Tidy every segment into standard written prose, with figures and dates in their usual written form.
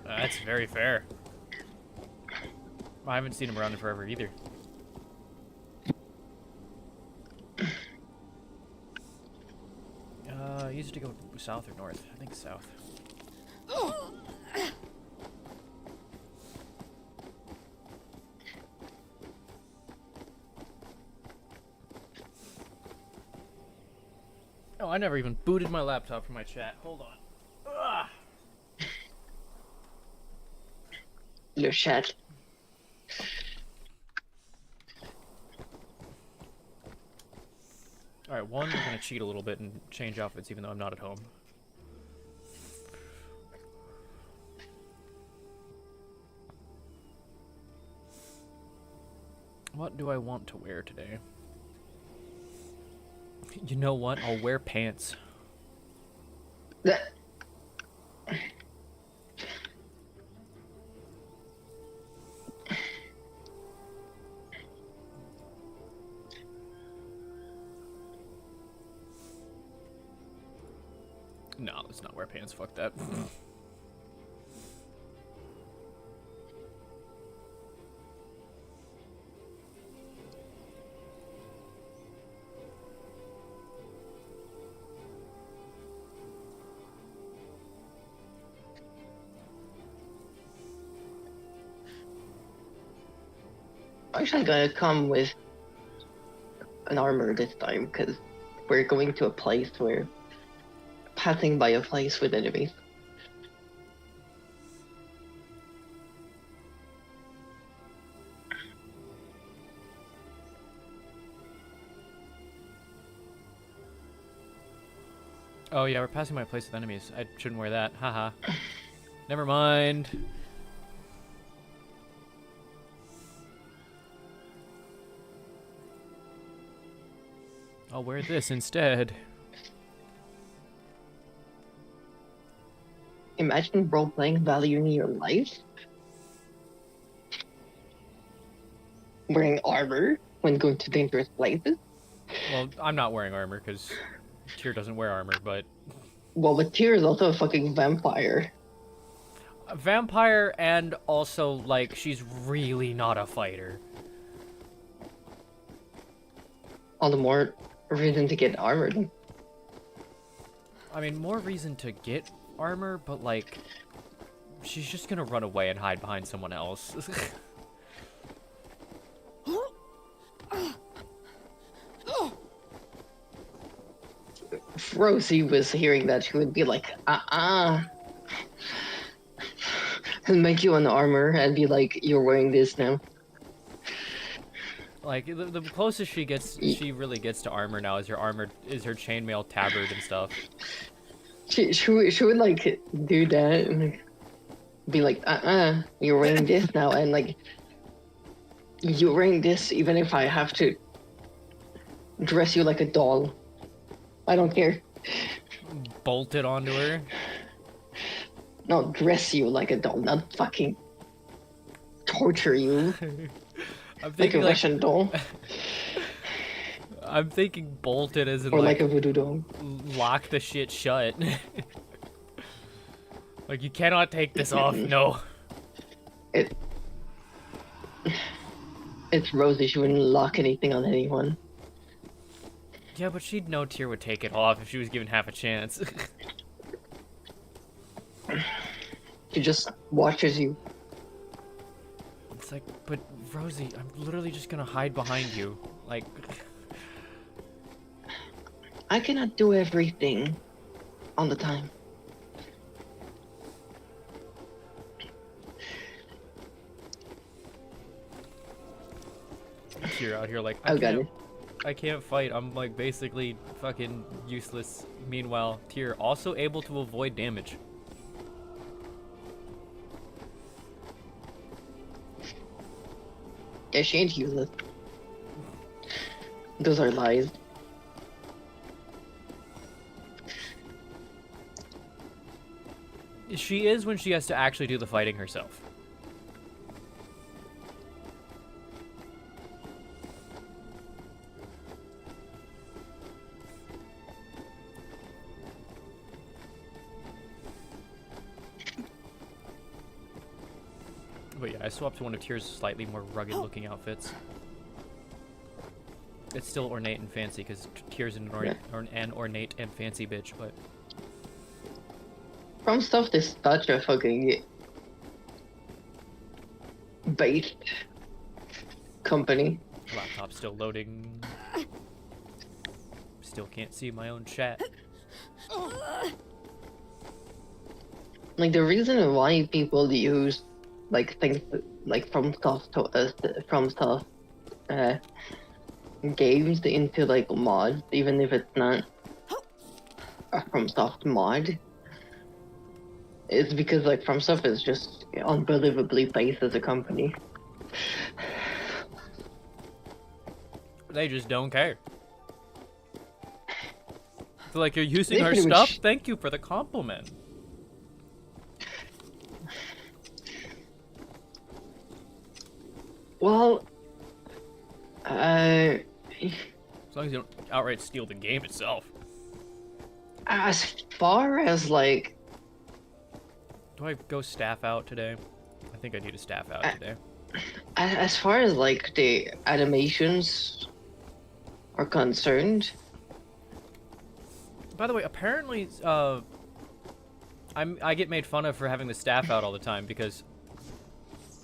That's very fair. I haven't seen him around in forever either. Used to go south or north? I think south. Oh, I never even booted my laptop from my chat. Hold on. Ugh. Your chat. Alright, one, I'm gonna cheat a little bit and change outfits even though I'm not at home. What do I want to wear today? You know what? I'll wear pants. That. No, let's not wear pants. Fuck that. I'm actually gonna come with an armor this time because we're going to a place where passing by a place with enemies. Oh yeah, we're passing my place with enemies. I shouldn't wear that. Haha. Never mind. I'll wear this instead. Imagine role-playing valuing your life. Wearing armor when going to dangerous places. Well, I'm not wearing armor because Tyr doesn't wear armor, but... Well, but Tyr is also a fucking vampire. A vampire, and also, like, she's really not a fighter. All the more reason to get armored. I mean, more reason to get armor, but, like, she's just gonna run away and hide behind someone else. If Rosie was hearing that, she would be like, and make you an armor and be like, you're wearing this now. Like, the closest she really gets to armor now is her chainmail tabard and stuff. She would like do that and like, be like, you're wearing this now, and like, you're wearing this even if I have to dress you like a doll. I don't care. Bolt it onto her. No, dress you like a doll, not fucking torture you. I'm Like a thinking Russian doll. I'm thinking bolted as in Or like a voodoo doll. lock the shit shut. Like, you cannot take this off, no. It's Rosie, she wouldn't lock anything on anyone. Yeah, but she'd know Tyr would take it off if she was given half a chance. She just watches you. It's like, but Rosie, I'm literally just gonna hide behind you. Like... I cannot do everything all the time. Tyr out here like, I can't fight, I'm like basically fucking useless. Meanwhile, Tyr also able to avoid damage. Yeah, she ain't useless. Those are lies. She is when she has to actually do the fighting herself. But yeah, I swapped to one of Tyr's slightly more rugged-looking outfits. It's still ornate and fancy, because Tyr's an ornate and fancy bitch, but... From stuff is such a fucking... based company. Laptop's still loading. Still can't see my own chat. Like, the reason why people use, like, things, like, from stuff games into, like, mods, even if it's not a FromSoft mod, is because, like, FromSoft is just unbelievably based as a company. They just don't care. They're like, you're using They our pretty stuff? much- Thank you for the compliment. Well, As long as you don't outright steal the game itself. as far as, like, Do I go staff out today? I think I need a staff out today. as far as, like, the animations are concerned, By the way, apparently, I get made fun of for having the staff out all the time because,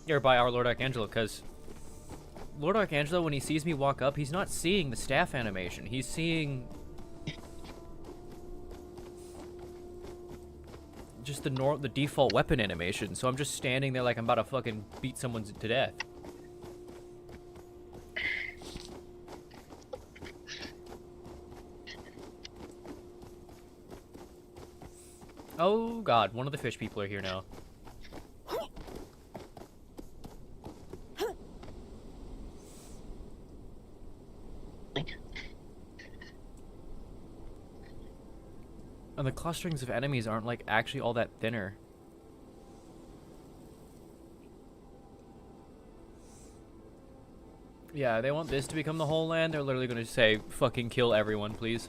or by our Lord Archangelo, because Lord Archangelo, when he sees me walk up, he's not seeing the staff animation. He's seeing just the default weapon animation. So I'm just standing there like I'm about to fucking beat someone to death. Oh god, one of the fish people are here now. And the clusterings of enemies aren't like actually all that thinner. Yeah, they want this to become the whole land. They're literally gonna say, fucking kill everyone, please.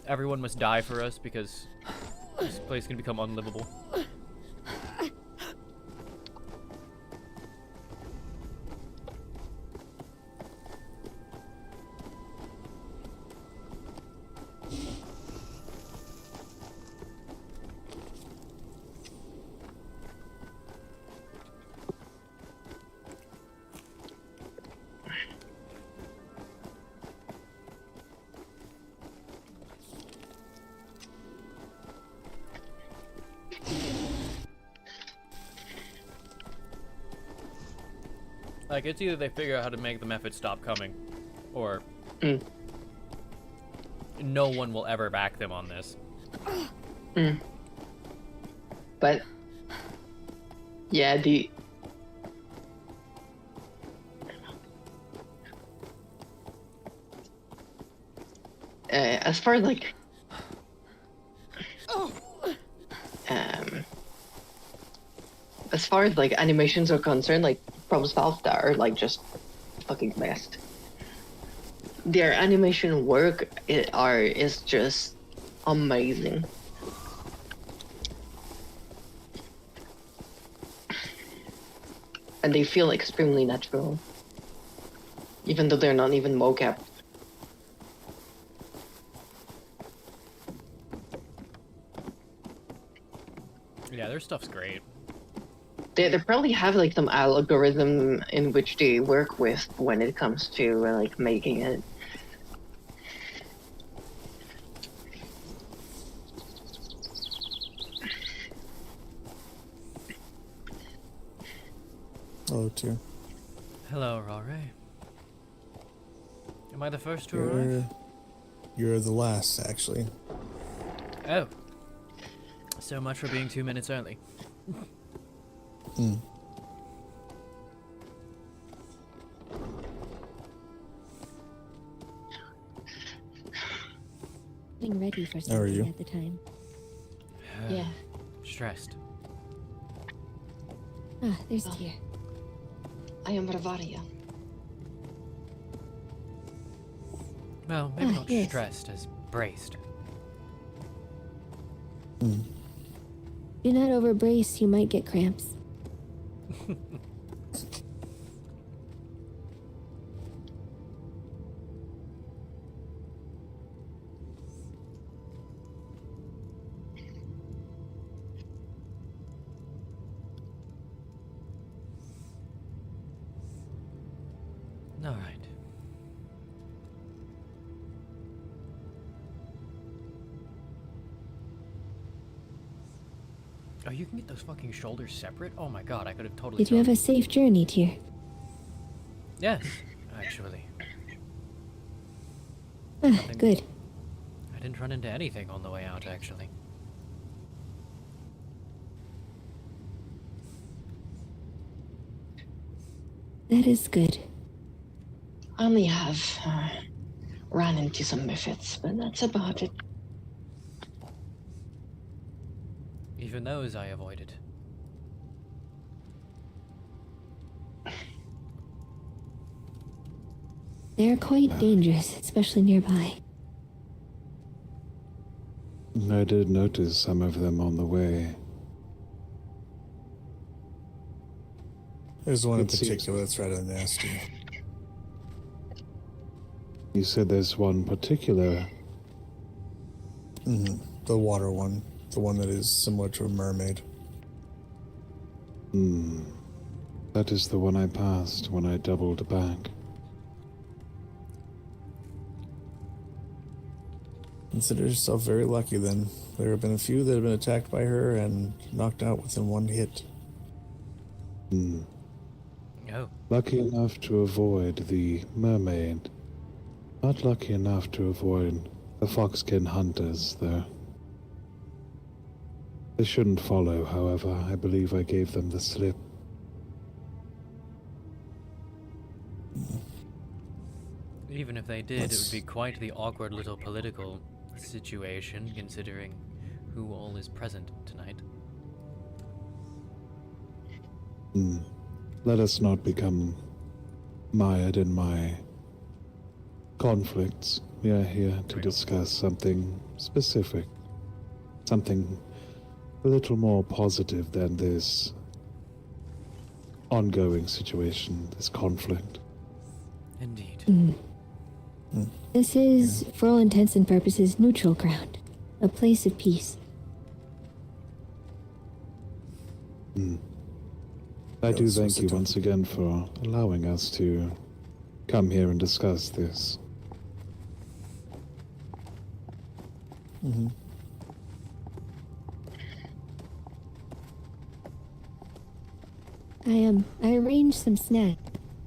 Everyone must die for us because this place can become unlivable. Like, it's either they figure out how to make the method stop coming, or no one will ever back them on this. but yeah, as far as like as far as like animations are concerned, like from South are like just fucking best. Their animation work is just amazing. And they feel extremely natural. Even though they're not even mocap. Yeah, their stuff's great. They probably have like some algorithm in which they work with when it comes to like making it. Hello, too. Hello, Rare. Am I the first to arrive? You're the last, actually. Oh. So much for being 2 minutes early. Getting ready for How are you? something at the time. Yeah. Stressed. Ah, there's Tyr. I am Ravaria. Well, maybe not yes. stressed as braced. Do not overbrace, you might get cramps. All right. Oh, you can get those fucking shoulders separate? Oh my god, I could have totally Did you have a safe journey, Tyr? Yes, actually. Ah, Nothing- good. I didn't run into anything on the way out, actually. That is good. I only have ran into some misfits, but that's about it. Even those I avoided. They are quite dangerous, especially nearby. I did notice some of them on the way. There's one in It seems- particular that's rather nasty. You said there's one particular. The water one. The one that is similar to a mermaid. That is the one I passed when I doubled back. Consider yourself very lucky then. There have been a few that have been attacked by her and knocked out within one hit. Oh, Lucky enough to avoid the mermaid. Not lucky enough to avoid the foxkin hunters, though. They shouldn't follow, however. I believe I gave them the slip. even if they did, it would be quite the awkward little political situation, considering who all is present tonight. Let us not become mired in my conflicts. We are here to discuss something specific. Something a little more positive than this ongoing situation, this conflict. Indeed. This is, for all intents and purposes, neutral ground. A place of peace. I do Yes, thank Mr. you Tom. once again for allowing us to come here and discuss this. I arranged some snack.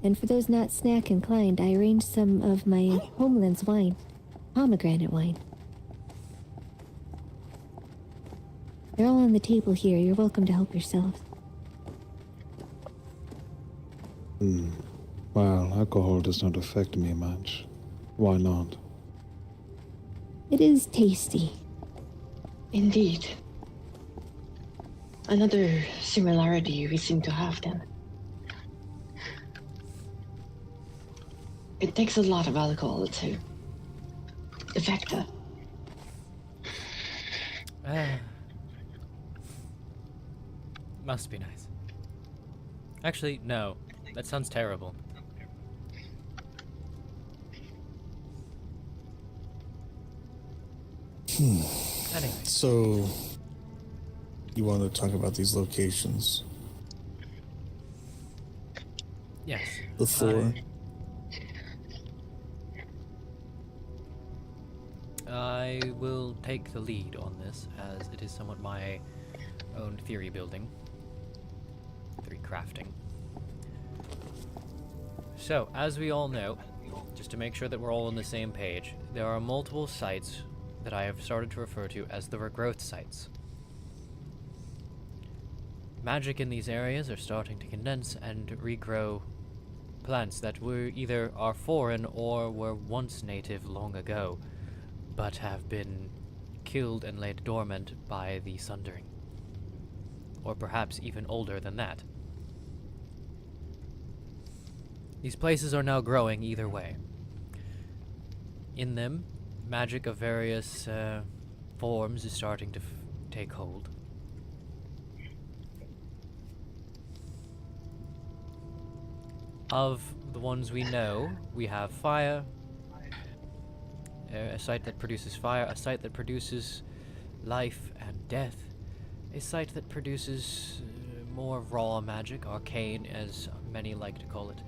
And for those not snack inclined, I arranged some of my homeland's wine. Pomegranate wine. They're all on the table here. You're welcome to help yourselves. Well, alcohol does not affect me much. Why not? It is tasty. Indeed. Another similarity we seem to have then. It takes a lot of alcohol to affect that. Must be nice. Actually, no. That sounds terrible. Anyway, So, you want to talk about these locations? yes. The four? I will take the lead on this, as it is somewhat my own theory building. Theory crafting. So, as we all know, just to make sure that we're all on the same page, there are multiple sites that I have started to refer to as the regrowth sites. Magic in these areas are starting to condense and regrow plants that were either are foreign or were once native long ago, but have been killed and laid dormant by the Sundering. Or perhaps even older than that. These places are now growing either way. In them, magic of various forms is starting to take hold. Of the ones we know, we have fire, a site that produces fire, a site that produces life and death, a site that produces more raw magic, arcane as many like to call it,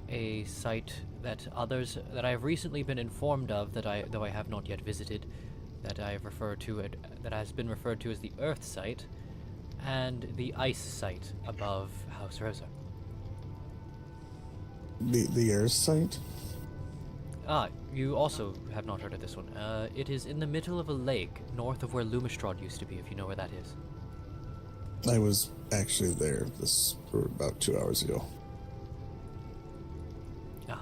a site that others that I have recently been informed of, though I have not yet visited, that I have referred to it, that has been referred to as the Earth site, and the Ice site above House Rosa. The Earth site? Ah, you also have not heard of this one. It is in the middle of a lake, north of where Lumistrad used to be, if you know where that is. I was actually there for about 2 hours ago. Ah.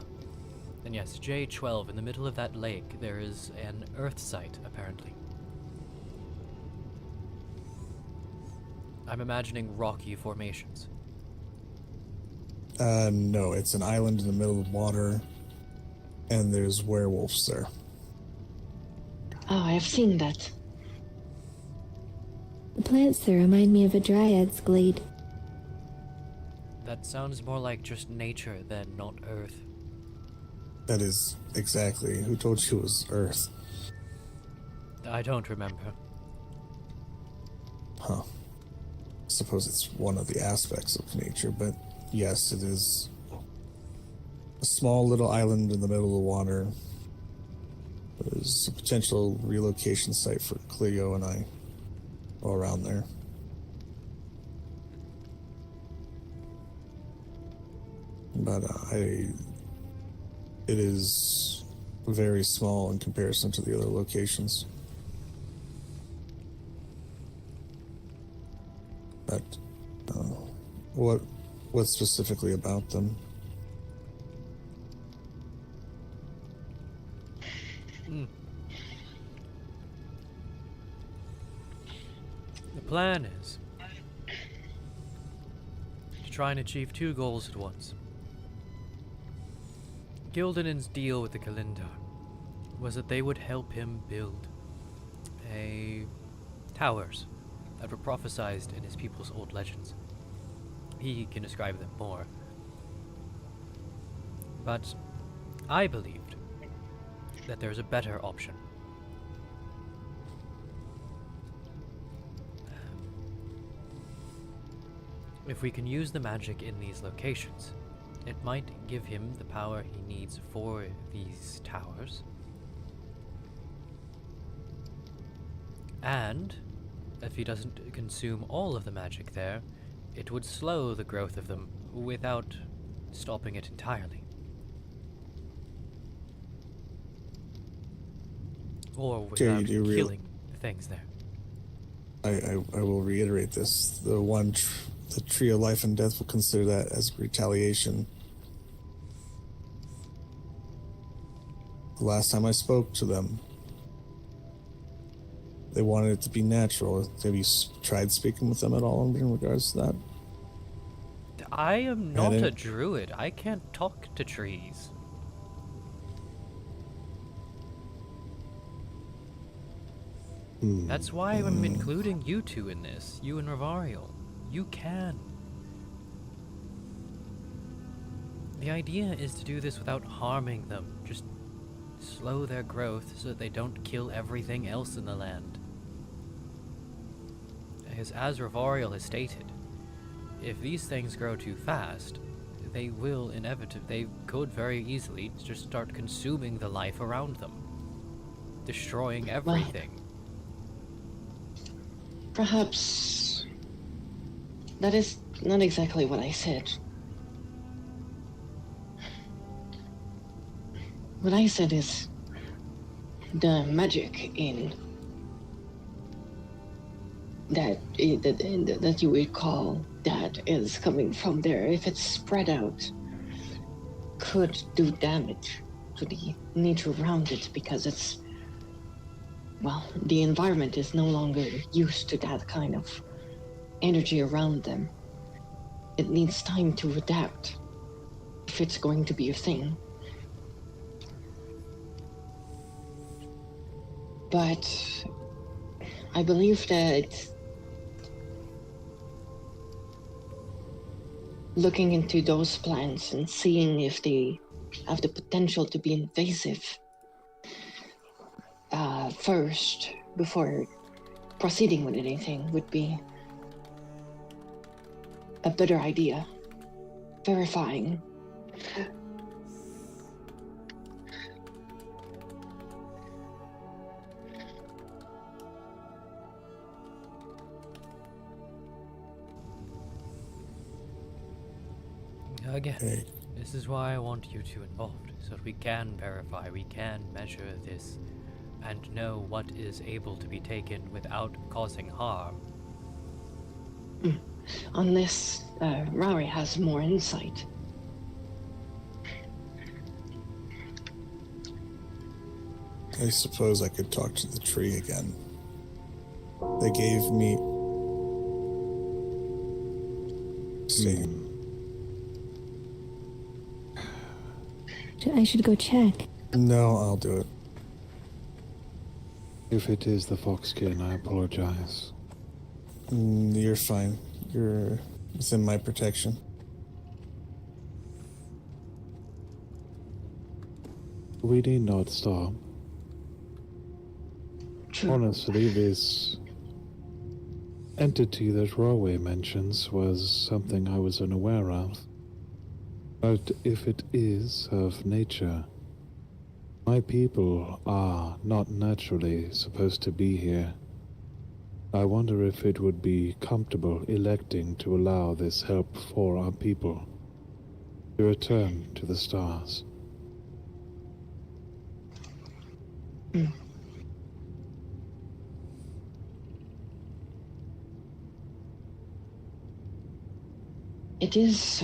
Then yes, J12, in the middle of that lake, there is an Earth site, apparently. I'm imagining rocky formations. No, it's an island in the middle of water, and there's werewolves there. Oh, I've seen that. The plants there remind me of a dryad's glade. That sounds more like just nature than not Earth. That is exactly. Who told you it was Earth? I don't remember. Huh. I suppose it's one of the aspects of nature, but yes, it is a small little island in the middle of the water. There's a potential relocation site for Cleo and I all around there. But it is very small in comparison to the other locations. But what specifically about them? The plan is to try and achieve two goals at once. Gildan's deal with the Kalindar was that they would help him build towers that were prophesized in his people's old legends. He can describe them more. But I believed that there's a better option. If we can use the magic in these locations, it might give him the power he needs for these towers. And if he doesn't consume all of the magic there, it would slow the growth of them without stopping it entirely. Or without killing the things there. I will reiterate this. The Tree of Life and Death will consider that as retaliation. The last time I spoke to them, they wanted it to be natural. Have you tried speaking with them at all in regards to that? I am not a druid. I can't talk to trees. That's why I'm including you two in this. You and Rivariel. You can. The idea is to do this without harming them. Just slow their growth so that they don't kill everything else in the land. As Rivariel has stated, if these things grow too fast, they will they could very easily just start consuming the life around them, destroying everything. Perhaps that is not exactly what I said. What I said is the magic in that you would call that is coming from there, if it's spread out, could do damage to the nature around it, because it's, well, the environment is no longer used to that kind of energy around them. It needs time to adapt if it's going to be a thing. But I believe that looking into those plants and seeing if they have the potential to be invasive first before proceeding with anything would be a better idea. Verifying. Again, Hey. this is why I want you two involved, so that we can verify, we can measure this, and know what is able to be taken without causing harm. Unless Rari has more insight. I suppose I could talk to the tree again. They gave me. See. I should go check. No, I'll do it. If it is the foxkin, I apologize. You're fine. You're within my protection. We need not stop. True. Honestly, this entity that Raway mentions was something I was unaware of. But if it is of nature, my people are not naturally supposed to be here. I wonder if it would be comfortable electing to allow this help for our people to return to the stars. It is,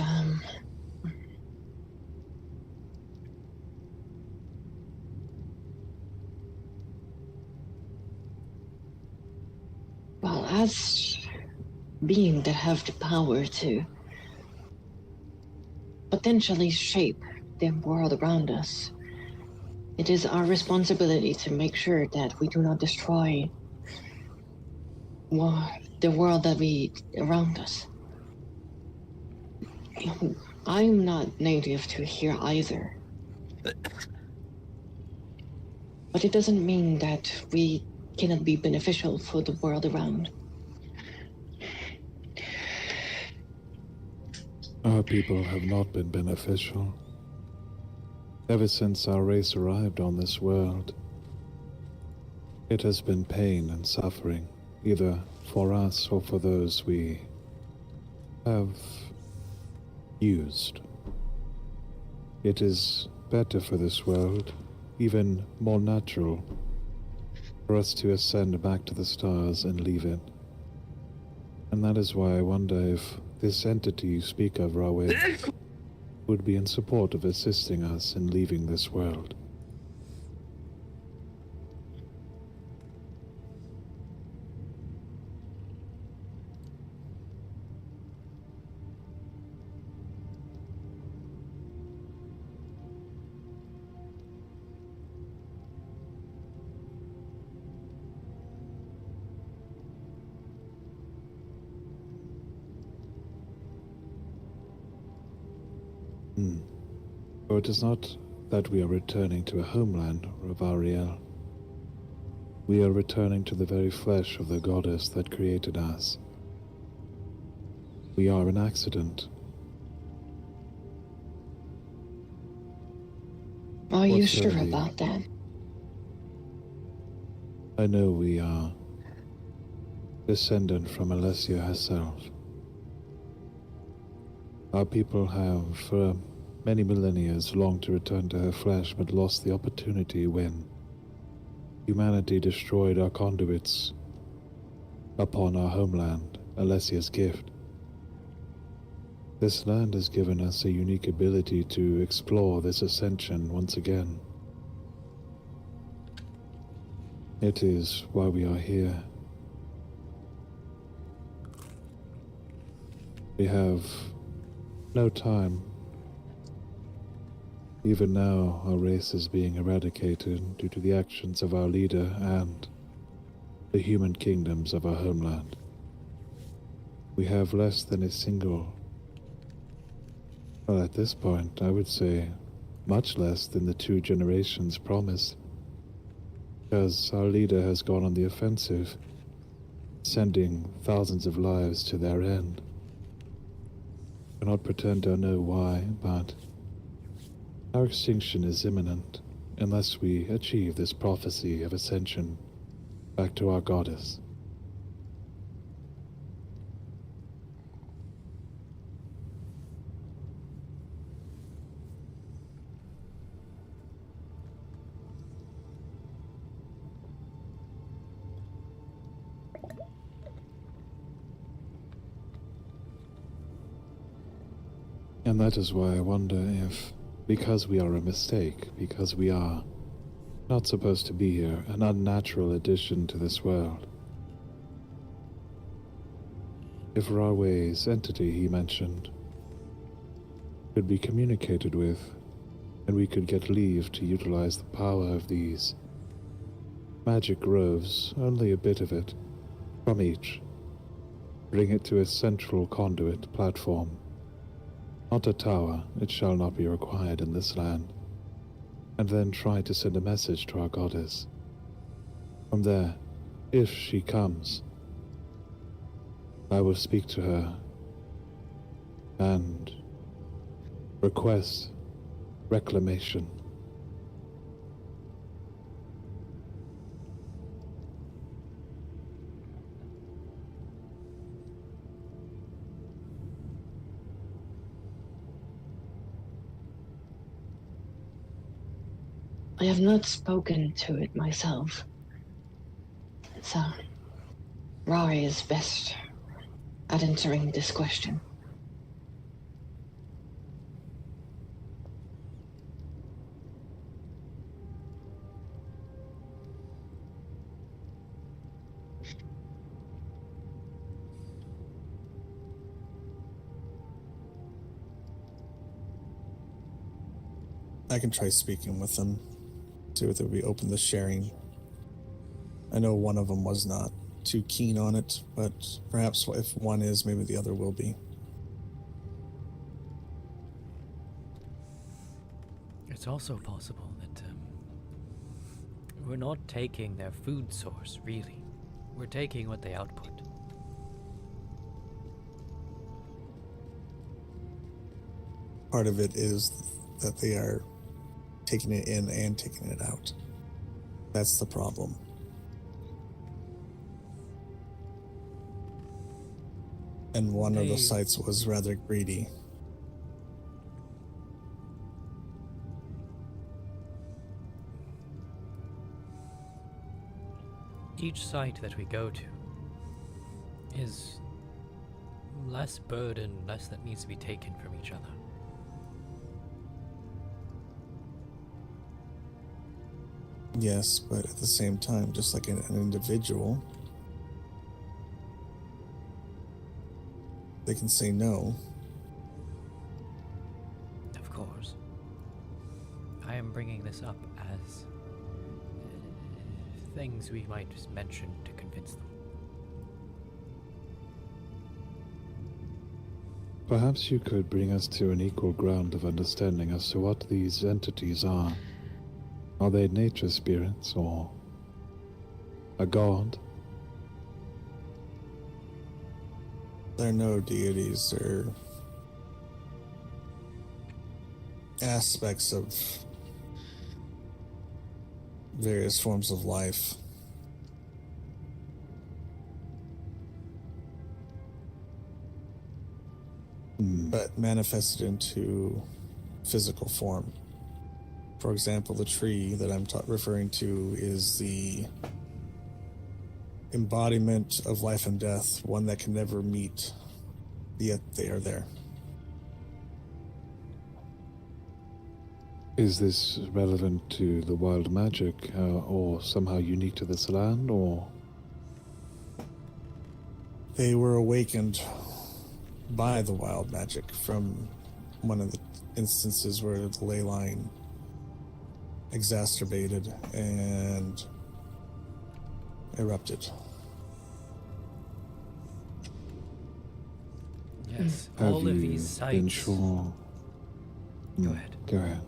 well, as being that have the power to potentially shape the world around us, it is our responsibility to make sure that we do not destroy the world that we around us. I'm not native to here either. But it doesn't mean that we cannot be beneficial for the world around. Our people have not been beneficial. Ever since our race arrived on this world, it has been pain and suffering, either for us or for those we have used. It is better for this world, even more natural, for us to ascend back to the stars and leave it. And that is why I wonder if this entity you speak of, Raway, would be in support of assisting us in leaving this world. For it is not that we are returning to a homeland, Ravariel. We are returning to the very flesh of the goddess that created us. We are an accident. Are you What's sure the- about that? I know we are descendant from Alessia herself. Our people have, for many millennia, longed to return to her flesh, but lost the opportunity when humanity destroyed our conduits upon our homeland, Alessia's gift. This land has given us a unique ability to explore this ascension once again. It is why we are here. We have no time. Even now, our race is being eradicated due to the actions of our leader and the human kingdoms of our homeland. We have less than a single Well, at this point, I would say much less than the 2 generations promised, because our leader has gone on the offensive, sending thousands of lives to their end. I cannot pretend to know why, but our extinction is imminent unless we achieve this prophecy of ascension back to our goddess. And that is why I wonder if, because we are a mistake, because we are not supposed to be here, an unnatural addition to this world, if Rahway's entity he mentioned could be communicated with, and we could get leave to utilize the power of these magic groves, only a bit of it, from each, bring it to a central conduit platform. Not a tower, it shall not be required in this land, and then try to send a message to our goddess. From there, if she comes, I will speak to her and request reclamation. I have not spoken to it myself. So, Rari is best at answering this question. I can try speaking with them, see if they'll be open to sharing. I know one of them was not too keen on it, but perhaps if one is, maybe the other will be. It's also possible that we're not taking their food source, really. We're taking what they output. Part of it is that they are taking it in and taking it out. That's the problem. And one of the sites was rather greedy. Each site that we go to is less burden, less that needs to be taken from each other. Yes, but at the same time, just like an individual, they can say no. Of course. I am bringing this up as things we might just mention to convince them. Perhaps you could bring us to an equal ground of understanding as to what these entities are. Are they nature spirits or a god? They're no deities, they're aspects of various forms of life. But manifested into physical form. For example, the tree that I'm referring to is the embodiment of life and death, one that can never meet, yet they are there. Is this relevant to the wild magic, or somehow unique to this land, or? They were awakened by the wild magic from one of the instances where the ley line exacerbated and erupted. Yes, Have all of you these been sites sure Go ahead. Go ahead.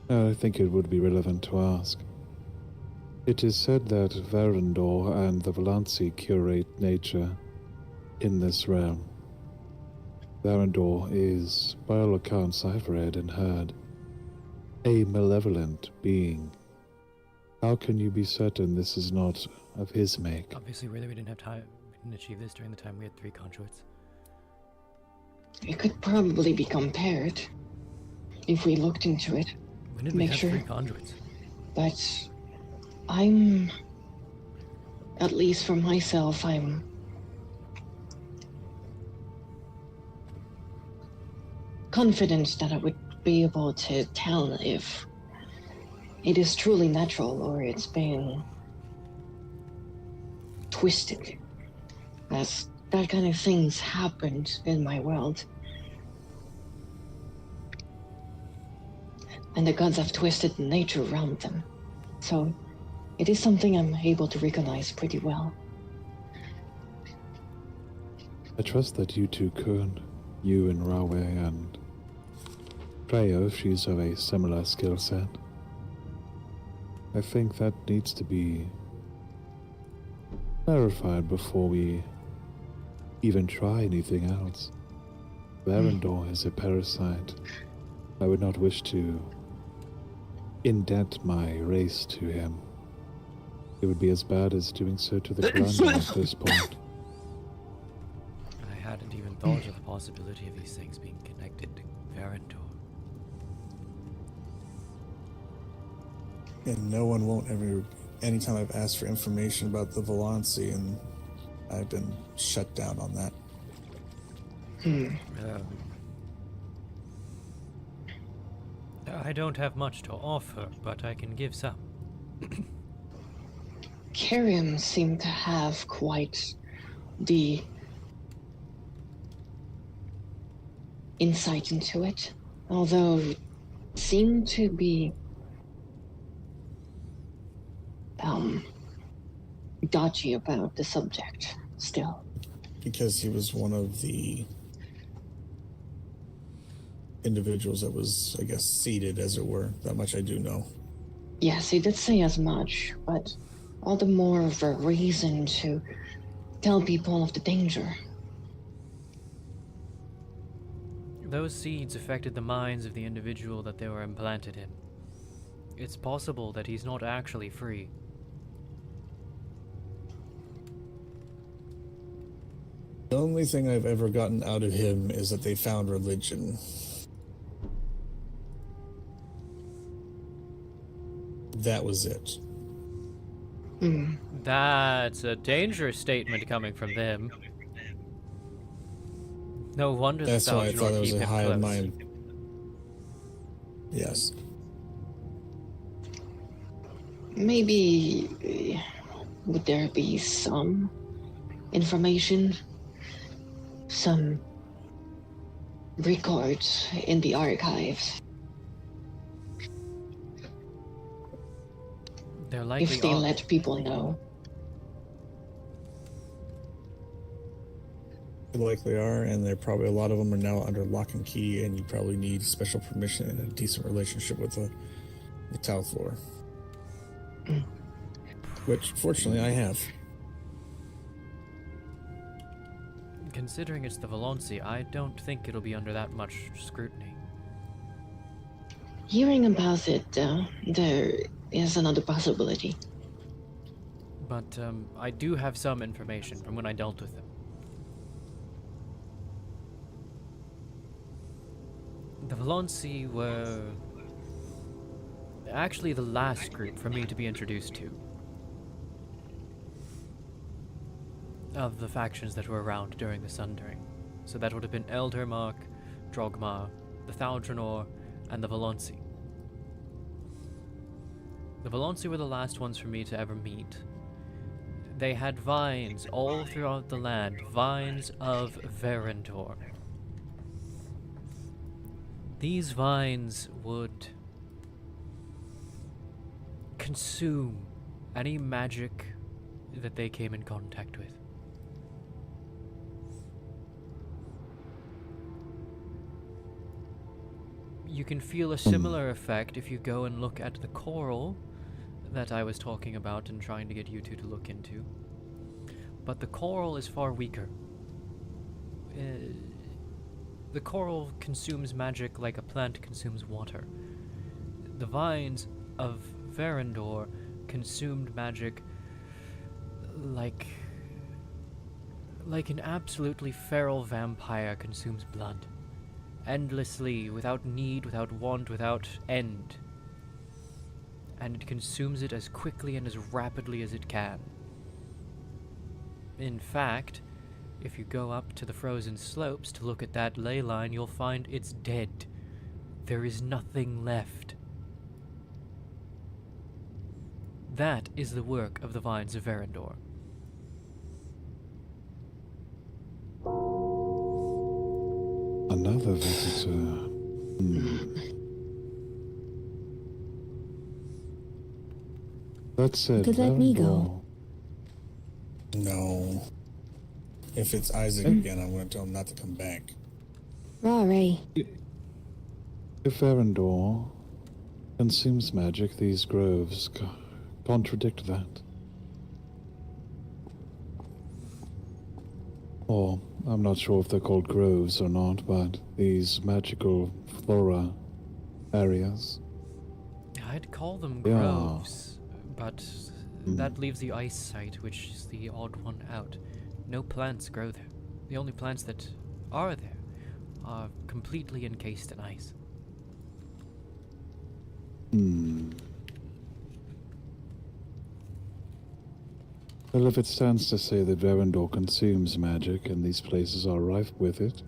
I think it would be relevant to ask. It is said that Verandor and the Valanci curate nature in this realm. Verandor is, by all accounts I've read and heard, a malevolent being. How can you be certain this is not of his make? Obviously, we didn't have time. We didn't achieve this during the time we had 3 conduits. It could probably be compared if we looked into it. When did we Make have sure. 3 conduits? But I'm, at least for myself, I'm confident that I would be able to tell if it is truly natural or it's been twisted. As that kind of things happened in my world. And the gods have twisted nature around them. So it is something I'm able to recognize pretty well. I trust that you two could. You and Rawe and Freya, if she's of a similar skill set. I think that needs to be clarified before we even try anything else. Verandor is a parasite. I would not wish to indent my race to him. It would be as bad as doing so to the Kalanda at this point. I hadn't even thought of the possibility of these things being connected to Verandor. And no one won't ever. Anytime I've asked for information about the Valanci, and I've been shut down on that. I don't have much to offer, but I can give some. Carium seemed to have quite the insight into it, although it seemed to be dodgy about the subject still. Because he was one of the individuals that was, I guess, seated, as it were. That much I do know. Yes, he did say as much, but all the more of a reason to tell people of the danger. Those seeds affected the minds of the individual that they were implanted in. It's possible that he's not actually free. The only thing I've ever gotten out of him is that they found religion. That was it. That's a dangerous statement coming from them. No wonder That's the why I thought Thal'Dor it was keep a him high close. mind. Yes. Maybe would there be some information, some records in the archives? They're likely If they are. let people know. They likely are, and they're probably a lot of them are now under lock and key, and you probably need special permission and a decent relationship with the Tyr'Sul'Day. Which, fortunately, I have. Considering it's the Valanci, I don't think it'll be under that much scrutiny. Hearing about it, there is another possibility. But I do have some information from when I dealt with them. The Valanci were actually the last group for me to be introduced to of the factions that were around during the Sundering. So that would have been Eldermark, Drogma, the Thal'Dranor, and the Valanci. The Valanci were the last ones for me to ever meet. They had vines all throughout the land, vines of Verandor. These vines would consume any magic that they came in contact with. You can feel a similar effect if you go and look at the coral that I was talking about and trying to get you two to look into. But the coral is far weaker. The coral consumes magic like a plant consumes water. The vines of Verendor consumed magic like an absolutely feral vampire consumes blood. Endlessly, without need, without want, without end. And it consumes it as quickly and as rapidly as it can. In fact, if you go up to the frozen slopes to look at that ley line, you'll find it's dead. There is nothing left. That is the work of the vines of Verendor. Another visitor. That said, Could let me go. No. If it's Isaac again, I'm going to tell him not to come back. Ray. If Verendor consumes magic, these groves contradict that. Or, I'm not sure if they're called groves or not, but these magical flora areas. I'd call them Yeah. groves, but that leaves the ice site, which is the odd one out. No plants grow there. The only plants that are there are completely encased in ice. Well, if it stands to say that Verendor consumes magic and these places are rife with it,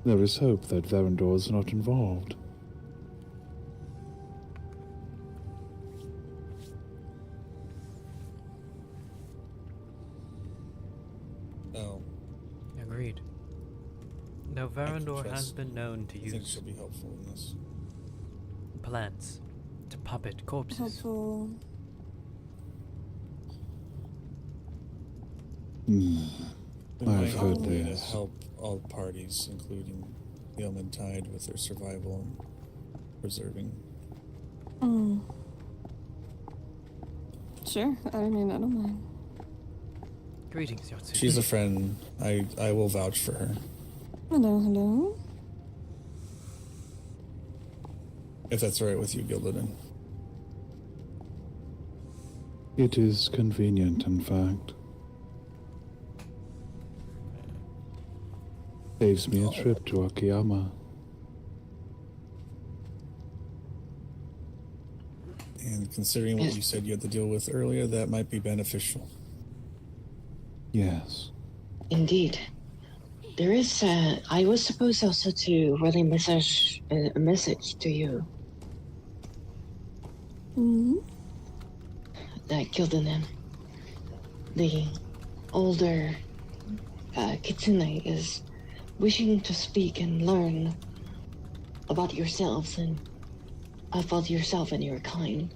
there is hope that Verendor is not involved. Oh, Agreed. Though Verendor confess, has been known to I think use she'll be helpful in this. plants to puppet corpses. Helpful. It I've might heard help me to this. help all parties, including the Tide, with their survival and preserving. Sure. I mean, I don't mind. Greetings, Yatsuki. She's a friend. I will vouch for her. Hello, hello. If that's all right with you, Gillidan. It is convenient, in fact. Saves me a trip to Akiyama. And considering what you said you had to deal with earlier, that might be beneficial. Yes. Indeed. There is, I was supposed also to relay a message to you. That Gildanen, the older Kitsune, is wishing to speak and learn about yourselves and about yourself and your kind.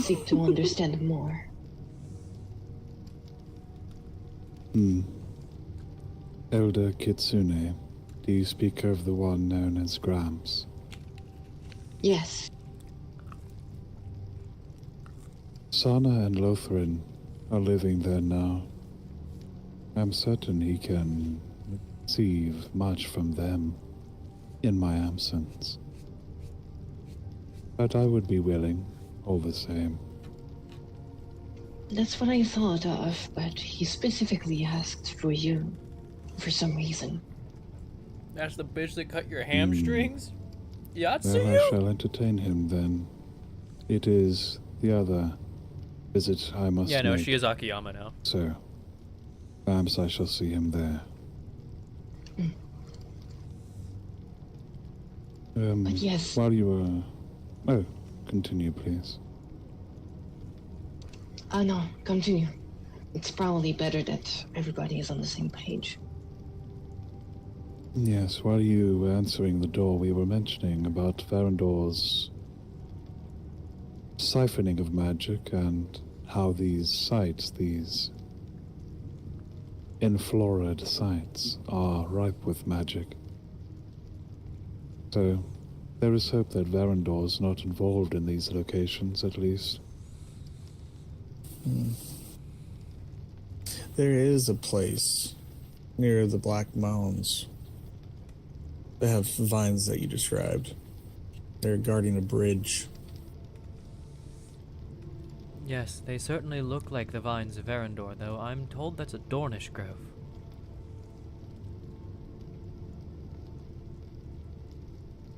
Seek to understand more. Elder Kitsune, do you speak of the one known as Gramps? Yes, Sana and Lothrin are living there now. I'm certain he can receive much from them in my absence. But I would be willing, all the same. that's what I thought of, but he specifically asked for you, for some reason. That's the bitch that cut your hamstrings? Well, I shall entertain him then. It is the other visit I must Yeah, no, make, she is Akiyama now. so perhaps I shall see him there. But yes. While you were... Oh, continue, please. No, continue. It's probably better that everybody is on the same page. Yes, while you were answering the door, we were mentioning about Verendor's siphoning of magic and how these sites, these enflorid sites, are ripe with magic. So, there is hope that Varandor's not involved in these locations, at least. There is a place near the Black Mounds. They have vines that you described. They're guarding a bridge. Yes, they certainly look like the vines of Verandor, though I'm told that's a Dornish grove.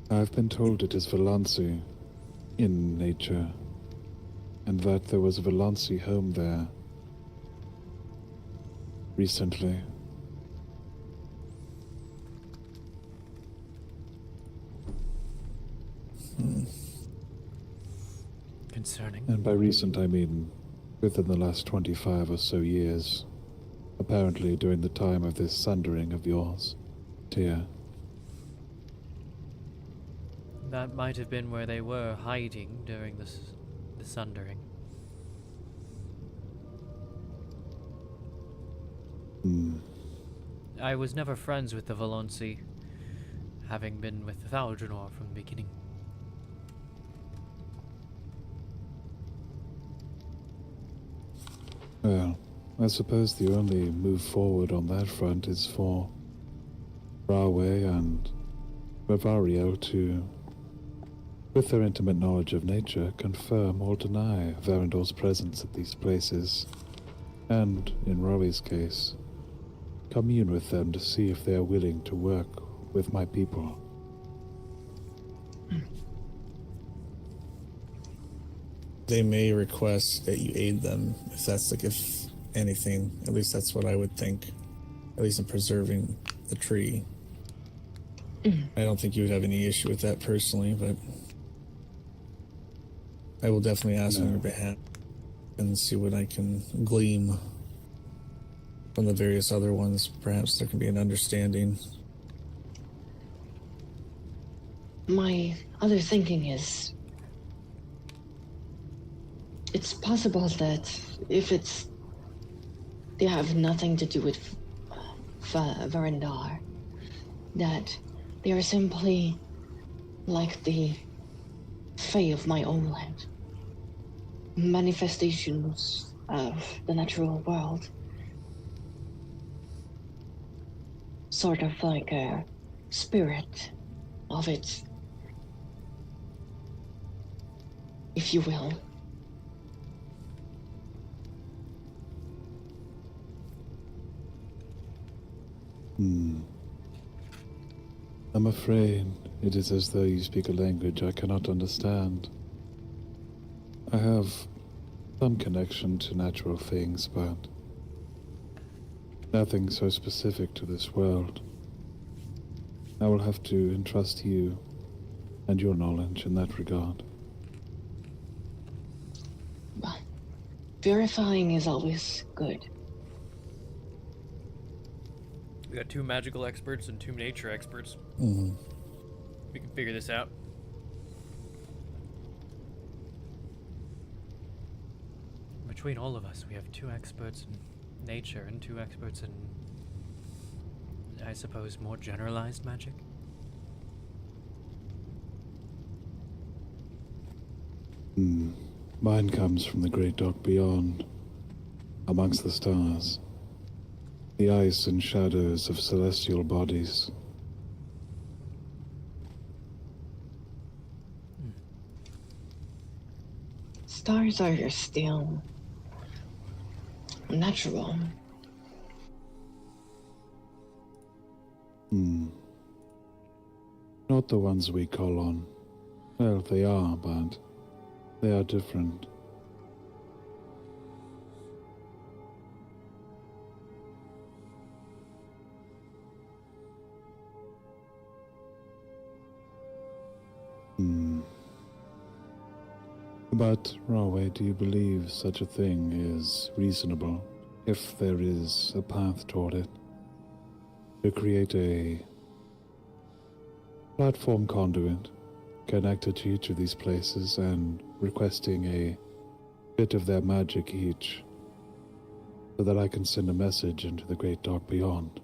I've been told it is Valansi in nature, and that there was a Valansi home there recently. Concerning. And by recent, I mean within the last 25 or so years. Apparently during the time of this sundering of yours, dear. That might have been where they were hiding during the sundering. I was never friends with the Valonsi, having been with the Thaldrannor from the beginning. Well, I suppose the only move forward on that front is for Rahway and Bavario to, with their intimate knowledge of nature, confirm or deny Varandor's presence at these places, and, in Rahway's case, commune with them to see if they are willing to work with my people. They may request that you aid them, if anything. At least that's what I would think. At least in preserving the tree. I don't think you would have any issue with that personally, but I will definitely ask on your behalf and see what I can glean from the various other ones. Perhaps there can be an understanding. My other thinking is, it's possible that if they have nothing to do with Varandar, that they are simply like the Fae of my own land, manifestations of the natural world, sort of like a spirit of it, if you will. I'm afraid it is as though you speak a language I cannot understand. I have some connection to natural things, but nothing so specific to this world. I will have to entrust you and your knowledge in that regard. But verifying is always good. We got 2 magical experts and 2 nature experts. Mm-hmm. We can figure this out. Between all of us, we have 2 experts in nature and 2 experts in, I suppose, more generalized magic. Mine comes from the great dark beyond, amongst the stars, the ice and shadows of celestial bodies. Stars are still natural. Not the ones we call on. Well, they are, but they are different. But, Rahway, do you believe such a thing is reasonable, if there is a path toward it? To create a platform conduit connected to each of these places and requesting a bit of their magic each, so that I can send a message into the great dark beyond.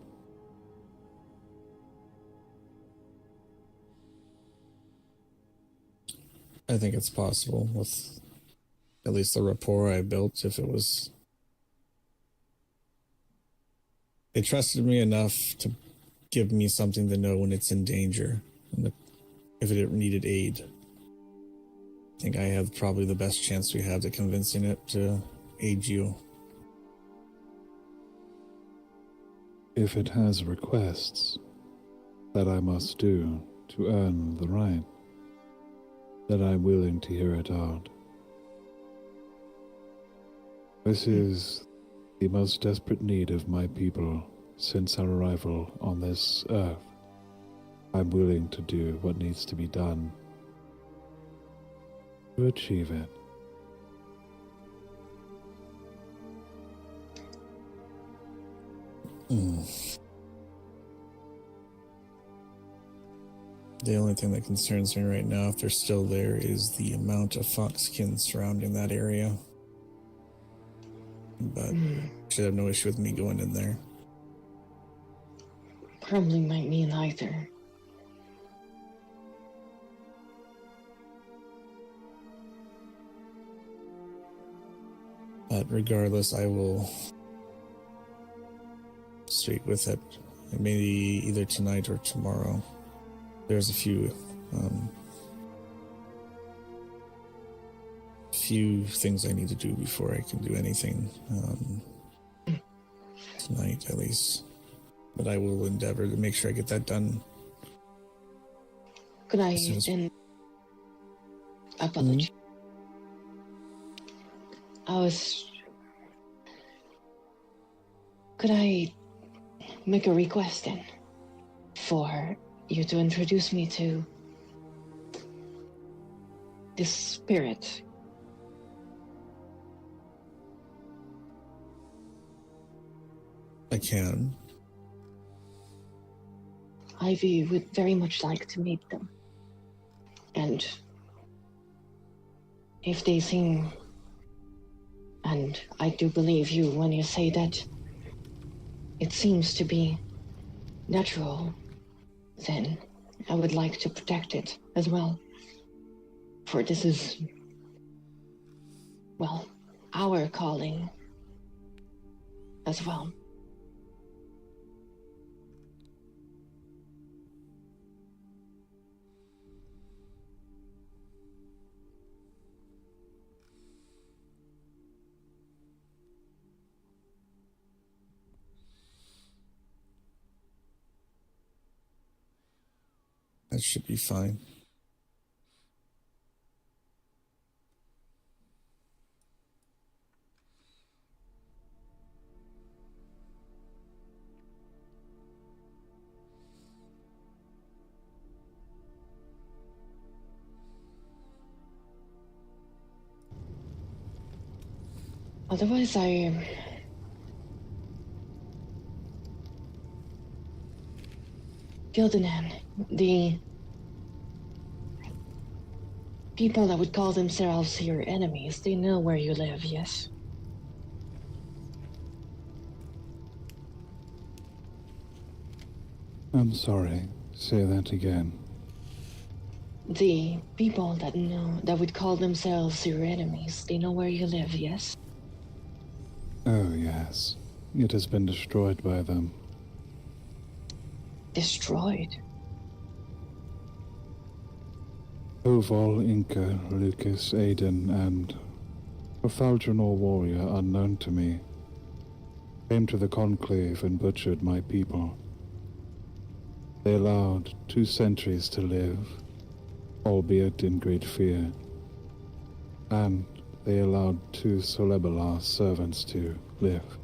I think it's possible with at least the rapport I built. If it was, they trusted me enough to give me something to know when it's in danger and if it needed aid. I think I have probably the best chance we have to convincing it to aid you. If it has requests that I must do to earn the right, then I'm willing to hear it out. This is the most desperate need of my people since our arrival on this earth. I'm willing to do what needs to be done to achieve it. The only thing that concerns me right now, if they're still there, is the amount of foxkin surrounding that area. But should have no issue with me going in there. Probably might mean either. But regardless, I will speak with it. Maybe either tonight or tomorrow. There's a few things I need to do before I can do anything tonight, at least. But I will endeavor to make sure I get that done. Could I, As soon as- and apology. Could I make a request then for you to introduce me to this spirit? I can. Ivy would very much like to meet them. And if they seem, and I do believe you when you say that it seems to be natural, then I would like to protect it as well. For this is, well, our calling as well. That should be fine. Otherwise, Gildanan, the people that would call themselves your enemies, they know where you live, yes? I'm sorry, say that again. The people that would call themselves your enemies, they know where you live, yes? Oh, yes. It has been destroyed by them. Destroyed? Oval, Inca, Lucas, Aiden, and a Falconor warrior unknown to me came to the Conclave and butchered my people. They allowed 2 centuries to live, albeit in great fear, and they allowed 2 Solebalar servants to live.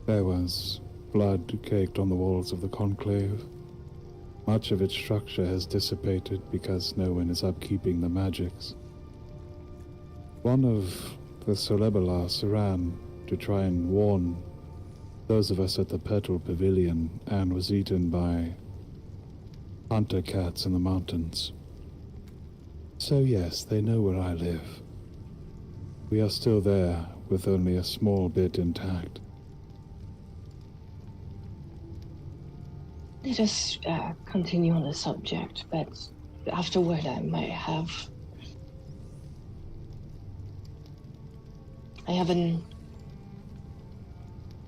There was blood caked on the walls of the Conclave. Much of its structure has dissipated because no one is upkeeping the magics. One of the Solebalar ran to try and warn those of us at the Petal Pavilion and was eaten by hunter cats in the mountains. So yes, they know where I live. We are still there with only a small bit intact. Let us continue on the subject, but afterward I might have I have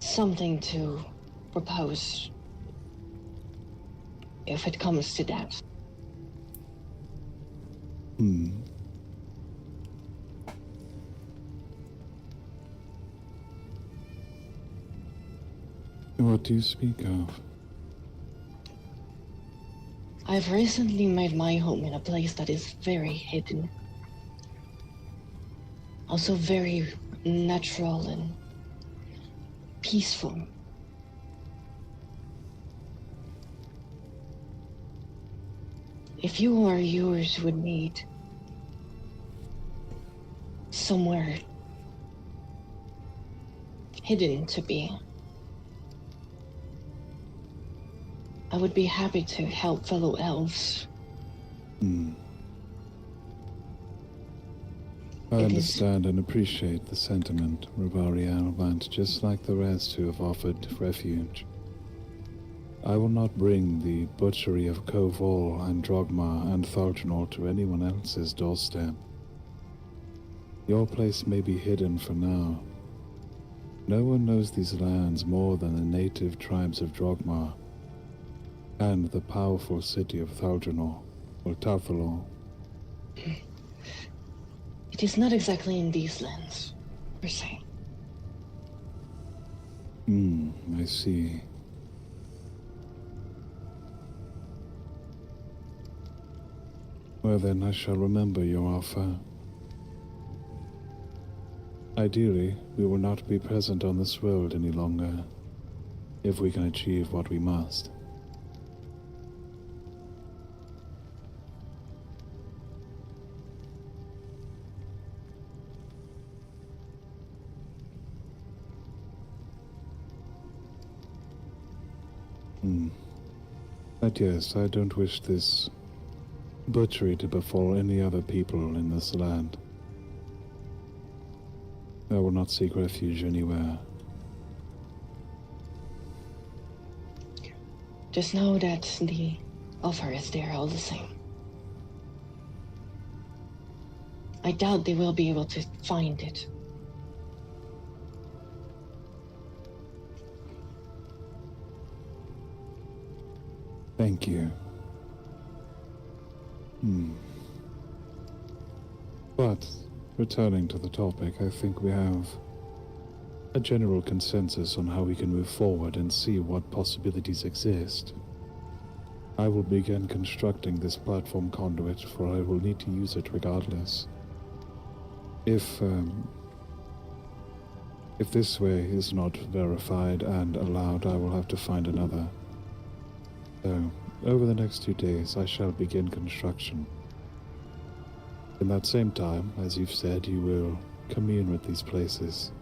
something to propose, if it comes to that. What do you speak of? I've recently made my home in a place that is very hidden. Also very natural and peaceful. If you or yours would need somewhere hidden to be, I would be happy to help fellow elves. I It is- understand and appreciate the sentiment, Rivariel, and just like the rest who have offered refuge, I will not bring the butchery of Kovol and Drogma and Thaljanor to anyone else's doorstep. Your place may be hidden for now. No one knows these lands more than the native tribes of Drogma and the powerful city of Thaljanor, or Tafalor. It is not exactly in these lands, per se. I see. Well then, I shall remember your offer. Ideally, we will not be present on this world any longer, if we can achieve what we must. But yes, I don't wish this butchery to befall any other people in this land. I will not seek refuge anywhere. Just know that the offer is there all the same. I doubt they will be able to find it. Thank you. But, returning to the topic, I think we have a general consensus on how we can move forward and see what possibilities exist. I will begin constructing this platform conduit, for I will need to use it regardless. If this way is not verified and allowed, I will have to find another. So, over the next 2 days, I shall begin construction. In that same time, as you've said, you will commune with these places.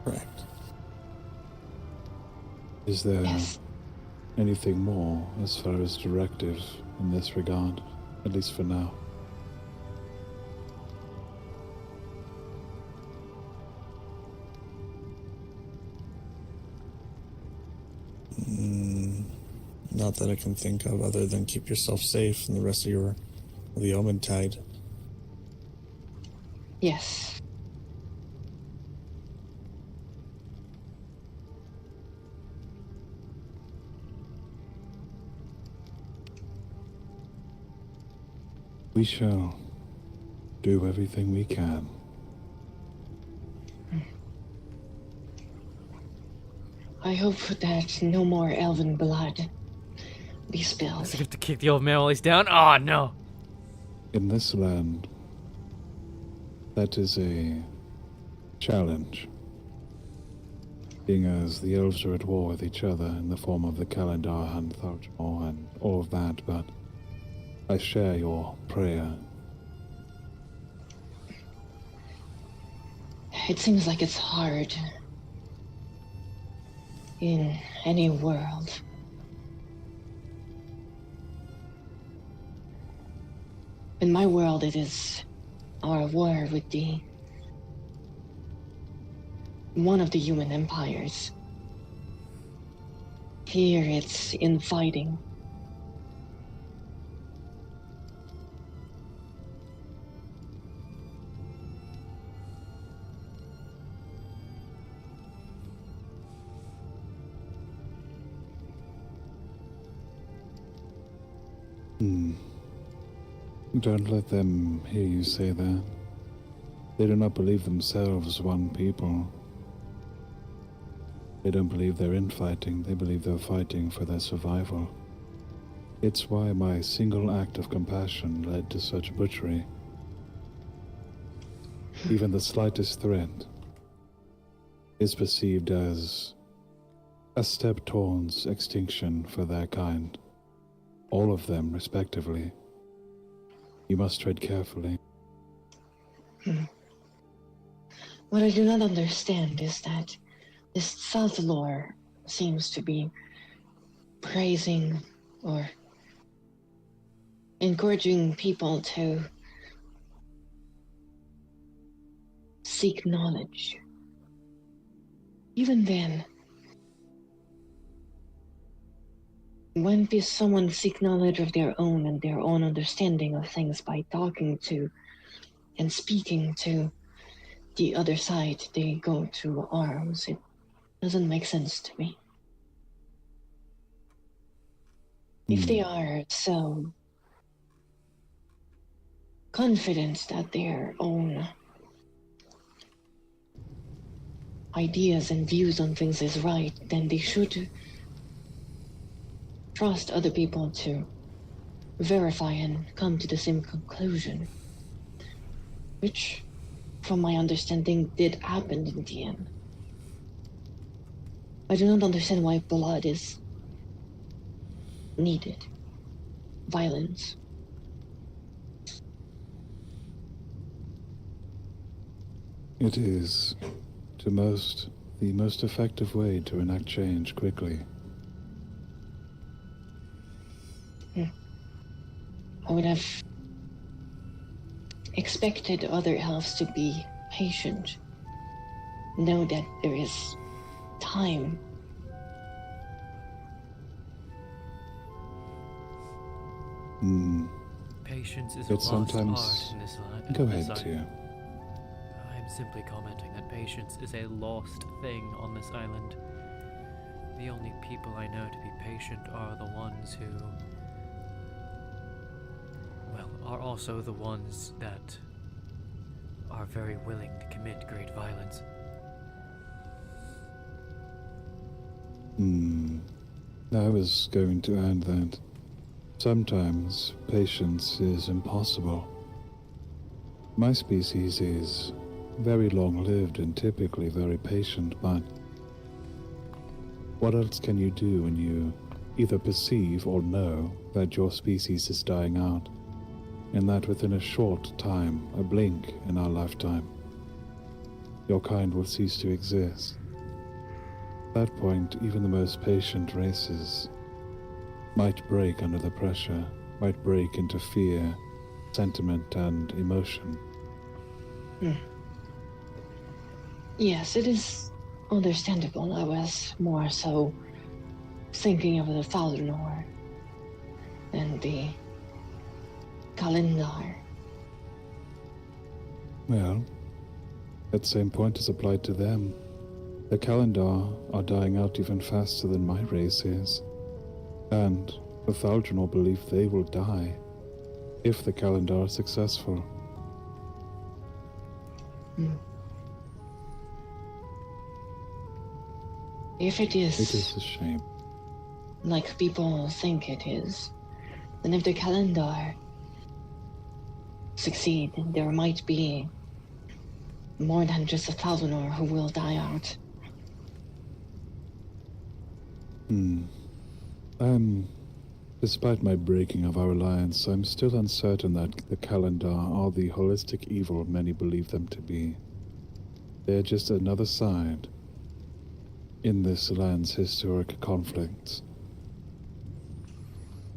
Correct. Is there Yes. anything more as far as directives in this regard, at least for now? Not that I can think of, other than keep yourself safe and the rest of the Omentide. Yes. We shall do everything we can. I hope that no more elven blood be spilled. So I have to kick the old man while he's down? Oh, no. In this land, that is a challenge, being as the elves are at war with each other in the form of the Kalendar and Thaljanor and all of that, but I share your prayer. It seems like it's hard in any world. In my world, it is our war with one of the human empires. Here, it's infighting. Don't let them hear you say that. They do not believe themselves one people. They don't believe they're infighting, they believe they're fighting for their survival. It's why my single act of compassion led to such butchery. Even the slightest threat is perceived as a step towards extinction for their kind. All of them, respectively. You must tread carefully. What I do not understand is that this Tyr'Sul'Day seems to be praising or encouraging people to seek knowledge. Even then, when does someone seek knowledge of their own and their own understanding of things by talking to and speaking to the other side, they go to arms? It doesn't make sense to me. If they are so confident that their own ideas and views on things is right, then they should trust other people to verify and come to the same conclusion, which, from my understanding, did happen in the end. I do not understand why blood is needed. Violence. It is the most effective way to enact change quickly. I would have expected other elves to be patient. Know that there is time. Patience is But a lost sometimes- art in this life. Go ahead, Tyr. I am simply commenting that patience is a lost thing on this island. The only people I know to be patient are the ones who, well, are also the ones that are very willing to commit great violence. I was going to add that sometimes patience is impossible. My species is very long-lived and typically very patient, but what else can you do when you either perceive or know that your species is dying out, and that within a short time, a blink in our lifetime, your kind will cease to exist? At that point, even the most patient races might break under the pressure, might break into fear, sentiment, and emotion. Yes, it is understandable. I was more so thinking of the Tyr'Sul'Day and the calendar. Well, that same point is applied to them. The Kalendar are dying out even faster than my race is, and the Thal'Dranor believe they will die if the Kalendar are successful. If it It is is a shame. like people think it is, then if the calendar succeed, there might be more than just a Tyr'Sul'Day who will die out. Despite my breaking of our alliance, I'm still uncertain that the Kalendar are the holistic evil many believe them to be. They're just another side in this land's historic conflicts.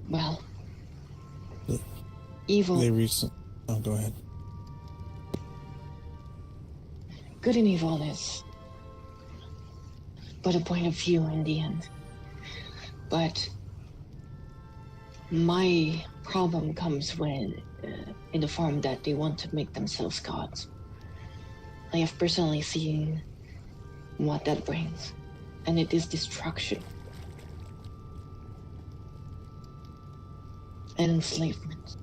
Well, But evil, They recent. Oh, go ahead. good and evil is but a point of view in the end. But my problem comes when, in the form that they want to make themselves gods. I have personally seen what that brings, and it is destruction. and enslavement.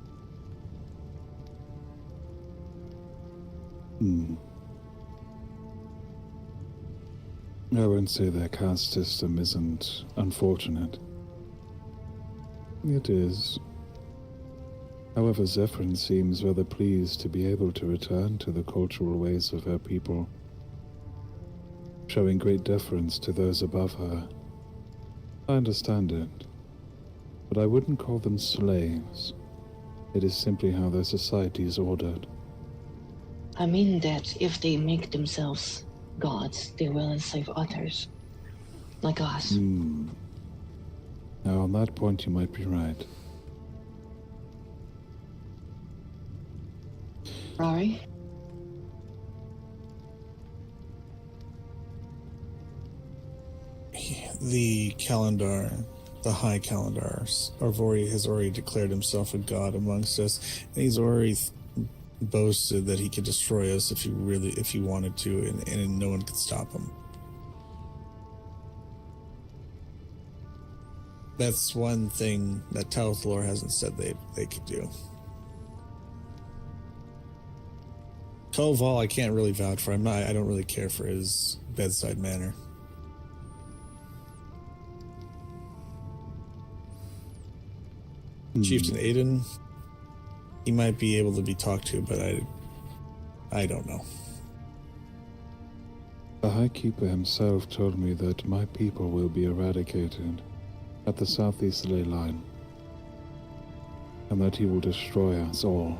I won't say their caste system isn't unfortunate. It is. However, Zephyrin seems rather pleased to be able to return to the cultural ways of her people, showing great deference to those above her. I understand it, but I wouldn't call them slaves. It is simply how their society is ordered. I mean that if they make themselves gods, they will enslave others, like us. Now, on that point, you might be right. Rory? The Calendar, the High Calendar, Arvori has already declared himself a god amongst us, and he's already boasted that he could destroy us if he wanted to, and no one could stop him. That's one thing that Tyr'Sul'Day hasn't said they could do. Koval, I can't really vouch for. I don't really care for his bedside manner. Chieftain Aiden, he might be able to be talked to, but I don't know. The High Keeper himself told me that my people will be eradicated at the southeast ley line, and that he will destroy us all.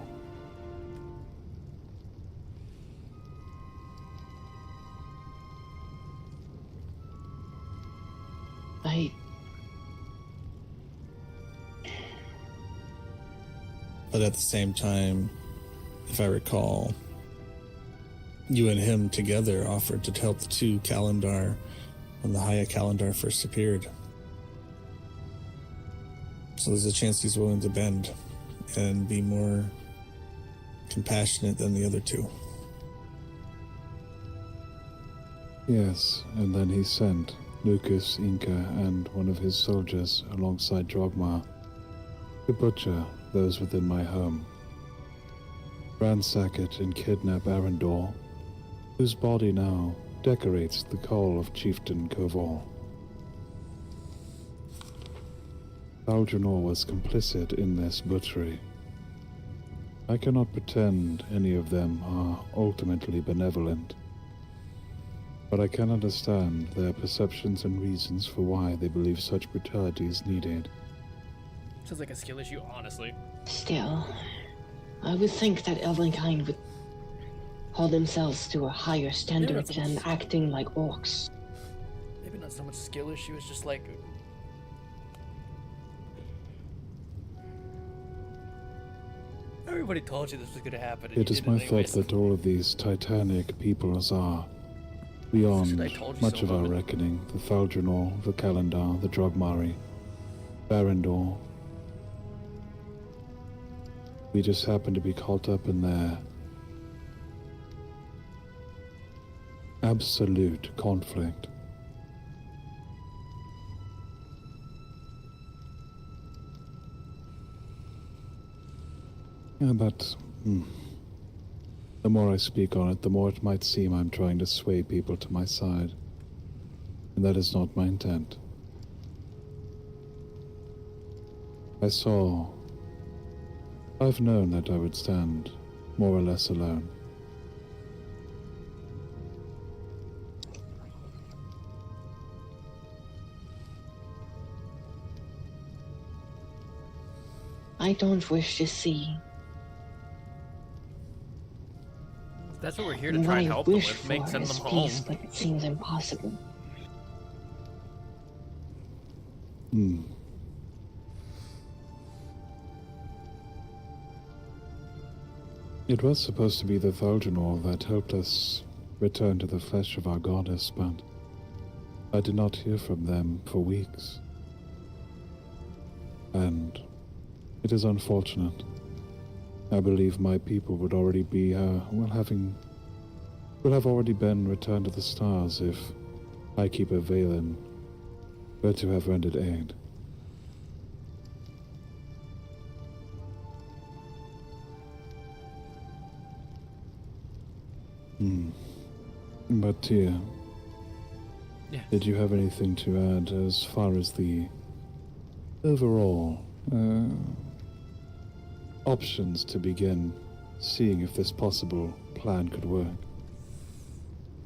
But at the same time, if I recall, you and him together offered to help the two Calendar when the Haya Calendar first appeared. So there's a chance he's willing to bend and be more compassionate than the other two. Yes, and then he sent Lucas, Inca, and one of his soldiers alongside Drogmar to butcher those within my home, ransack it and kidnap Arendor, whose body now decorates the call of Chieftain Koval. Algernon was complicit in this butchery. I cannot pretend any of them are ultimately benevolent, but I can understand their perceptions and reasons for why they believe such brutality is needed. Sounds like a skill issue, honestly. Still, I would think that Elvenkind would hold themselves to a higher standard than acting like orcs. Maybe not so much skill issue, it's just like... Everybody told you this was gonna happen. And It is my thought that all of these titanic peoples are, beyond much of our reckoning, the Thaldranor, the Calendar, the Drogmari, Barendor. We just happen to be caught up in their absolute conflict. Yeah, but the more I speak on it, the more it might seem I'm trying to sway people to my side. And that is not my intent. I've known that I would stand more or less alone. I don't wish to see. That's what we're here to What try I and help them wish with, make for send is them home. peace, but it seems impossible. It was supposed to be the Thaldranor that helped us return to the flesh of our goddess, but I did not hear from them for weeks. And it is unfortunate. I believe my people would already be, would have already been returned to the stars if Highkeeper Valen were to have rendered aid. But Tia, Yeah. did you have anything to add as far as the overall options to begin seeing if this possible plan could work?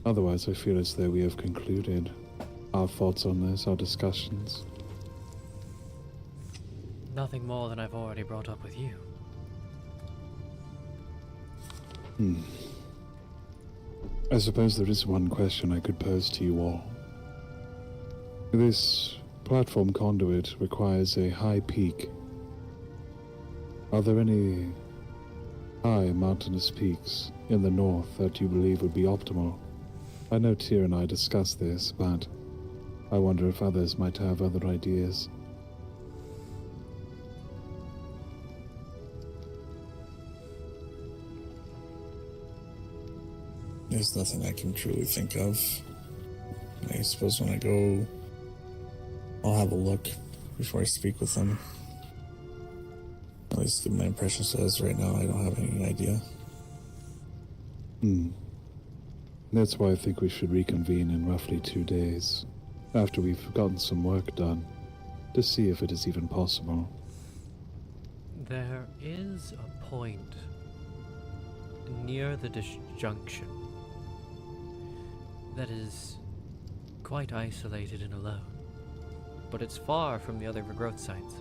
Otherwise, I feel as though we have concluded our thoughts on this, our discussions. Nothing more than I've already brought up with you. I suppose there is one question I could pose to you all. This platform conduit requires a high peak. Are there any high mountainous peaks in the north that you believe would be optimal? I know Tyr and I discussed this, but I wonder if others might have other ideas. There's nothing I can truly think of. I suppose when I go, I'll have a look before I speak with them. At least my impression says right now I don't have any idea. That's why I think we should reconvene in roughly 2 days, after we've gotten some work done, to see if it is even possible. There is a point near the disjunction that is quite isolated and alone, but it's far from the other regrowth sites.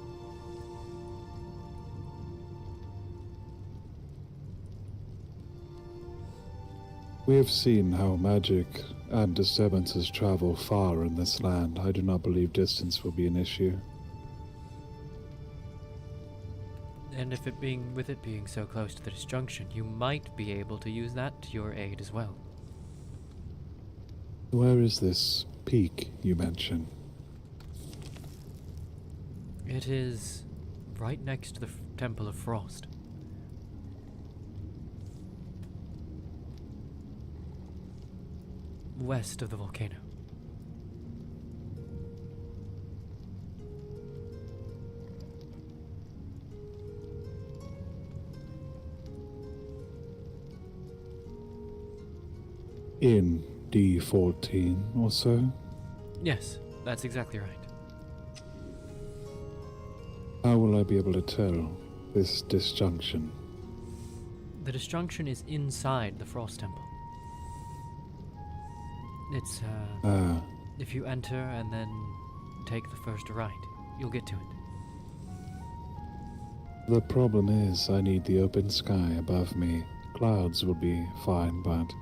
We have seen how magic and disturbances travel far in this land. I do not believe distance will be an issue. And if it being so close to the disjunction, you might be able to use that to your aid as well. Where is this peak you mentioned? It is right next to the Temple of Frost. West of the volcano. In D14 or so? Yes, that's exactly right. How will I be able to tell this disjunction? The disjunction is inside the Frost Temple. It's, if you enter and then take the first right, you'll get to it. The problem is I need the open sky above me. Clouds will be fine, but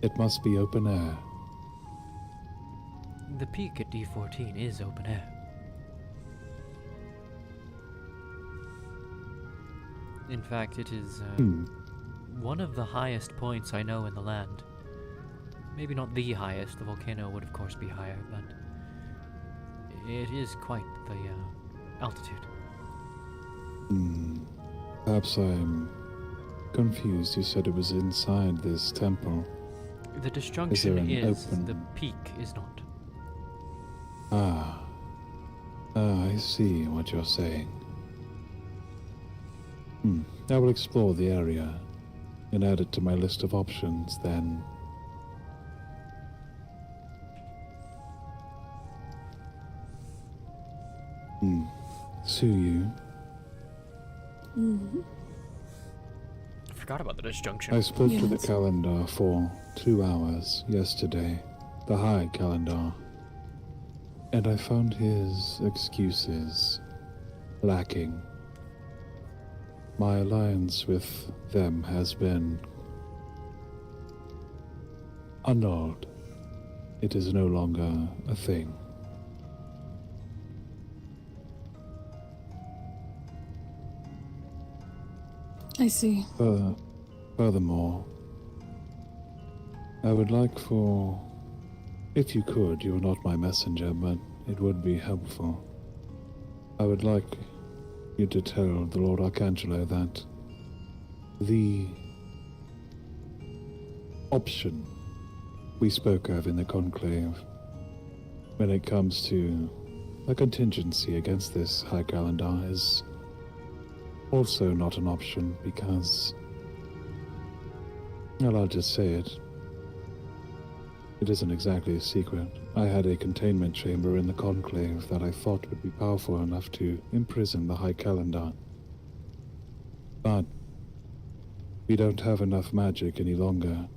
it must be open air. The peak at D14 is open air. In fact, it is one of the highest points I know in the land. Maybe not the highest, the volcano would of course be higher, but it is quite the altitude. Perhaps I'm confused. You said it was inside this temple. The disjunction is, open... the peak is not. I see what you're saying. I will explore the area and add it to my list of options then. Suyu, I forgot about the disjunction. I spoke to the Yes. calendar for 2 hours yesterday, the high calendar, and I found his excuses lacking. My alliance with them has been annulled. It is no longer a thing. I see. Furthermore, I would like for, if you could, you are not my messenger, but it would be helpful. I would like you to tell the Lord Arcangelo that the option we spoke of in the conclave, when it comes to a contingency against this high calendar, is also not an option, because Well, I'll just say it. It isn't exactly a secret. I had a containment chamber in the Conclave that I thought would be powerful enough to imprison the High Calendar. But we don't have enough magic any longer.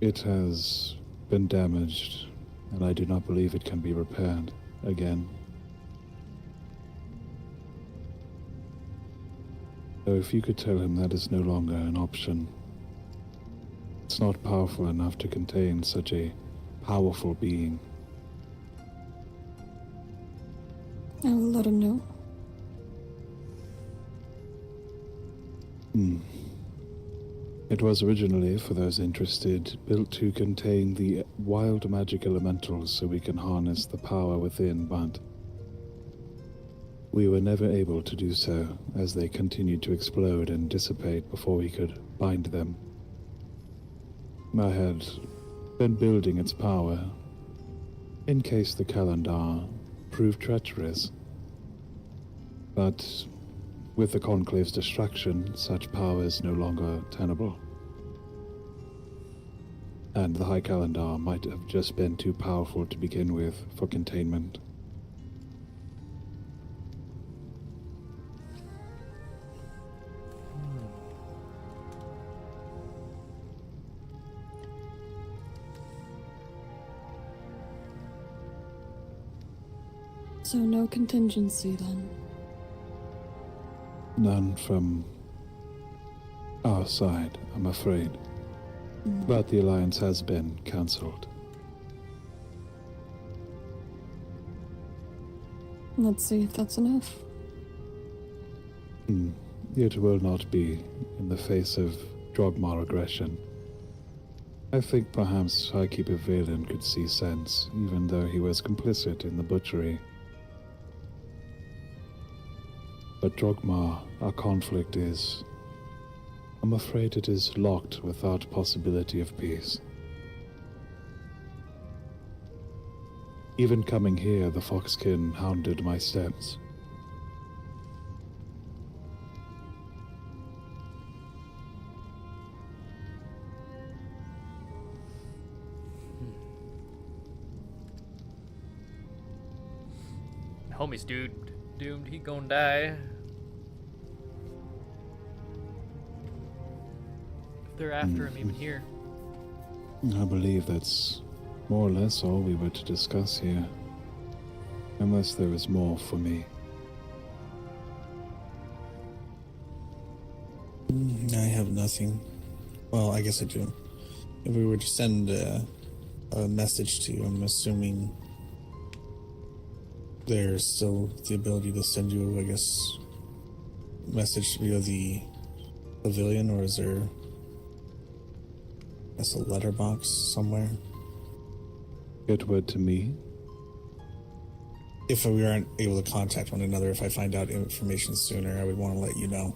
It has been damaged, and I do not believe it can be repaired again. So if you could tell him that is no longer an option. It's not powerful enough to contain such a powerful being. I will let him know. It was originally, for those interested, built to contain the wild magic elementals so we can harness the power within, but we were never able to do so as they continued to explode and dissipate before we could bind them. I had been building its power in case the calendar proved treacherous, but with the Conclave's destruction, such power is no longer tenable. And the High Calendar might have just been too powerful to begin with for containment. So no contingency then. None from our side, I'm afraid. But the alliance has been cancelled. Let's see if that's enough. It will not be in the face of Drogmar aggression. I think perhaps Highkeeper Valen could see sense, even though he was complicit in the butchery. But Drogmar, our conflict is... I'm afraid it is locked without possibility of peace. Even coming here, the Foxkin hounded my steps. Homie's doomed. He gonna die. If they're after him even here. I believe that's more or less all we were to discuss here. Unless there is more for me. I have nothing. Well, I guess I do. If we were to send a message to you, I'm assuming there's still the ability to send you, I guess, message via the pavilion, or is there, I guess, a letterbox somewhere? Get word to me. If we aren't able to contact one another, if I find out information sooner, I would want to let you know.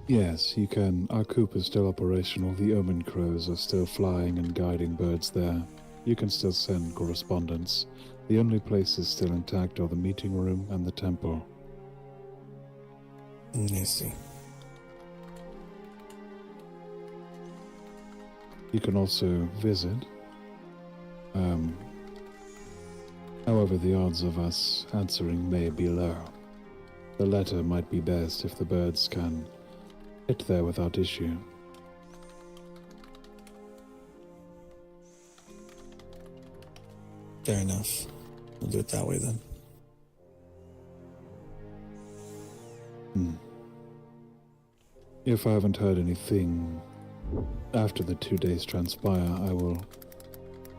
Yes, you can. Our coop is still operational. The Omen Crows are still flying and guiding birds there. You can still send correspondence. The only places still intact are the meeting room and the temple. I see. You can also visit. However, the odds of us answering may be low. The letter might be best if the birds can get there without issue. Fair enough. We'll do it that way then. If I haven't heard anything after the 2 days transpire, I will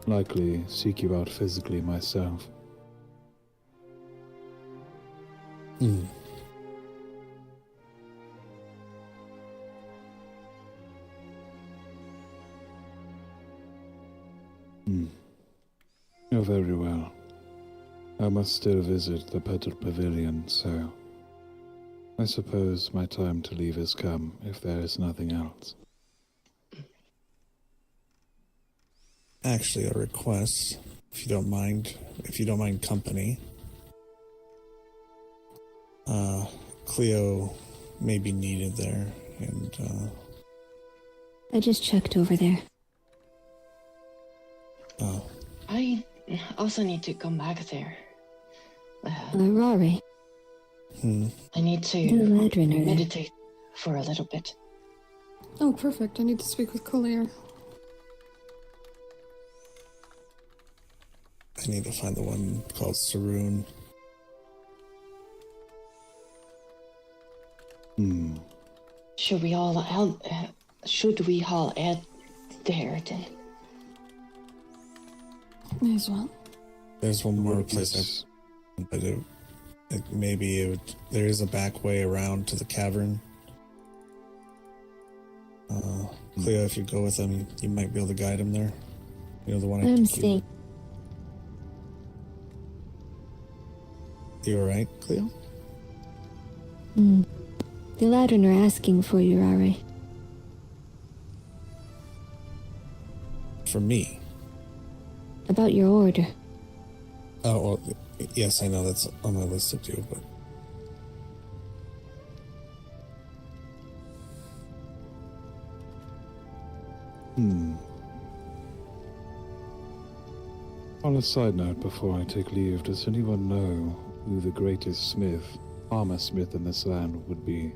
likely seek you out physically myself. Oh, very well. I must still visit the Petal Pavilion, so I suppose my time to leave has come, if there is nothing else. Actually, a request, if you don't mind company. Cleo may be needed there, and I just checked over there. Oh, I also need to come back there. Rari, I need the to Ladrin are there. meditate for a little bit. Oh, perfect. I need to speak with Collier. I need to find the one called Saroon. Should we all head there then? May as well. There's one more place, Yes. but there is a back way around to the cavern. Cleo, if you go with him, you might be able to guide him there. You know, the one I I'm took you. staying. You alright, Cleo? The Ladrin are asking for you, Rari. For me? About your order. Oh, well, yes, I know that's on my list of two, but... On a side note, before I take leave, does anyone know who the greatest armor smith in this land would be?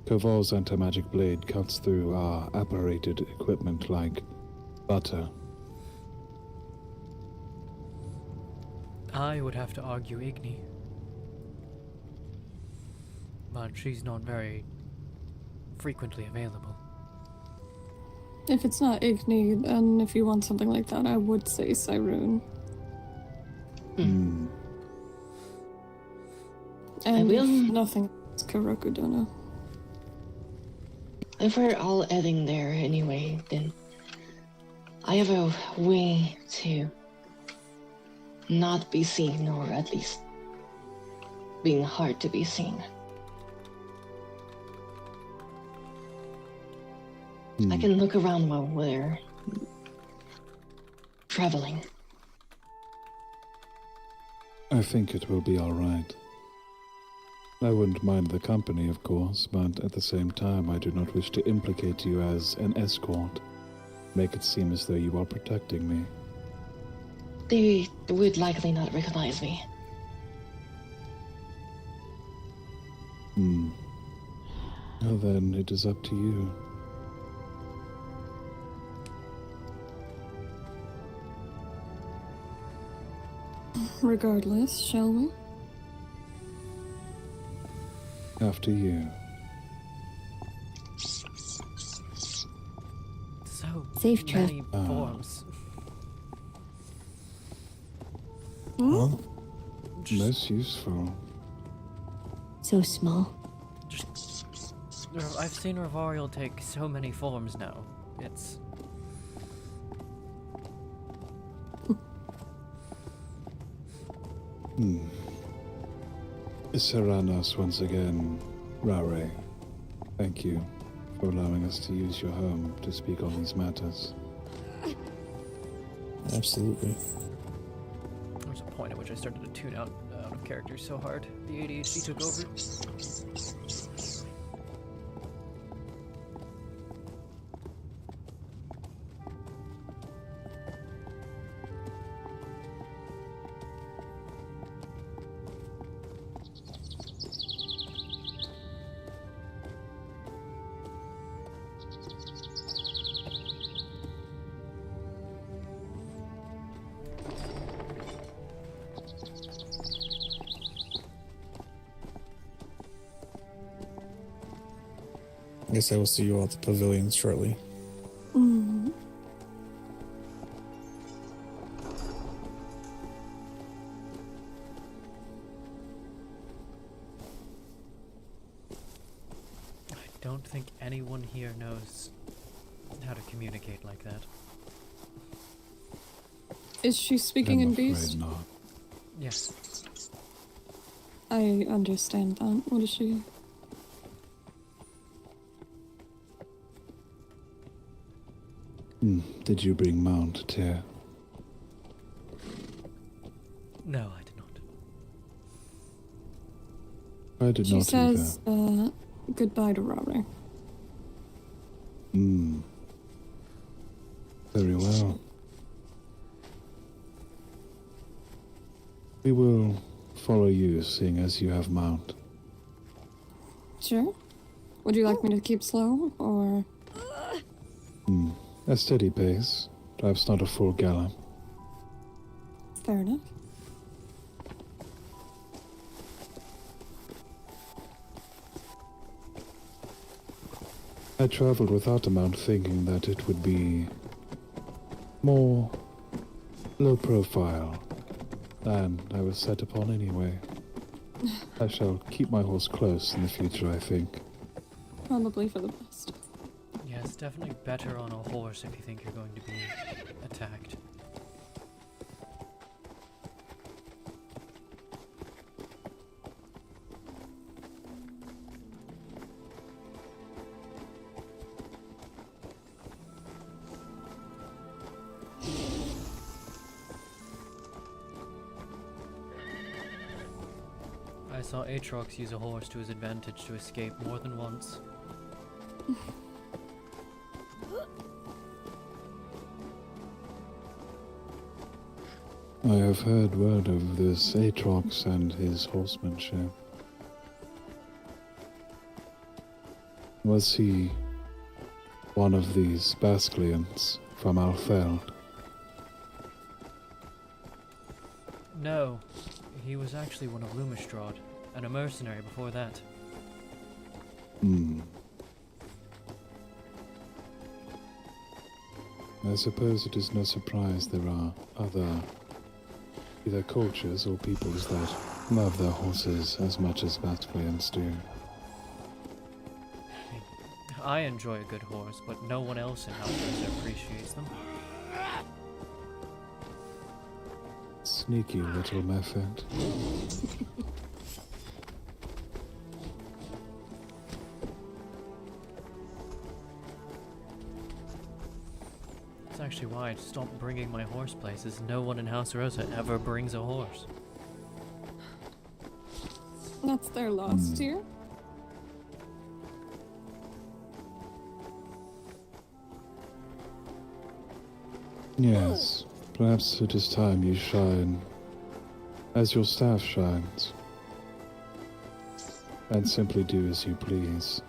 Koval's anti-magic blade cuts through our apparated equipment like butter. I would have to argue Igni. But she's not very frequently available. If it's not Igni, then if you want something like that, I would say Cyrune. And will. if nothing else, Karoku Dono. If we're all heading there anyway, then I have a way to not be seen, or at least being hard to be seen. I can look around while we're traveling. I think it will be alright. I wouldn't mind the company, of course, but at the same time I do not wish to implicate you as an escort. Make it seem as though you are protecting me. They would likely not recognize me. Well then, it is up to you. Regardless, shall we? After you. So Safe trip. many forms. Well, Most useful. So small. I've seen Rivariel take so many forms now. It's... Serranos once again. Rare. Thank you for allowing us to use your home to speak on these matters. absolutely. There was a point at which I started to tune out of characters so hard. The ADHD took over. I guess I will see you all at the pavilion shortly. I don't think anyone here knows how to communicate like that. Is she speaking I'm in afraid Beast? not. Yes. I understand that. What is she? Did you bring Mount, Tyr? No, I did not. I did She not says, goodbye to Robert. Hmm. Very well. We will follow you, seeing as you have mount. Sure. Would you like me to keep slow, or... A steady pace, perhaps not a full gallop. Fair enough. I traveled without a mount, thinking that it would be more low profile than I was set upon anyway. I shall keep my horse close in the future, I think. Probably for the best. Yeah, it's definitely better on a horse if you think you're going to be attacked. I saw Aatrox use a horse to his advantage to escape more than once. I have heard word of this Aatrox and his horsemanship. Was he one of these Basclians from Alfeld? No, he was actually one of Lumistrad, and a mercenary before that. I suppose it is no surprise there are other either cultures or peoples that love their horses as much as Basclians do. I enjoy a good horse, but no one else in Alberta appreciates them. Sneaky little method. That's actually why I stopped bringing my horse places. No one in House Rosa ever brings a horse. That's their loss, dear. Yes, perhaps it is time you shine as your staff shines, and simply do as you please.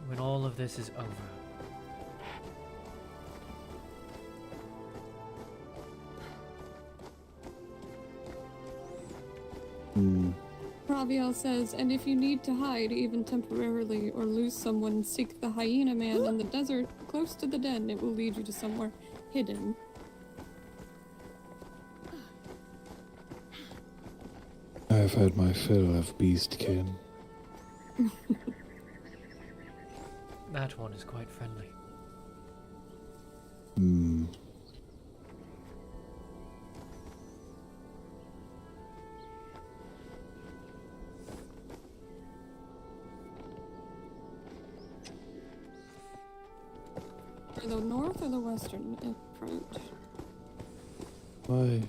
When all of this is over. Raviel says, and if you need to hide, even temporarily, or lose someone, seek the hyena man in the desert, close to the den. It will lead you to somewhere hidden. I have had my fill of beastkin. That one is quite friendly. The north or the western approach? I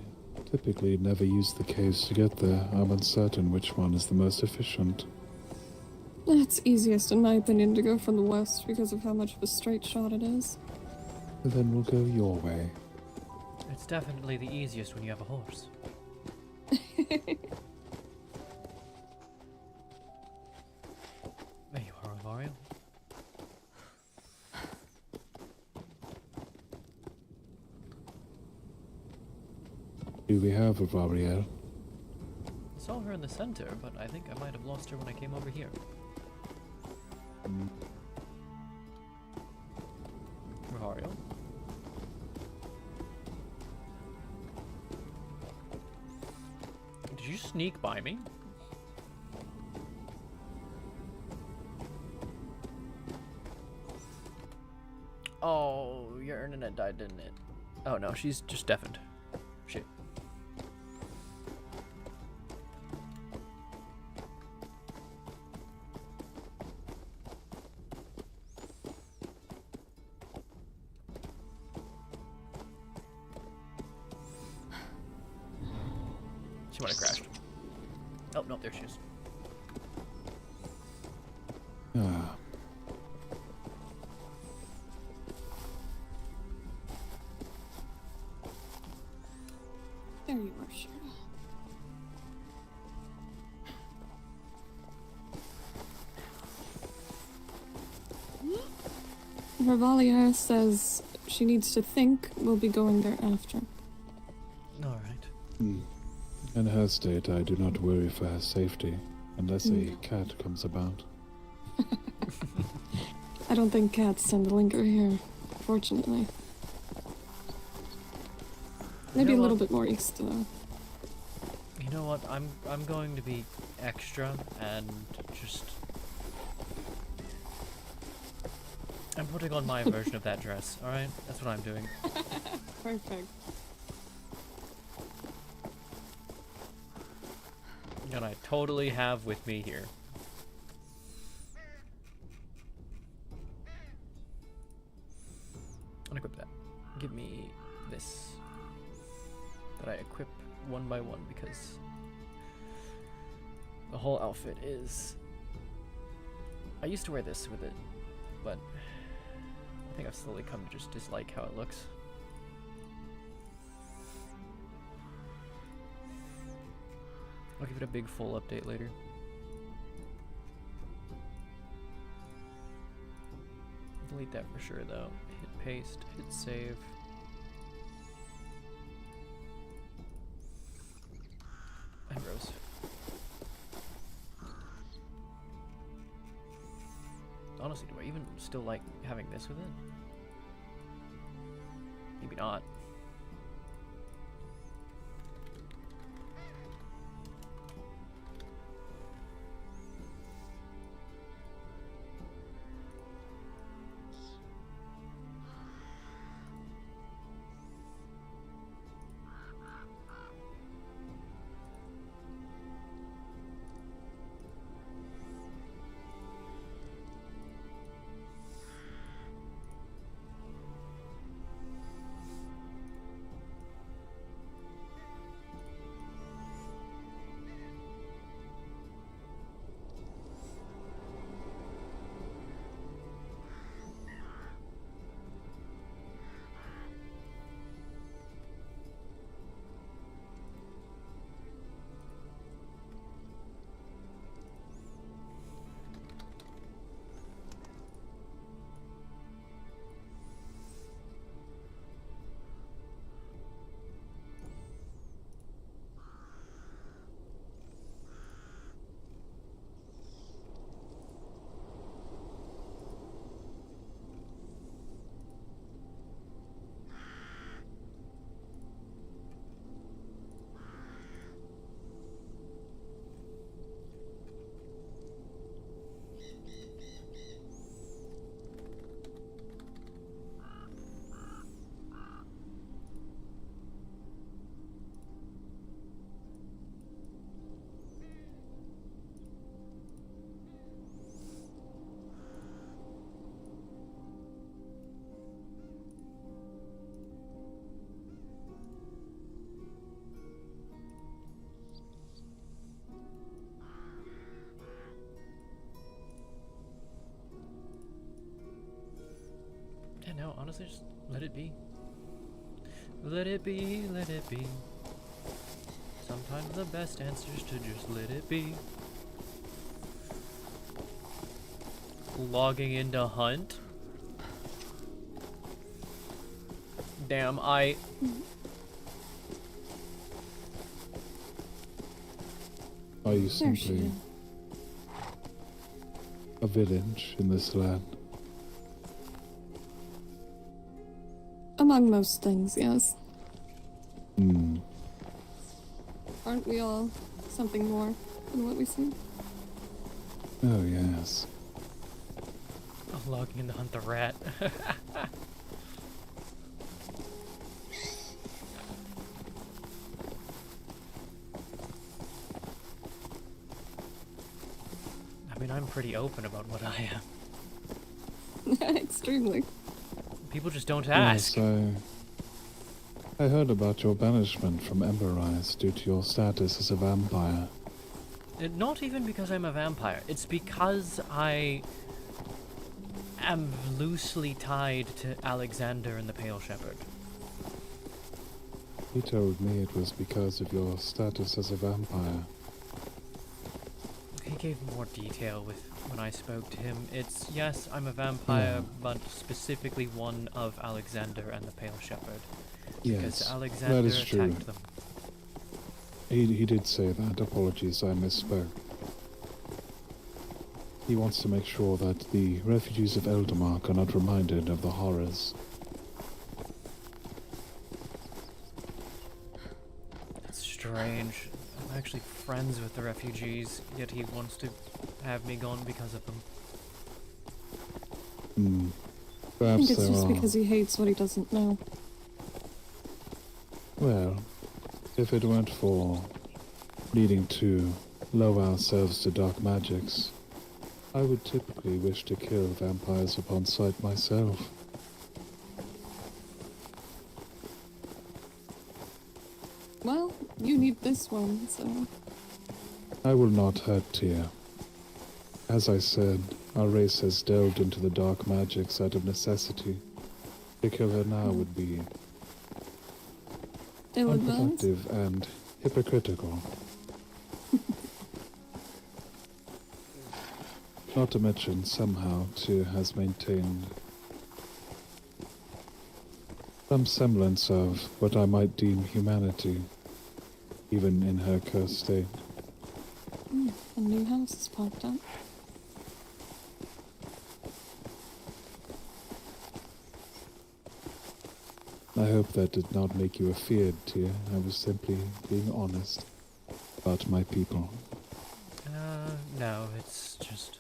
typically never use the caves to get there. I'm uncertain which one is the most efficient. It's easiest, in my opinion, to go from the west because of how much of a straight shot it is. Then we'll go your way. It's definitely the easiest when you have a horse. There you are, Avario. Do we have a Variel? I saw her in the center, but I think I might have lost her when I came over here. Avario? Did you sneak by me? Oh, your internet died, didn't it? Oh no, she's just deafened. Shit. She might have crashed. Oh, no, there she is. Ah. There you are, Shira. Ravalia says she needs to think. We'll be going there after. All right. In her state, I do not worry for her safety, unless a cat comes about. I don't think cats tend to linger here, fortunately. Maybe You know a little what? bit more east, though. You know what? I'm going to be extra and just. I'm putting on my version of that dress. All right, that's what I'm doing. Perfect. And I totally have with me here. Unequip that. Give me this. That I equip one by one because the whole outfit is. I used to wear this with it, but I think I've slowly come to just dislike how it looks. I'll give it a big full update later. Delete that for sure though. Hit paste, hit save. And Rose. Honestly, do I even still like having this with it? Maybe not. Yeah, no, honestly, just let it be. Let it be, let it be. Sometimes the best answer is to just let it be. Logging into Hunt. Damn, Are you There she simply is. a village in this land? Among most things, yes. Hmm. Aren't we all something more than what we seem? Oh, yes. I'm logging in to hunt the rat. I mean, I'm pretty open about what I am. Extremely. People just don't ask. Yes, I heard about your banishment from Emberise due to your status as a vampire. Not even because I'm a vampire. It's because I am loosely tied to Alexander and the Pale Shepherd. He told me it was because of your status as a vampire. He gave more detail when I spoke to him. It's, yes, I'm a vampire, but specifically one of Alexander and the Pale Shepherd. Because Yes, Alexander that is true. attacked them. He did say that. Apologies, I misspoke. He wants to make sure that the refugees of Eldermark are not reminded of the horrors. That's strange. I'm actually friends with the refugees, yet he wants to have me gone because of them. I Perhaps think it's there just are. because he hates what he doesn't know. Well, if it weren't for needing to lower ourselves to dark magics, I would typically wish to kill vampires upon sight myself. Well, you need this one, so... I will not hurt Tyr. As I said, our race has delved into the dark magics out of necessity. To kill her now would be Ill-advised? unproductive and hypocritical. Not to mention, somehow, Tyr has maintained some semblance of what I might deem humanity, even in her cursed state. A new house has popped up. I hope that did not make you afeard, Tyr. I was simply being honest about my people. No, it's just...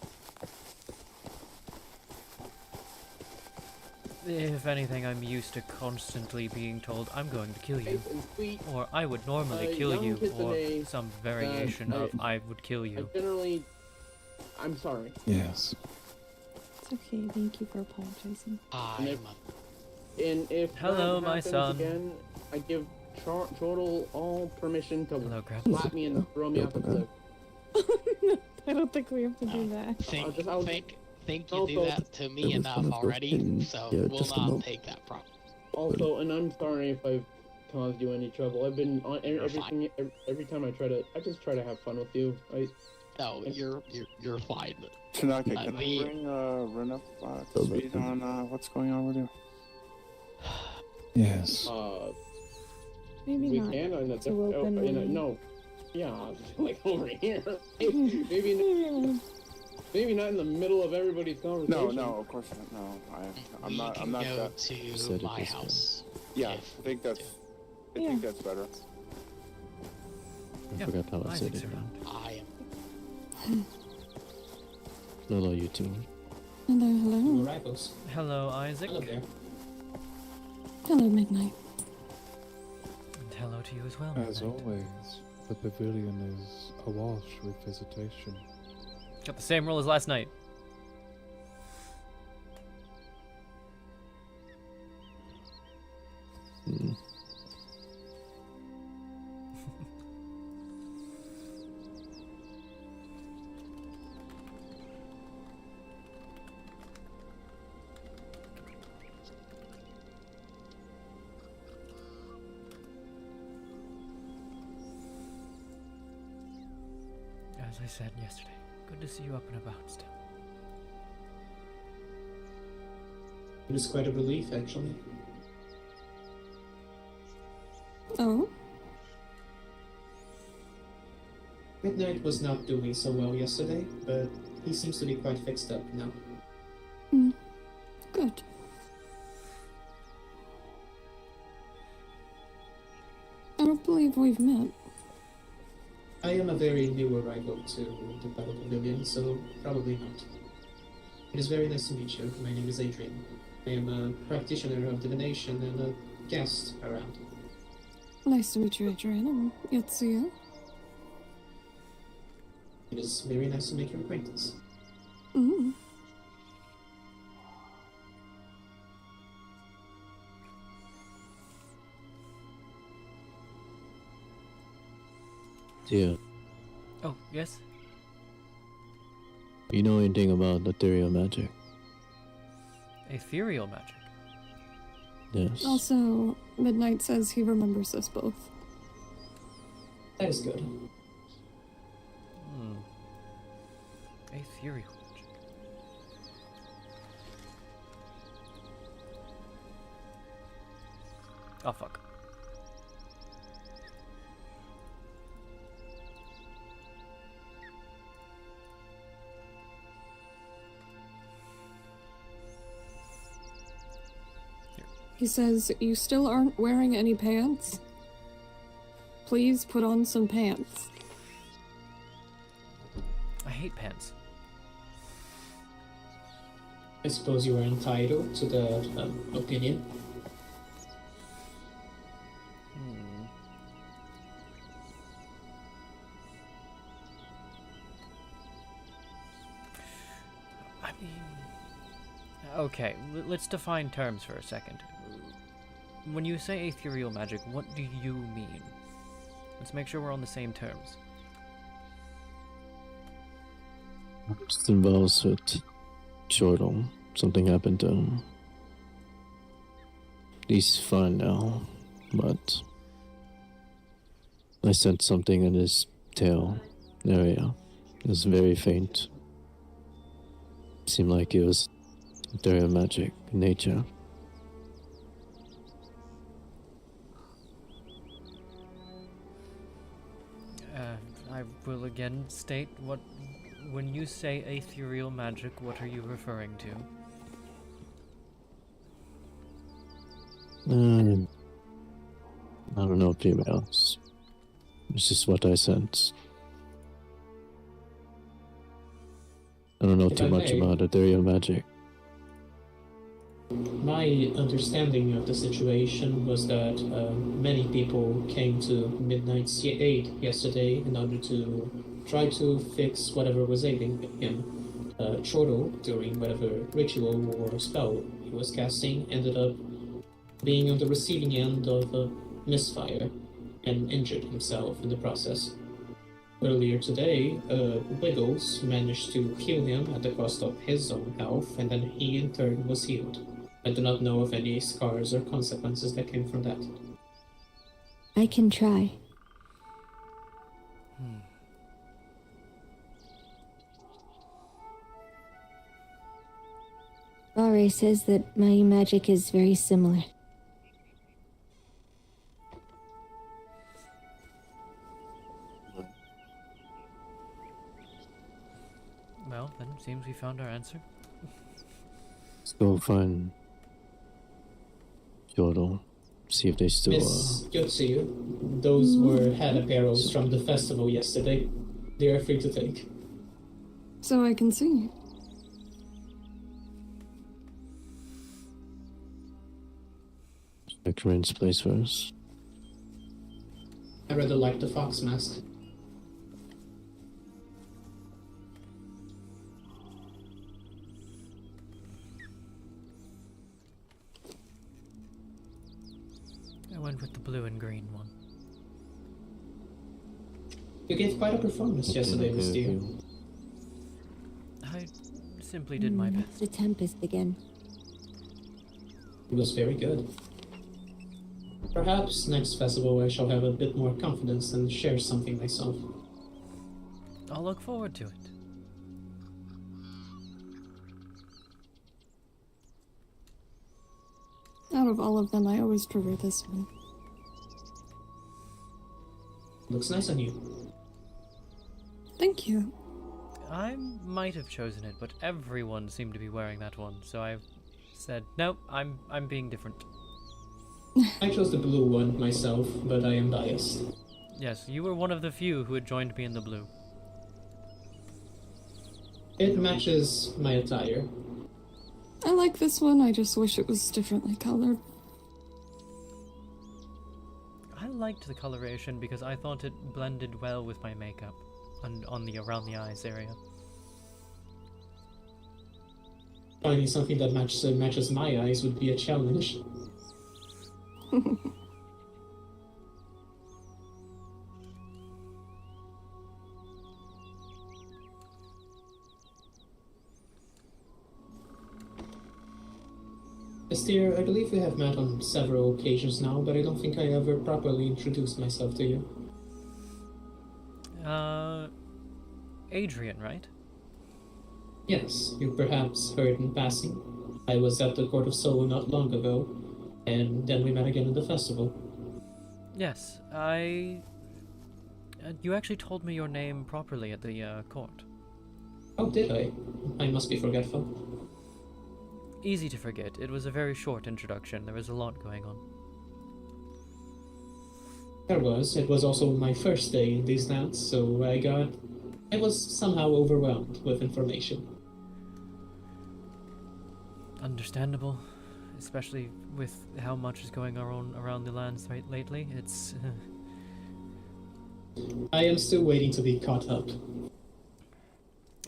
If anything, I'm used to constantly being told, I'm going to kill you. And sweet. Or I would normally kill Young you, or Kitsune, some variation of I would kill I you. generally, I'm sorry. Yes. It's okay, thank you for apologizing. And if, and if Hello, that my happens son. again, I give Chortle all permission to Hello, Grandpa. slap me and throw me off the cliff. I don't think we have to do that. Think you Also- do that to me It was enough one of the already, things- so yeah, we'll just a not note. take that problem. Also, and I'm sorry if I've caused you any trouble. I've been on everything. Every time I just try to have fun with you. No, you're fine. Tanaka, Uh, can I the- bring Ren up to speed on what's going on with you? Yes. Maybe We not. can on the So openly. no. Yeah, like over here. Maybe not in the middle of everybody's conversation. No, of course not. No, I'm We not. can I'm not go that. said to it my this way. house. Yeah, if I think that's. I Yeah. think that's better. I Yeah, forgot how I said Isaac's it. around. I am. Hello, you two. Hello, hello. Rivals. Hello, Isaac. Hello there. Hello, Midnight. And hello to you as well. As Midnight. always, the pavilion is awash with visitation. Got the same rule as last night. Hmm. As I said yesterday, good to see you up and about still. It was quite a relief, actually. Oh? Midnight was not doing so well yesterday, but he seems to be quite fixed up now. Good. I don't believe we've met. I am a very new arrival to the Battle Pavilion, so probably not. It is very nice to meet you. My name is Adrian. I am a practitioner of divination and a guest around. Nice to meet you, Adrian, and Yatsuya. It is very nice to make your acquaintance. Mm. Yeah. Oh, yes? You know anything about ethereal magic? Ethereal magic. Yes. Also, Midnight says he remembers us both. That is good. Ethereal magic. Oh, fuck. He says, you still aren't wearing any pants? Please put on some pants. I hate pants. I suppose you are entitled to the opinion. I mean... Okay, let's define terms for a second. When you say ethereal magic, what do you mean? Let's make sure we're on the same terms. It involves with Chortle. Something happened to him. He's fine now, but I sensed something in his tail area. It was very faint. Seemed like it was ethereal magic in nature. I will again state what... When you say ethereal magic, what are you referring to? I don't know females. It's just what I sense. I don't know too much about ethereal magic. My understanding of the situation was that many people came to Midnight's aid yesterday in order to try to fix whatever was ailing him. Chortle, during whatever ritual or spell he was casting, ended up being on the receiving end of a misfire and injured himself in the process. Earlier today, Wiggles managed to heal him at the cost of his own health, and then he in turn was healed. I do not know of any scars or consequences that came from that. I can try. Rare says that my magic is very similar. Well, then it seems we found our answer. Let's go find Chortle. See if they still Miss Yotsuyu, those were head apparels from the festival yesterday. They are free to take. So I can see. check Rin's place first. I rather like the fox mask. I went with the blue and green one. You gave quite a performance yesterday, Miss Deer. I simply did my best. The tempest again. It was very good. Perhaps next festival I shall have a bit more confidence and share something myself. I'll look forward to it. Out of all of them, I always prefer this one. Looks nice on you. Thank you. I might have chosen it, but everyone seemed to be wearing that one, so I said, nope, I'm being different. I chose the blue one myself, but I am biased. Yes, you were one of the few who had joined me in the blue. It matches my attire. I like this one, I just wish it was differently colored. I liked the coloration because I thought it blended well with my makeup and on the around the eyes area. Finding something that matches my eyes would be a challenge. Mystere, I believe we have met on several occasions now, but I don't think I ever properly introduced myself to you. Adrian, right? Yes, you perhaps heard in passing. I was at the Court of Soul not long ago, and then we met again at the festival. Yes, you actually told me your name properly at the court. Oh, did I? I must be forgetful. Easy to forget. It was a very short introduction. There was a lot going on. There was. It was also my first day in these lands, so I was somehow overwhelmed with information. Understandable, especially with how much is going on around the lands lately. It's... I am still waiting to be caught up.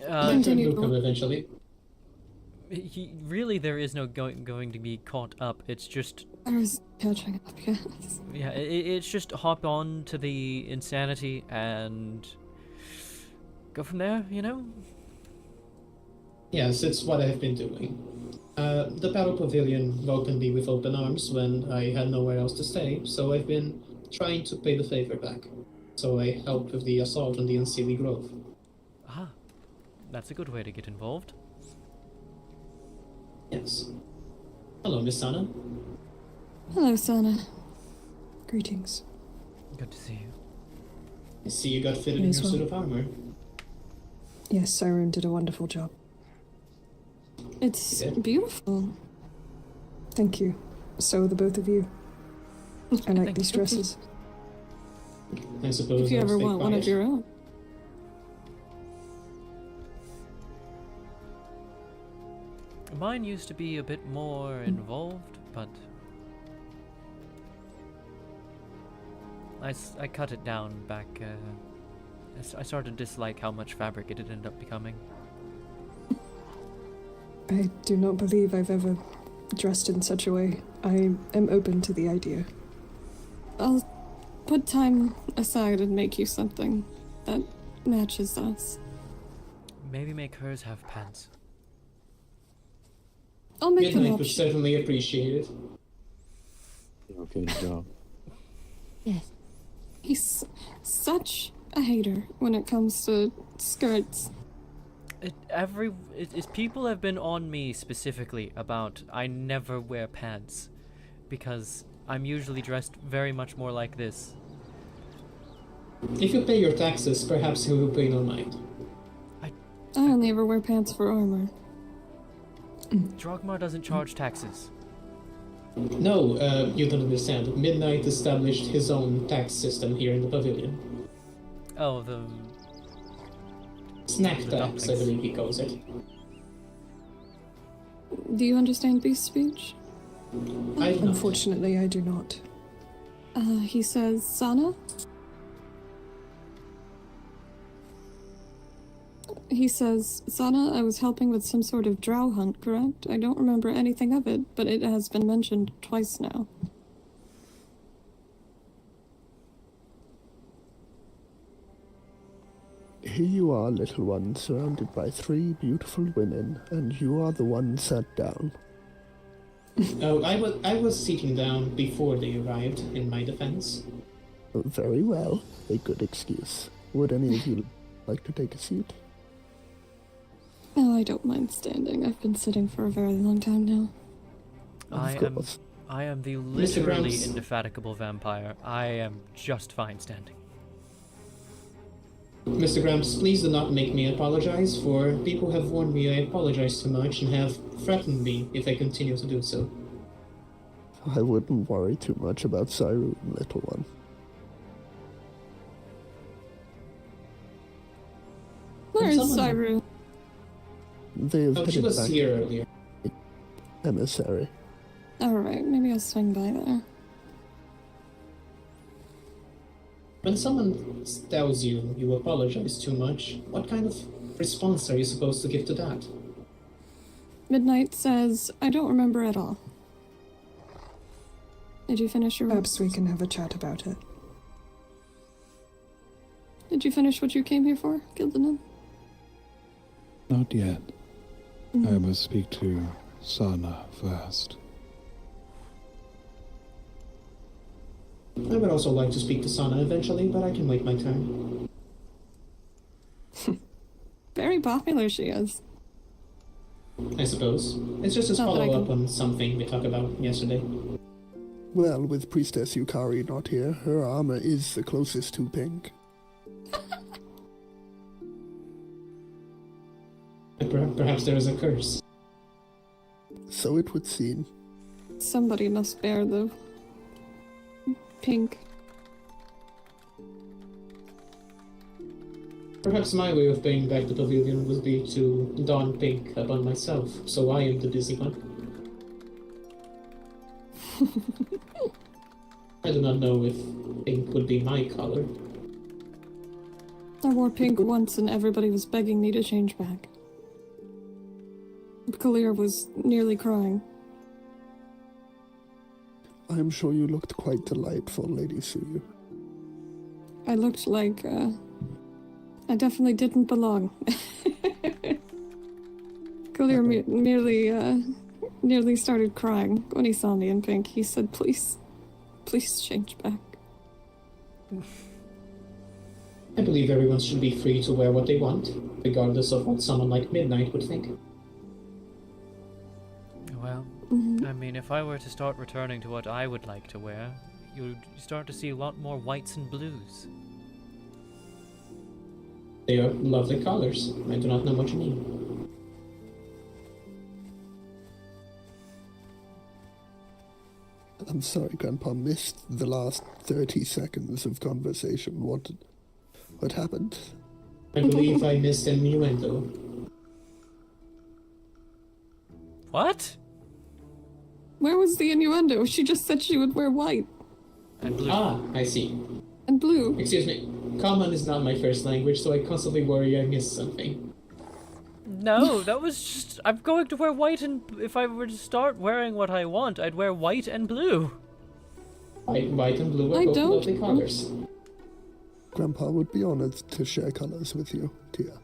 My turn will come eventually. Really, there is no going to be caught up. It's just... I was catching up, yes. Yeah, it's just hop on to the insanity and go from there, you know? Yes, it's what I have been doing. The Battle Pavilion welcomed me with open arms when I had nowhere else to stay, so I've been trying to pay the favor back. So I helped with the assault on the Unseelie Grove. Ah, that's a good way to get involved. Yes. Hello, Miss Sana. Hello, Sana. Greetings. Good to see you. I see you got fitted in your suit of armor. Yes, Siren did a wonderful job. It's beautiful. Thank you. So are the both of you. I like these dresses. I suppose if you I'll ever stay want one quiet. of your own. Mine used to be a bit more involved, but I cut it down back. I started to dislike how much fabric it had ended up becoming. I do not believe I've ever dressed in such a way. I am open to the idea. I'll put time aside and make you something that matches us. Maybe make hers have pants. I'll make them Midnight up. would certainly appreciate it. Okay, job. Yes. He's such a hater when it comes to skirts. People have been on me specifically about I never wear pants because I'm usually dressed very much more like this. If you pay your taxes, perhaps he will pay no mind. I only ever wear pants for armor. Drogmar doesn't charge taxes. No, you don't understand. Midnight established his own tax system here in the pavilion. Oh, the Snack the tax, I dumplings. believe he calls it. Do you understand beast speech? Unfortunately, I do not. He says, Sana? He says, Sana, I was helping with some sort of drow hunt, correct? I don't remember anything of it, but it has been mentioned twice now. Here you are, little one, surrounded by 3 beautiful women, and you are the one sat down. Oh, I was sitting down before they arrived, in my defense. Oh, very well. A good excuse. Would any of you like to take a seat? No, I don't mind standing. I've been sitting for a very long time now. I am the Mr. literally Grumps. indefatigable vampire. I am just fine standing. Mr. Gramps, please do not make me apologize, for people have warned me I apologize too much and have threatened me if I continue to do so. I wouldn't worry too much about Cyrene, little one. Where is someone- Cyrene? They have Oh, she headed was back here earlier. emissary. Alright, maybe I'll swing by there. When someone tells you you apologize too much, what kind of response are you supposed to give to that? Midnight says, I don't remember at all. Did you finish your... Perhaps we can have a chat about it. Did you finish what you came here for, Gildanon? Not yet. I must speak to Sana first. I would also like to speak to Sana eventually, but I can wait my turn. Very popular she is. I suppose. It's just a Not that I follow-up can- on something we talked about yesterday. Well, with Priestess Yukari not here, her armor is the closest to pink. Perhaps there is a curse. So it would seem. Somebody must bear the pink. Perhaps my way of paying back the pavilion would be to don pink upon myself, so I am the busy one. I do not know if pink would be my color. I wore pink once and everybody was begging me to change back. Kalir was nearly crying. I am sure you looked quite delightful, Lady Suyu. I looked like, I definitely didn't belong. Kalir nearly started crying when he saw me in pink. He said, please change back. I believe everyone should be free to wear what they want, regardless of what someone like Midnight would think. Well, I mean, if I were to start returning to what I would like to wear, you'd start to see a lot more whites and blues. They are lovely colors. I do not know what you mean. I'm sorry, Grandpa missed the last 30 seconds of conversation. What happened? I believe I missed an innuendo. What? Where was the innuendo? She just said she would wear white. And blue. Ah, I see. And blue. Excuse me. Common is not my first language, so I constantly worry I missed something. No, that was just... I'm going to wear white, and if I were to start wearing what I want, I'd wear white and blue. White and blue are I both don't- lovely colors. Grandpa would be honored to share colors with you, Tia.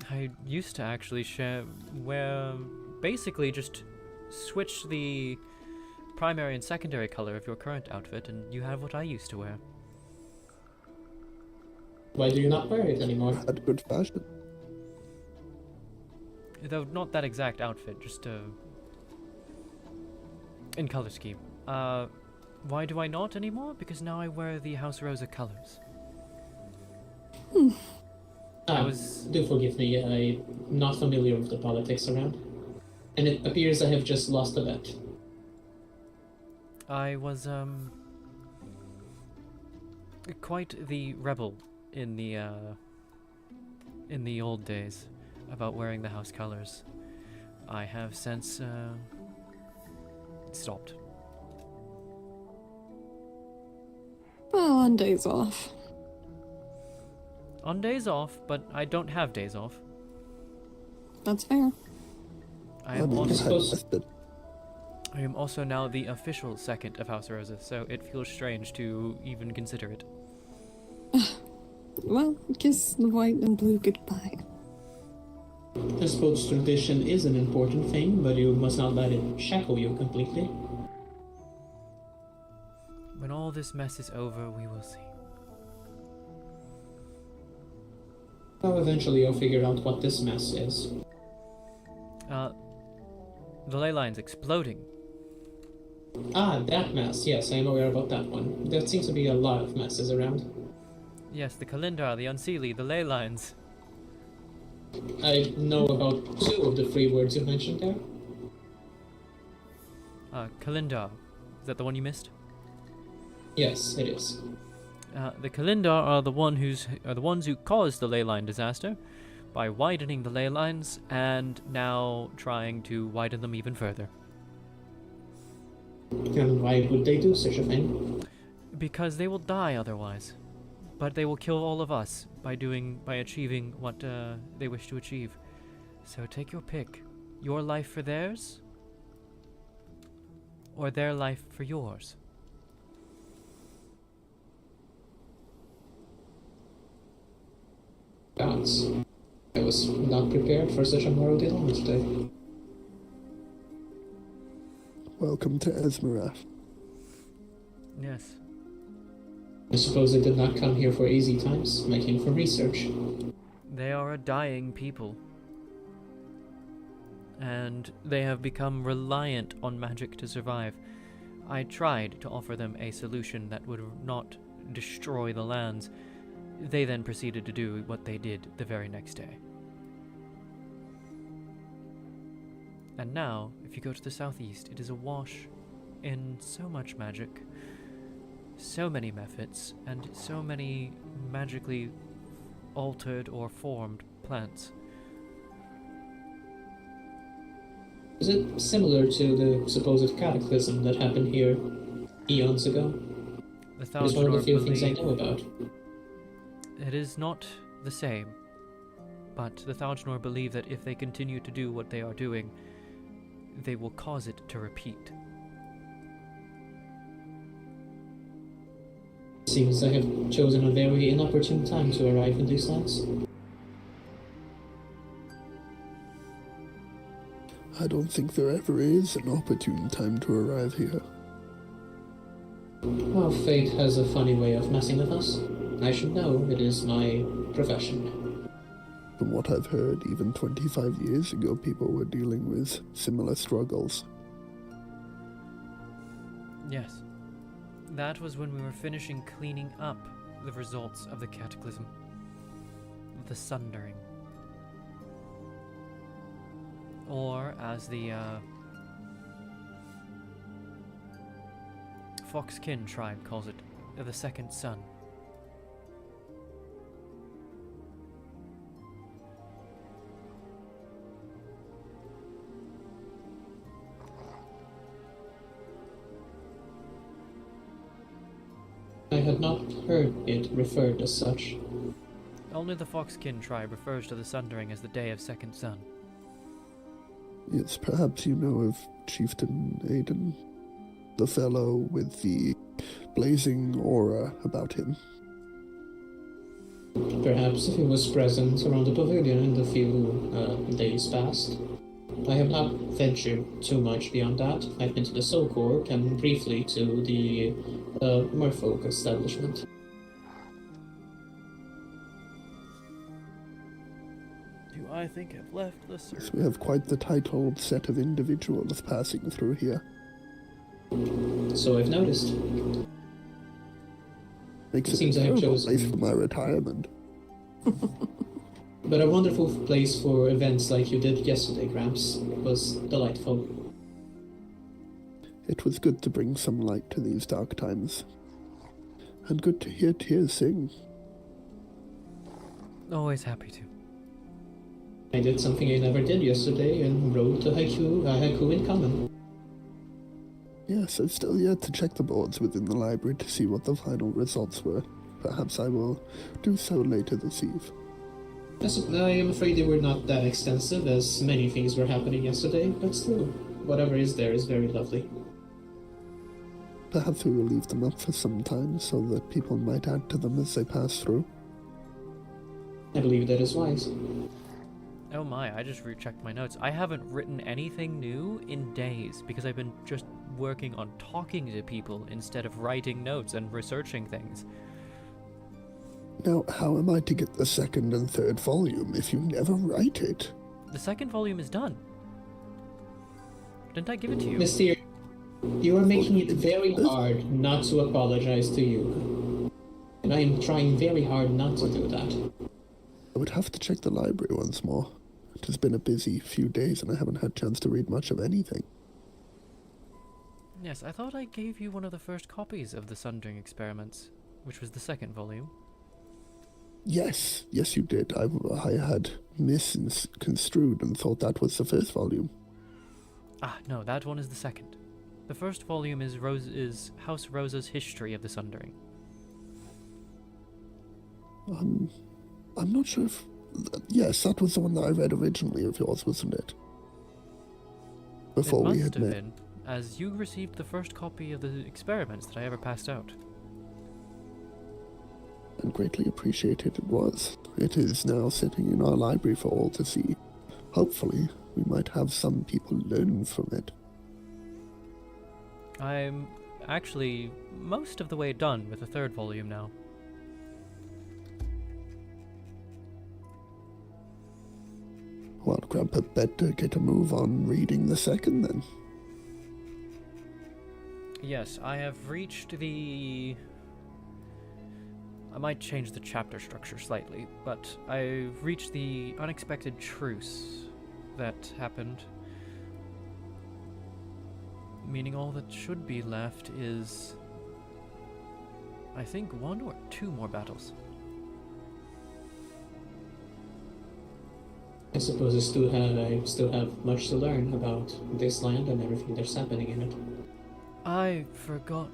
I used to actually basically just switch the primary and secondary color of your current outfit, and you have what I used to wear. Why do you not wear it anymore? Had good fashion. Though not that exact outfit, just in color scheme. Why do I not anymore? Because now I wear the House Rosa colors. Do forgive me, I'm not familiar with the politics around. And it appears I have just lost a bet. I was quite the rebel in the old days about wearing the house colors. I have since stopped. Well, on days off. On days off, but I don't have days off. That's fair. I am also now the official second of House Rosa, so it feels strange to even consider it. Well, kiss the white and blue goodbye. I suppose tradition is an important thing, but you must not let it shackle you completely. When all this mess is over, we will see. Well, eventually I'll figure out what this mess is. The ley line's exploding. Ah, that mess. Yes, I am aware about that one. There seems to be a lot of messes around. Yes, the Kalindar, the Unseelie, the ley lines. I know about 2 of the 3 words you mentioned there. Kalindar. Is that the one you missed? Yes, it is. The Kalindar are the ones who caused the ley line disaster by widening the ley lines and now trying to widen them even further. And why would they do such a thing? Because they will die otherwise. But they will kill all of us by achieving what they wish to achieve. So take your pick. Your life for theirs, or their life for yours. Gods. I was not prepared for such a moral dilemma today. Welcome to Esmerath. Yes. I suppose they did not come here for easy times. I came for research. They are a dying people. And they have become reliant on magic to survive. I tried to offer them a solution that would not destroy the lands. They then proceeded to do what they did the very next day. And now, if you go to the southeast, it is awash in so much magic, so many methods, and so many magically altered or formed plants. Is it similar to the supposed cataclysm that happened here eons ago? The It is one of the Tyr'Sul'Day few things I believe- know about. It is not the same, but the Tyr'Sul'Day believe that if they continue to do what they are doing, they will cause it to repeat. It seems I have chosen a very inopportune time to arrive in these lands. I don't think there ever is an opportune time to arrive here. Well, fate has a funny way of messing with us. I should know, it is my profession. From what I've heard, even 25 years ago, people were dealing with similar struggles. Yes. That was when we were finishing cleaning up the results of the cataclysm. The Sundering. Or, as the, Foxkin tribe calls it, the Second Sun. I had not heard it referred as such. Only the Foxkin tribe refers to the Sundering as the Day of Second Sun. Yes, perhaps you know of Chieftain Aiden, the fellow with the blazing aura about him. Perhaps if he was present around the pavilion in the few days past. I have not ventured too much beyond that. I've been to the Soul Cork and briefly to the Merfolk establishment. Do I think I've left the So we have quite the titled set of individuals passing through here. So I've noticed. Makes It it seems a I have terrible chosen- place for my retirement. But a wonderful place for events like you did yesterday, Gramps. It was delightful. It was good to bring some light to these dark times. And good to hear Tears sing. Always happy to. I did something I never did yesterday and wrote a haiku in common. Yes, I've still yet to check the boards within the library to see what the final results were. Perhaps I will do so later this eve. Yes, I am afraid they were not that extensive, as many things were happening yesterday, but still, whatever is there is very lovely. Perhaps we will leave them up for some time so that people might add to them as they pass through. I believe that is wise. Oh my, I just rechecked my notes. I haven't written anything new in days because I've been just working on talking to people instead of writing notes and researching things. Now, how am I to get the second and third volume if you never write it? The second volume is done. Didn't I give it to you? Mysterious, you are making it very hard not to apologize to you. And I am trying very hard not to do that. I would have to check the library once more. It has been a busy few days and I haven't had a chance to read much of anything. Yes, I thought I gave you one of the first copies of the Sundering Experiments, which was the second volume. Yes, you did. I had misconstrued and thought that was the first volume. Ah, no, that one is the second. The first volume is House Rosa's history of the Sundering. I'm not sure if... Yes, that was the one that I read originally of yours, wasn't it? Before it must we had have met. been, as you received the first copy of the experiments that I ever passed out. And greatly appreciated it was. It is now sitting in our library for all to see. Hopefully, we might have some people learn from it. I'm actually most of the way done with the third volume now. Well, Grandpa better get a move on reading the second then. Yes, I have reached the... I might change the chapter structure slightly, but I've reached the unexpected truce that happened. Meaning all that should be left is... I think 1 or 2 more battles. I suppose I still have much to learn about this land and everything that's happening in it. I forgot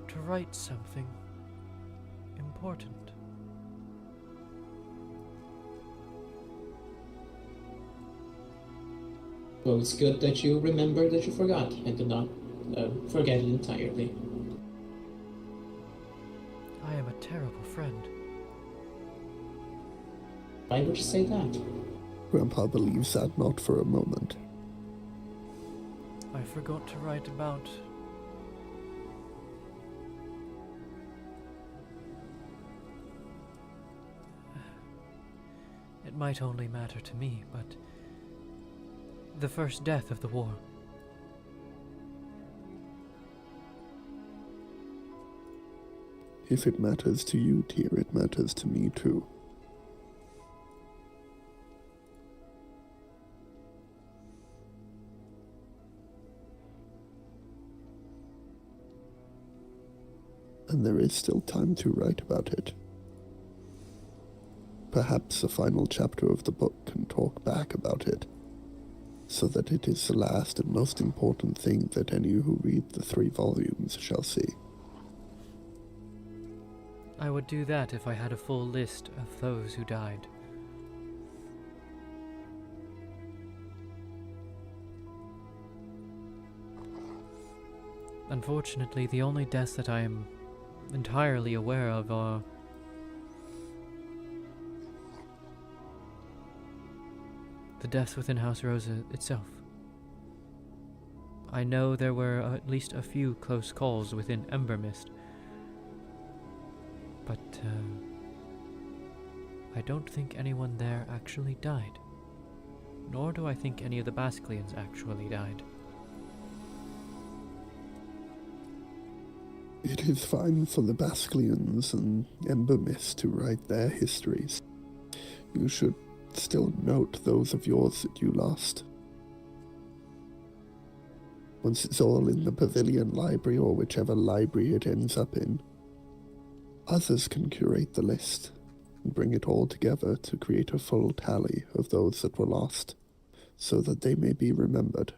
to write something important. Well, it's good that you remember that you forgot and did not forget it entirely. I am a terrible friend. Why would you say that? Grandpa believes that not for a moment. I forgot to write about... It might only matter to me, but... the first death of the war. If it matters to you, dear, it matters to me too. And there is still time to write about it. Perhaps the final chapter of the book can talk back about it, so that it is the last and most important thing that any who read the 3 volumes shall see. I would do that if I had a full list of those who died. Unfortunately, the only deaths that I am entirely aware of are the deaths within House Rosa itself. I know there were at least a few close calls within Embermist, but I don't think anyone there actually died. Nor do I think any of the Basilians actually died. It is fine for the Basilians and Embermist to write their histories. You should still note those of yours that you lost. Once it's all in the Pavilion Library or whichever library it ends up in, others can curate the list and bring it all together to create a full tally of those that were lost, so that they may be remembered.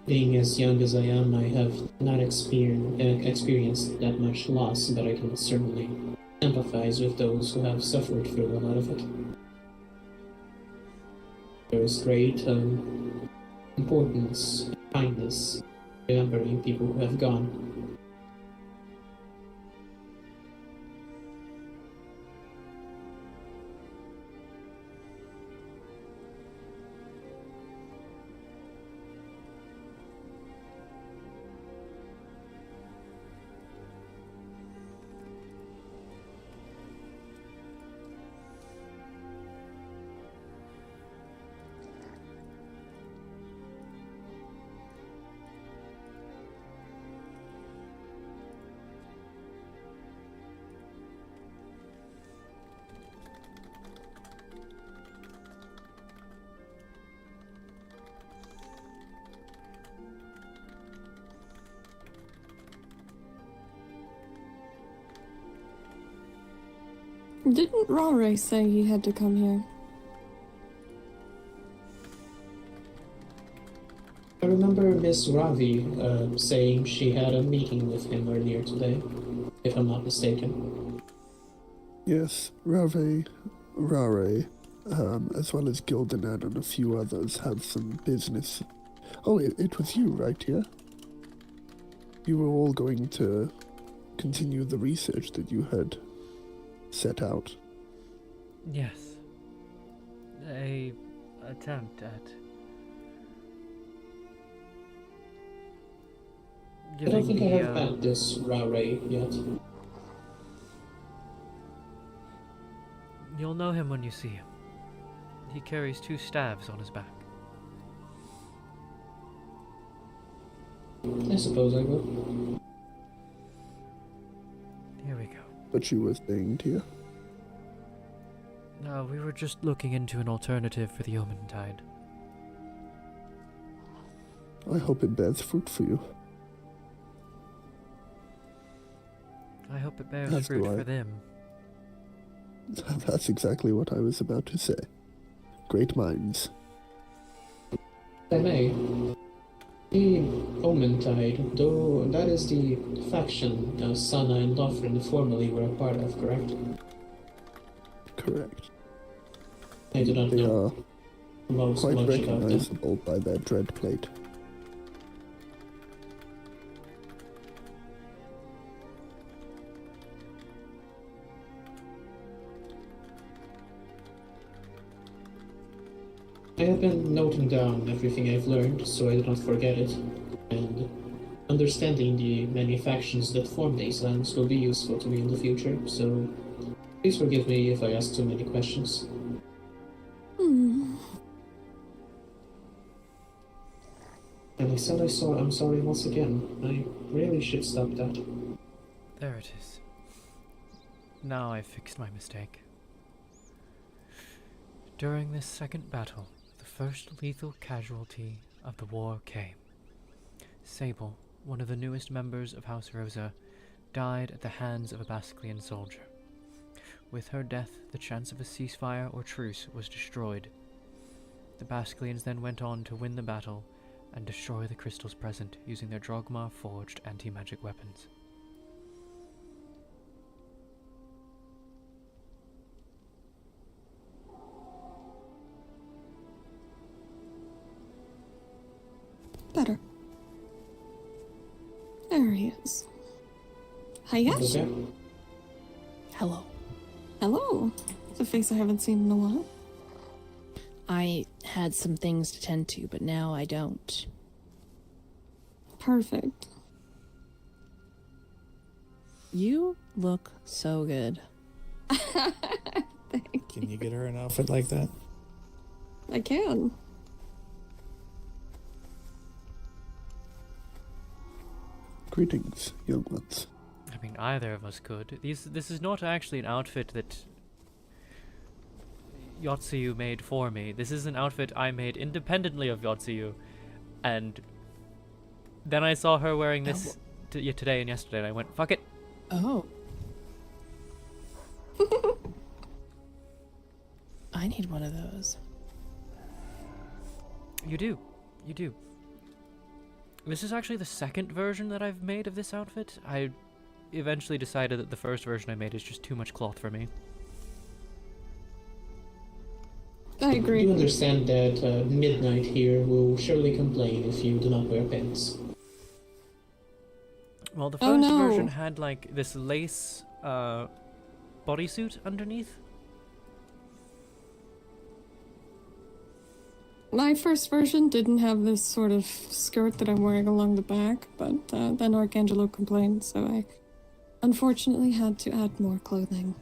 Being as young as I am, I have not experienced that much loss, but I can certainly empathize with those who have suffered through a lot of it. There is great importance and kindness in remembering people who have gone. Didn't Rare say he had to come here? I remember Miss Ravi saying she had a meeting with him earlier today, if I'm not mistaken. Yes, Rare, as well as Gildanan and a few others, have some business. Oh, it was you, right, yeah? You were all going to continue the research that you had set out. Yes. A attempt at I don't think I the, have had this Rare yet. You'll know him when you see him. He carries 2 staves on his back. I suppose I will. Here we go. But you were saying, Tia? No, we were just looking into an alternative for the Omentide. I hope it bears fruit for you. I hope it bears As fruit do I. for them. That's exactly what I was about to say. Great minds. If I may, the Omentide, though that is the faction Sana and Lothrin formerly were a part of, correct? Correct. I do not They know are most quite much about them. recognizable by their dread plate. I have been noting down everything I've learned so I do not forget it, and understanding the many factions that form these lands will be useful to me in the future, so please forgive me if I ask too many questions. And I said I'm sorry once again. I really should stop that. There it is. Now I've fixed my mistake. During this second battle, the first lethal casualty of the war came. Sable, one of the newest members of House Rosa, died at the hands of a Basilian soldier. With her death, the chance of a ceasefire or truce was destroyed. The Basilians then went on to win the battle and destroy the crystals present using their Drogma-forged anti-magic weapons. Better. There he is. Hiyashi. Okay. Hello. Hello. It's a face I haven't seen in a while. I had some things to tend to, but now I don't. Perfect. You look so good. Can you get her an outfit like that? I can. Greetings, young ones. I mean, either of us could. This is not actually an outfit that Yotsuyu made for me. This is an outfit I made independently of Yotsuyu. And then I saw her wearing this today and yesterday, and I went, fuck it. Oh. I need one of those. You do. You do. This is actually the second version that I've made of this outfit. I eventually decided that the first version I made is just too much cloth for me. I agree. You understand that Midnight here will surely complain if you do not wear pants. Well, the Oh, first no. version had like this lace bodysuit underneath. My first version didn't have this sort of skirt that I'm wearing along the back, but then Archangelo complained, so I unfortunately had to add more clothing.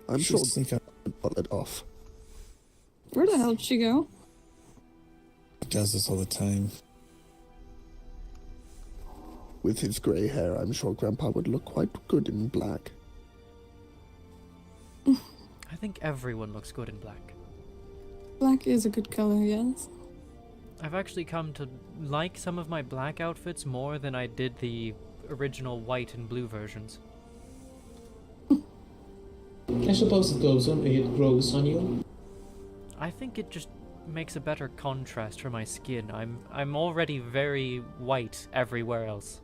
I'm sure She's- they can pull it off. Where the hell did she go? He does this all the time. With his grey hair, I'm sure Grandpa would look quite good in black. I think everyone looks good in black. Black is a good color, yes. I've actually come to like some of my black outfits more than I did the original white and blue versions. I suppose it grows on you. I think it just makes a better contrast for my skin. I'm already very white everywhere else.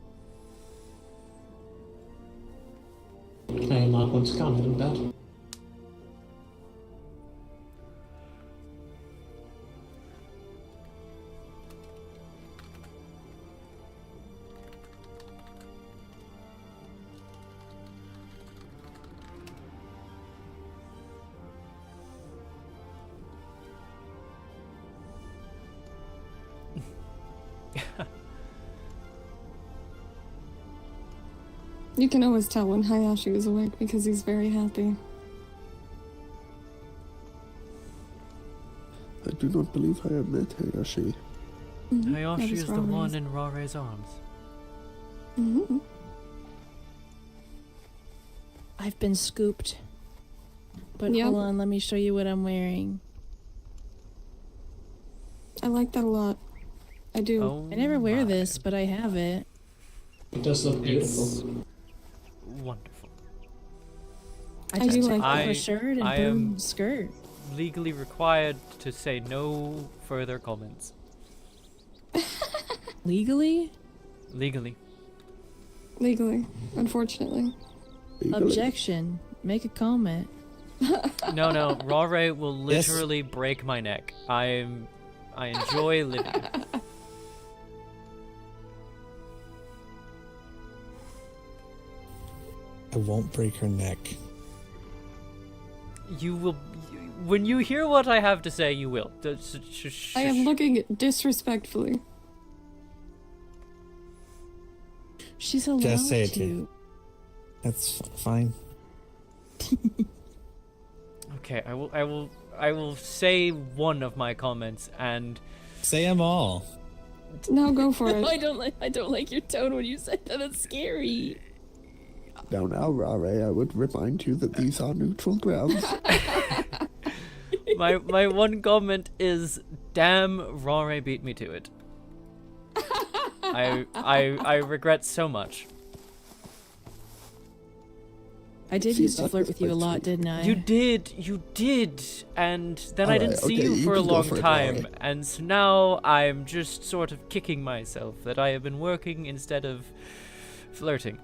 I am not going to comment on that. You can always tell when Hayashi is awake because he's very happy. I do not believe I have met Hayashi. Hayashi is the one in Rare's arms. Mm-hmm. I've been scooped. But Yep. hold on, let me show you what I'm wearing. I like that a lot. I do. Oh I never wear my. this, but I have it. It does look beautiful. It's wonderful. I I just do took like off that. a shirt and I boom, am- skirt. Legally required to say no further comments. Legally? Legally. Legally, unfortunately. Objection. Make a comment. No, Rare will literally break my neck. I enjoy living. I won't break her neck. You will. When you hear what I have to say, you will. I am looking disrespectfully. She's allowed Just say it, to. Jay. That's fine. Okay, I will say one of my comments and say them all. No, go for it. I don't like your tone when you said that. It's scary. Now, Rare, I would remind you that these are neutral grounds. my one comment is, damn, Rare beat me to it. I regret so much. I did used to flirt with you a lot, didn't I? You did, and then I didn't see you for a can go long for it, time, Rare. and so now I'm just sort of kicking myself that I have been working instead of flirting.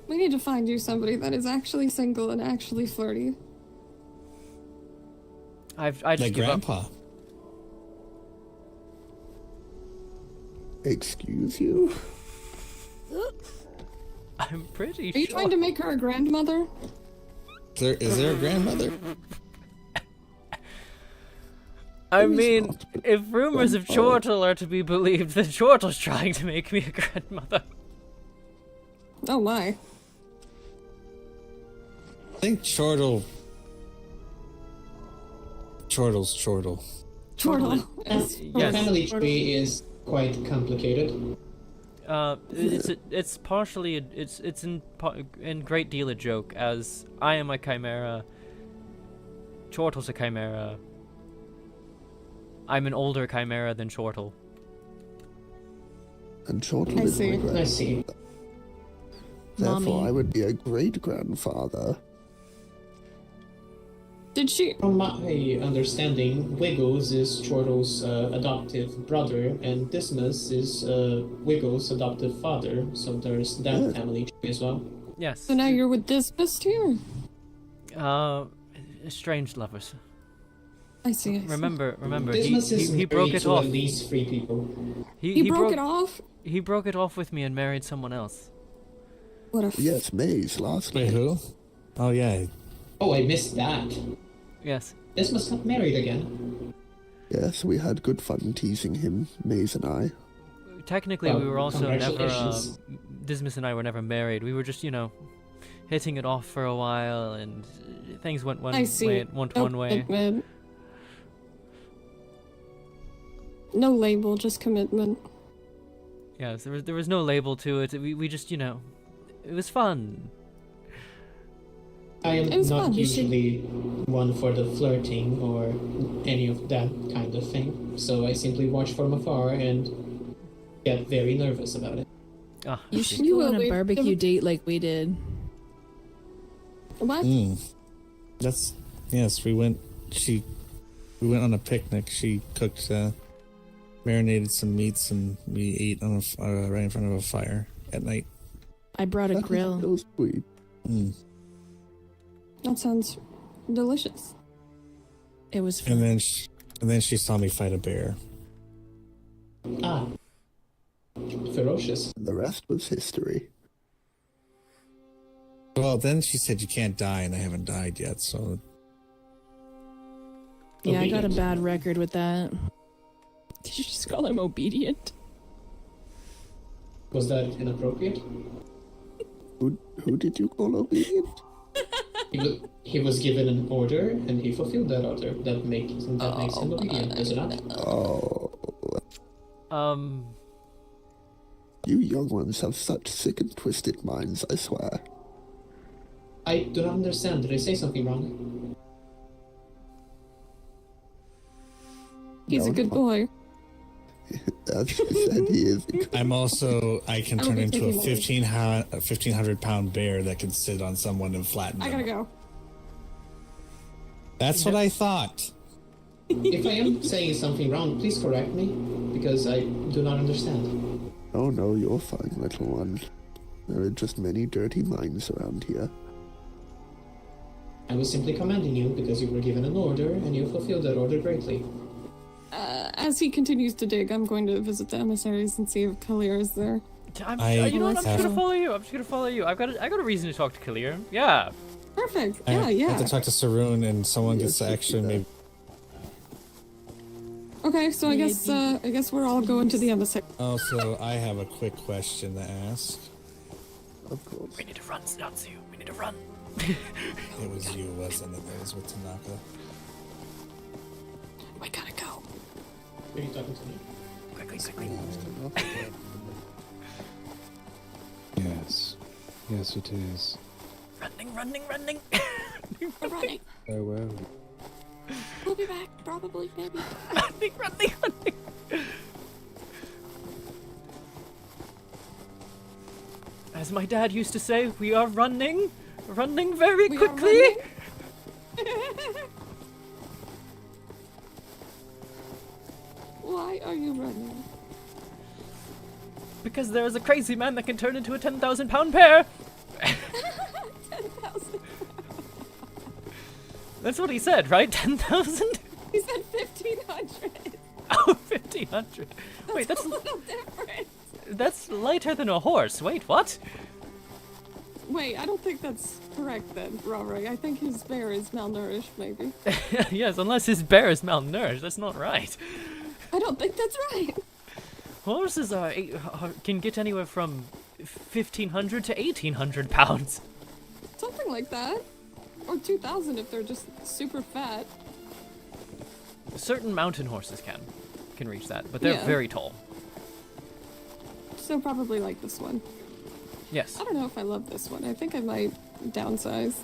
We need to find you somebody that is actually single and actually flirty. I just Like give up. Grandpa. Excuse you? I'm pretty Are you sure. trying to make her a grandmother? Is there a grandmother? I mean, if rumors of Chortle are to be believed, then Chortle's trying to make me a grandmother. Oh my. I think Chortle's Chortle. Chortle. Our family tree is quite complicated. It's partially it's in great deal a joke, as I am a chimera. Chortle's a chimera. I'm an older chimera than Chortle. And Chortle I is see. my grandfather. I see. Therefore, Mommy. I would be a great-grandfather. Did she? From my understanding, Wiggles is Chortle's adoptive brother, and Dismas is Wiggles' adoptive father, so there's that family tree as well. Yes. So now you're with this beast here? Estranged lovers. I see. Remember, Dismas is he broke married it to off. at least 3 people. He broke it off? He broke it off with me and married someone else. What a Yes, Maze, last Wait, night. who? Oh, yeah. Oh, I missed that. Yes. Dismas got married again. Yes, we had good fun teasing him, Maze and I. Technically, Well, we were also never. congratulations. Dismas and I were never married. We were just, hitting it off for a while, and things went one I see. way. Went one way. Commitment. No label, just commitment. Yes, there was no label to it. We just, it was fun. I am It was not fun. You should- usually one for the flirting or any of that kind of thing, so I simply watch from afar and get very nervous about it. Ah, You I should see. You go will on a be. barbecue date like we did. What? Yes, we went on a picnic. She cooked, marinated some meats, and we ate on right in front of a fire at night. I brought a That grill. was so sweet. That sounds delicious. It was fun. And then she saw me fight a bear. Ah. Ferocious. The rest was history. Well, then she said you can't die, and I haven't died yet, so Yeah, I got a Obedient. bad record with that. Did you just call him obedient? Was that inappropriate? Who did you call obedient? He was given an order, and he fulfilled that order. That makes him obedient, does it not? Oh, you young ones have such sick and twisted minds, I swear. I do not understand. Did I say something wrong? He's a good boy. That's what I said, he is. I can turn be into a taking 1,500-pound bear that can sit on someone and flatten them. I gotta go. That's what I thought. If I am saying something wrong, please correct me, because I do not understand. Oh no, you're fine, little one. There are just many dirty minds around here. I was simply commending you because you were given an order, and you fulfilled that order greatly. As he continues to dig, I'm going to visit the emissaries and see if Kalir is there. I'm just gonna follow you. I'm just gonna follow you. I got a reason to talk to Kalir. Yeah. Perfect. I Yeah. have to talk to Saroon, and someone gets to actually maybe. Okay, so I guess we're all going to the emissary. Also, I have a quick question to ask. Of course. We need to run, Natsu. We need to run. It was you, wasn't it? That was with Tanaka. We gotta go. Are you talking to me? Quickly. Yes. Yes, it is. Running. We're running. Very well. We'll be back, probably, maybe. running. As my dad used to say, we are running very quickly. Why are you running? Because there is a crazy man that can turn into a 10,000-pound bear. 10,000. That's what he said, right? 10,000? He said 1,500. Oh, 1,500. Wait, that's a little different. That's lighter than a horse. Wait, what? Wait, I don't think that's correct then, Rory. I think his bear is malnourished, maybe. Yes, unless his bear is malnourished. That's not right. I don't think that's right. Horses can get anywhere from 1,500 to 1,800 pounds. Something like that. Or 2,000 if they're just super fat. Certain mountain horses can reach that, but they're very tall. So probably like this one. Yes. I don't know if I love this one. I think I might downsize.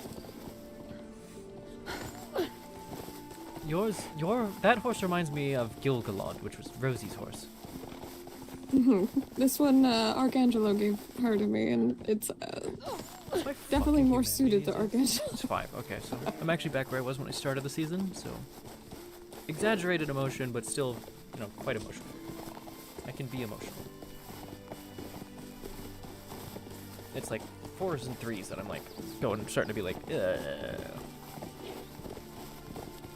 That horse reminds me of Gilgalad, which was Rosie's horse. This one, Archangelo gave her to me, and it's definitely more suited to Archangelo. It's 5. Okay, so I'm actually back where I was when I started the season. So exaggerated emotion, but still, quite emotional. I can be emotional. It's like 4s and 3s that I'm like starting to be like,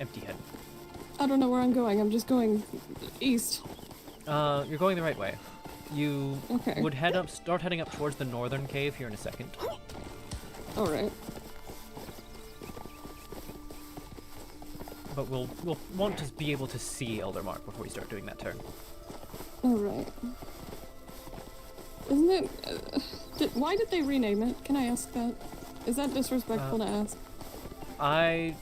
empty head. I don't know where I'm going. I'm just going east. You're going the right way. You would start heading up towards the northern cave here in a second. All right. But we'll want to be able to see Eldermark before we start doing that turn. All right. Isn't it? Why did they rename it? Can I ask that? Is that disrespectful to ask? I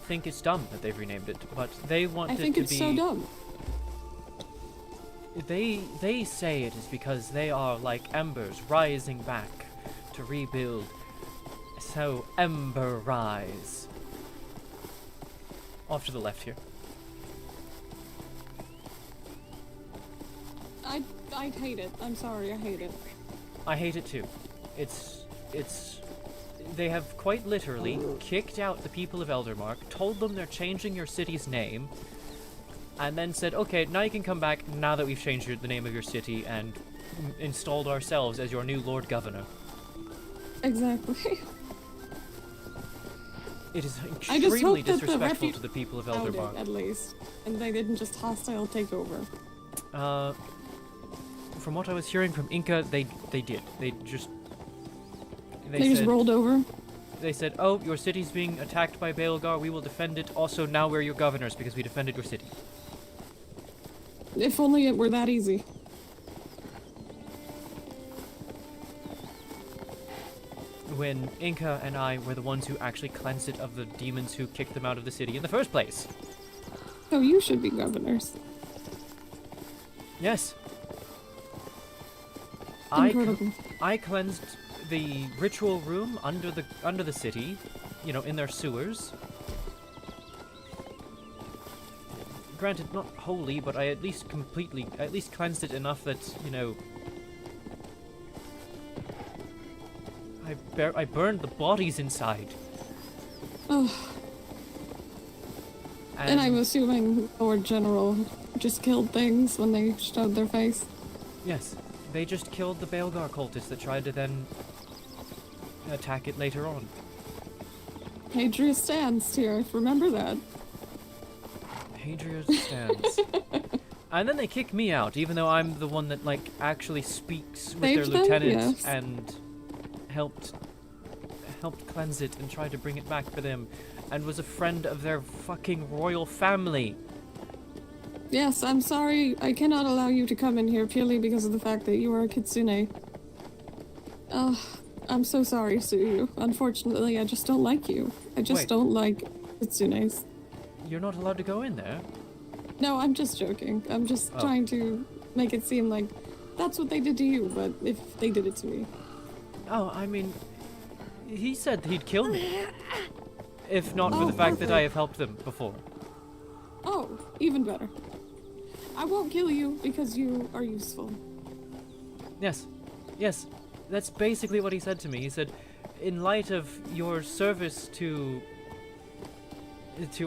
think it's dumb that they've renamed it, but they want it to be. I think it's so dumb. They say it is because they are like embers rising back to rebuild. So ember rise. Off to the left here. I hate it. I'm sorry, I hate it. I hate it too. They have quite literally kicked out the people of Eldermark, told them they're changing your city's name, and then said, okay, now you can come back now that we've changed the name of your city and installed ourselves as your new Lord Governor. Exactly. It is extremely disrespectful to the people of Eldermark. At least, and they didn't just hostile take over. From what I was hearing from Inca, they did. They just rolled over? They said, oh, your city's being attacked by Baelgar, we will defend it. Also, now we're your governors because we defended your city. If only it were that easy. when Inca and I were the ones who actually cleansed it of the demons who kicked them out of the city in the first place. Oh, you should be governors. Yes. Incredible. I cleansed the ritual room under the city, you know, in their sewers. Granted, not wholly, but I at least cleansed it enough that, you know, I burned the bodies inside. Oh. And I'm assuming Lord General just killed things when they showed their face. Yes, they just killed the Baelgar cultists that tried to then attack it later on. Hadria stands here, remember that. Hadria stands. And then they kick me out, even though I'm the one that, like, actually speaks with their Saved them? lieutenant Yes. and helped cleanse it and tried to bring it back for them, and was a friend of their fucking royal family. Yes, I'm sorry. I cannot allow you to come in here purely because of the fact that you are a kitsune. I'm so sorry, Suyu. Unfortunately, I just don't like you. I just Wait. don't like kitsunes. You're not allowed to go in there. No, I'm just joking. I'm just trying to make it seem like that's what they did to you, but if they did it to me. Oh, I mean, he said he'd kill me. If not for the fact that I have helped them before. Oh, even better. I won't kill you because you are useful. Yes. Yes. That's basically what he said to me. He said, in light of your service to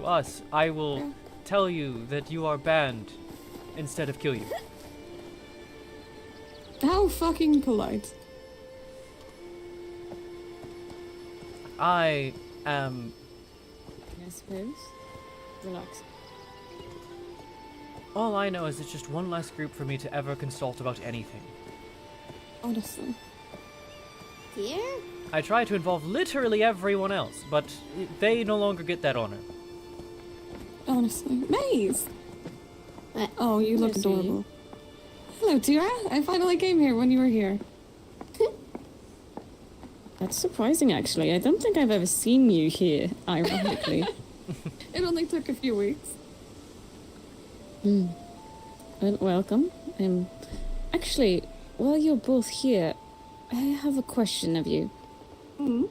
us, I will tell you that you are banned instead of kill you. How fucking polite. I am... I suppose. Relax. All I know is it's just one less group for me to ever consult about anything. Honestly. Here? I try to involve literally everyone else, but they no longer get that honor. Honestly. Maze! Oh, you look Lucy. adorable. Hello, Tira. I finally came here when you were here. That's surprising, actually. I don't think I've ever seen you here, ironically. It only took a few weeks. Well, welcome. Actually, while you're both here, I have a question of you. Oh?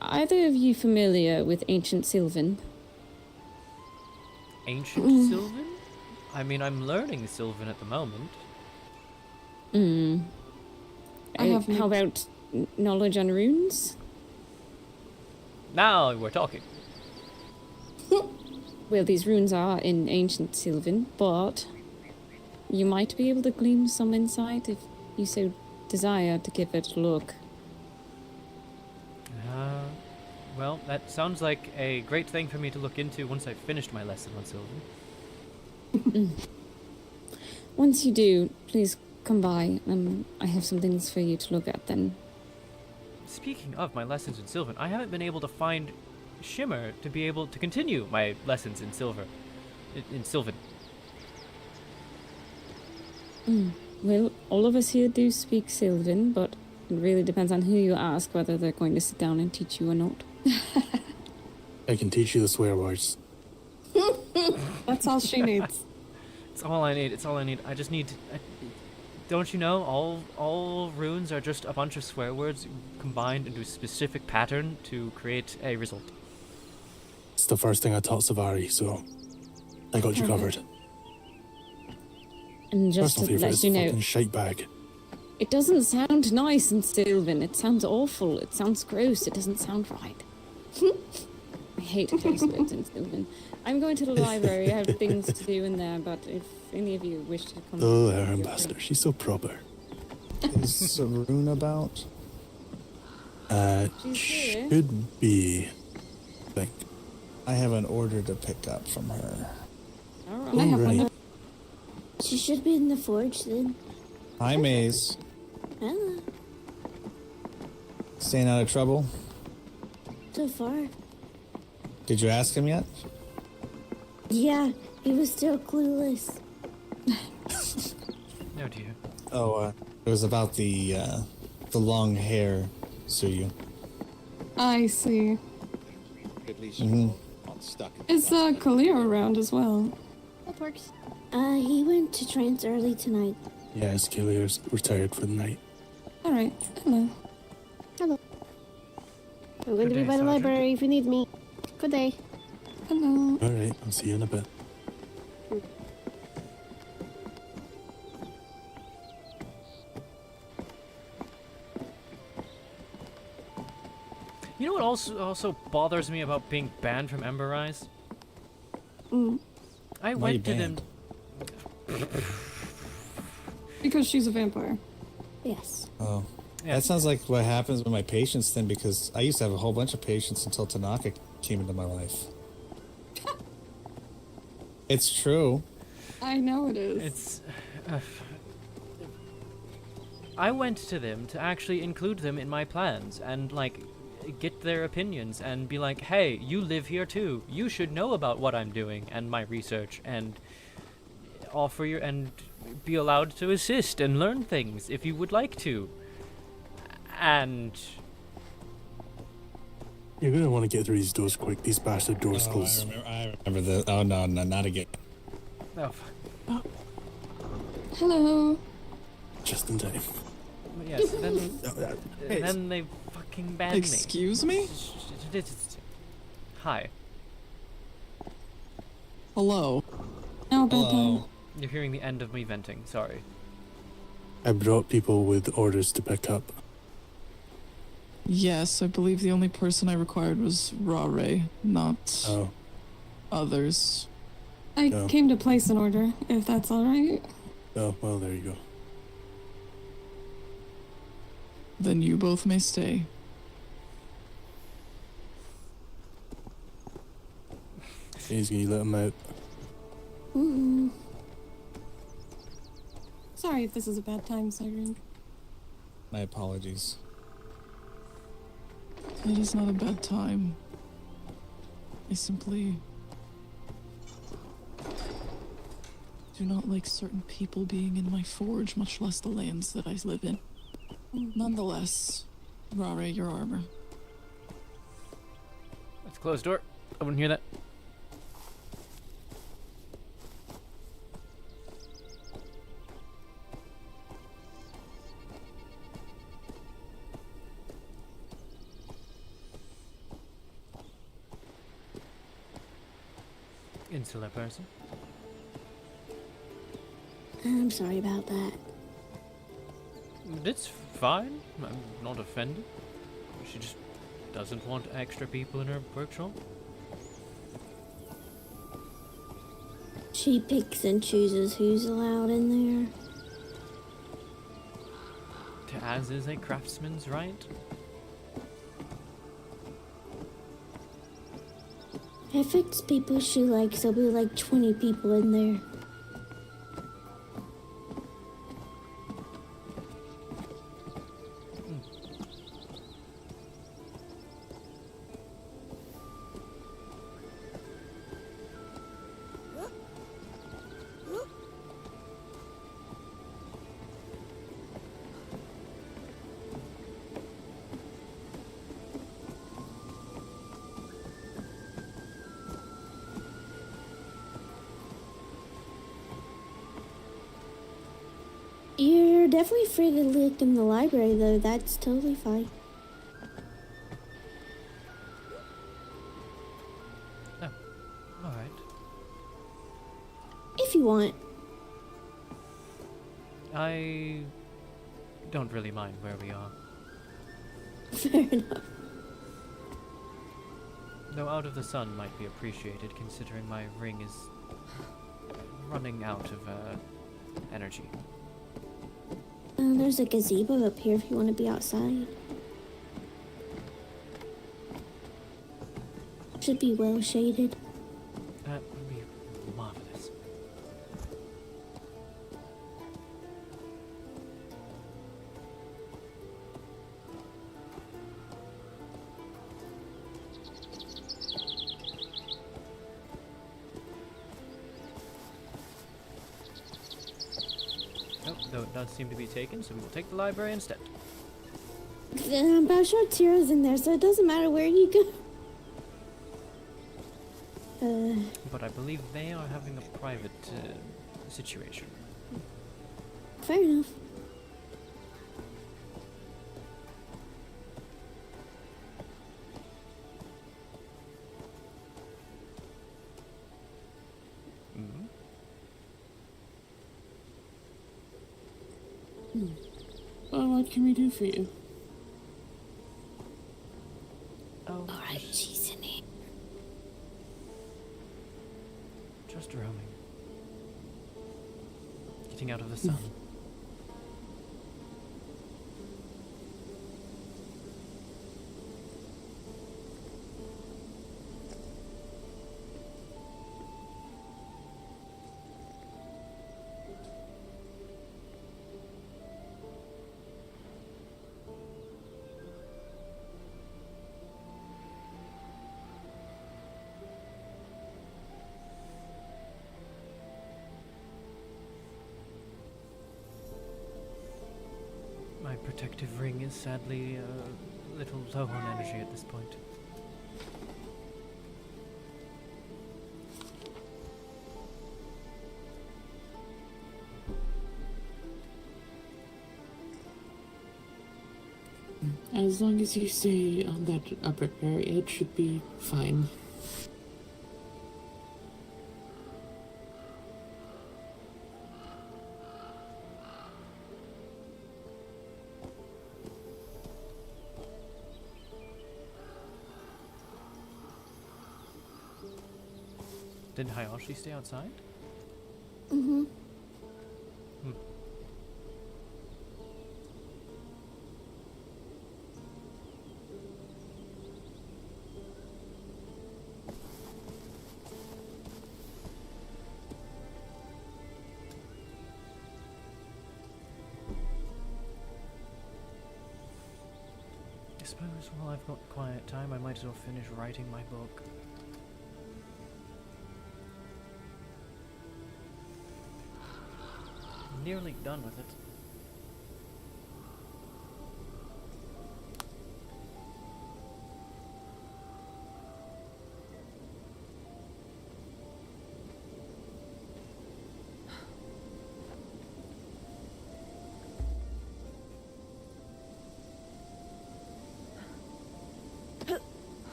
Either of you familiar with ancient Sylvan? Ancient Sylvan? I mean, I'm learning Sylvan at the moment. I have How about knowledge on runes? Now we're talking. Well, these runes are in ancient Sylvan, but you might be able to glean some insight if you so desire to give it a look. Well, that sounds like a great thing for me to look into once I've finished my lesson on Sylvan. Once you do, please come by. I have some things for you to look at then. Speaking of my lessons in Sylvan, I haven't been able to find Shimmer to be able to continue my lessons in Sylvan. Well, all of us here do speak Sylvan, but it really depends on who you ask whether they're going to sit down and teach you or not. I can teach you the swear words. That's all she needs. It's all I need. It's all I need. I just need to... don't you know, all runes are just a bunch of swear words combined into a specific pattern to create a result. It's the first thing I taught Savari, so I got you covered. And just Personal to favorite let is you know, fucking shite bag. it doesn't sound nice in Sylvan. It sounds awful. It sounds gross. It doesn't sound right. I hate curse words in Sylvan. I'm going to the library. I have things to do in there, but if any of you wish to come... Oh, our ambassador. She's so proper. Is Saroon about? She's here. Should be. I think. I have an order to pick up from her. Alright. I have one. She should be in the forge then. Hi, Maze. Hello. Staying out of trouble? So far. Did you ask him yet? Yeah, he was still clueless. Oh dear. Oh, it was about the long hair sue you. I see. At least Mhm. you're not stuck. Is Kalir around as well? That works. He went to trance early tonight. Yes, Killiar's retired for the night. Alright, hello. Hello. I'm going to be day, by the Sergeant. library if you need me. Good day. Hello. All right, I'll see you in a bit. You know what also bothers me about being banned from Emberrise? I Why you went to them. Because she's a vampire. Yes. Oh. Yeah. That sounds like what happens with my patients then, because I used to have a whole bunch of patients until Tanaka came into my life. It's true. I know it is. It's. I went to them to actually include them in my plans and, like, get their opinions and be like, hey, you live here too. You should know about what I'm doing and my research and offer your. And be allowed to assist and learn things if you would like to. And. You're gonna want to get through these doors quick. These bastard doors close. I remember the. Oh, no, not again. Oh, Hello. Just in time. yes, then, Hey, then they fucking banned me. Excuse me? Hi. Hello. No, bad time. You're hearing the end of me venting, sorry. I brought people with orders to pick up. Yes, I believe the only person I required was Rare, not others. I No. came to place an order, if that's alright. Oh, well, there you go. Then you both may stay. He's gonna let him out. Sorry if this is a bad time, Siren. My apologies. It is not a bad time. I simply do not like certain people being in my forge, much less the lands that I live in. Nonetheless, Rare, your armor. Let's close the door. I wouldn't hear that. Insular person. I'm sorry about that. It's fine. I'm not offended. She just doesn't want extra people in her workshop. She picks and chooses who's allowed in there. As is a craftsman's right. If it's people she likes, there'll be like 20 people in there. You're definitely free to look in the library, though. That's totally fine. Oh, alright. If you want. I don't really mind where we are. Fair enough. Though out of the sun might be appreciated, considering my ring is running out of energy. There's a gazebo up here if you want to be outside. Should be well shaded. That would be marvelous. Oh, though it does seem to be taken, so we will take the library instead. I'm about sure Tira's in there, so it doesn't matter where you go. But I believe they are having a private situation. Fair enough. Well, what can we do for you? Oh, alright, she's in here. Just roaming. Getting out of the sun. My protective ring is sadly a little low on energy at this point. As long as you stay on that upper area, it should be fine. Did Hayashi stay outside? Mm-hmm. I suppose while I've got quiet time, I might as well finish writing my book. Nearly done with it.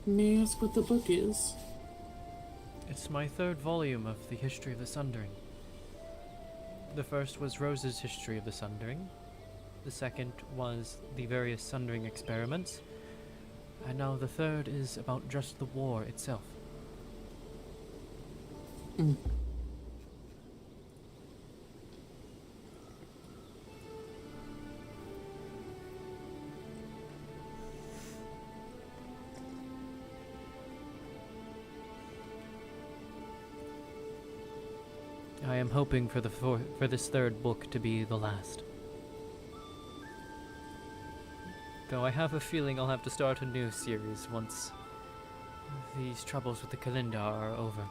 May I ask what the book is? It's my third volume of the history of the Sundering. The first was Rose's history of the Sundering. The second was the various Sundering experiments. And now the third is about just the war itself. I am hoping for this third book to be the last. Though I have a feeling I'll have to start a new series once these troubles with the Kalinda are over.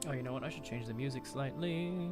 Oh, you know what? I should change the music slightly.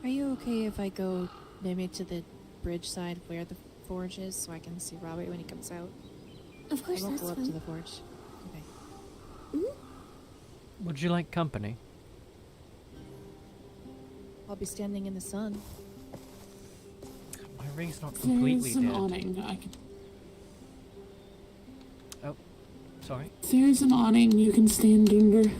Are you okay if I go maybe to the bridge side where the forge is so I can see Robert when he comes out? Of course, I won't that's go up fine. to the forge. Okay. Would you like company? I'll be standing in the sun. My ring's not completely There's an dead. awning. I can... Oh, sorry. There's an awning you can stand under.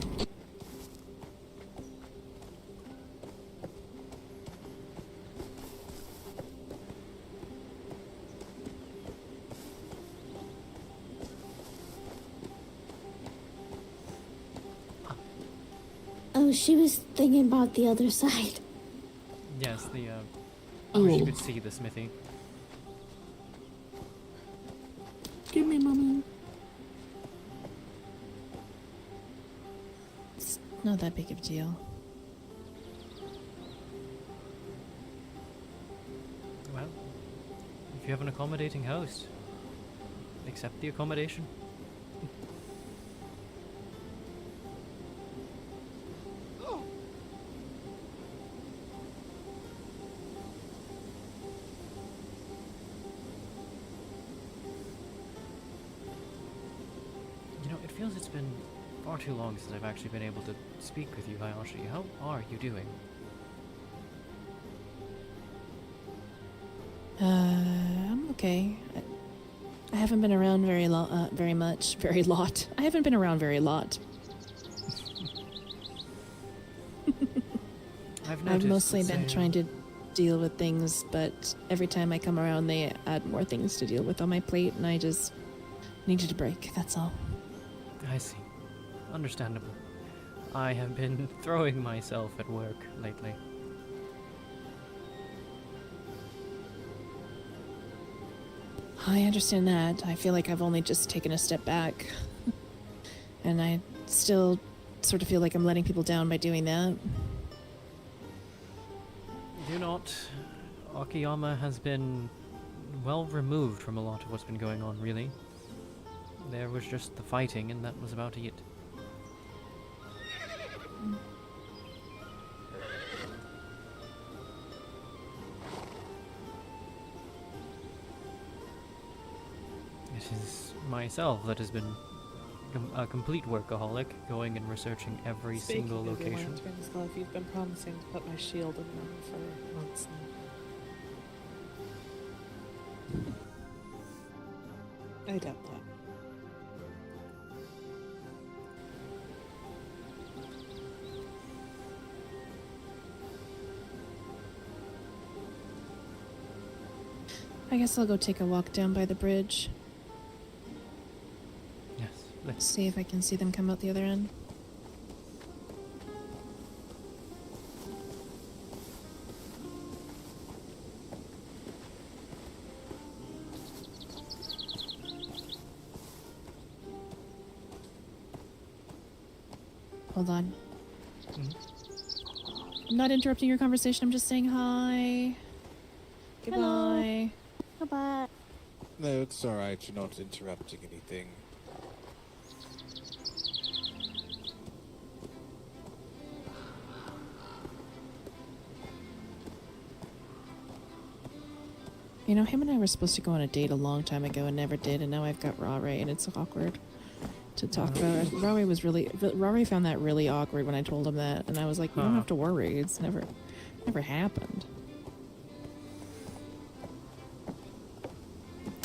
Oh, she was thinking about the other side. Yes, the Oh. wish you could see the smithy. Give me a moment. It's not that big of a deal. Well, if you have an accommodating host, accept the accommodation. You know, it feels it's been far too long since I've actually been able to speak with you, Hayashi. How are you doing? I'm okay. I haven't been around very much. Very lot. I haven't been around very lot. I've mostly been trying to deal with things, but every time I come around, they add more things to deal with on my plate, and I just needed a break, that's all. I see. Understandable. I have been throwing myself at work lately. I understand that. I feel like I've only just taken a step back. And I still sort of feel like I'm letting people down by doing that. Do not. Akiyama has been well removed from a lot of what's been going on, really. There was just the fighting, and that was about it. It is myself that has been a complete workaholic, going and researching every single location. Lanterns, love, you've been promising to put my shield in them for months now. I doubt that. I guess I'll go take a walk down by the bridge. Yes, let's see if I can see them come out the other end. hold on. I'm not interrupting your conversation. I'm just saying hi. Goodbye. Goodbye. No, it's alright. You're not interrupting anything. You know, him and I were supposed to go on a date a long time ago and never did, and now I've got Rare, and it's awkward to talk about. Rare found that really awkward when I told him that, and I was like, you don't have to worry. It's never happened.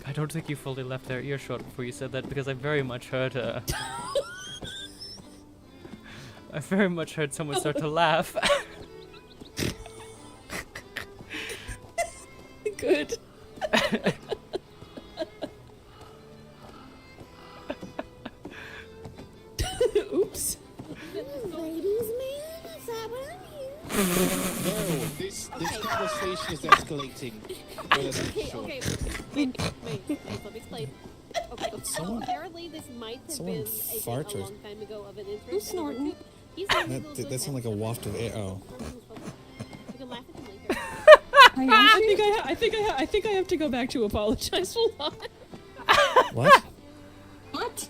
I don't think you fully left their earshot before you said that, because I very much heard I very much heard someone start to laugh. Good. Oops. Ladies, man, is that what I'm here? No, this conversation is escalating. Okay. Wait, let me explain. Okay, so apparently this might have been a long time ago of an intern. Who's snorting? That sounds like a waft of air. Oh. You can laugh at them later. I think I have to go back to apologize. Hold on. What? What?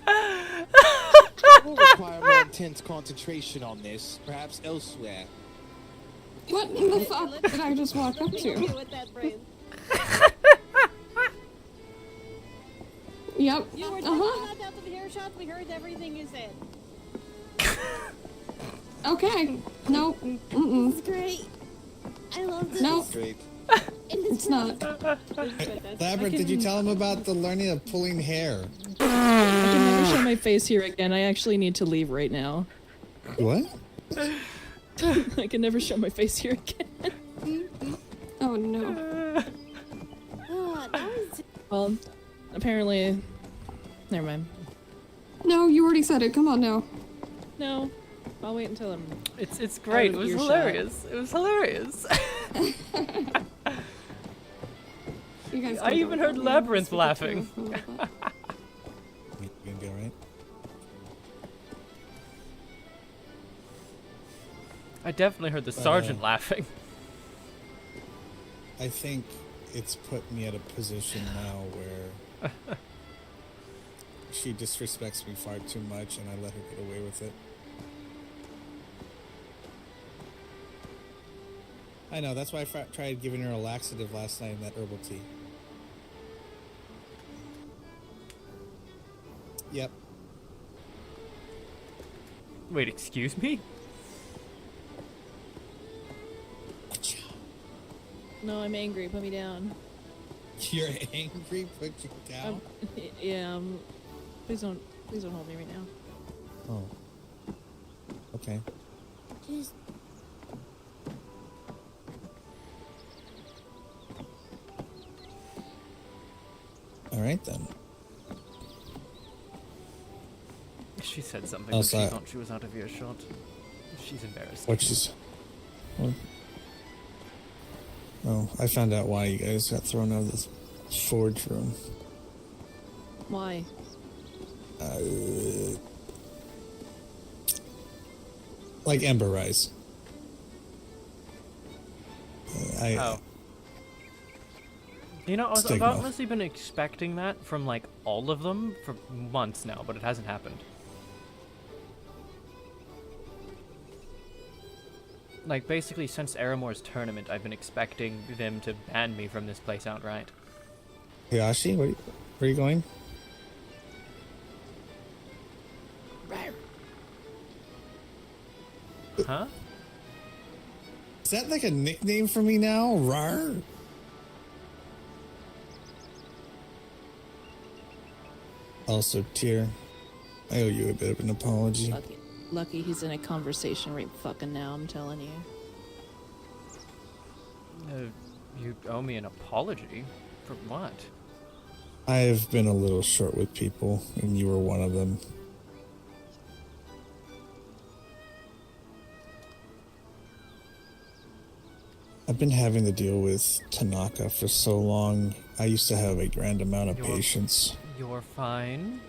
We'll require more intense concentration on this, perhaps elsewhere. What in the fuck did I just walk up to? With that brain. Yep. You were not out of the hair shots. We heard everything you said. Okay. Nope. This is great. I love this. Nope. Great. It's not. Labyrinth, did you tell him about the learning of pulling hair? I can never show my face here again. I actually need to leave right now. What? I can never show my face here again. Oh no. Well, apparently... Never mind. No, you already said it. Come on now. No. I'll wait until I'm... It's great. It was hilarious. It was hilarious. You guys I even heard Labyrinth laughing. You gonna be alright? I definitely heard the sergeant laughing. I think it's put me at a position now where she disrespects me far too much and I let her get away with it. I know, that's why I tried giving her a laxative last night in that herbal tea. Yep. Wait, excuse me? No, I'm angry. Put me down. You're angry? Put you down? Yeah, please don't hold me right now. Oh. Okay. Just... Alright then. She said something, Oh, but she sorry. thought she was out of earshot. She's embarrassed. What she's... What? Oh, I found out why you guys got thrown out of this forge room. Why? Like Ember Rise. Oh. You know, I've Stigma. honestly been expecting that from, like, all of them for months now, but it hasn't happened. Like, basically, since Aramore's tournament, I've been expecting them to ban me from this place outright. Hayashi, where are you going? Huh? Is that like a nickname for me now? Rar? Also, Tyr, I owe you a bit of an apology. Lucky he's in a conversation right fucking now, I'm telling you. You owe me an apology? For what? I've been a little short with people, and you were one of them. I've been having to deal with Tanaka for so long. I used to have a grand amount of patience. You're fine?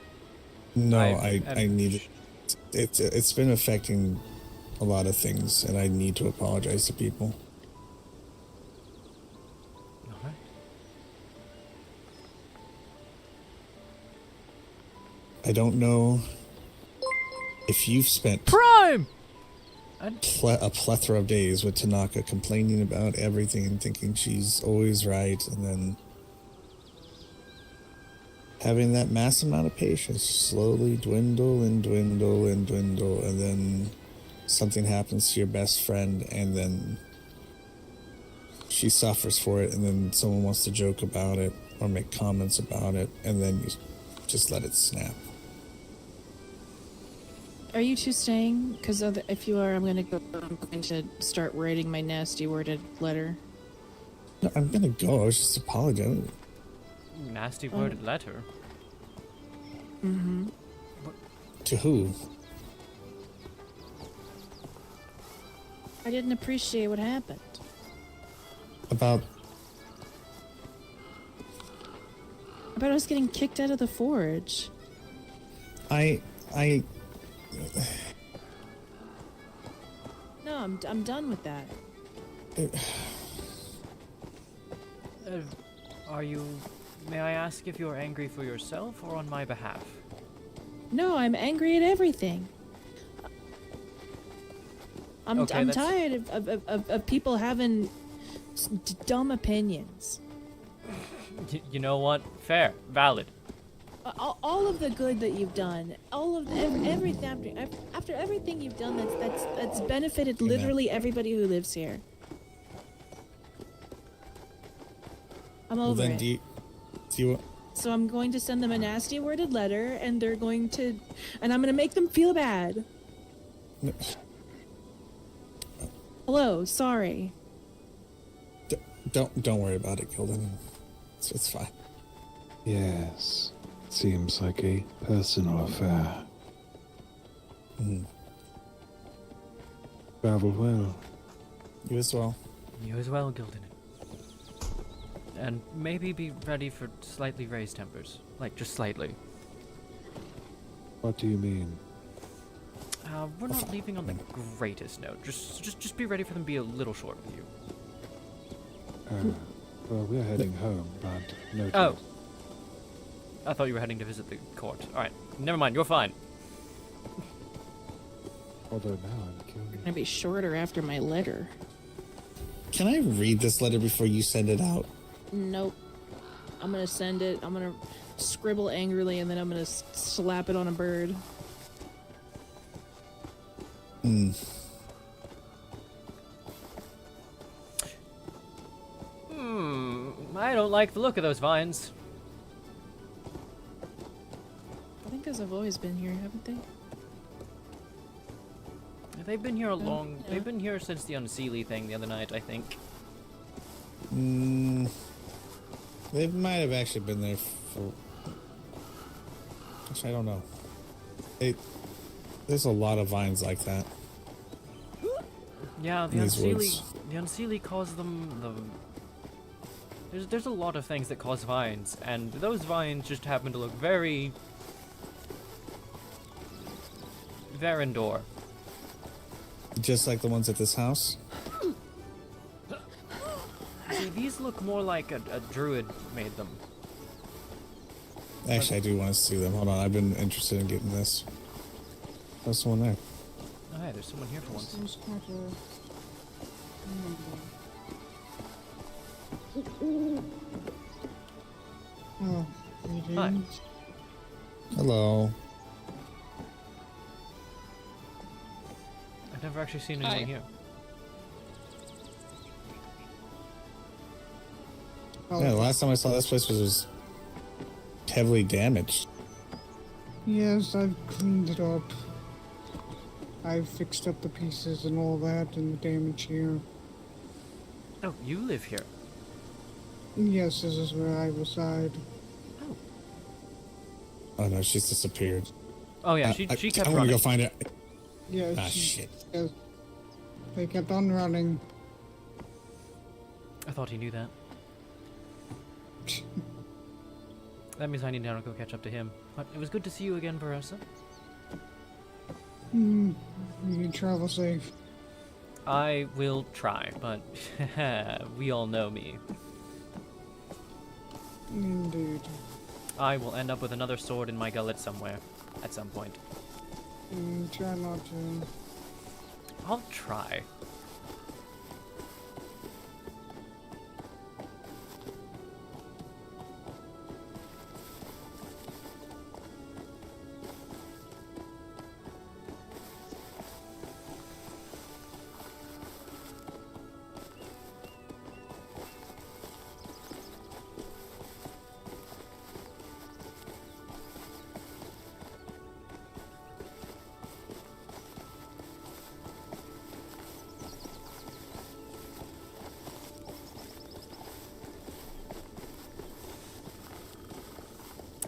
No, I need it. It's been affecting a lot of things, and I need to apologize to people. Alright. I don't know if you've spent Prime! a plethora of days with Tanaka complaining about everything and thinking she's always right, and then having that mass amount of patience slowly dwindle and dwindle and dwindle, and then something happens to your best friend, and then she suffers for it, and then someone wants to joke about it or make comments about it, and then you just let it snap. Are you two staying? Because if you are, I'm going to start writing my nasty worded letter. No, I'm gonna go. I was just apologizing. Nasty worded letter. Mm-hmm. To who? I didn't appreciate what happened. About us getting kicked out of the forge. No, I'm done with that. Are you... May I ask if you're angry for yourself or on my behalf? No, I'm angry at everything. I'm Okay, that's- tired of people having dumb opinions. You know what? Fair. Valid. All of the good that you've done, all of everything after everything you've done that's benefited literally everybody who lives here. I'm well, over then it. do you So I'm going to send them a nasty worded letter, and they're going to, and I'm going to make them feel bad. No. Hello, sorry. Don't worry about it, Gildan. It's fine. Yes, seems like a personal affair. Travel well. You as well. You as well, Gildan. And maybe be ready for slightly raised tempers. Like, just slightly. What do you mean? We're not leaving on the greatest note. Just be ready for them to be a little short with you. Well, we're heading home, but no. Oh. I thought you were heading to visit the court. Alright, never mind, you're fine. Although now I'm curious. Gonna be shorter after my letter. Can I read this letter before you send it out? Nope. I'm gonna send it. I'm gonna scribble angrily, and then I'm gonna slap it on a bird. I don't like the look of those vines. I think those have always been here, haven't they? They've been here a long... Yeah. They've been here since the unseelie thing the other night, I think. They might have actually been there for... Actually, I don't know. There's a lot of vines like that. Yeah, the unseelie cause them the... There's a lot of things that cause vines, and those vines just happen to look very... Verandor. Just like the ones at this house? See, these look more like a druid made them. Actually, I do want to see them. Hold on, I've been interested in getting this. There's someone there. Oh, hey, there's someone here for once. Oh, hi. Hello. I've never actually seen anyone here. Yeah, the last time I saw this place was heavily damaged. Yes, I've cleaned it up. I've fixed up the pieces and all that and the damage here. Oh, you live here? Yes, this is where I reside. Oh no, she's disappeared. Oh yeah, she kept I'm running. gonna go find it. Yeah, shit. Yes, they kept on running. I thought he knew that. That means I need to go catch up to him. But it was good to see you again, Baressa. You can travel safe. I will try, but we all know me. Indeed. I will end up with another sword in my gullet somewhere, at some point. Try not to. I'll try.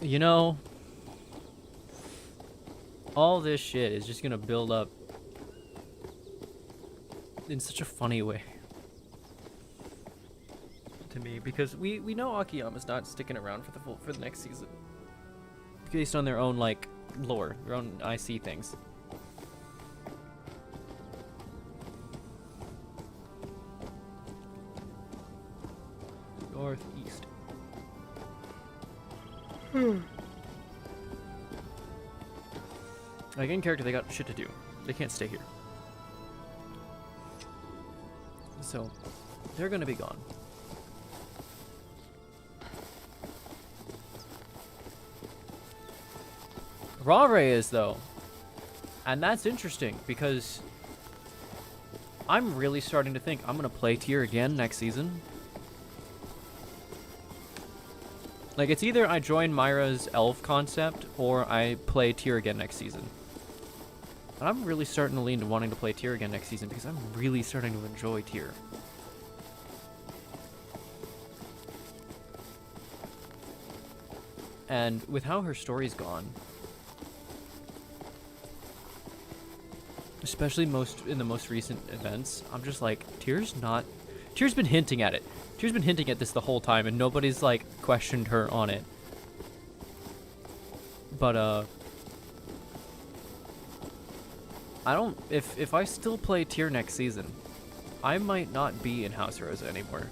You know, all this shit is just gonna build up in such a funny way to me, because we know Akiyama's not sticking around for the next season based on their own like lore, their own IC things. Northeast. Like, in character, they got shit to do. They can't stay here. So, they're gonna be gone. Rare is, though. And that's interesting, because I'm really starting to think I'm gonna play tier again next season. Like, it's either I join Myra's elf concept, or I play tier again next season. And I'm really starting to lean to wanting to play tier again next season, because I'm really starting to enjoy tier. And with how her story's gone, especially in the most recent events, I'm just like, Tier's been hinting at it. Tier's been hinting at this the whole time, and nobody's like questioned her on it. But I don't. If I still play tier next season, I might not be in House Rosa anymore.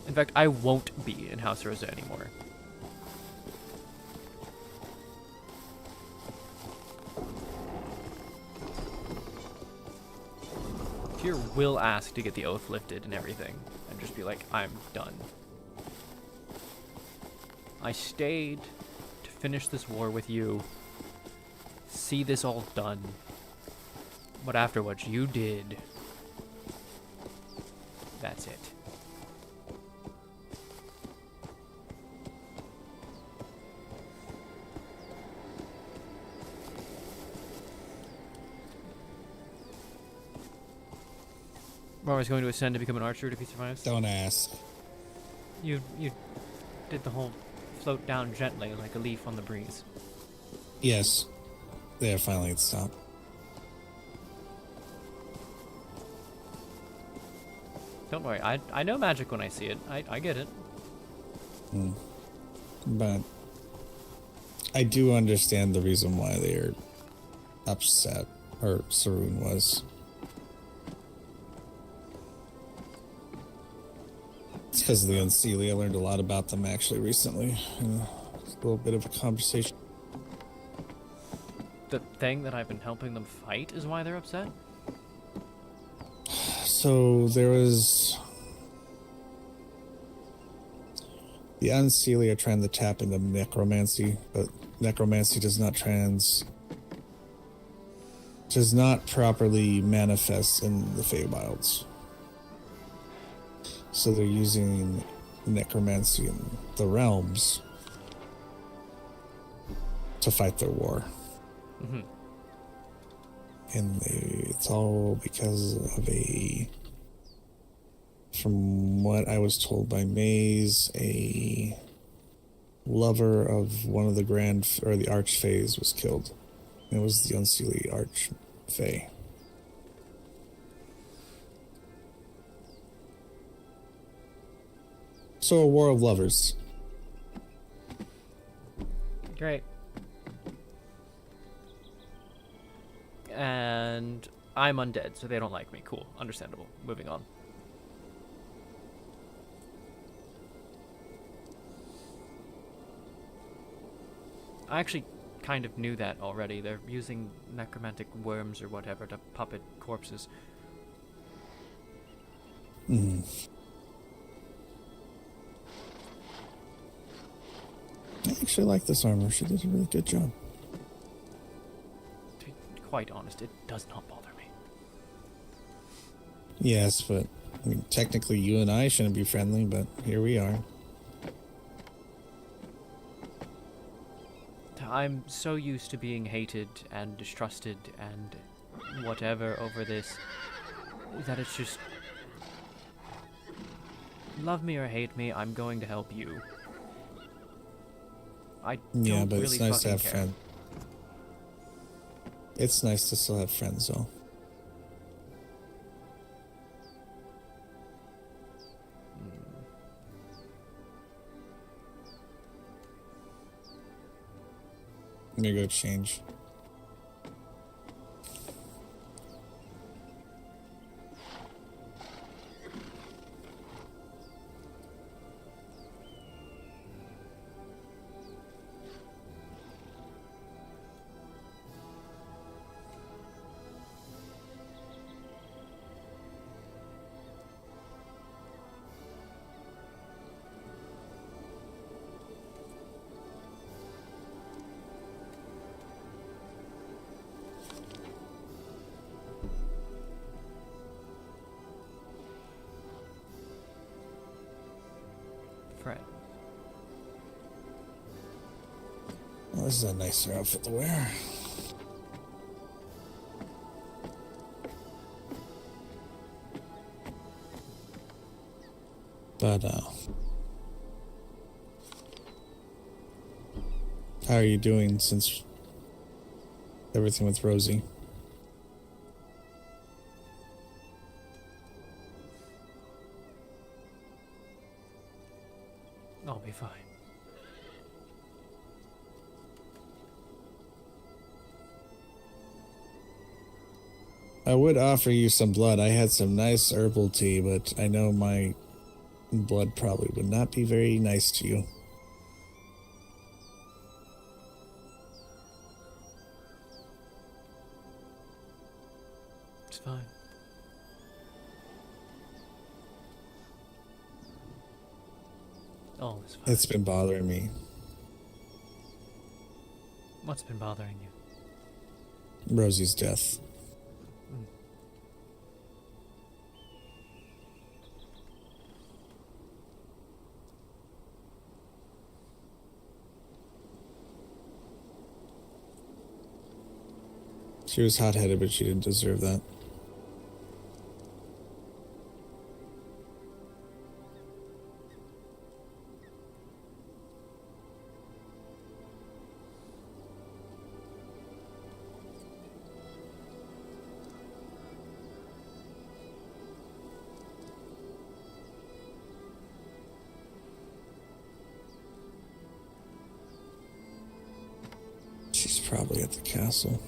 In fact, I won't be in House Rosa anymore. Tier will ask to get the oath lifted and everything, and just be like, I'm done. I stayed to finish this war with you, see this all done, but after what you did, that's it. Rory's going to ascend to become an archer if he survives. Don't ask. You did the whole float down gently like a leaf on the breeze. Yes. There, finally it stopped. Don't worry, I know magic when I see it. I get it. But I do understand the reason why they're upset, or Sarun was. It's because of the Unseelie. I learned a lot about them actually recently. It's a little bit of a conversation. The thing that I've been helping them fight is why they're upset? So there was... The Unseelie are trying to tap into necromancy, but necromancy does not properly manifest in the Feywilds. So they're using necromancy in the realms to fight their war. Mm-hmm. And it's all because of from what I was told by Maze, a lover of one of the the Archfays was killed. And it was the Unseelie Archfey. So a war of lovers. Great. And I'm undead, so they don't like me. Cool. Understandable. Moving on. I actually kind of knew that already. They're using necromantic worms or whatever to puppet corpses. Hmm. I actually like this armor. She did a really good job. To be quite honest, it does not bother me. Yes, but I mean, technically you and I shouldn't be friendly, but here we are. I'm so used to being hated and distrusted and whatever over this that it's just, love me or hate me, I'm going to help you. I don't Yeah, but really it's nice to have care. friends. It's nice to still have friends, though. I'm gonna go change. Fred. Well, this is a nicer outfit to wear. But, how are you doing since everything with Rosie? I'll be fine. I would offer you some blood. I had some nice herbal tea, but I know my blood probably would not be very nice to you. It's fine. All is fine. It's been bothering me. What's been bothering you? Rosie's death. She was hot-headed, but she didn't deserve that. She's probably at the castle.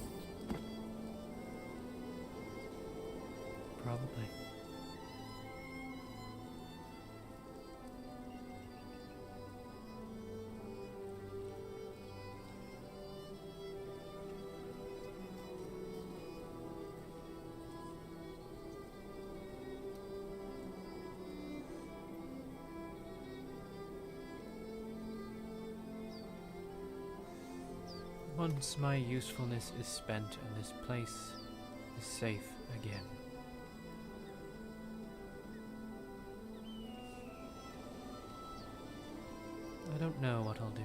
Probably. Once my usefulness is spent and this place is safe again. I don't know what I'll do.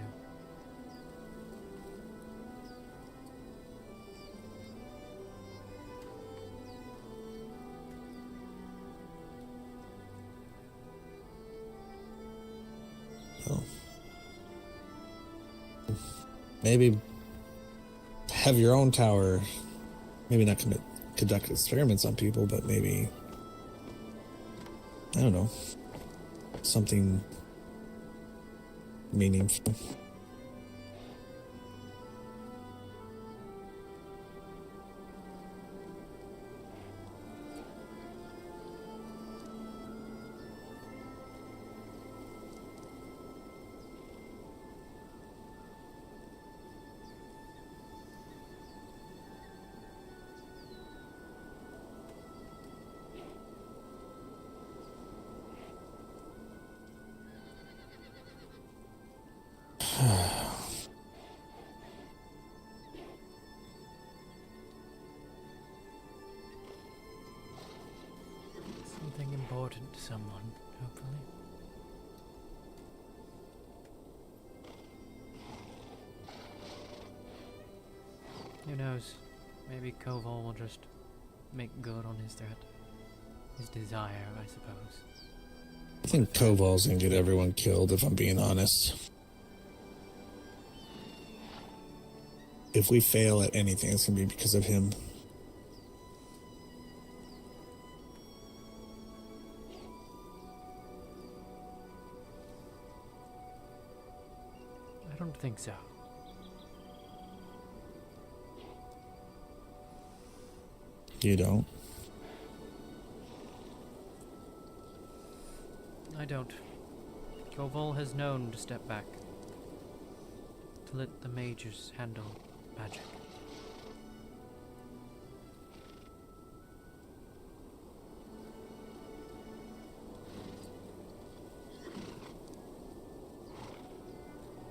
Well, maybe have your own tower. Maybe not conduct experiments on people, but maybe, I don't know, something meaningful. important to someone, hopefully. Who knows? Maybe Koval will just make good on his threat. His desire, I suppose. I think Koval's gonna get everyone killed, if I'm being honest. If we fail at anything, it's gonna be because of him. I don't think so. You don't? I don't. Koval has known to step back. To let the mages handle magic.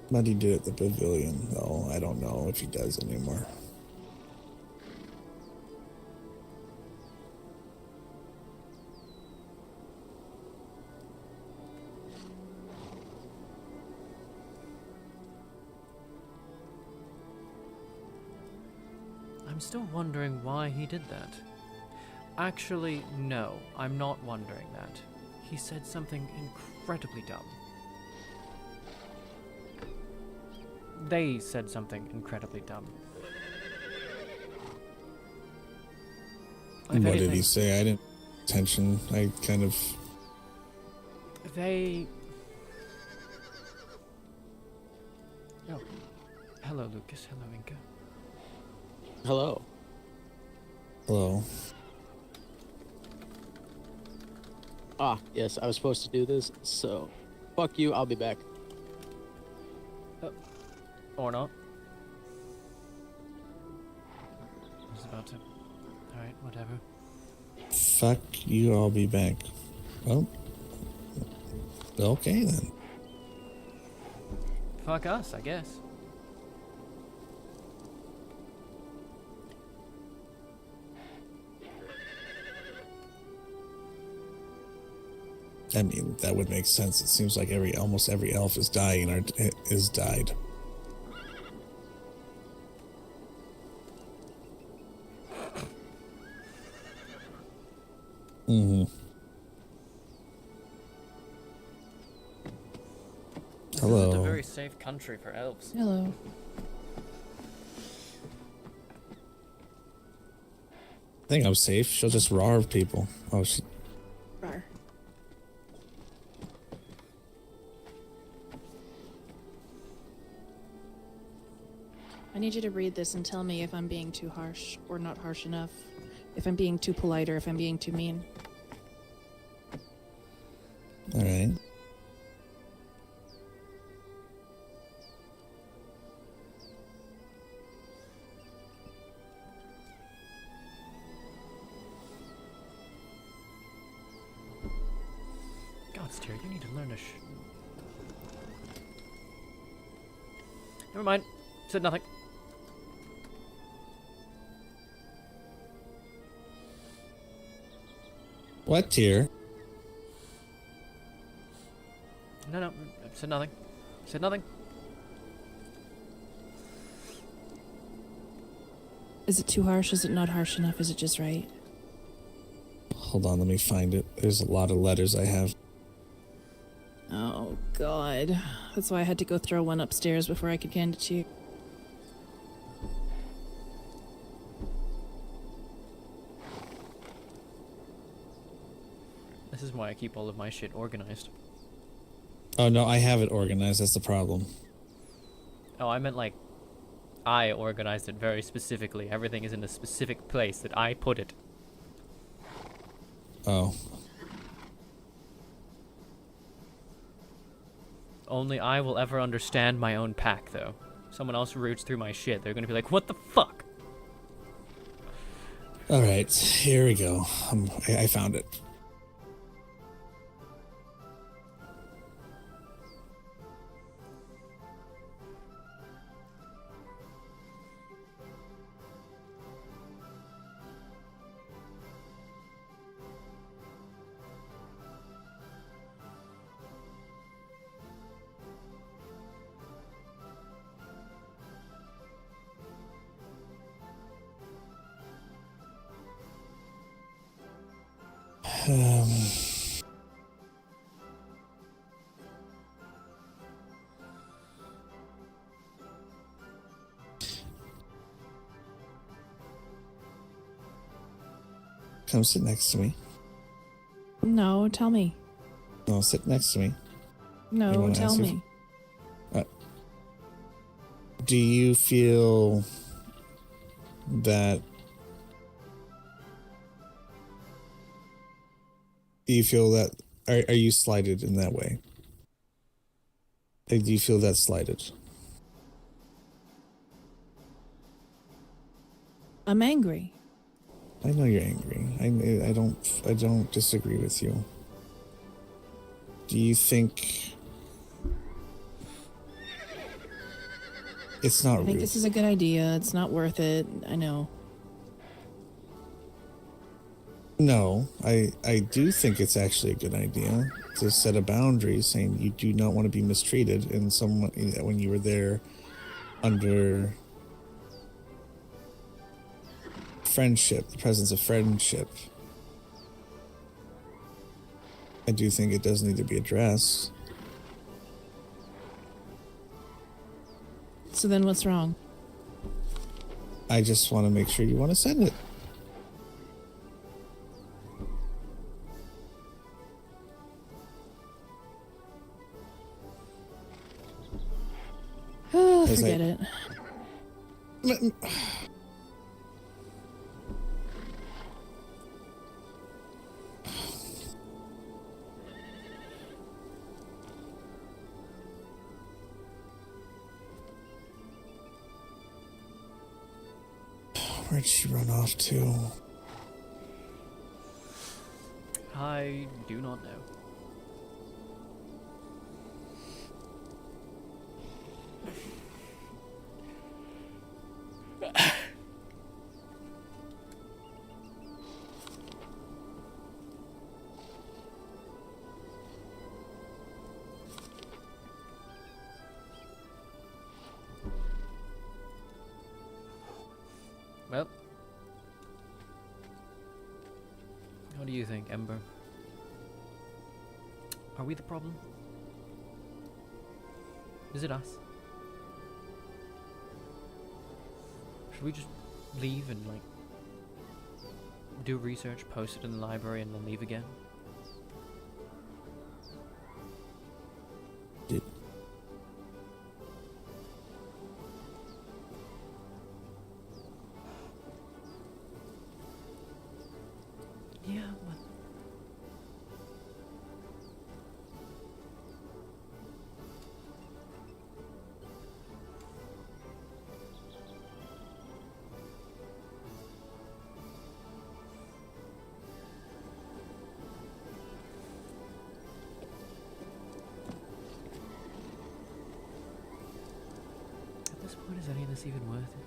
But he did at the pavilion, though. I don't know if he does anymore. I'm still wondering why he did that. Actually, no, I'm not wondering that. He said something incredibly dumb. They said something incredibly dumb. What did he say? I didn't pay attention. I kind of... They... Oh. Hello, Lucas. Hello, Inca. Hello. Hello. Ah, yes, I was supposed to do this, so fuck you, I'll be back. Or not. I was about to... Alright, whatever. Fuck you, I'll be back. Well, okay then. Fuck us, I guess. I mean, that would make sense. It seems like almost every elf is dying or is died. Mm-hmm. This Hello. isn't a very safe country for elves. Hello. I think I'm safe. She'll just roar people. Oh, she... Rar. I need you to read this and tell me if I'm being too harsh or not harsh enough. If I'm being too polite or if I'm being too mean. All right. God, Styr, you need to learn to Never mind. Said nothing. What tier? No, said nothing. Said nothing. Is it too harsh? Is it not harsh enough? Is it just right? Hold on, let me find it. There's a lot of letters I have. Oh, God. That's why I had to go throw one upstairs before I could hand it to you. This is why I keep all of my shit organized. Oh, no, I have it organized. That's the problem. Oh, I meant like, I organized it very specifically. Everything is in a specific place that I put it. Oh. Only I will ever understand my own pack, though. Someone else roots through my shit. They're gonna be like, what the fuck? All right, here we go. I found it. Come sit next to me. No, tell me. No, sit next to me. You No, wanna tell answer? me. Do you feel that? Do you feel that? Are you slighted in that way? Do you feel that slighted? I'm angry. I know you're angry. I don't disagree with you. Do you think it's not I think rude? this is a good idea. It's not worth it. I know. No, I do think it's actually a good idea to set a boundary saying you do not want to be mistreated in someone when you were there under friendship, the presence of friendship. I do think it does need to be addressed. So then what's wrong? I just want to make sure you want to send it. Oh, As forget it. Where'd she run off to? I do not know. Well, what do you think, Ember? Are we the problem? Is it us? Should we just leave and, like, do research, post it in the library, and then leave again? Yeah, but... At this point, is any of this even worth it?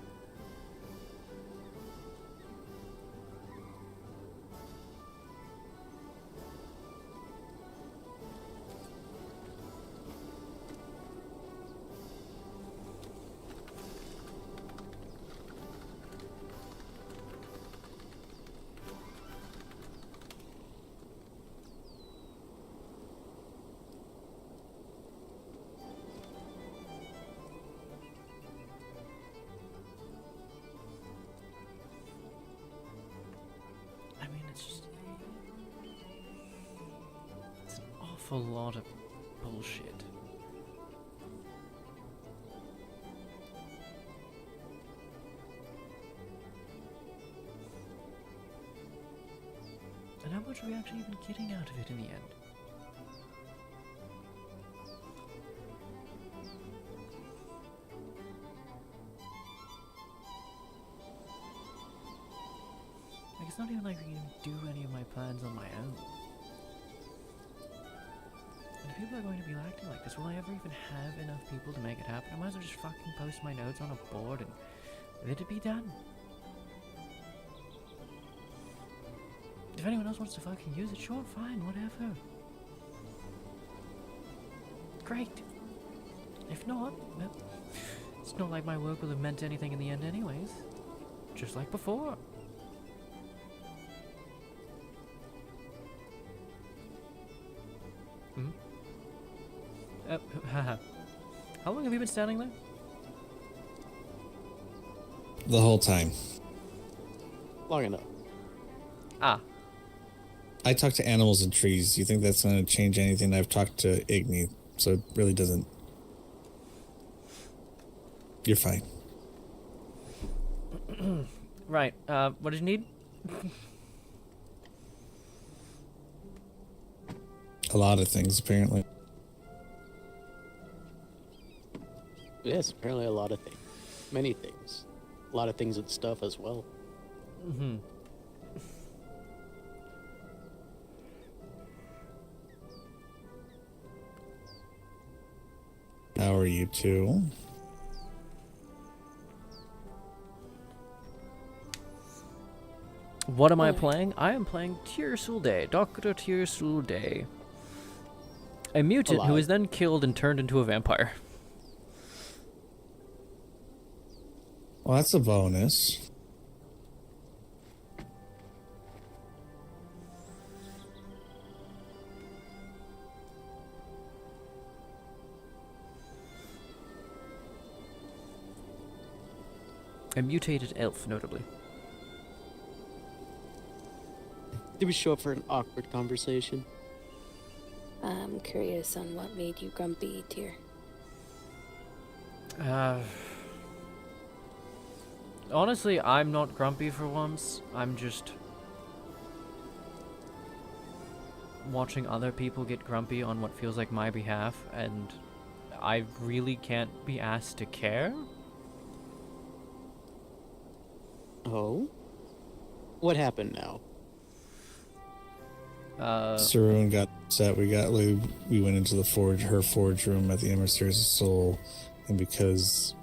I mean, it's just... It's an awful lot of bullshit. And how much are we actually even getting out of it in the end? Like, it's not even like I can do any of my plans on my own. And if people are going to be acting like this, will I ever even have enough people to make it happen? I might as well just fucking post my notes on a board and let it be done. If anyone else wants to fucking use it, sure, fine, whatever. Great. If not, well, it's not like my work will have meant anything in the end anyways. Just like before. Hmm? How long have you been standing there? The whole time. Long enough. Ah. I talk to animals and trees. You think that's going to change anything? I've talked to Igni, so it really doesn't. You're fine. Right. What did you need? A lot of things, apparently. Yes, apparently a lot of things. Many things. A lot of things and stuff as well. Mm-hmm. How are you two? What am I playing? I am playing Tyr'Sul'Day, Dr. Tyr'Sul'Day. A mutant who is then killed and turned into a vampire. Well, that's a bonus. A mutated elf, notably. Did we show up for an awkward conversation? I'm curious on what made you grumpy, Tyr. Honestly, I'm not grumpy for once. I'm just watching other people get grumpy on what feels like my behalf, and I really can't be asked to care. Oh? What happened now? Sarun got upset. We went into the her forge room at the Emissaries of Soul, and because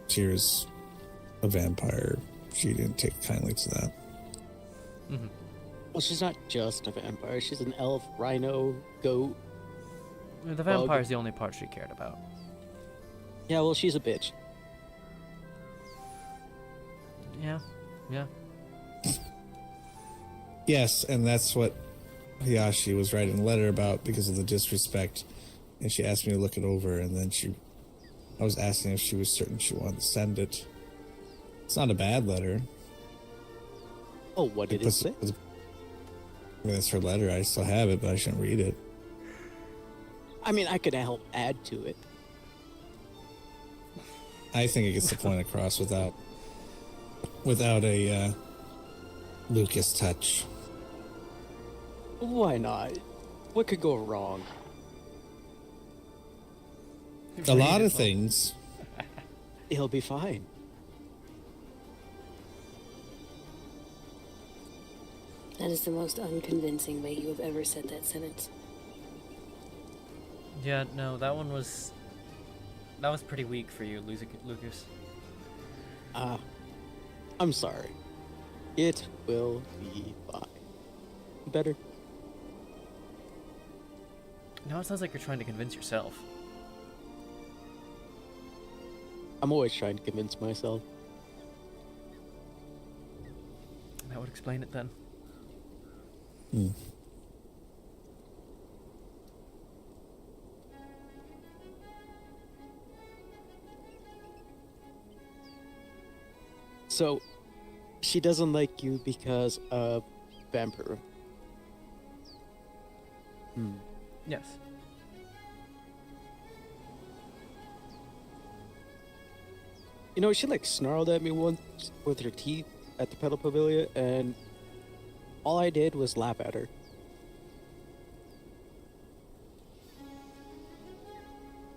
Tyr's a vampire, she didn't take kindly to that. Mm-hmm. Well, she's not just a vampire. She's an elf, rhino, goat. The vampire's the only part she cared about. Yeah, well, she's a bitch. Yeah. Yes, and that's what Hayashi was writing a letter about because of the disrespect, and she asked me to look it over, and then I was asking if she was certain she wanted to send it. It's not a bad letter. Oh, what did it say? I mean, it's her letter. I still have it, but I shouldn't read it. I mean, I could help add to it. I think it gets the point across without a Lucas touch. Why not? What could go wrong? A lot of things. He'll be fine. That is the most unconvincing way you have ever said that sentence. Yeah, no, that was pretty weak for you, Lucas. I'm sorry. It will be fine. Better. Now it sounds like you're trying to convince yourself. I'm always trying to convince myself. That would explain it then. So, she doesn't like you because of vampire. Yes. You know, she like snarled at me once with her teeth at the pedal pavilion, and all I did was laugh at her.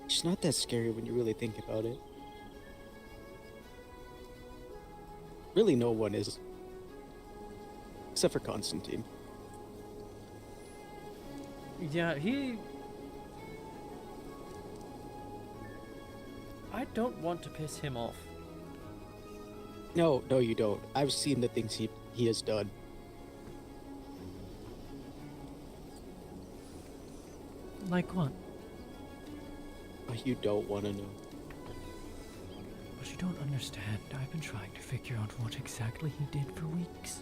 She's not that scary when you really think about it. Really, no one is. Except for Constantine. Yeah, I don't want to piss him off. No, you don't. I've seen the things he has done. Like what? You don't want to know. But you don't understand. I've been trying to figure out what exactly he did for weeks.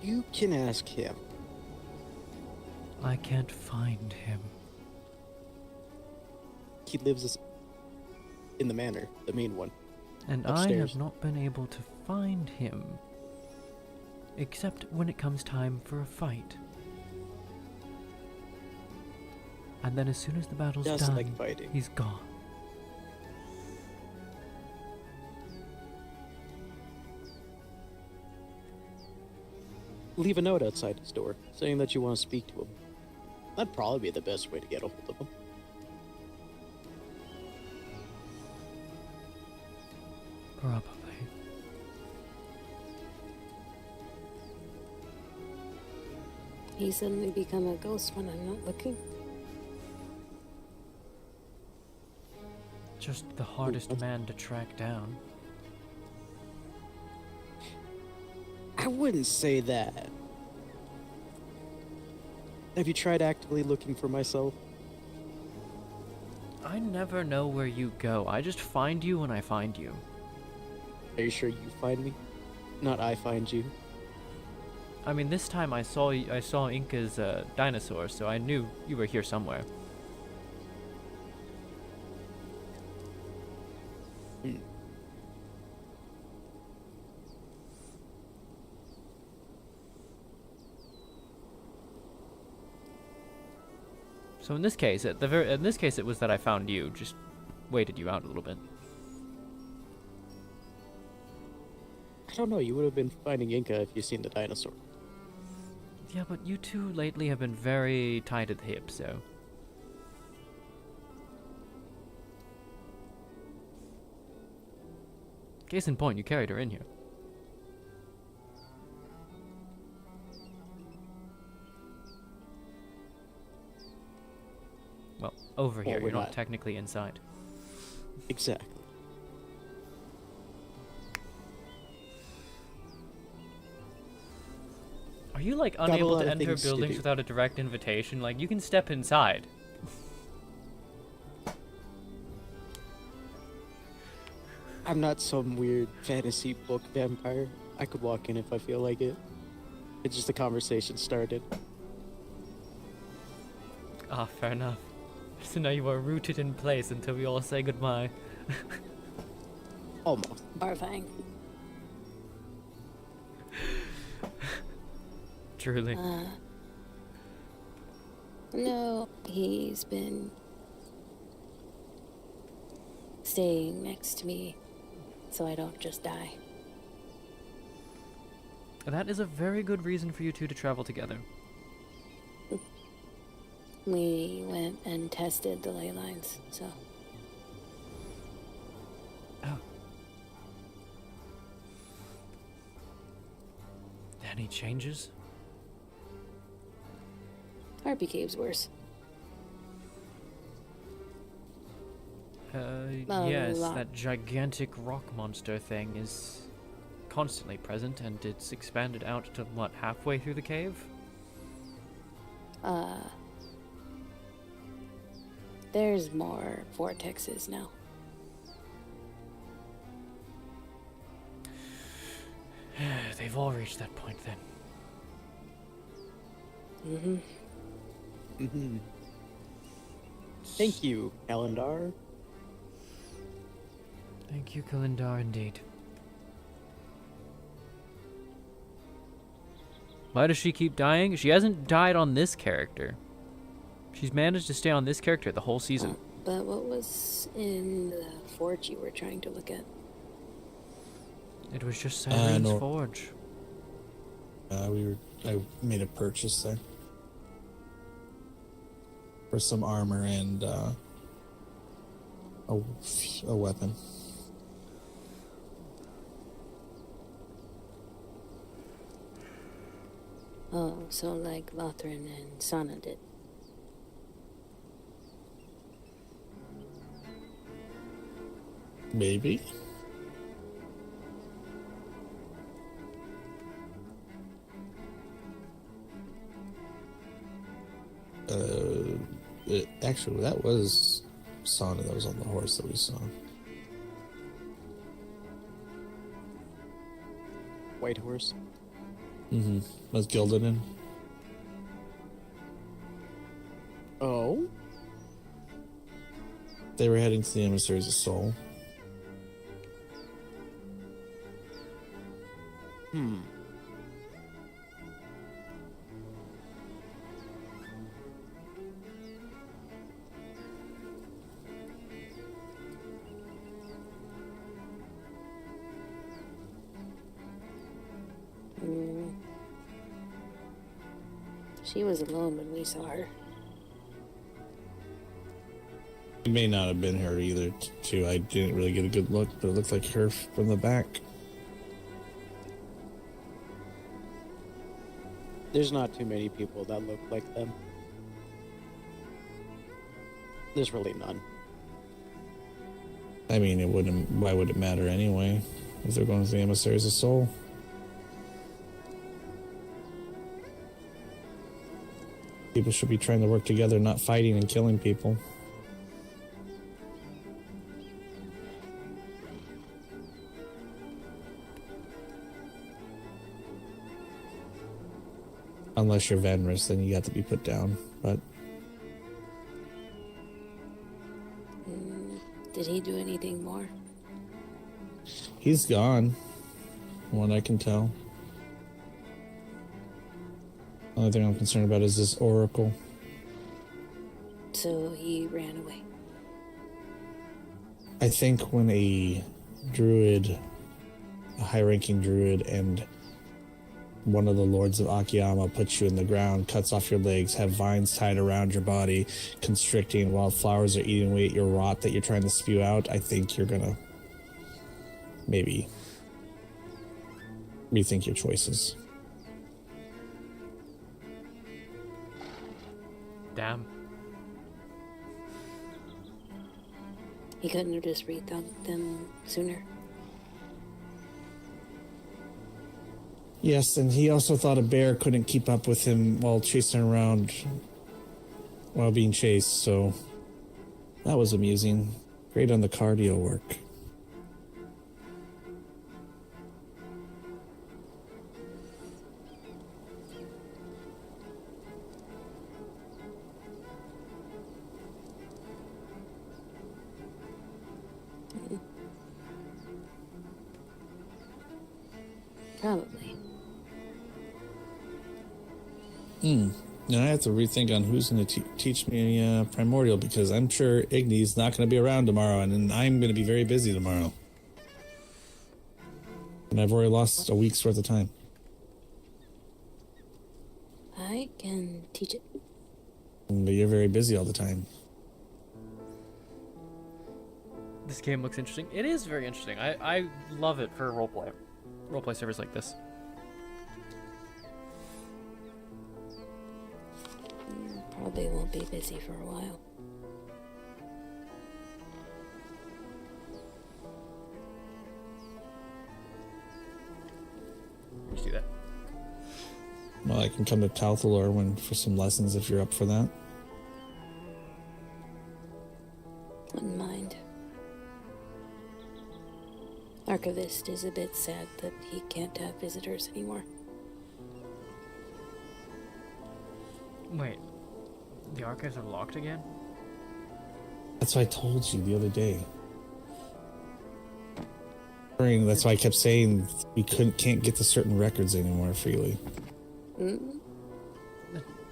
You can ask him. I can't find him. He lives in the manor, the main one. And upstairs. I have not been able to find him. Except when it comes time for a fight. And then as soon as the battle's Doesn't done, like fighting. he's gone. Leave a note outside his door, saying that you want to speak to him. That'd probably be the best way to get a hold of him. Probably. He suddenly become a ghost when I'm not looking. Just the hardest man to track down. I wouldn't say that. Have you tried actively looking for myself? I never know where you go. I just find you when I find you. Are you sure you find me? Not I find you. I mean, this time I saw Inca's dinosaur, so I knew you were here somewhere. So in this case, it was that I found you. Just waited you out a little bit. I don't know, you would have been finding Inca if you seen the dinosaur. Yeah, but you two lately have been very tight at the hip, so. Case in point, you carried her in here. Well, over here. we're You're not not. technically inside. Exactly. Are you like Got a unable lot to of enter things to buildings do. without a direct invitation? Like, you can step inside. I'm not some weird fantasy book vampire. I could walk in if I feel like it. It's just a conversation started. Ah, fair enough. So now you are rooted in place until we all say goodbye. Almost. Horrifying. Truly. No, he's been staying next to me so I don't just die. That is a very good reason for you two to travel together. We went and tested the ley lines, so. Oh. Any changes? Harpy Cave's worse. Yes, lot. that gigantic rock monster thing is constantly present, and it's expanded out to, what, halfway through the cave? There's more vortexes now. They've all reached that point then. Thank you, Kalendar. Thank you, Kalendar, indeed. Why does she keep dying? She hasn't died on this character. She's managed to stay on this character the whole season. But what was in the forge you were trying to look at? It was just Cyrene's no. forge. I made a purchase there for some armor and a weapon. Oh, so like Lothran and Sana did. Maybe. Actually, that was Sana that was on the horse that we saw. White horse. Was Gildan in? Oh? They were heading to the Emissaries of Soul. She was alone when we saw her. It may not have been her either, too. I didn't really get a good look, but it looked like her from the back. There's not too many people that look like them. There's really none. I mean, it wouldn't. Why would it matter anyway? If they're going to the Emissaries of Soul. People should be trying to work together, not fighting and killing people. Unless you're Venrus, then you got to be put down. But Did he do anything more? he's gone, from what I can tell. Only thing I'm concerned about is this Oracle. So he ran away. I think when a druid, a high-ranking druid, and one of the lords of Akiyama puts you in the ground, cuts off your legs, have vines tied around your body, constricting while flowers are eating away at your rot that you're trying to spew out, I think you're gonna maybe rethink your choices. Damn. He couldn't have just rethought them sooner. Yes, and he also thought a bear couldn't keep up with him while chasing around while being chased, so that was amusing. Great on the cardio work. Probably. Now I have to rethink on who's going to teach me Primordial, because I'm sure Igni's not going to be around tomorrow, and then I'm going to be very busy tomorrow. And I've already lost a week's worth of time. I can teach it. But you're very busy all the time. This game looks interesting. It is very interesting. I love it for roleplay. Roleplay servers like this. Probably won't be busy for a while. Let's do that. Well, I can come to Tyr'Sul'Day for some lessons if you're up for that. Wouldn't mind. Archivist is a bit sad that he can't have visitors anymore. Wait, the archives are locked again? That's what I told you the other day. That's why I kept saying we can't get to certain records anymore freely.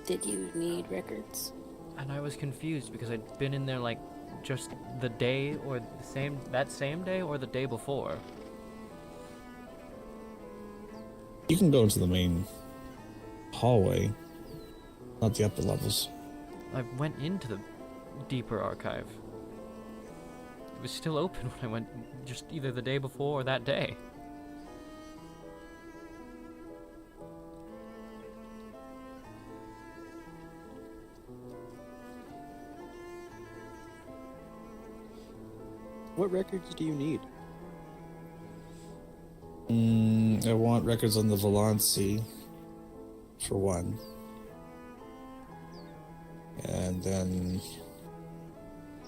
Did you need records? And I was confused because I'd been in there like just the day or that same day or the day before. You can go into the main hallway, not the upper levels. I went into the deeper archive. It was still open when I went just either the day before or that day. What records do you need? I want records on the Valancy, for one. And then...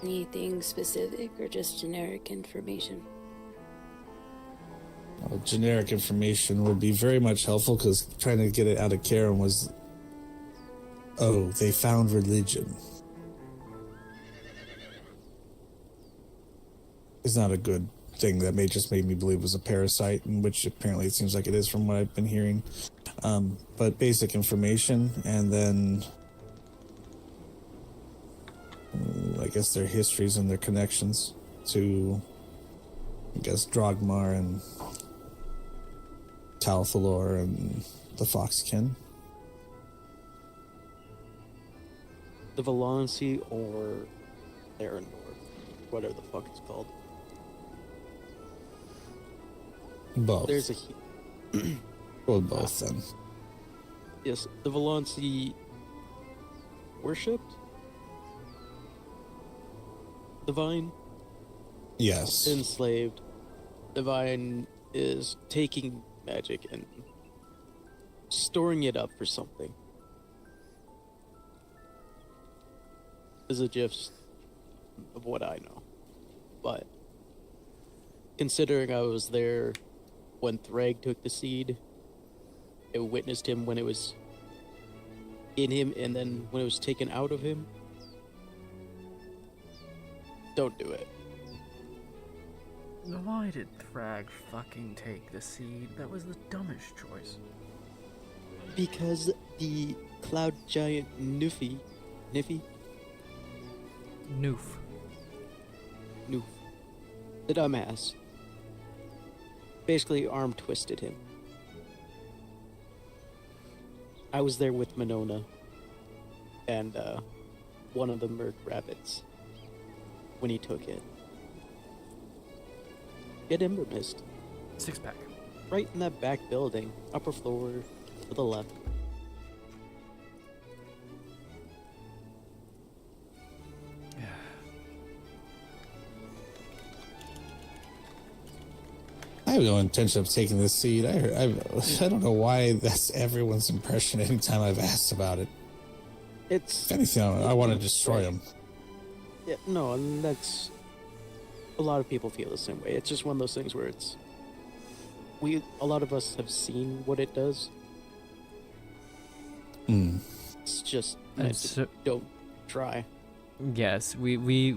Anything specific or just generic information? Generic information would be very much helpful, because trying to get it out of Karen was... Oh, they found religion. is not a good thing. That may just made me believe it was a parasite, in which apparently it seems like it is from what I've been hearing. But basic information, and then I guess their histories and their connections to, I guess, Drogmar and Tyr'Sul'Day and the Foxkin. The Valancy or Theranor, whatever the fuck it's called. Both. There's a well, both then. Yes, the Valancy worshipped the vine. Yes. Enslaved. The vine is taking magic and storing it up for something. Is a gist of what I know. But considering I was there when Thrag took the seed, I witnessed him when it was in him and then when it was taken out of him. Don't do it. Why did Thrag fucking take the seed? That was the dumbest choice. Because the cloud giant Newf, the dumbass, basically arm twisted him. I was there with Monona and one of the Merc rabbits when he took it. Get Ember Mist. 6-pack. Right in that back building, upper floor to the left. I have no intention of taking this seed. I don't know why that's everyone's impression anytime I've asked about it. It's... If anything, I want to destroy them. Yeah, no, and that's... A lot of people feel the same way. It's just one of those things where it's... A lot of us have seen what it does. It's just... don't try. Yes, we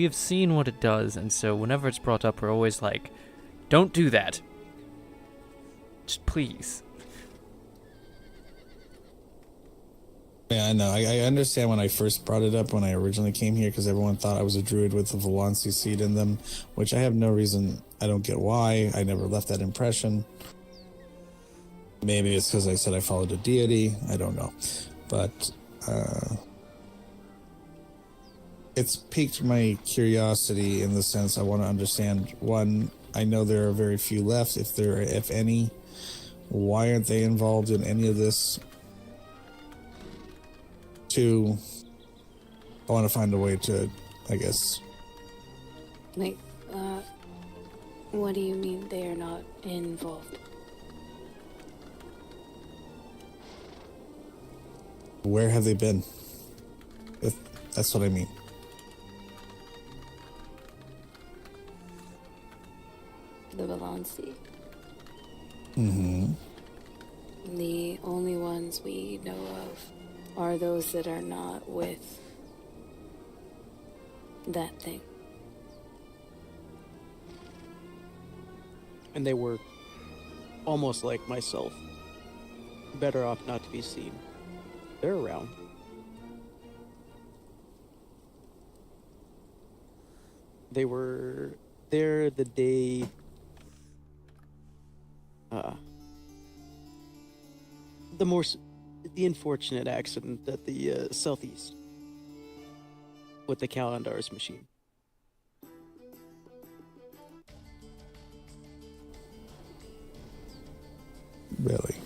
have seen what it does, and so whenever it's brought up, we're always like, don't do that. Just please. Yeah, I know. I understand when I first brought it up when I originally came here, because everyone thought I was a druid with the Valancy seed in them, which I have no reason. I don't get why. I never left that impression. Maybe it's because I said I followed a deity. I don't know. But it's piqued my curiosity in the sense I want to understand. One, I know there are very few left, if any. Why aren't they involved in any of this? Two, I want to find a way to, I guess. Like, what do you mean they are not involved? Where have they been? If that's what I mean. The Valancy. Mm-hmm. The only ones we know of are those that are not with that thing. And they were almost like myself. Better off not to be seen. They're around. They were there the day the unfortunate accident at the southeast with the Kalandar's machine. Really?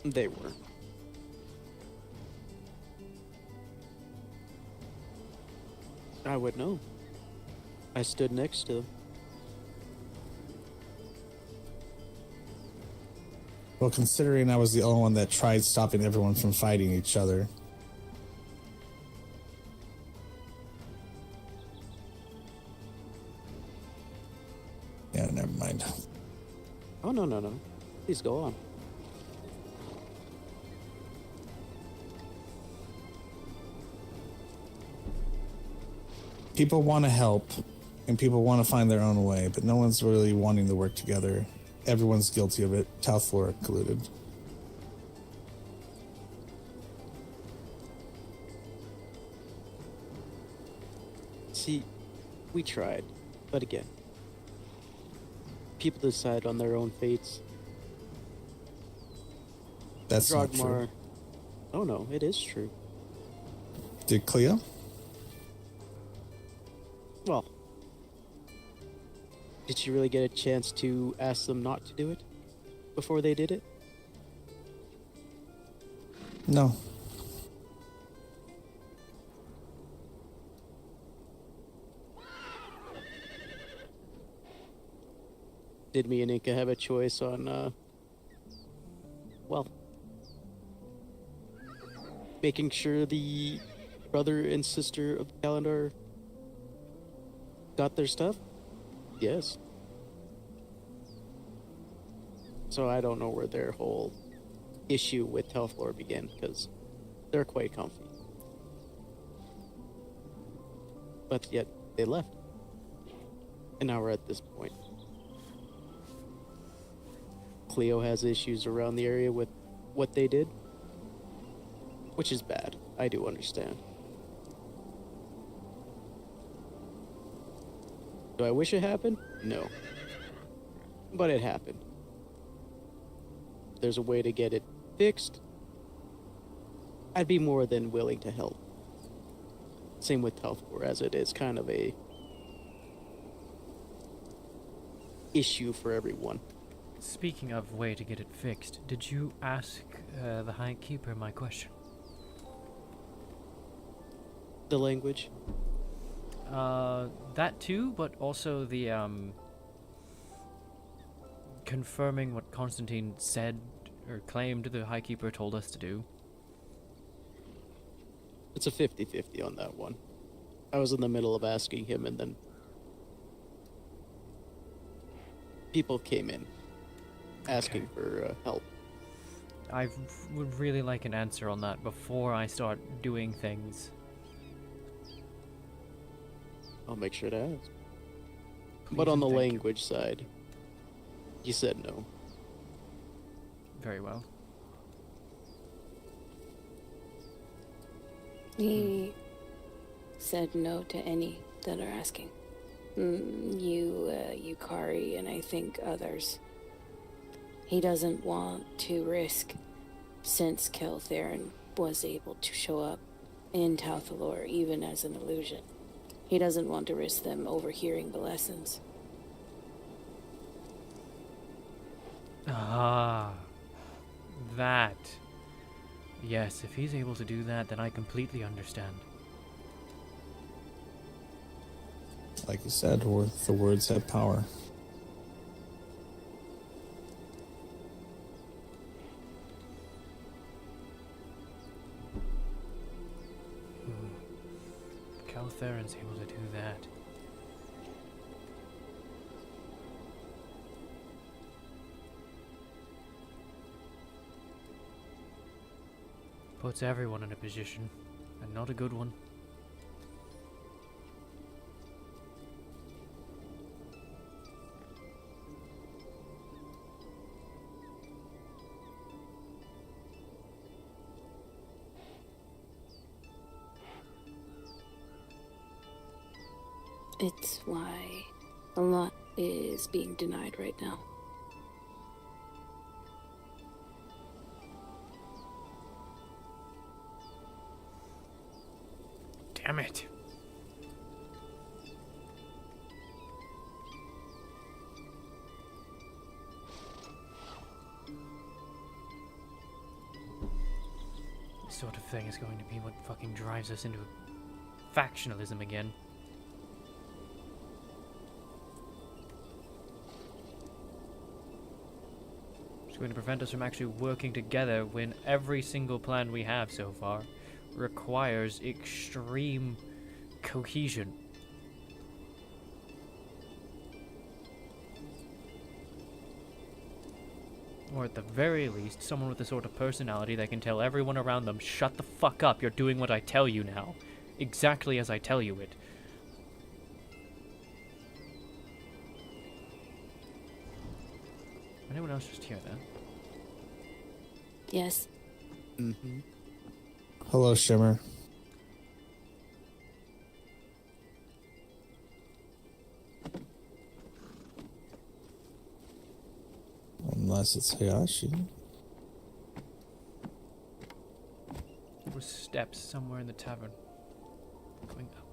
They were. I would know. I stood next to them. Well, considering I was the only one that tried stopping everyone from fighting each other. Yeah, never mind. Oh, no. Please go on. People want to help, and people want to find their own way, but no one's really wanting to work together. Everyone's guilty of it, Tal'Thor included. See, we tried, but again, people decide on their own fates. That's not true. Drogmar. Oh no, it is true. Did Cleo? Well, did you really get a chance to ask them not to do it before they did it? No. Did me and Inca have a choice on, well, making sure the brother and sister of the calendar got their stuff? Yes. So I don't know where their whole issue with Telflor began, because they're quite comfy. But yet, they left. And now we're at this point. Cleo has issues around the area with what they did, which is bad. I do understand. Do I wish it happened? No. But it happened. If there's a way to get it fixed, I'd be more than willing to help. Same with Telflor, as it is kind of a issue for everyone. Speaking of way to get it fixed, did you ask the High Keeper my question? The language? That too, but also the, confirming what Constantine said or claimed the High Keeper told us to do. It's a 50-50 on that one. I was in the middle of asking him, and then people came in asking for help. I would really like an answer on that before I start doing things. I'll make sure to ask. Please But on and the thank you. language side, you said no. Very well. He said no to any that are asking. You, Kari, and I think others. He doesn't want to risk, since Keltherin was able to show up in Tal'Thor even as an illusion. He doesn't want to risk them overhearing the lessons. Ah, that. Yes, if he's able to do that, then I completely understand. Like you said, the words have power. Caltheron's able to do that. Puts everyone in a position, and not a good one. It's why a lot is being denied right now. Damn it. This sort of thing is going to be what fucking drives us into factionalism again. It's going to prevent us from actually working together when every single plan we have so far requires extreme cohesion. Or at the very least, someone with the sort of personality that can tell everyone around them, shut the fuck up, you're doing what I tell you now. Exactly as I tell you it. anyone else just hear that? Yes. Mm-hmm. Hello, Shimmer. Unless it's Hayashi. There were steps somewhere in the tavern. Going up.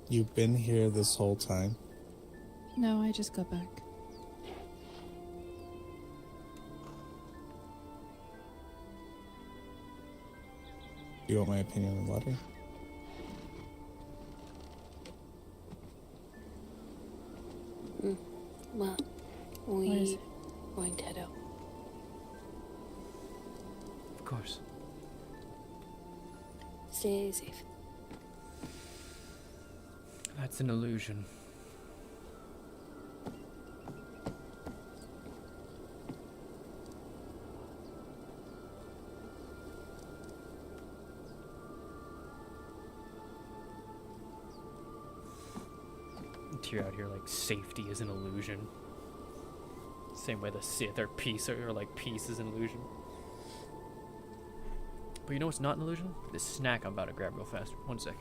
You've been here this whole time? No, I just got back. Do you want my opinion on the letter? Well, What is we it? going to head out. Of course. Stay safe. That's an illusion. You're out here like safety is an illusion. Same way the Sith or peace or like peace is an illusion. But you know what's not an illusion? This snack I'm about to grab real fast. One sec.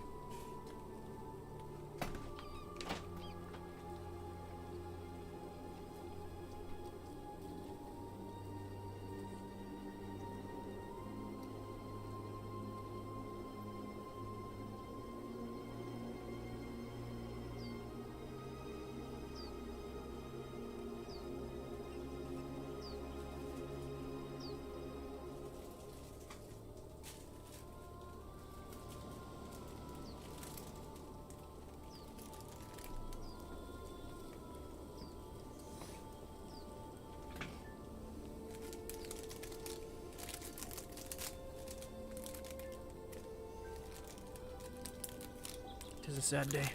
Tis a sad day.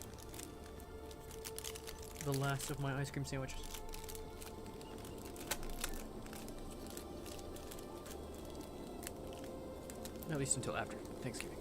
The last of my ice cream sandwiches. At least until after Thanksgiving.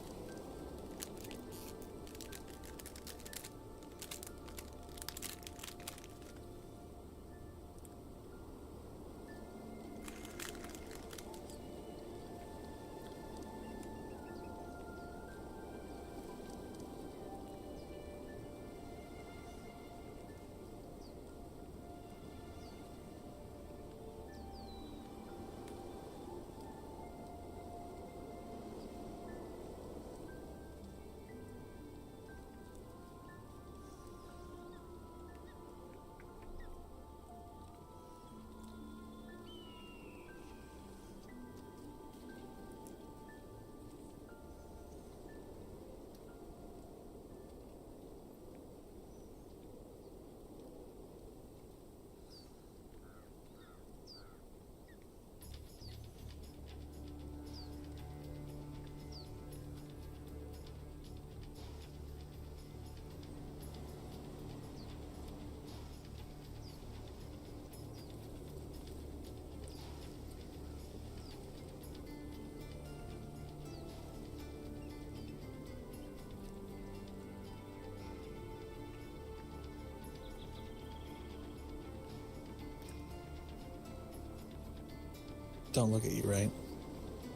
Don't look at you, right?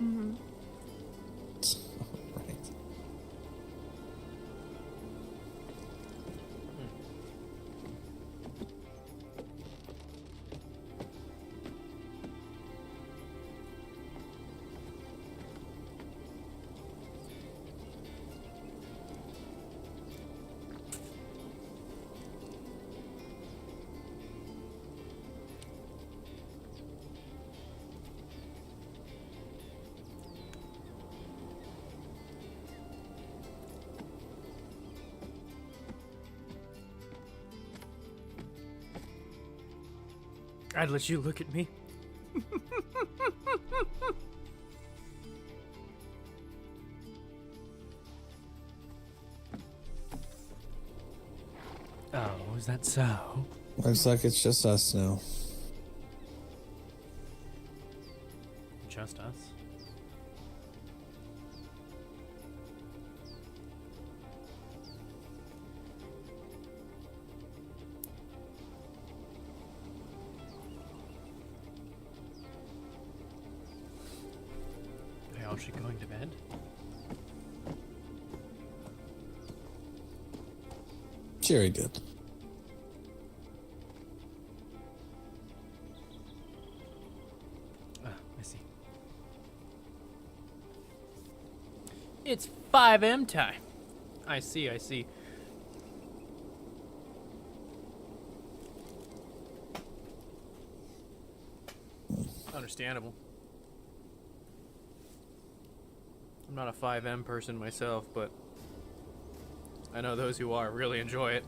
Mm-hmm. Right. I'd let you look at me. Oh, is that so? Looks like it's just us now. Just us? How's she going to bed? Very good. Ah, I see. It's 5 a.m. time. I see, I see. Understandable. I'm not a 5M person myself, but I know those who are really enjoy it.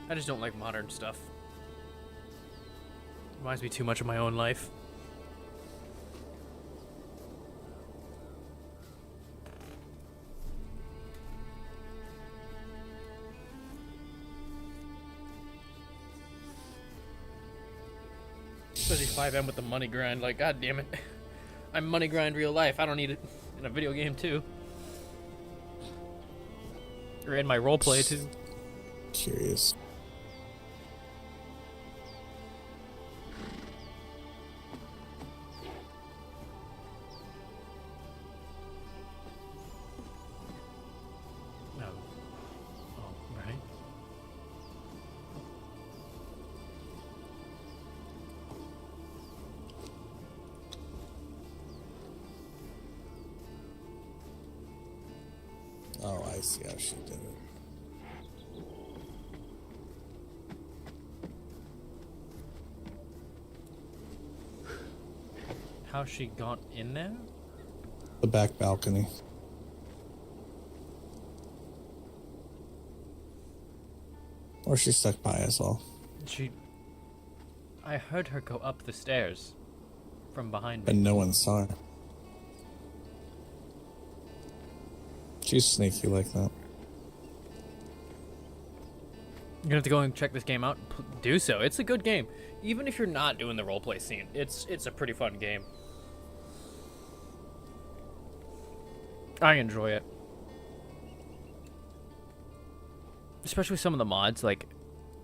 I just don't like modern stuff. Reminds me too much of my own life. Especially 5M with the money grind, like, god damn it. I money grind real life, I don't need it in a video game too. Or in my roleplay too. Curious. No. Oh, right. Oh, I see how she did it. How's she gone in there? The back balcony. Or she's stuck by us all. I heard her go up the stairs from behind me. But no one saw her. She's sneaky like that. You're gonna have to go and check this game out. Do so. It's a good game. Even if you're not doing the roleplay scene, it's a pretty fun game. I enjoy it. Especially some of the mods, like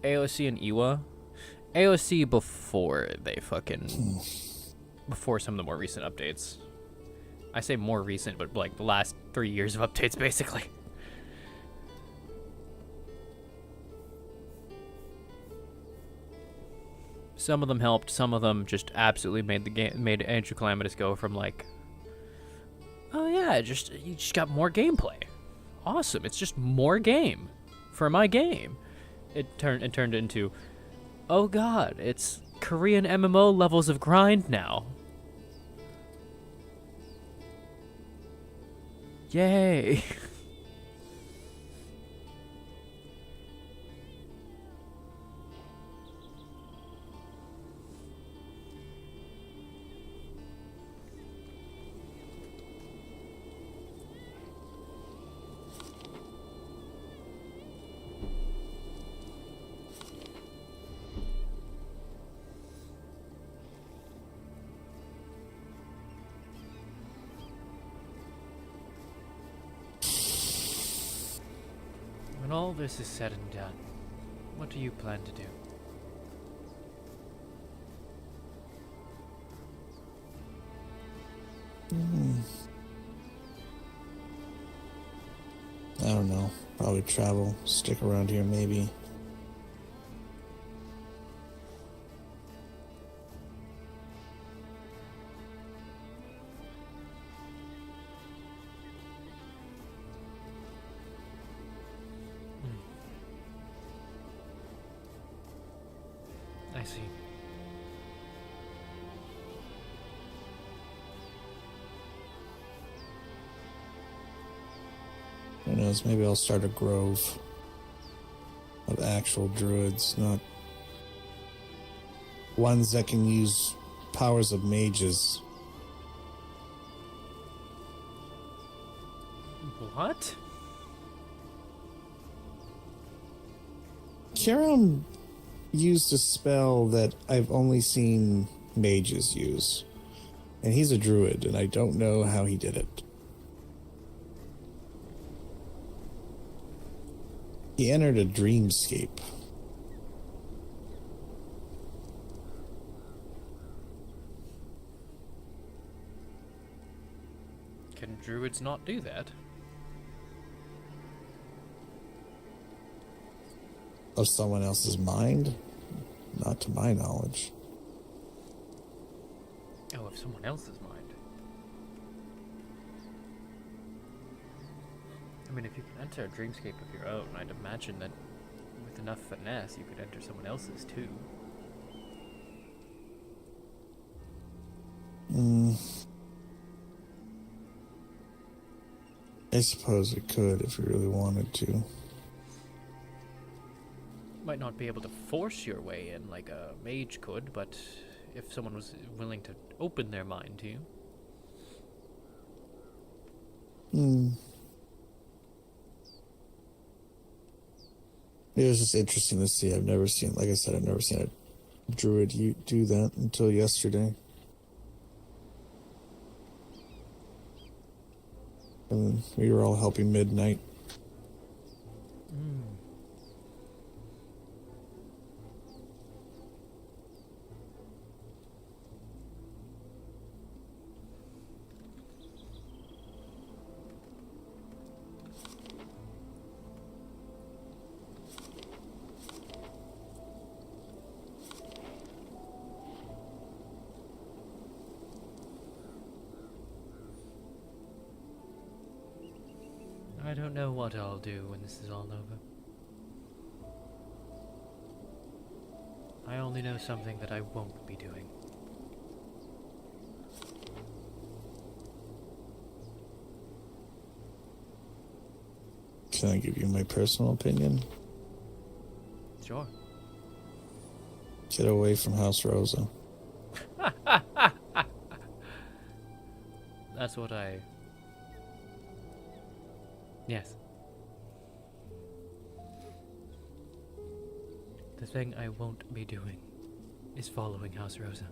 AOC and Iwa. AOC before they fucking... before some of the more recent updates. I say more recent, but like the last 3 years of updates, basically. Some of them helped, some of them just absolutely made the game, made Andrew Calamitous go from like, oh yeah, you just got more gameplay. Awesome, it's just more game for my game. It turned into, oh god, it's Korean MMO levels of grind now. Yay. When all this is said and done, what do you plan to do? I don't know. Probably travel. Stick around here, maybe. I see. Who knows? Maybe I'll start a grove of actual druids, not ones that can use powers of mages. What? Kiram used a spell that I've only seen mages use. And he's a druid, and I don't know how he did it. He entered a dreamscape. Can druids not do that? Of someone else's mind? Not to my knowledge. Oh, of someone else's mind. I mean, if you can enter a dreamscape of your own, I'd imagine that with enough finesse, you could enter someone else's too. I suppose it could if we really wanted to. Might not be able to force your way in like a mage could, but if someone was willing to open their mind to you. It was just interesting to see. I've never seen, like I said, I've never seen a druid do that until yesterday. And we were all helping midnight. I don't know what I'll do when this is all over. I only know something that I won't be doing. Can I give you my personal opinion? Sure. Get away from House Rosa. That's what I... Yes. The thing I won't be doing is following House Rosa.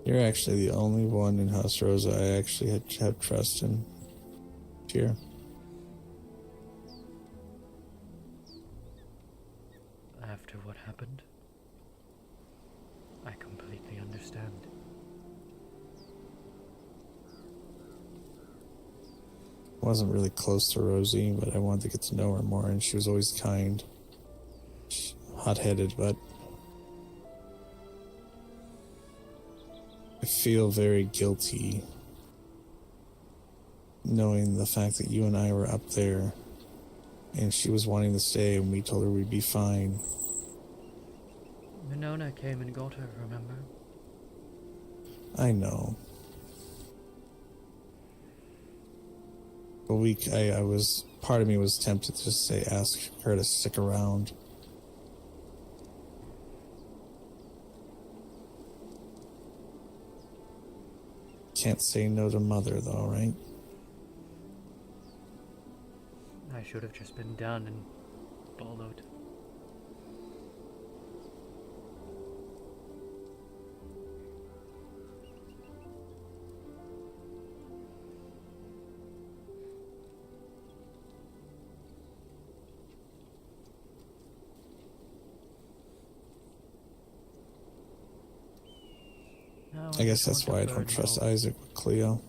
You're actually the only one in House Rosa I actually have trust in here. After what happened, I completely understand. I wasn't really close to Rosie, but I wanted to get to know her more, and she was always kind. Hot-headed, but I feel very guilty knowing the fact that you and I were up there and she was wanting to stay and we told her we'd be fine. Minona came and got her, remember? I know. But part of me was tempted to just say, ask her to stick around. Can't say no to Mother, though, right? I should have just been done and followed. No, I guess that's why I don't trust Isaac with Cleo.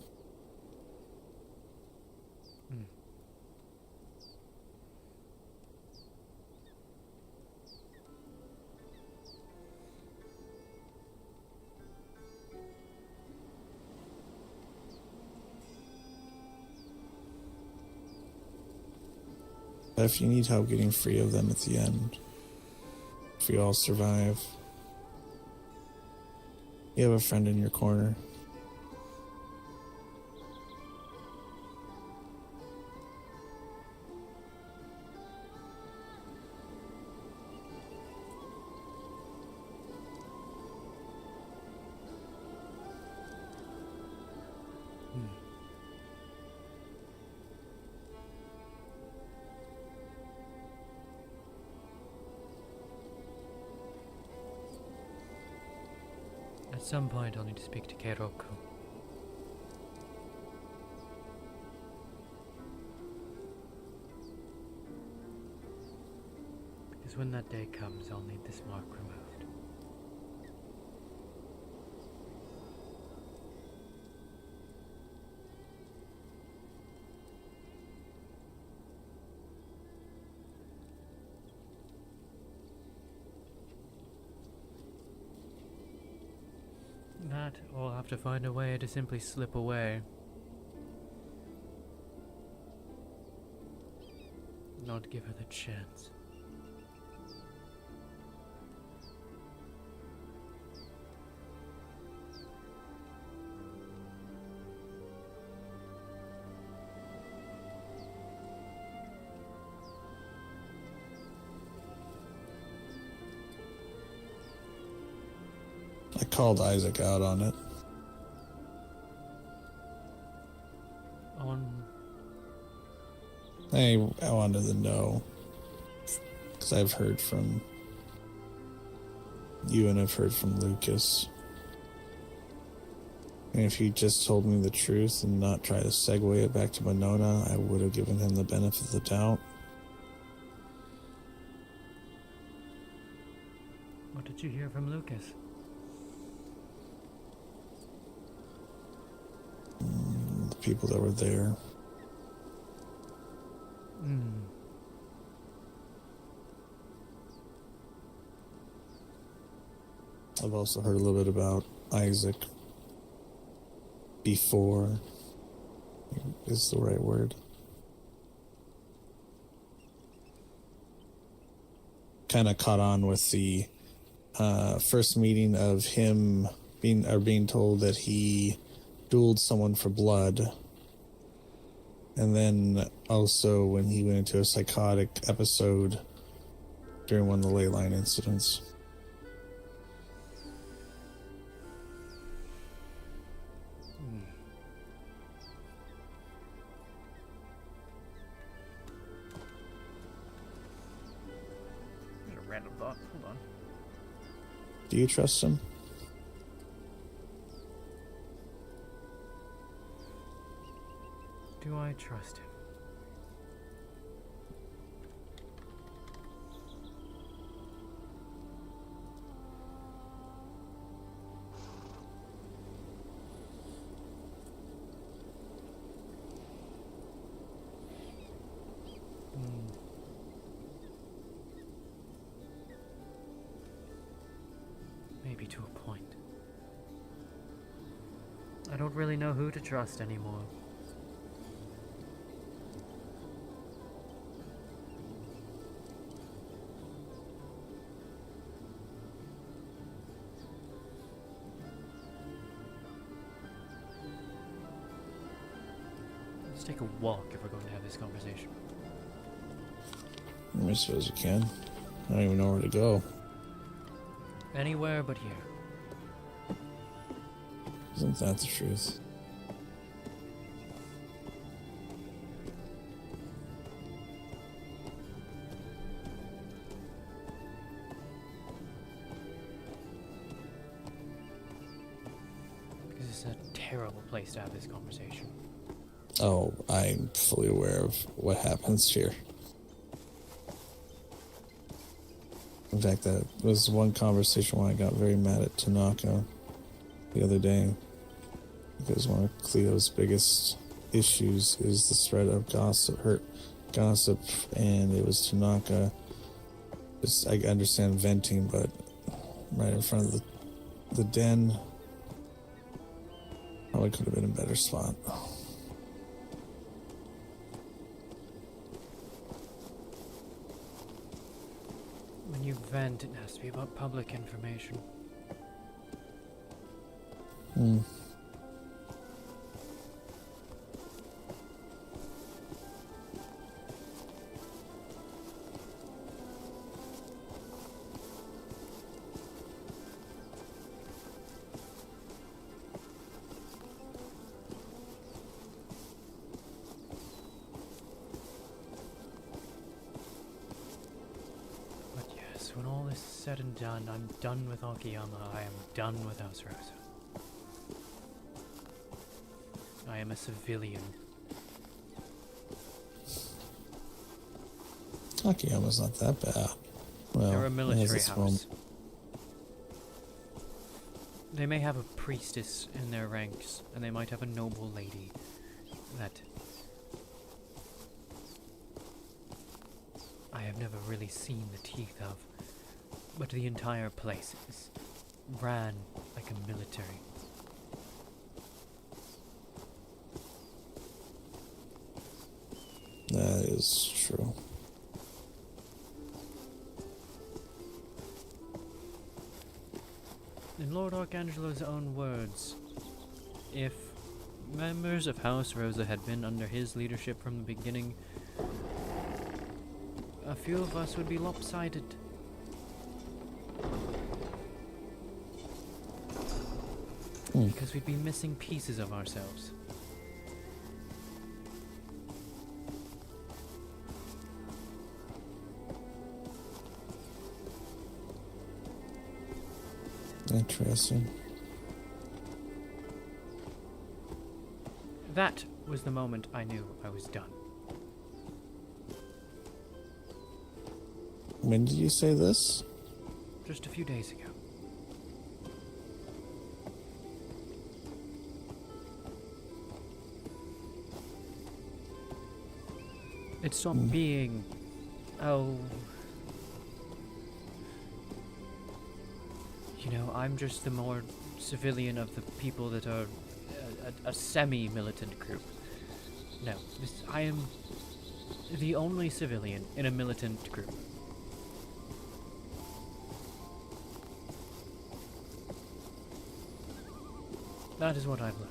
But if you need help getting free of them at the end, if we all survive, you have a friend in your corner. At some point, I'll need to speak to Keiroko. Because when that day comes, I'll need this mark removed. That, or I'll have to find a way to simply slip away. Not give her the chance. I called Isaac out on it. I wanted to know, because I've heard from you and I've heard from Lucas. And if he just told me the truth and not try to segue it back to Monona, I would have given him the benefit of the doubt. What did you hear from Lucas? The people that were there. I've also heard a little bit about Isaac before is the right word. Kind of caught on with the first meeting of him being told that he dueled someone for blood. And then also when he went into a psychotic episode during one of the ley line incidents. There's a random thought. Hold on. Do you trust him? Do I trust him? Maybe to a point. I don't really know who to trust anymore. Let's take a walk if we're going to have this conversation. I suppose you can. I don't even know where to go. Anywhere but here. Isn't that the truth? Because it's a terrible place to have this conversation. Oh, I'm fully aware of what happens here. In fact, that was one conversation where I got very mad at Tanaka the other day. Because one of Cleo's biggest issues is the spread of gossip, and it was Tanaka. I understand venting, but right in front of the den, probably could have been a better spot. When you vent, it has to be about public information. But yes, when all is said and done, I'm done with Akiyama. I am done with House Rosa. I am a civilian. Akiyama's not that bad. Well, They're a it has military its house. moment. They may have a priestess in their ranks, and they might have a noble lady that I have never really seen the teeth of, but the entire place is ran like a military. That is true. In Lord Arcangelo's own words, if members of House Rosa had been under his leadership from the beginning, a few of us would be lopsided. Because we'd be missing pieces of ourselves. Interesting. That was the moment I knew I was done. When did you say this? Just a few days ago. It stopped being, oh, you know, I'm just the more civilian of the people that are a semi-militant group. No, I am the only civilian in a militant group. That is what I've learned.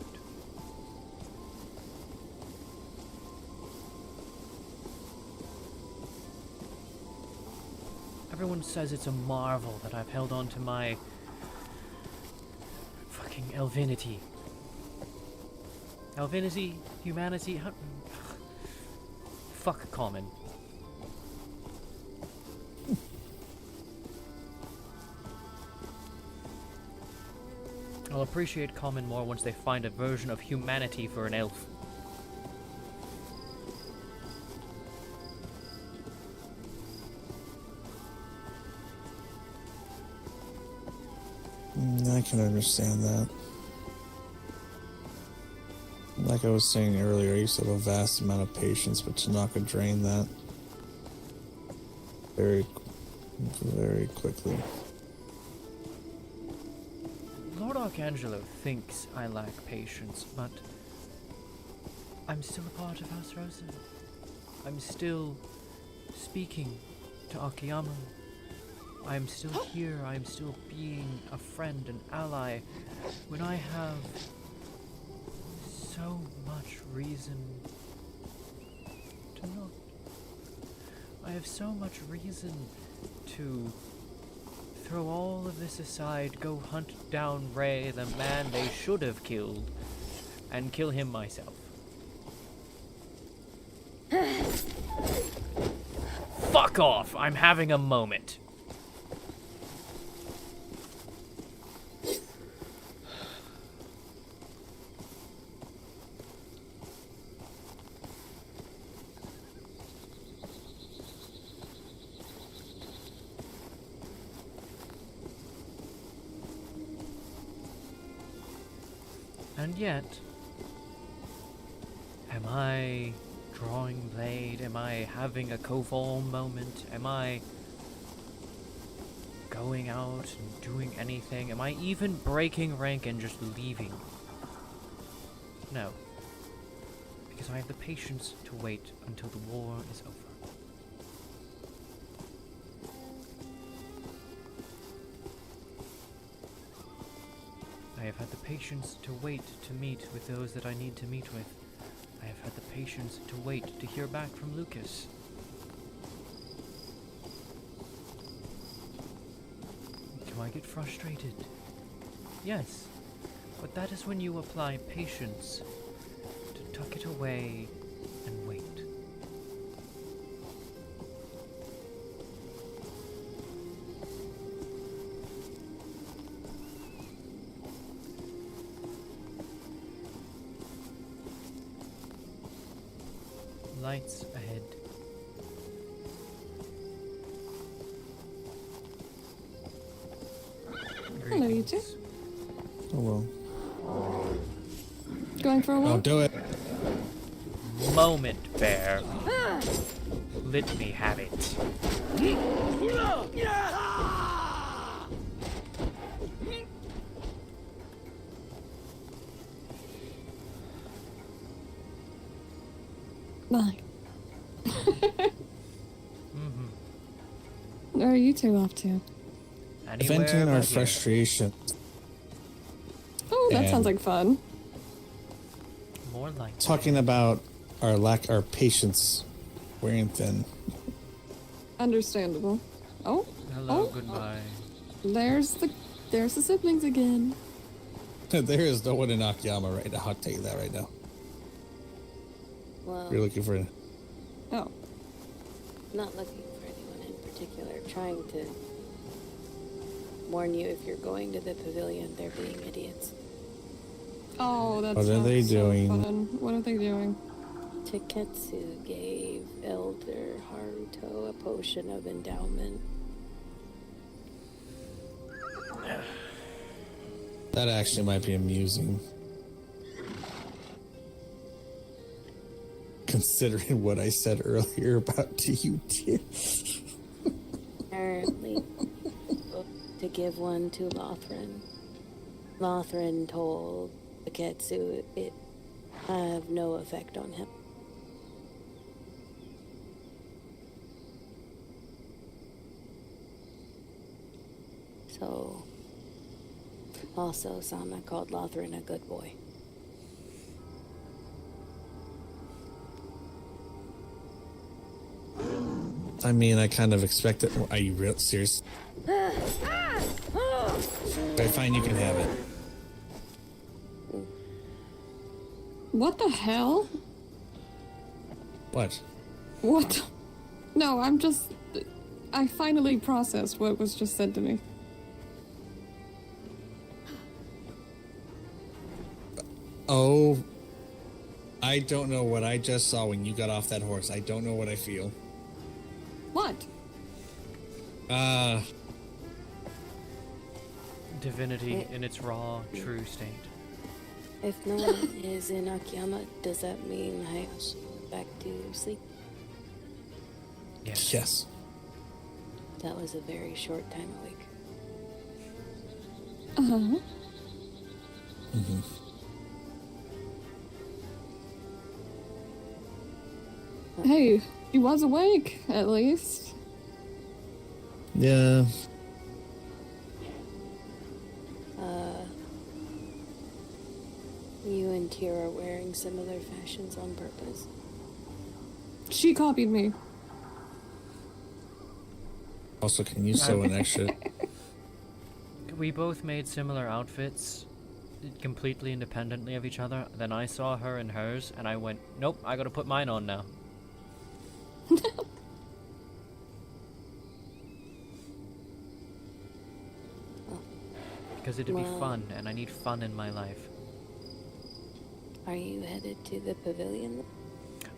Everyone says it's a marvel that I've held on to my fucking Elvinity. Elvinity? Humanity? Fuck common. I'll appreciate common more once they find a version of humanity for an elf. I can understand that. Like I was saying earlier, I used to have a vast amount of patience, but Tanaka could drain that very, very quickly. Lord Arcangelo thinks I lack patience, but I'm still a part of House Rosa. I'm still speaking to Akiyama. I'm still here. I'm still being a friend and ally when I have so much reason to not. I have so much reason to throw all of this aside, go hunt down Ray, the man they should have killed, and kill him myself. Fuck off! I'm having a moment. And yet, am I drawing blade? Am I having a Koval moment? Am I going out and doing anything? Am I even breaking rank and just leaving? No. Because I have the patience to wait until the war is over. I have had the patience to wait to meet with those that I need to meet with. I have had the patience to wait to hear back from Lucas. Do I get frustrated? Yes, but that is when you apply patience to tuck it away and wait. lights ahead. Hello, you two. Oh well. Going for a walk? Oh, do it. Moment, bear. Let me have it. Bye. Where are you two off to? Venting our frustration. Oh, that sounds And like fun. More like talking about our patience wearing thin. Understandable. Oh. Hello, oh, goodbye. There's the siblings again. There is no one in Akiyama right now. I'll tell you that right now. Well, You're looking for. Oh. not looking for anyone in particular. Trying to warn you if you're going to the pavilion, they're being idiots. Oh, that's What are they doing? fun. What are they doing? Taketsu gave Elder Haruto a potion of endowment. That actually might be amusing. Considering what I said earlier about DUT. Apparently, to give one to Lothran. Lothran told Taketsu it have no effect on him. So, also Sama called Lothran a good boy. I mean, I kind of expect it. Are you real serious? Okay, fine, you can have it. What the hell? What? What? No, I finally processed what was just said to me. Oh, I don't know what I just saw when you got off that horse. I don't know what I feel. What? Divinity in its raw, true state. If no one is in Akiyama, does that mean I back to sleep? Yes. Yes. That was a very short time awake. Uh-huh. Mm-hmm. Hey, he was awake, at least. Yeah. You and Tyr are wearing similar fashions on purpose. She copied me. Also, can you sew an extra? We both made similar outfits, completely independently of each other. Then I saw her in hers, and I went, nope, I gotta put mine on now. Because it'd be fun, and I need fun in my life. Are you headed to the pavilion?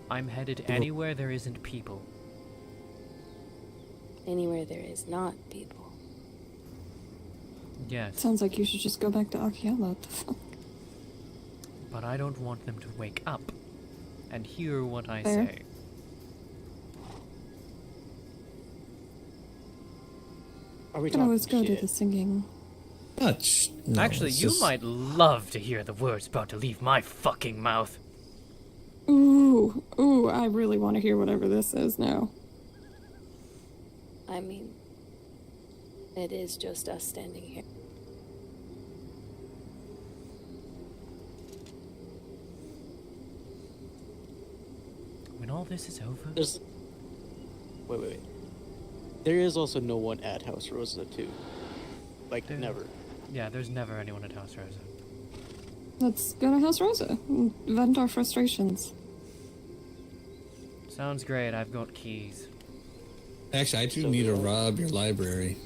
I'm headed anywhere there isn't people. Anywhere there is not people. Yes. Sounds like you should just go back to Akiyama. What the fuck? But I don't want them to wake up and hear what I Fair. say. Are we Can talking always go to shit? the singing. Much. No, Actually, it's you just- might love to hear the words about to leave my fucking mouth. Ooh, I really want to hear whatever this is now. I mean, it is just us standing here. When all this is over, There's. Wait. There is also no one at House Rosa, too. Like, never. yeah, there's never anyone at House Rosa. Let's go to House Rosa and vent our frustrations. Sounds great. I've got keys. Actually, I do need to rob your library.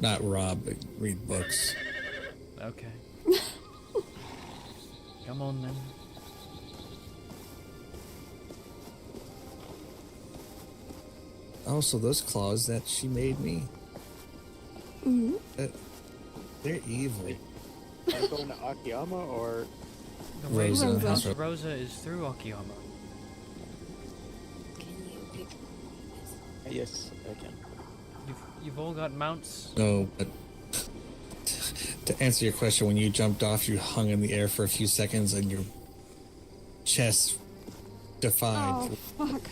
Not rob, but read books. Okay. Come on then. Also, those claws that she made me, Mm-hmm. they're evil. Are we going to Akiyama or The way Rosa. Rosa. Rosa is through Akiyama. Yes, I can. You've all got mounts. No, but to answer your question, when you jumped off, you hung in the air for a few seconds and your chest defied. Oh, fuck.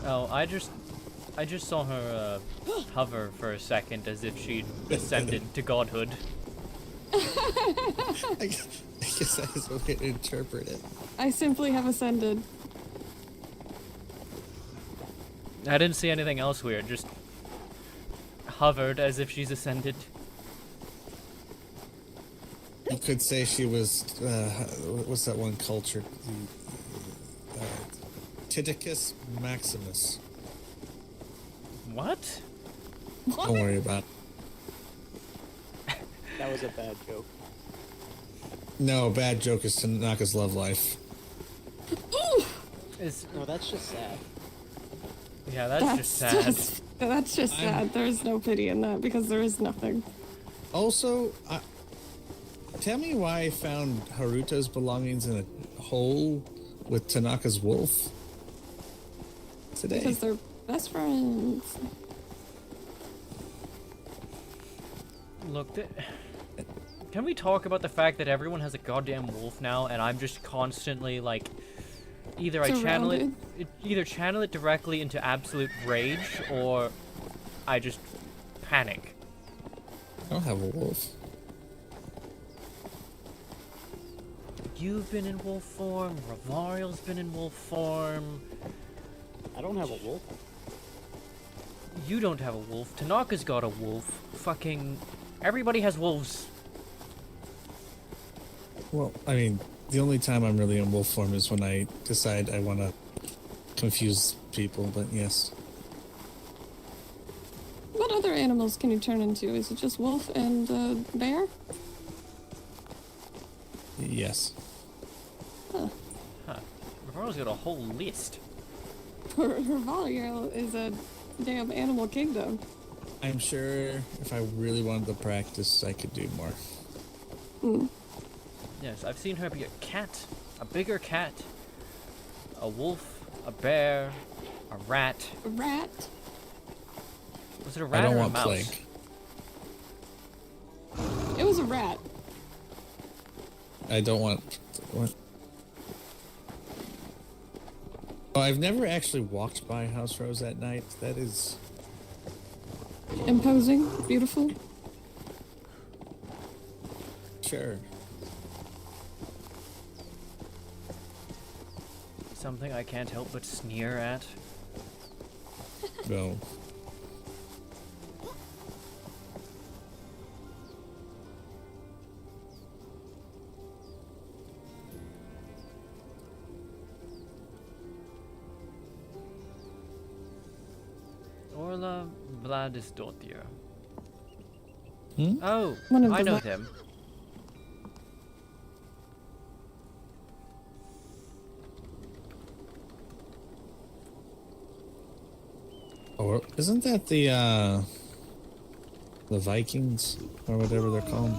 Oh, I just saw her hover for a second as if she'd ascended to godhood. I guess that is a way to interpret it. I simply have ascended. I didn't see anything else weird, just hovered as if she's ascended. You could say she was, what's that one culture? Titicus Maximus. What? Don't worry about it. That was a bad joke. No, bad joke is Tanaka's love life. No, that's just sad. Yeah, that's just sad. That's just sad. There's no pity in that because there is nothing. Also, tell me why I found Haruto's belongings in a hole with Tanaka's wolf today. Because they're best friends. Look, can we talk about the fact that everyone has a goddamn wolf now, and I'm just constantly like, either I channel it directly into absolute rage, or I just panic. I don't have a wolf. You've been in wolf form. Ravariel's been in wolf form. I don't have a wolf. You don't have a wolf. Tanaka's got a wolf. Fucking everybody has wolves. Well, I mean, the only time I'm really in wolf form is when I decide I want to confuse people, but yes. What other animals can you turn into? Is it just wolf and bear? Yes. Huh. Ravariel's got a whole list. Revalier is a damn animal kingdom. I'm sure if I really wanted to practice, I could do more. Hmm. Yes, I've seen her be a cat, a bigger cat, a wolf, a bear, a rat. A rat? Was it a rat or a mouse? Plague. It was a rat. I don't want... What? Oh, I've never actually walked by House Rose at night. That is... Imposing, beautiful. Sure. Something I can't help but sneer at. No. Orla Vladisdottir. Hmm? Oh, I know him. Or isn't that the Vikings or whatever they're called?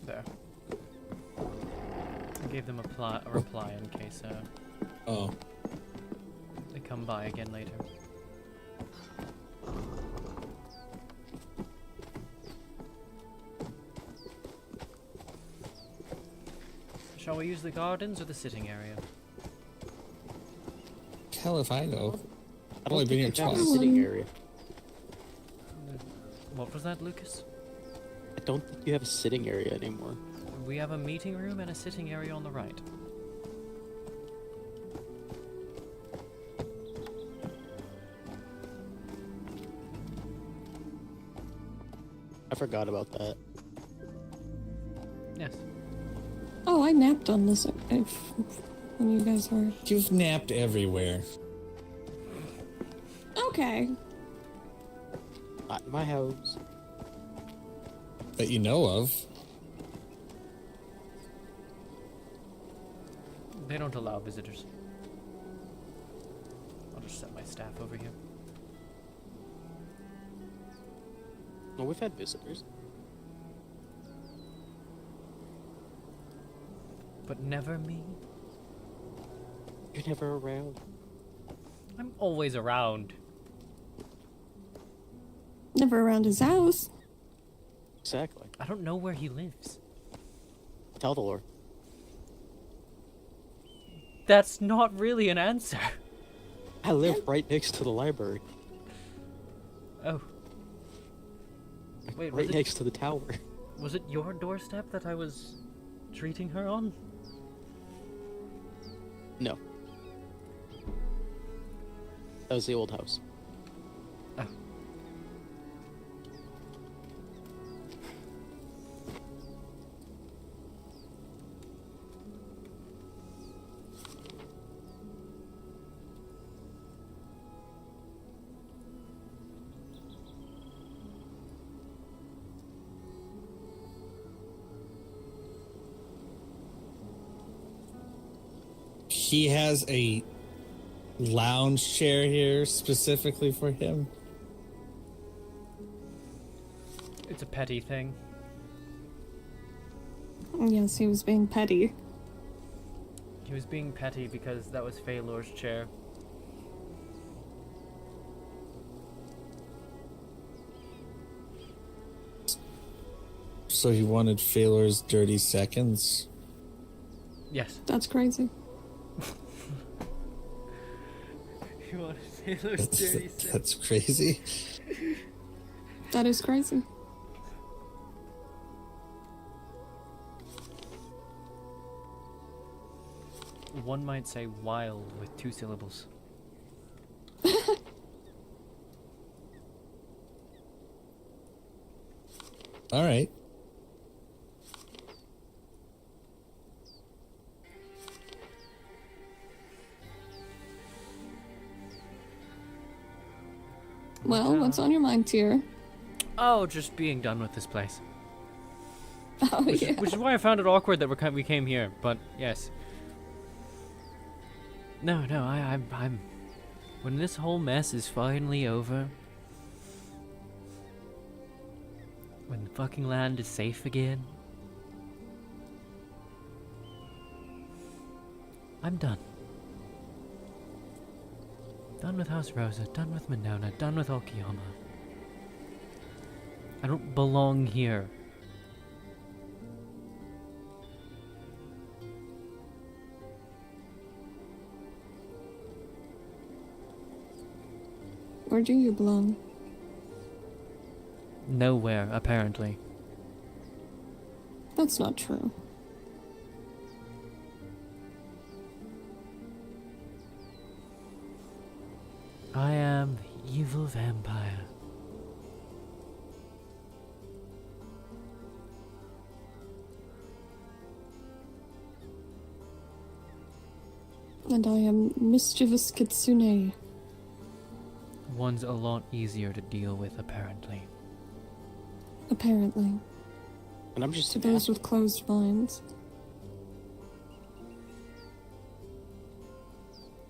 There. I gave them a reply in case they come by again later. Shall we use the gardens or the sitting area? Hell if I know. I I've only don't been here think we have a twice. sitting area. What was that, Lucas? I don't think you have a sitting area anymore. We have a meeting room and a sitting area on the right. I forgot about that. Yes. Oh, I napped on this when you guys were. You've napped everywhere. Okay. Not in my house. That you know of. They don't allow visitors. I'll just set my staff over here. No, we've had visitors. But never me. You're never around. I'm always around. Never around his house. Exactly. I don't know where he lives. Tell the Lord. That's not really an answer. I live right next to the library. Oh. Wait, right next to the tower. Was it your doorstep that I was treating her on? No. That was the old house. Oh. He has a lounge chair here specifically for him. It's a petty thing. Yes, he was being petty. He was being petty because that was Phalor's chair. So he wanted Phalor's dirty seconds. Yes. That's crazy. You wanted Phalor's dirty seconds. That's crazy. That is crazy. One might say wild with 2 syllables. All right. Well, what's on your mind, Tyr? Oh, just being done with this place. Oh, which, yeah. Which is why I found it awkward that we came here. But yes. No, I'm. When this whole mess is finally over, when the fucking land is safe again, I'm done. Done with House Rosa, done with Monona, done with Okayama. I don't belong here. Where do you belong? Nowhere, apparently. That's not true. I am the evil vampire. And I am mischievous kitsune. One's a lot easier to deal with, apparently. Apparently. And I'm just to those with closed minds.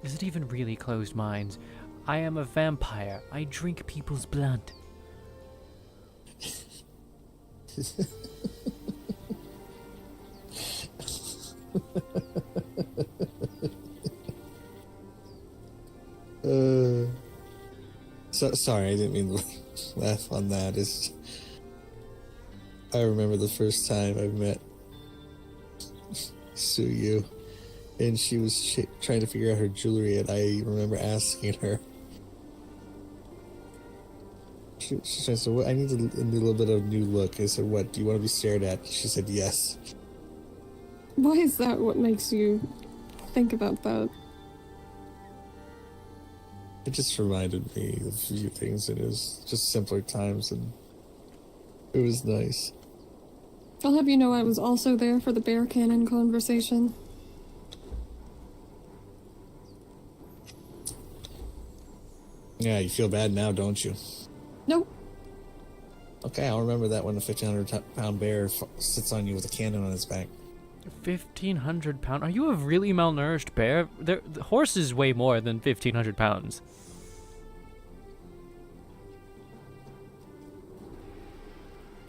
Is it even really closed minds? I am a vampire. I drink people's blood. Sorry, I didn't mean to laugh on that. I remember the first time I met Suyu, and she was trying to figure out her jewelry, and I remember asking her, She said, "What? I need a little bit of new look." I said, "What? Do you want to be stared at?" She said, "Yes." Why is that what makes you think about that? It just reminded me of a few things. It was just simpler times, and it was nice. I'll have you know I was also there for the bear cannon conversation. Yeah, you feel bad now, don't you? Nope. Okay, I'll remember that when the 1,500-pound bear sits on you with a cannon on its back. 1,500 pounds? Are you a really malnourished bear? The horses weigh more than 1,500 pounds.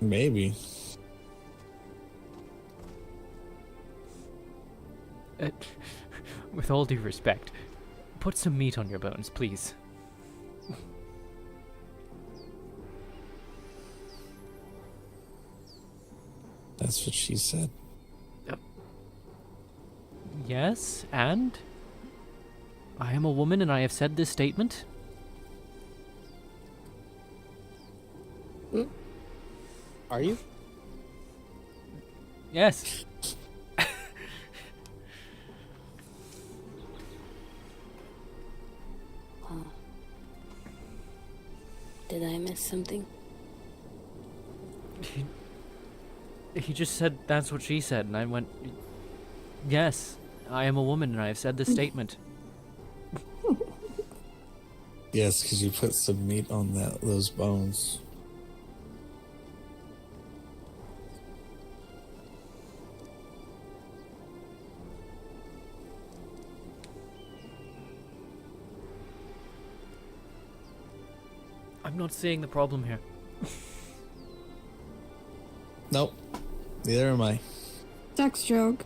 Maybe. With all due respect, put some meat on your bones, please. That's what she said. Yes, and? I am a woman and I have said this statement. Are you? Yes. Oh. Did I miss something? He just said that's what she said, and I went, yes, I am a woman and I have said this statement. Yes, because you put some meat on those bones. I'm not seeing the problem here. Nope. Neither am I. Sex joke.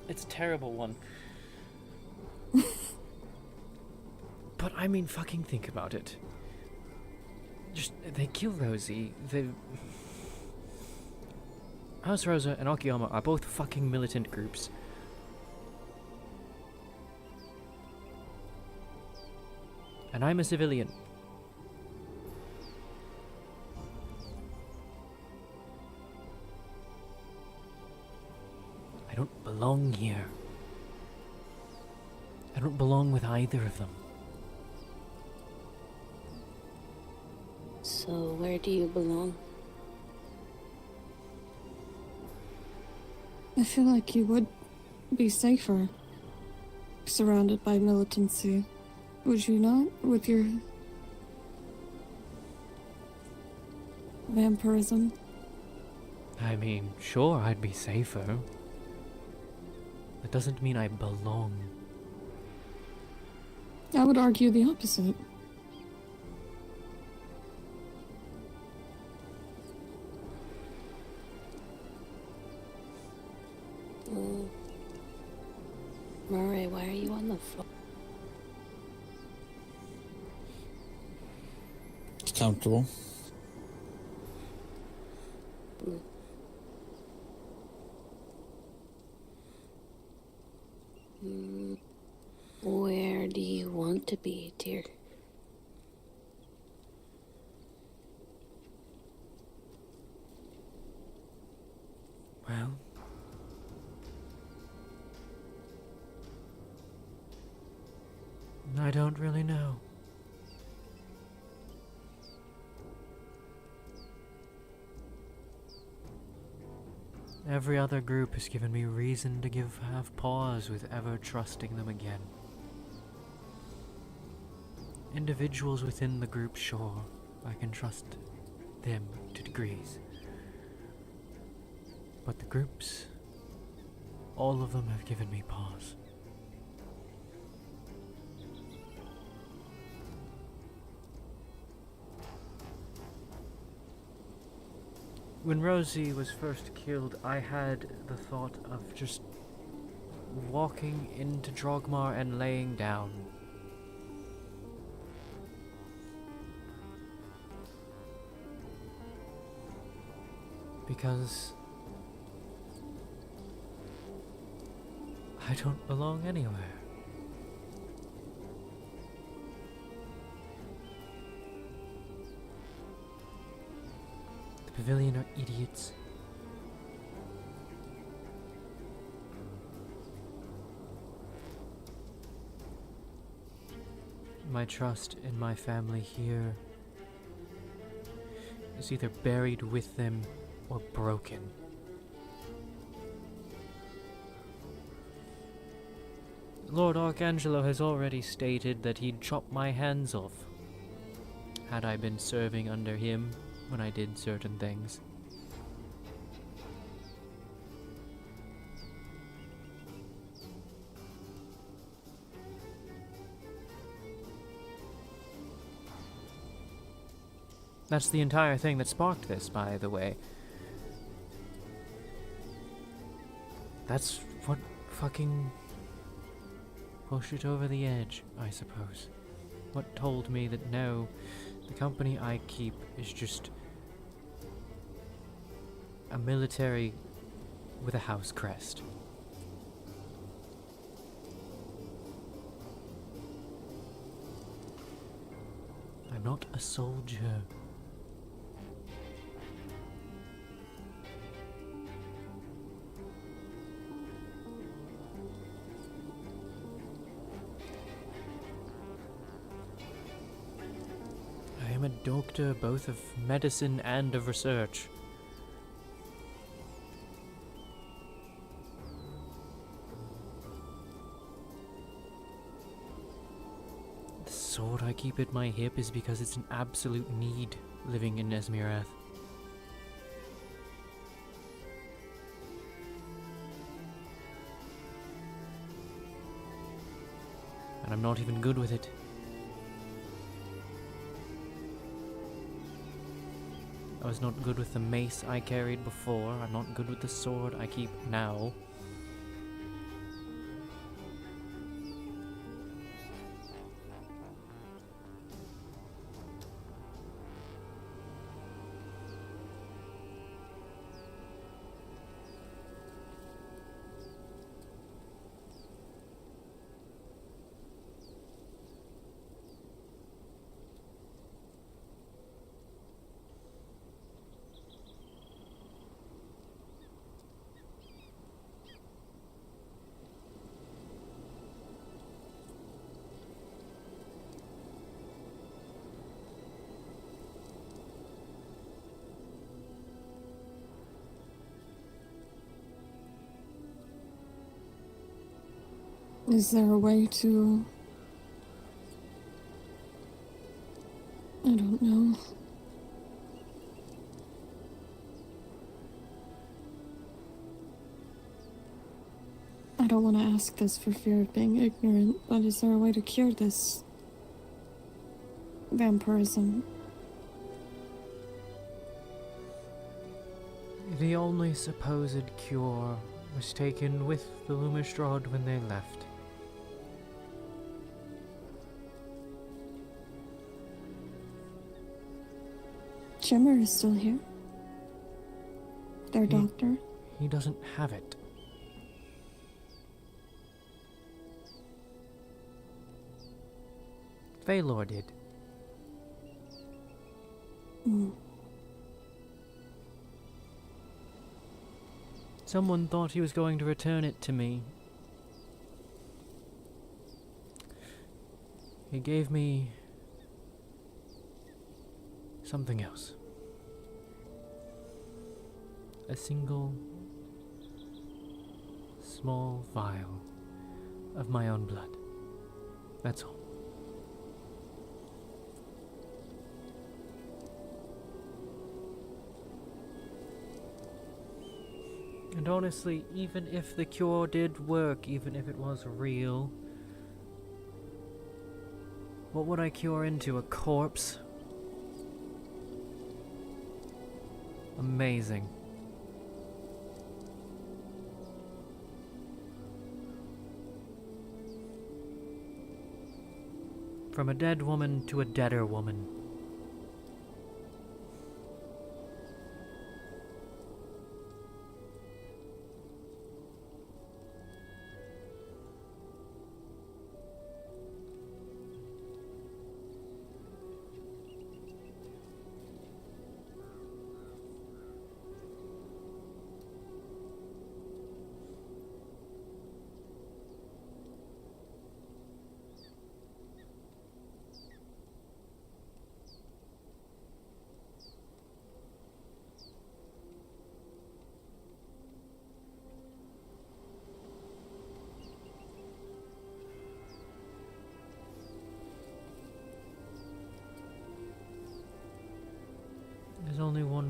It's a terrible one. But I mean, fucking think about it. Just, they kill Rosie. House Rosa and Akiyama are both fucking militant groups. And I'm a civilian. I don't belong here. I don't belong with either of them. So, where do you belong? I feel like you would be safer surrounded by militancy. Would you not, with your vampirism? I mean, sure, I'd be safer. That doesn't mean I belong. I would argue the opposite. Murray, why are you on the floor? It's comfortable. Where do you want to be, dear? Well, I don't really know. Every other group has given me reason to have pause with ever trusting them again. Individuals within the group, sure, I can trust them to degrees. But the groups, all of them have given me pause. When Rosie was first killed, I had the thought of just walking into Drogmar and laying down. Because I don't belong anywhere. pavilion are idiots. My trust in my family here is either buried with them or broken. Lord Archangelo has already stated that he'd chop my hands off had I been serving under him when I did certain things. That's the entire thing that sparked this, by the way. That's what fucking pushed it over the edge, I suppose. What told me that no, the company I keep is just a military with a house crest. I'm not a soldier. I am a doctor both of medicine and of research. The sword I keep at my hip is because it's an absolute need living in Esmirath. And I'm not even good with it. I was not good with the mace I carried before. I'm not good with the sword I keep now. Is there a way to... I don't know. I don't want to ask this for fear of being ignorant, but is there a way to cure this vampirism? The only supposed cure was taken with the Lumistrad when they left. Shimmer is still here. Their doctor. He doesn't have it. Valor did. Someone thought he was going to return it to me. He gave me something else. A single small vial of my own blood. That's all. And honestly, even if the cure did work, even if it was real, what would I cure into? A corpse? Amazing. From a dead woman to a deader woman.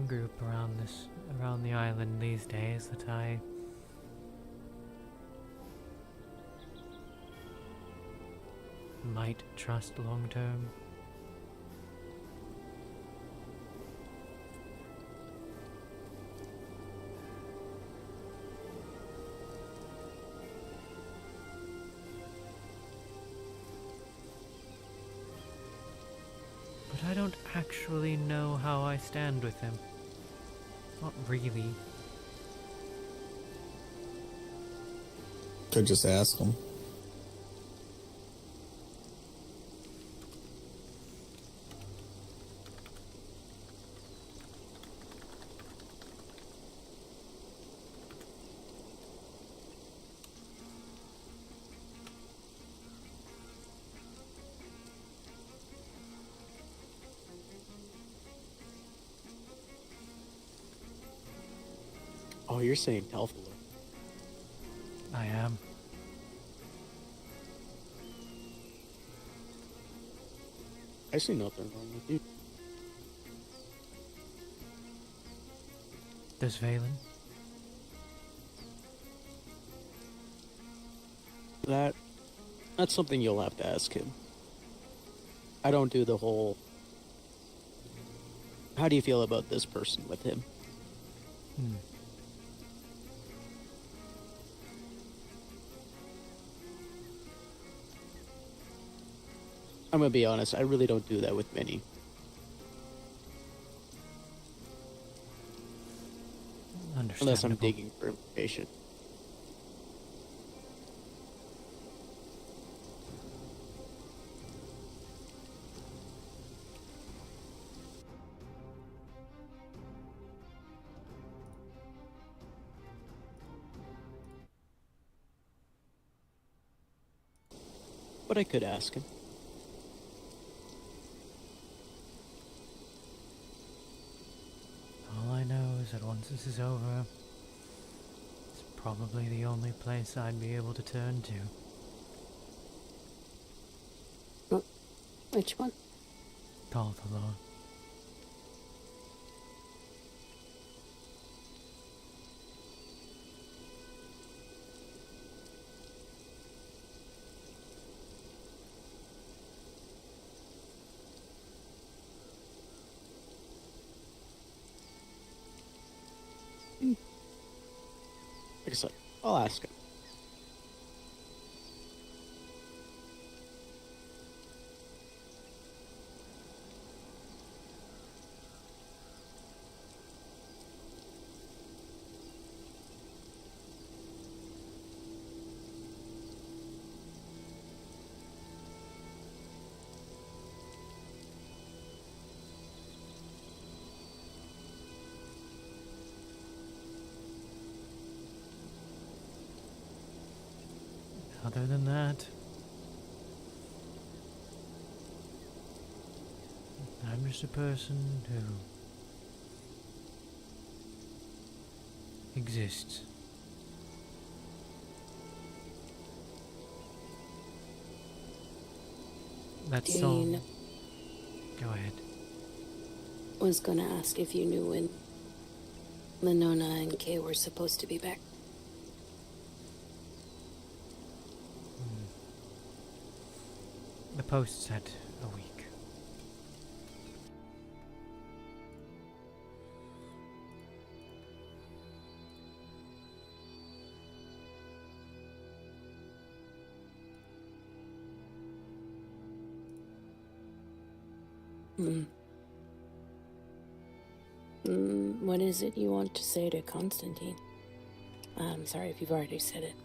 group around the island these days that I might trust long term. But I don't actually know how I stand with him. Not really. Could just ask him. Oh, you're saying Tyr'Sul'Day. I am. I see nothing wrong with you. Does Valen? That's something you'll have to ask him. I don't do the whole, how do you feel about this person with him? I'm gonna be honest, I really don't do that with many. Unless I'm digging for information. But I could ask him. All I know is that once this is over, it's probably the only place I'd be able to turn to. Which one? Tyr'Sul'Day. Like I said, I'll ask him. Other than that, I'm just a person who exists. That's all. Dean Go ahead. was gonna ask if you knew when Lenona and Kay were supposed to be back. The post said a week. What is it you want to say to Constantine? I'm sorry if you've already said it.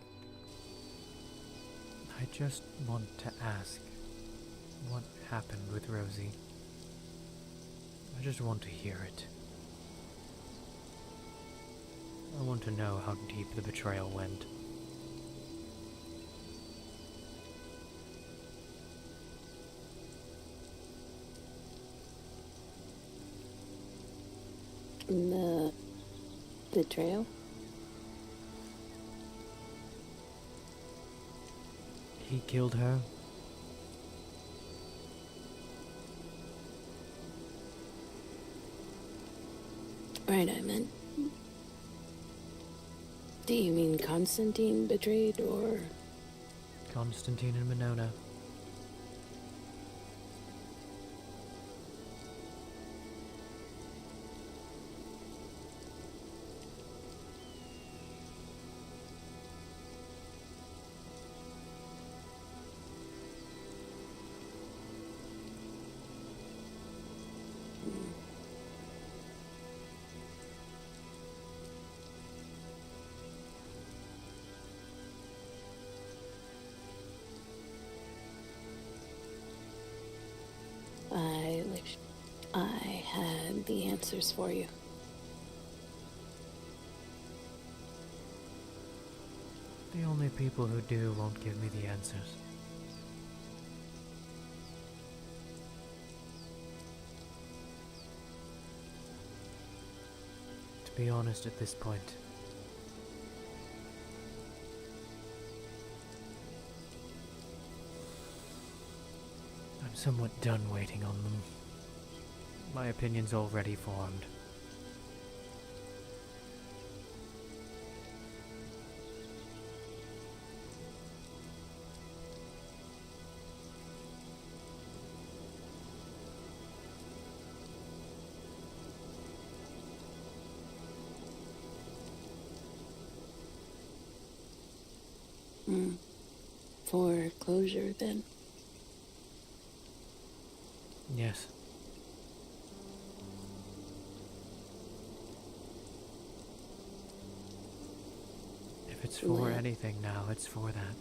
I just want to ask what happened with Rosie. I just want to hear it. I want to know how deep the betrayal went. The betrayal? He killed her. Right, I meant. Do you mean Constantine betrayed, or? Constantine and Monona. I wish I had the answers for you. The only people who do won't give me the answers. To be honest at this point, I'm somewhat done waiting on them. My opinion's already formed. For closure, then? Yes. If it's for Well, anything now, it's for that.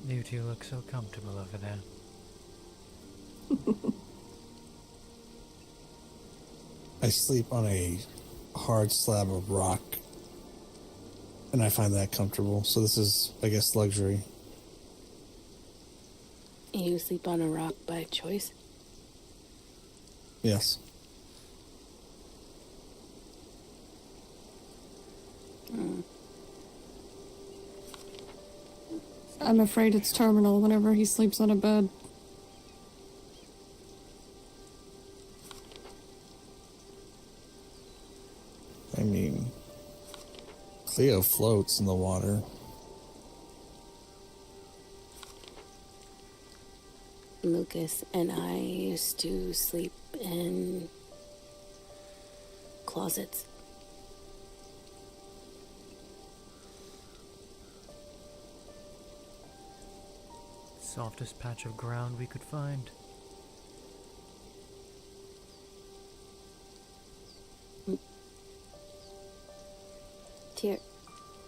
You two look so comfortable over there. I sleep on a hard slab of rock, and I find that comfortable. So this is, I guess, luxury. You sleep on a rock by choice? Yes. I'm afraid it's terminal whenever he sleeps on a bed. I mean, Cleo floats in the water. Lucas and I used to sleep in closets. Softest patch of ground we could find. Dear,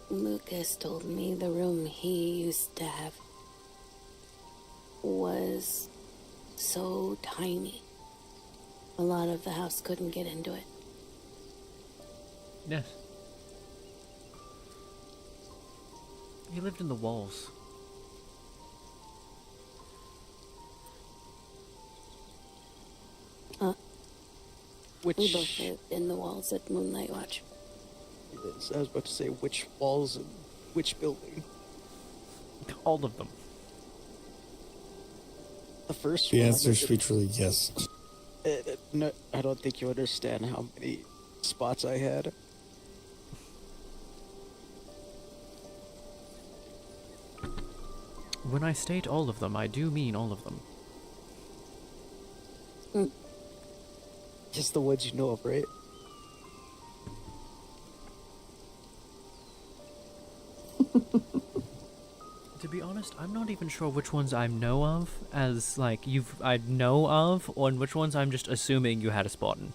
Lucas told me the room he used to have was so tiny. A lot of the house couldn't get into it. Yes. He lived in the walls. We both lived in the walls at Moonlight Watch. Yes, I was about to say which walls and which building. All of them. The first The one. answer is featurely yes. No, I don't think you understand how many spots I had. When I state all of them, I do mean all of them. Just the ones you know of, right? To be honest, I'm not even sure which ones I know of as, like, I know of, or which ones I'm just assuming you had a spot in.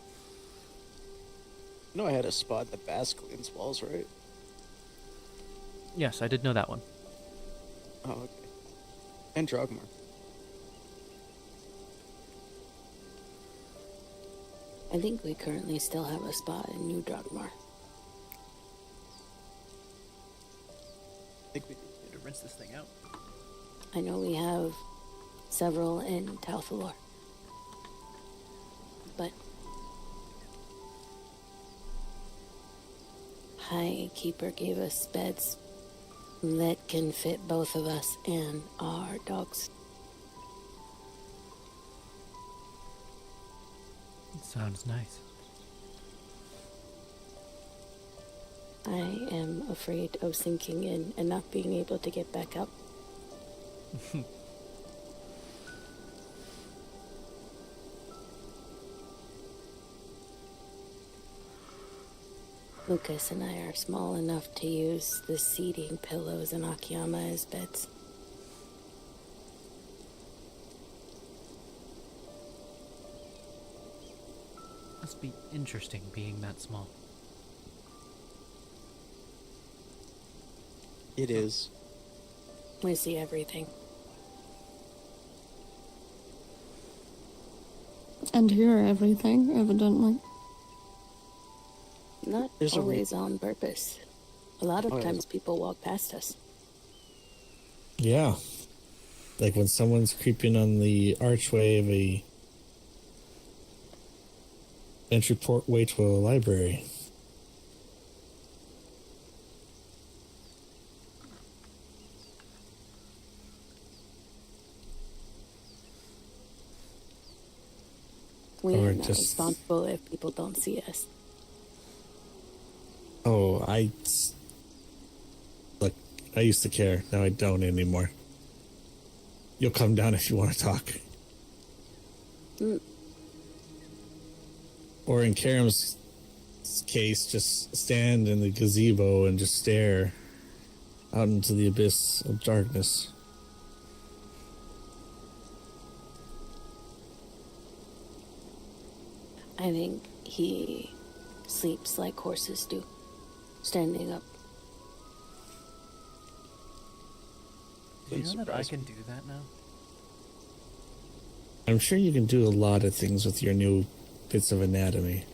No, I had a spot in the Basilian's walls, right? Yes, I did know that one. Oh, okay. And Drogmar. I think we currently still have a spot in New Drogmar. I think we need to rinse this thing out. I know we have several in Tyr'Sul'Day. But High Keeper gave us beds that can fit both of us and our dogs. It sounds nice. I am afraid of sinking in and not being able to get back up. Lucas and I are small enough to use the seating pillows in Akiyama as beds. Must be interesting being that small. It is. We see everything. And hear everything, evidently. Not There's always on purpose. A lot of Oh, yeah. times people walk past us. Yeah. Like when someone's creeping on the archway of a entry portway to a library. We Or are not just- responsible if people don't see us. Oh, look, I used to care. Now I don't anymore. You'll come down if you want to talk. Mm. Or in Karam's case, just stand in the gazebo and just stare out into the abyss of darkness. I think he sleeps like horses do, standing up. Did you know that I can do that now? I'm sure you can do a lot of things with your new bits of anatomy.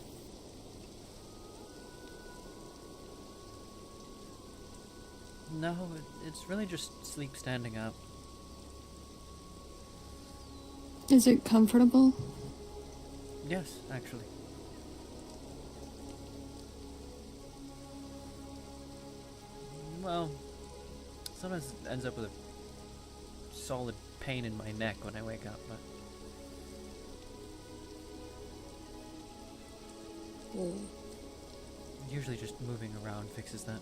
No, it's really just sleep standing up. Is it comfortable? Yes, actually. Well, sometimes it ends up with a solid pain in my neck when I wake up, but usually just moving around fixes that.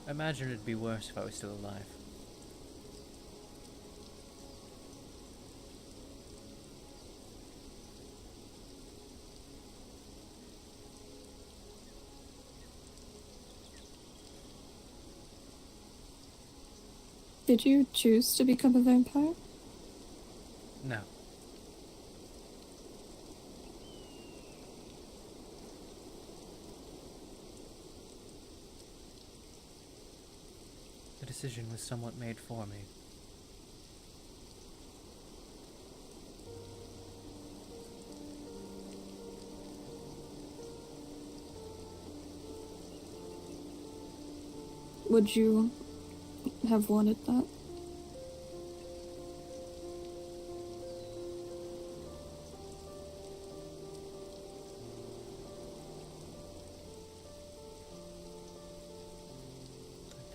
I imagine it'd be worse if I was still alive. Did you choose to become a vampire? No. The decision was somewhat made for me. Would you have wanted that?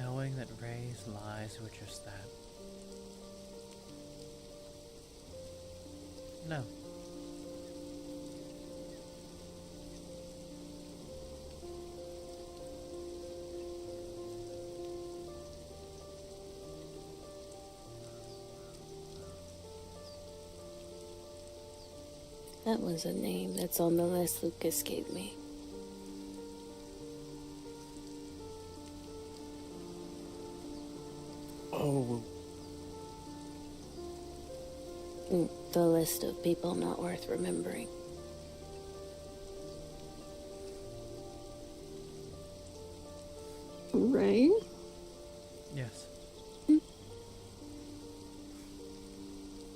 Knowing that Ray's lies were just that. No. That was a name that's on the list Lucas gave me. Oh. The list of people not worth remembering. Ray? Yes. I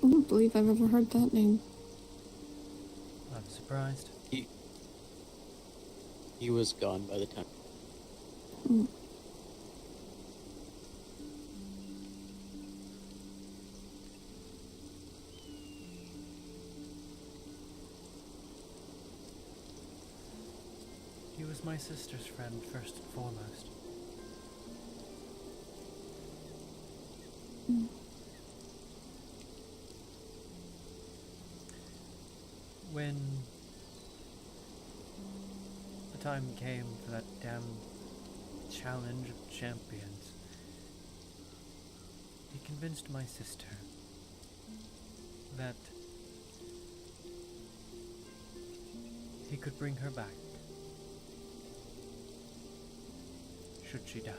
don't believe I've ever heard that name. I'm surprised. He was gone by the time. Mm. He was my sister's friend, first and foremost. Mm. When the time came for that damn challenge of champions, he convinced my sister that he could bring her back should she die.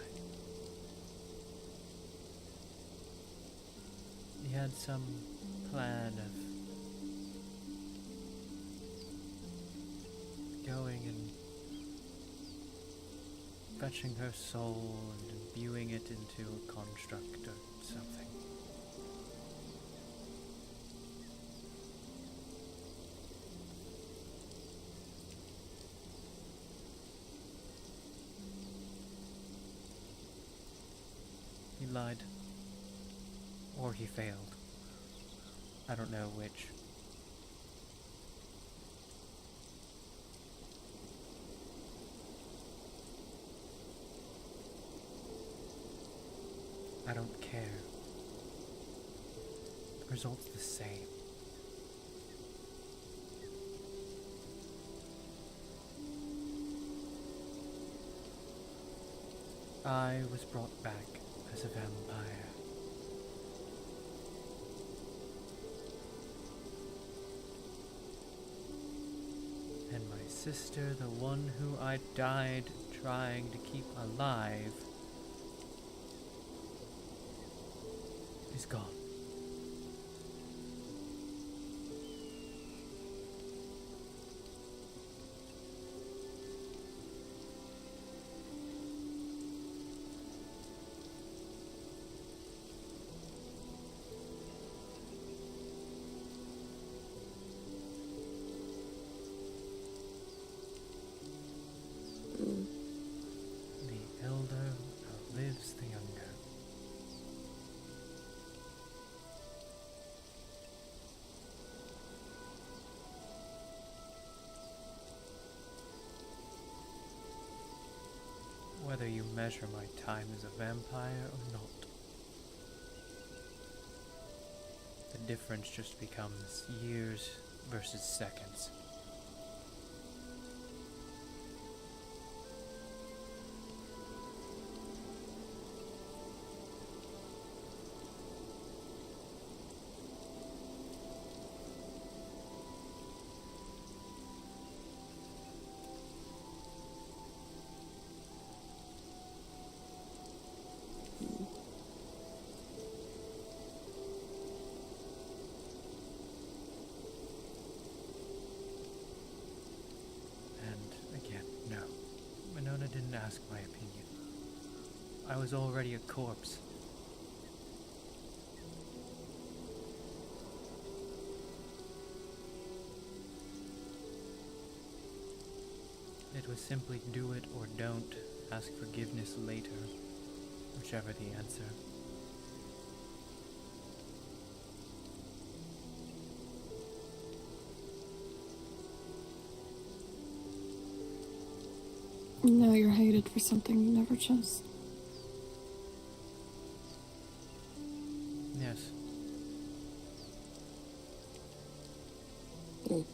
He had some plan of going and fetching her soul and imbuing it into a construct or something. He lied. Or he failed. I don't know which. I don't care. The result's the same. I was brought back as a vampire. And my sister, the one who I died trying to keep alive, is gone. The elder outlives the younger. Whether you measure my time as a vampire or not, the difference just becomes years versus seconds. Didn't ask my opinion. I was already a corpse. It was simply do it or don't, ask forgiveness later, whichever the answer. Now you're hated for something you never chose. Yes. Mm.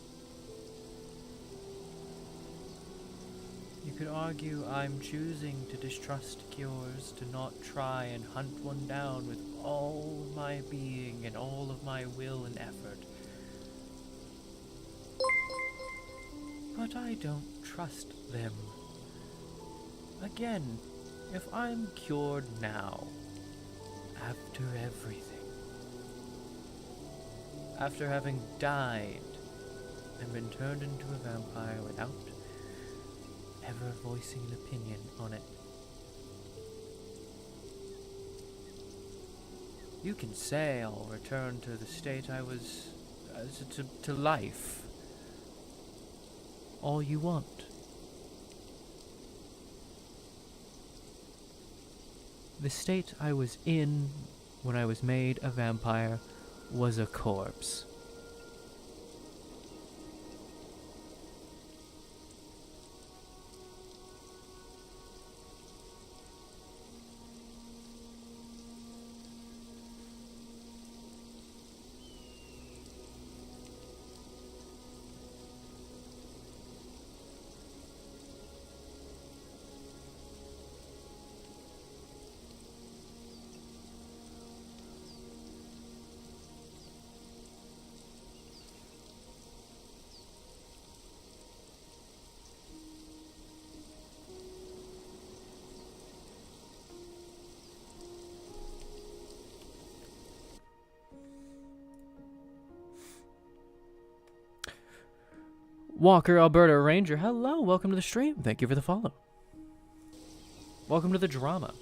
You could argue I'm choosing to distrust cures, to not try and hunt one down with all of my being and all of my will and effort. But I don't trust them. Again, if I'm cured now, after everything, after having died and been turned into a vampire without ever voicing an opinion on it, you can say I'll return to the state I was, to life, all you want. The state I was in when I was made a vampire was a corpse. Walker, Alberta Ranger, hello, welcome to the stream. Thank you for the follow. Welcome to the drama.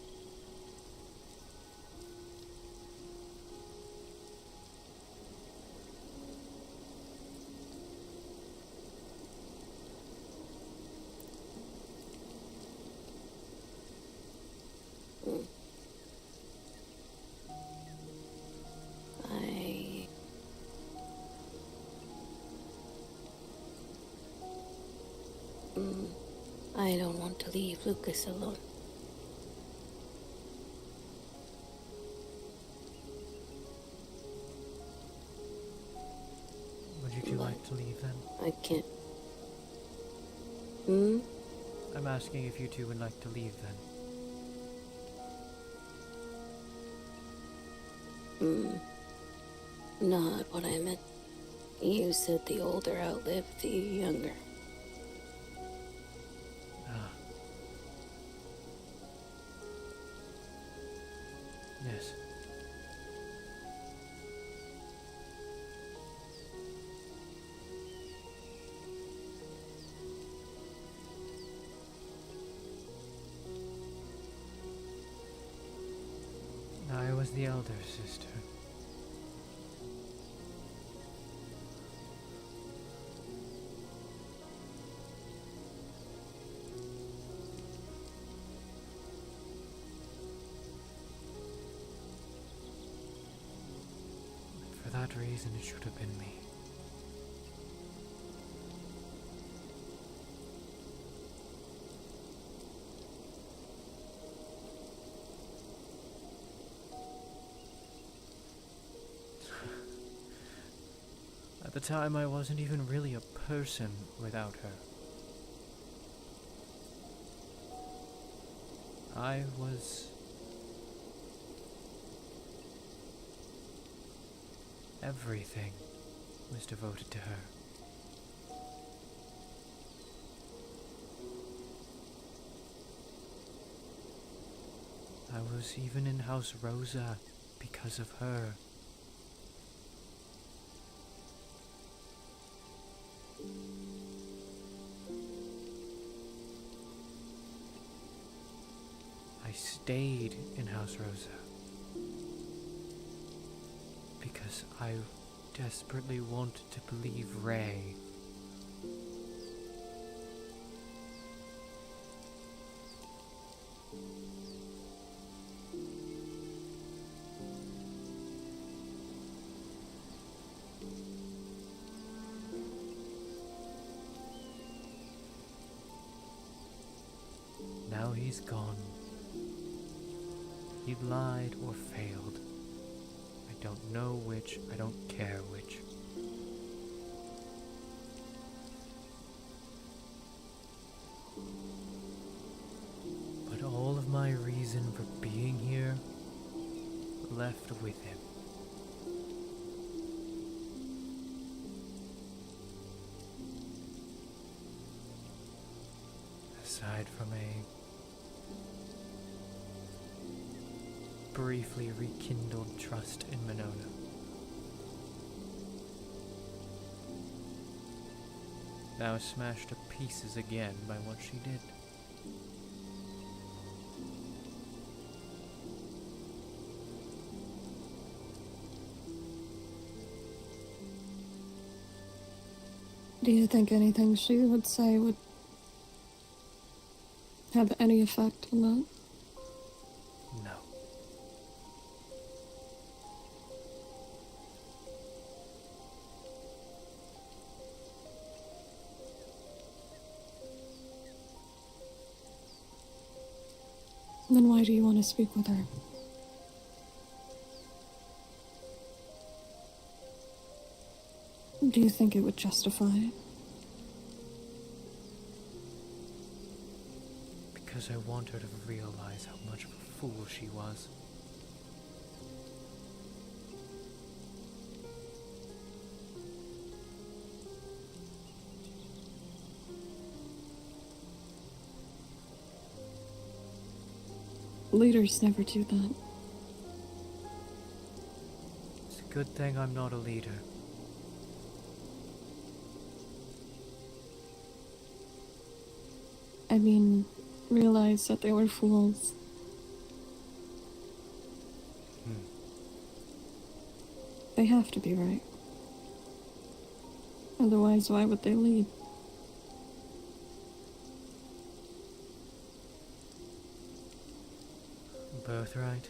I don't want to leave Lucas alone. Would you two like to leave then? I can't. I'm asking if you two would like to leave then. Not what I meant. You said the older outlive the younger. Yes. I was the elder sister. For that reason, it should have been me. At the time, I wasn't even really a person without her. I was... everything was devoted to her. I was even in House Rosa because of her. I stayed in House Rosa because I desperately wanted to believe Ray. Now he's gone. He lied or failed. I don't know which, I don't care which. But all of my reason for being here left with him. aside from a briefly rekindled trust in Monona. Now smashed to pieces again by what she did. Do you think anything she would say would have any effect on that? No. Then why do you want to speak with her? Do you think it would justify it? Because I want her to realize how much of a fool she was. Leaders never do that. It's a good thing I'm not a leader. I mean, realize that they were fools. They have to be right. Otherwise, why would they lead? Both right.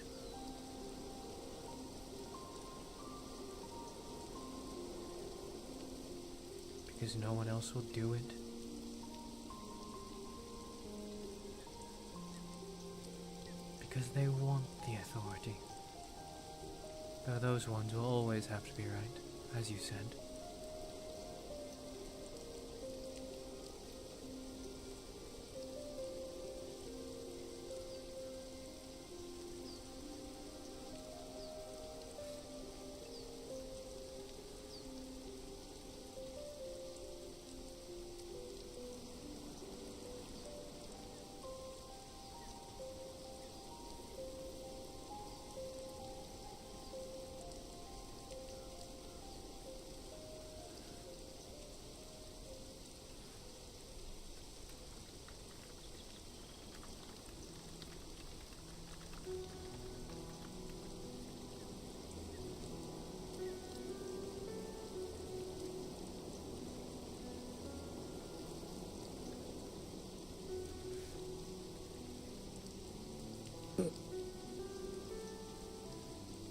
Because no one else will do it. Because they want the authority. Though those ones will always have to be right, as you said.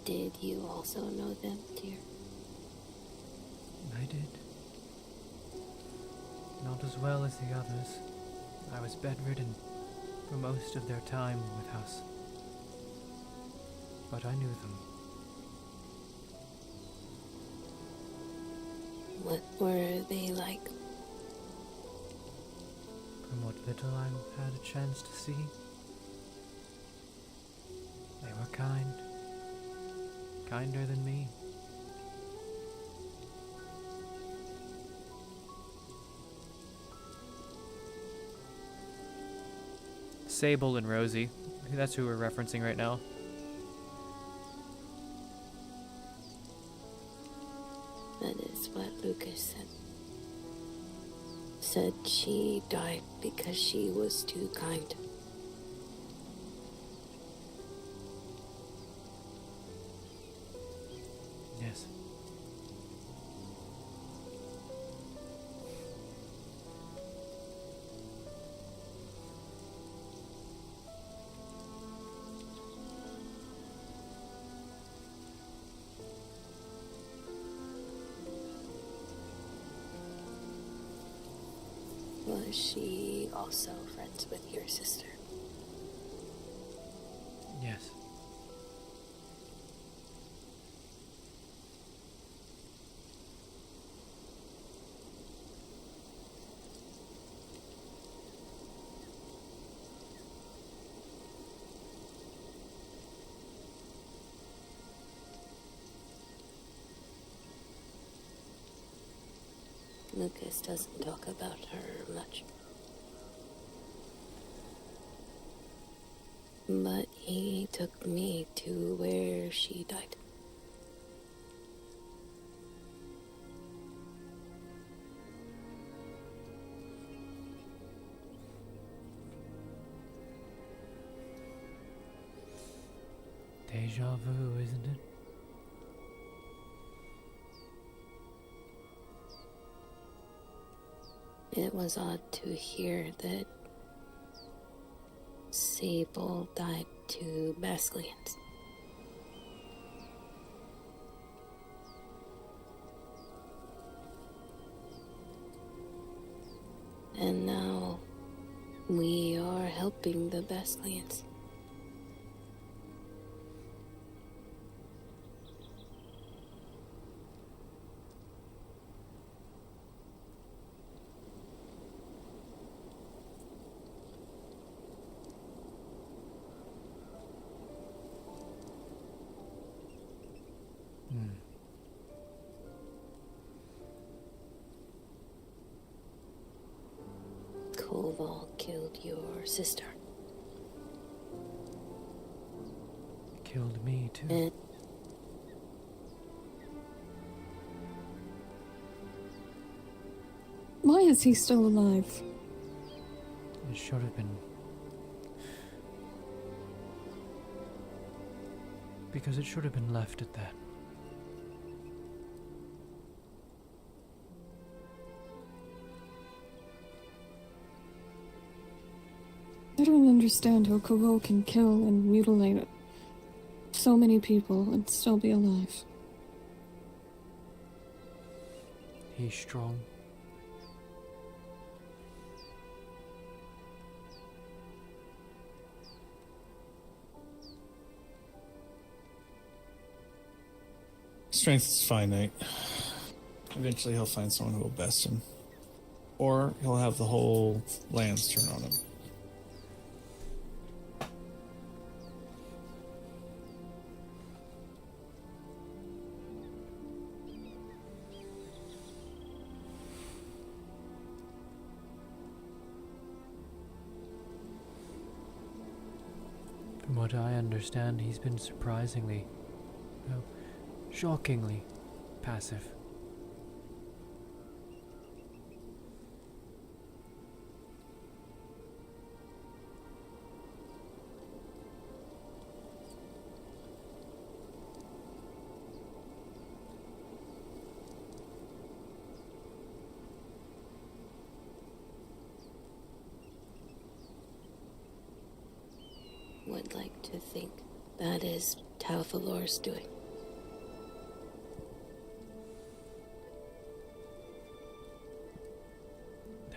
Did you also know them, dear? I did. Not as well as the others. I was bedridden for most of their time with us. But I knew them. What were they like? From what little I had a chance to see, they were kind. Kinder than me. Sable and Rosie. That's who we're referencing right now. That is what Lucas said. Said she died because she was too kind. Yes. Was she also friends with your sister? Yes. Lucas doesn't talk about her much. but he took me to where she died. Deja vu, isn't it? It was odd to hear that Sable died to Basilians. And now we are helping the Basilians. Koval killed your sister. Killed me too. And Why is he still alive? It should have been. Because it should have been left at that. I don't understand how Koval can kill and mutilate so many people and still be alive. He's strong. Strength is finite. Eventually he'll find someone who will best him. Or he'll have the whole lands turn on him. From what I understand, he's been surprisingly, well, shockingly passive. would like to think that is Tyr'Sul'Day's doing.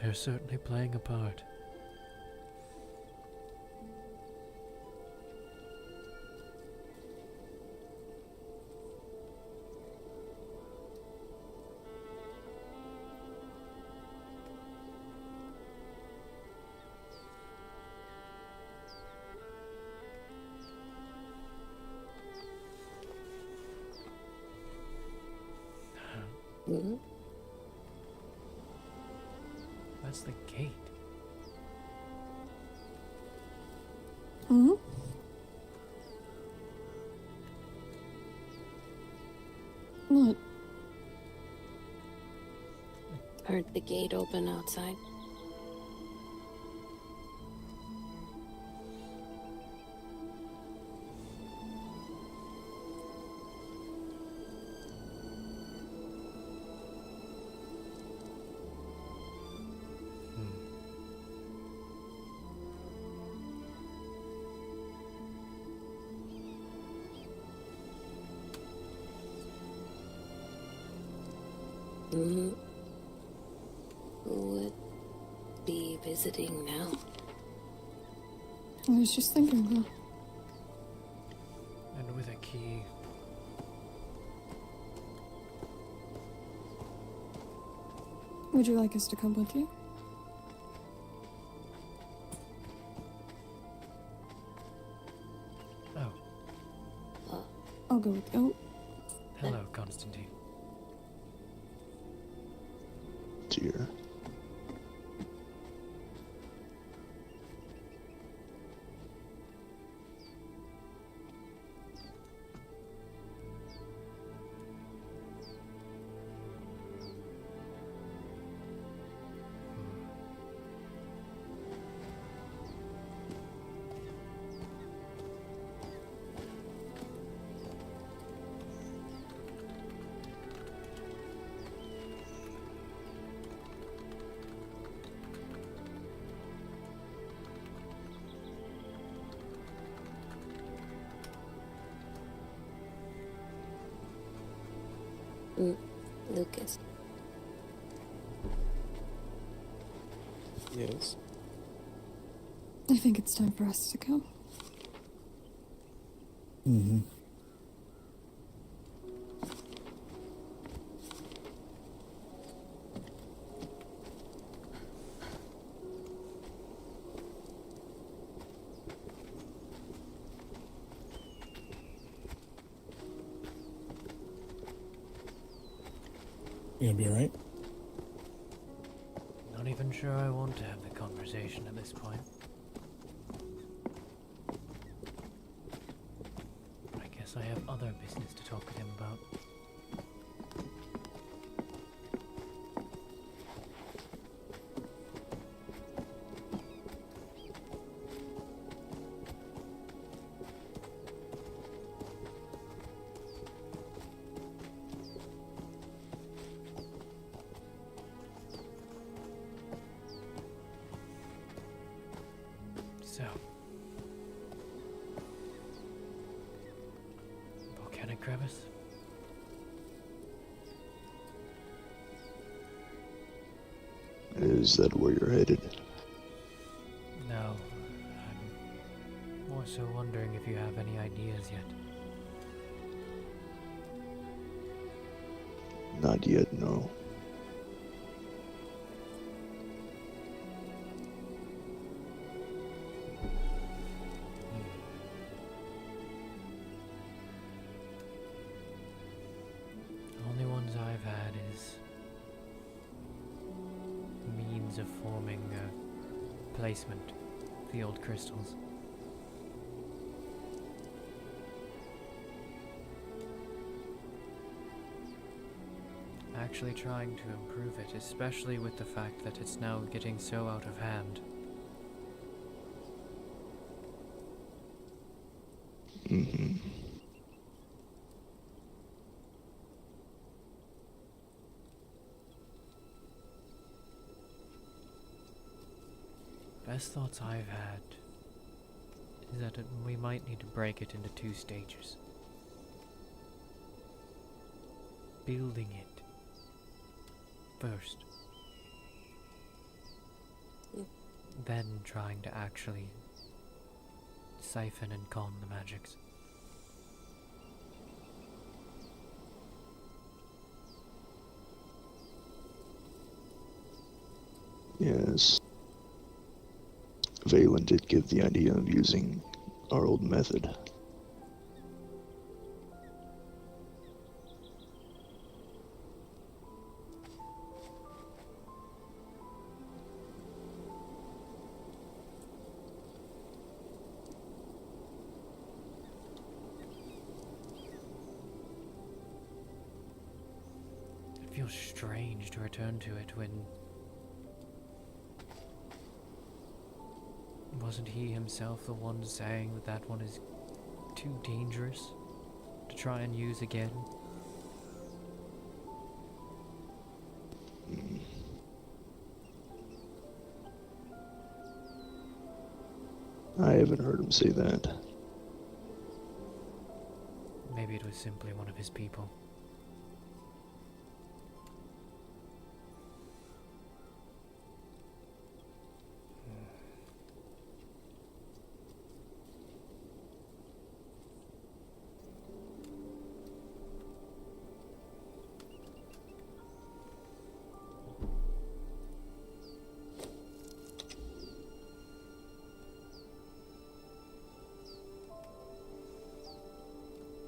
They're certainly playing a part. Hmm? That's the gate. Hmm? What? Heard the gate open outside. Mm-hmm. Who would be visiting now? I was just thinking that. And with a key. Would you like us to come with you? Oh. I'll go with you. Oh. Hello, Constantine. Dear. Lucas. Yes. I think it's time for us to go. Mm-hmm. You gonna be alright? Not even sure I want to have the conversation at this point. I guess I have other business to talk with him about. So, volcanic crevice? Is that where you're headed? No, I'm more so wondering if you have any ideas yet. Not yet, no. Only ones I've had is means of forming a placement, the old crystals. Actually trying to improve it, especially with the fact that it's now getting so out of hand. Mm-hmm. Best thoughts I've had is that we might need to break it into 2 stages. Building it first. Then trying to actually siphon and calm the magics. Yes. Valen did give the idea of using our old method. It feels strange to return to it when... Wasn't he himself the one saying that that one is too dangerous to try and use again? I haven't heard him say that. Maybe it was simply one of his people.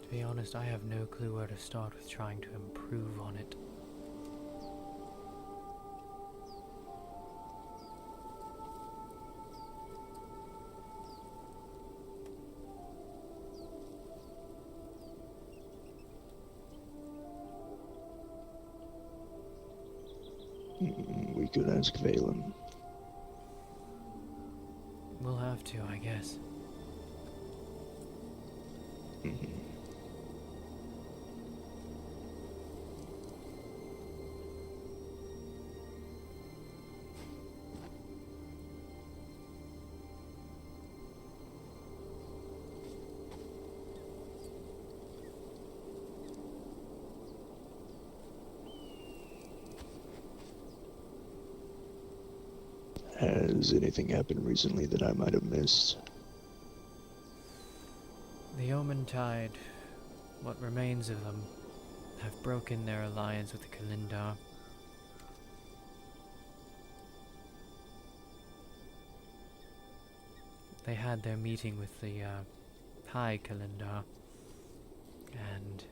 To be honest, I have no clue where to start with trying to improve on it. We could ask Valen. We'll have to, I guess. Has anything happened recently that I might have missed? The Omen Tide, what remains of them, have broken their alliance with the Kalindar. They had their meeting with the High Kalindar, and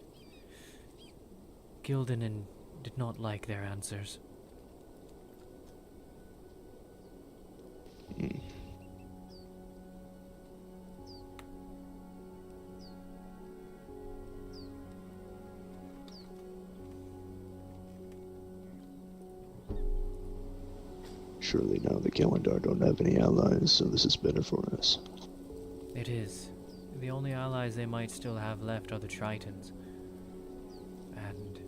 Gildanon did not like their answers. Surely now the Kalendar don't have any allies, so this is better for us. It is. The only allies they might still have left are the Tritons. And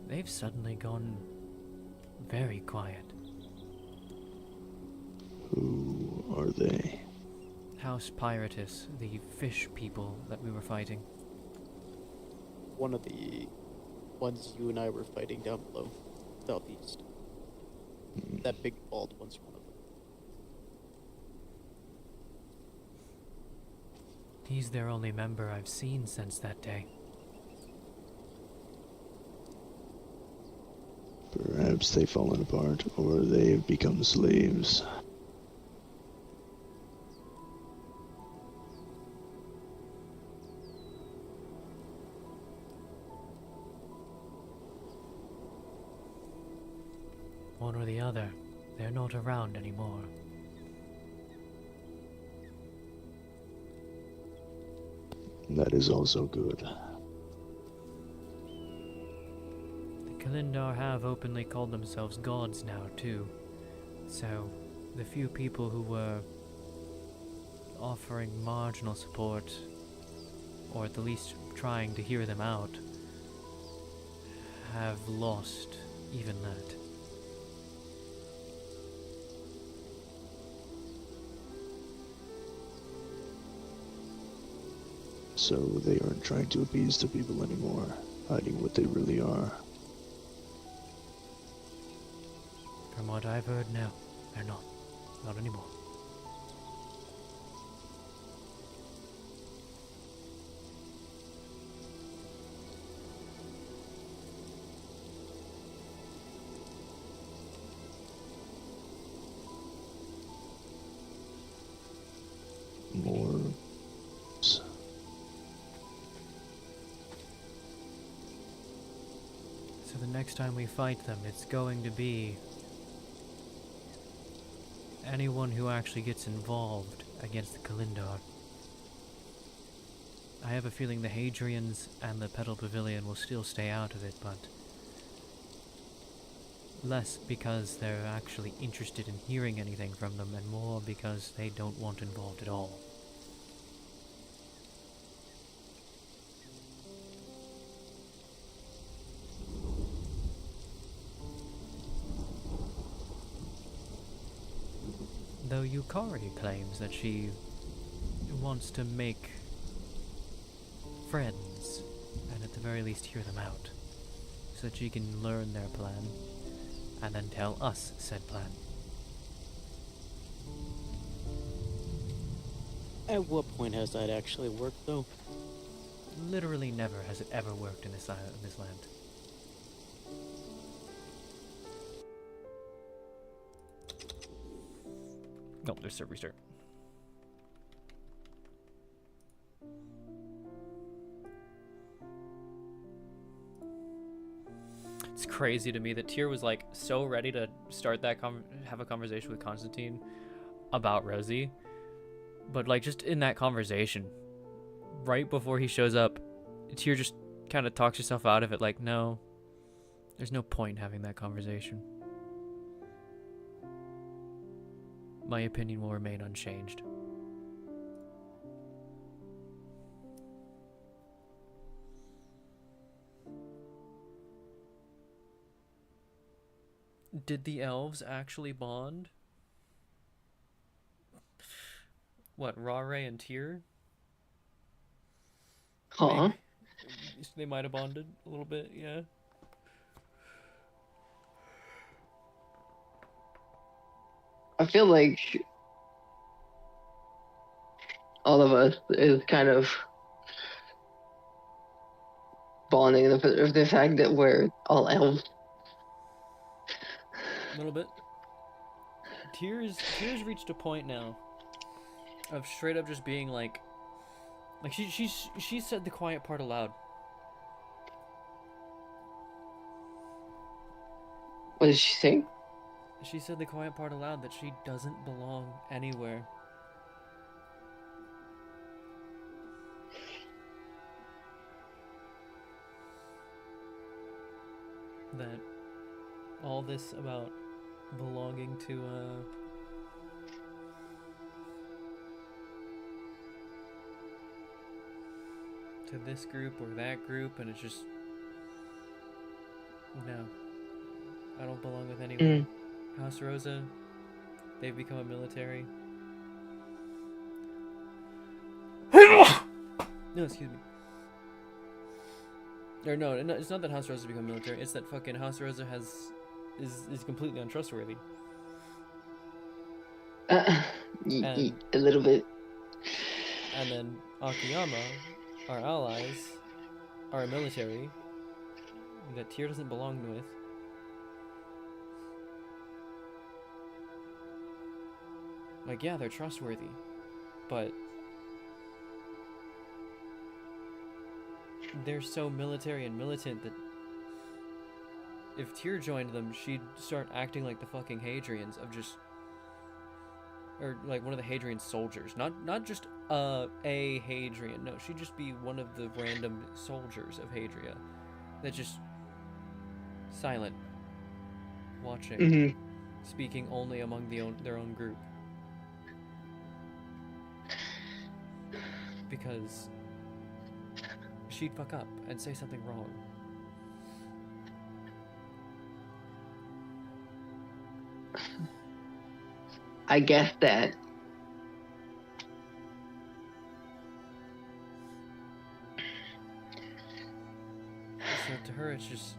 they've suddenly gone very quiet. Who are they? House Piratus, the fish people that we were fighting. One of the ones you and I were fighting down below, southeast. That big bald one's one of them. He's their only member I've seen since that day. Perhaps they've fallen apart, or they've become slaves. One or the other. They're not around anymore. That is also good. The Kalindar have openly called themselves gods now, too. So, the few people who were offering marginal support, or at the least trying to hear them out, have lost even that. So they aren't trying to appease the people anymore, hiding what they really are. From what I've heard, no. They're not. Not anymore. More. So the next time we fight them, it's going to be anyone who actually gets involved against the Kalindar. I have a feeling the Hadrians and the Petal Pavilion will still stay out of it, but less because they're actually interested in hearing anything from them, and more because they don't want involved at all. Though Yukari claims that she wants to make friends, and at the very least hear them out, so that she can learn their plan, and then tell us said plan. At what point has that actually worked, though? Literally never has it ever worked in this land. Nope, there's a restart. It's crazy to me that Tyr was like so ready to start that have a conversation with Constantine about Rosie, but like just in that conversation, right before he shows up, Tyr just kind of talks herself out of it. Like, no, there's no point in having that conversation. My opinion will remain unchanged. Did the elves actually bond? What, Rare and Tyr? Huh? They might have bonded a little bit, yeah. I feel like all of us is kind of bonding with the fact that we're all elves. A little bit. Tears reached a point now of straight up just being like she said the quiet part aloud. What did she say? She said the quiet part aloud, that she doesn't belong anywhere. That all this about belonging to this group or that group, and it's just, no, I don't belong with anyone. House Rosa, they've become a military. No, excuse me. Or no, it's not that House Rosa become military. It's that fucking House Rosa is completely untrustworthy. A little bit. And then Akiyama, our allies, our military, that Tyr doesn't belong with. Like, yeah, they're trustworthy, but they're so military and militant that if Tyr joined them, she'd start acting like the fucking Hadrians of just, or like one of the Hadrian soldiers. Not just a Hadrian. No, she'd just be one of the random soldiers of Hadria that just silent, watching, speaking only among their own group. Because she'd fuck up and say something wrong. I guess that. So to her, it's just,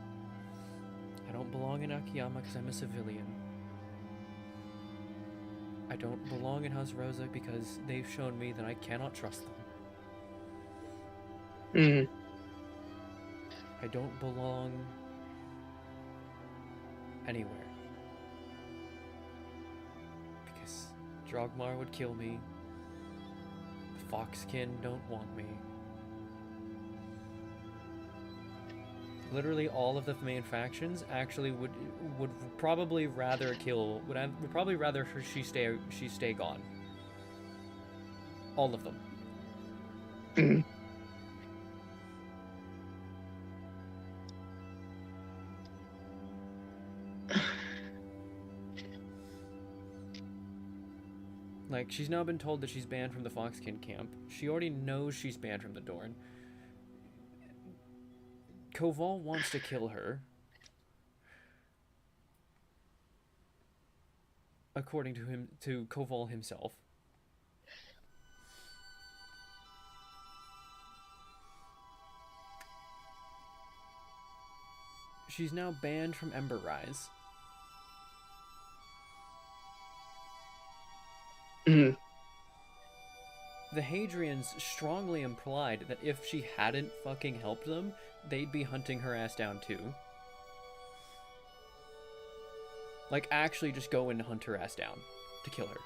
I don't belong in Akiyama because I'm a civilian. I don't belong in House Rosa because they've shown me that I cannot trust them. I don't belong anywhere. Because Drogmar would kill me. The Foxkin don't want me. Literally all of the main factions actually would probably rather kill, would probably rather she stay gone. All of them. Like, she's now been told that she's banned from the Foxkin camp. She already knows she's banned from the Dorn. Koval wants to kill her. According to Koval himself. She's now banned from Ember Rise. The Hadrians strongly implied that if she hadn't fucking helped them, they'd be hunting her ass down too. Like, actually just go and hunt her ass down to kill her.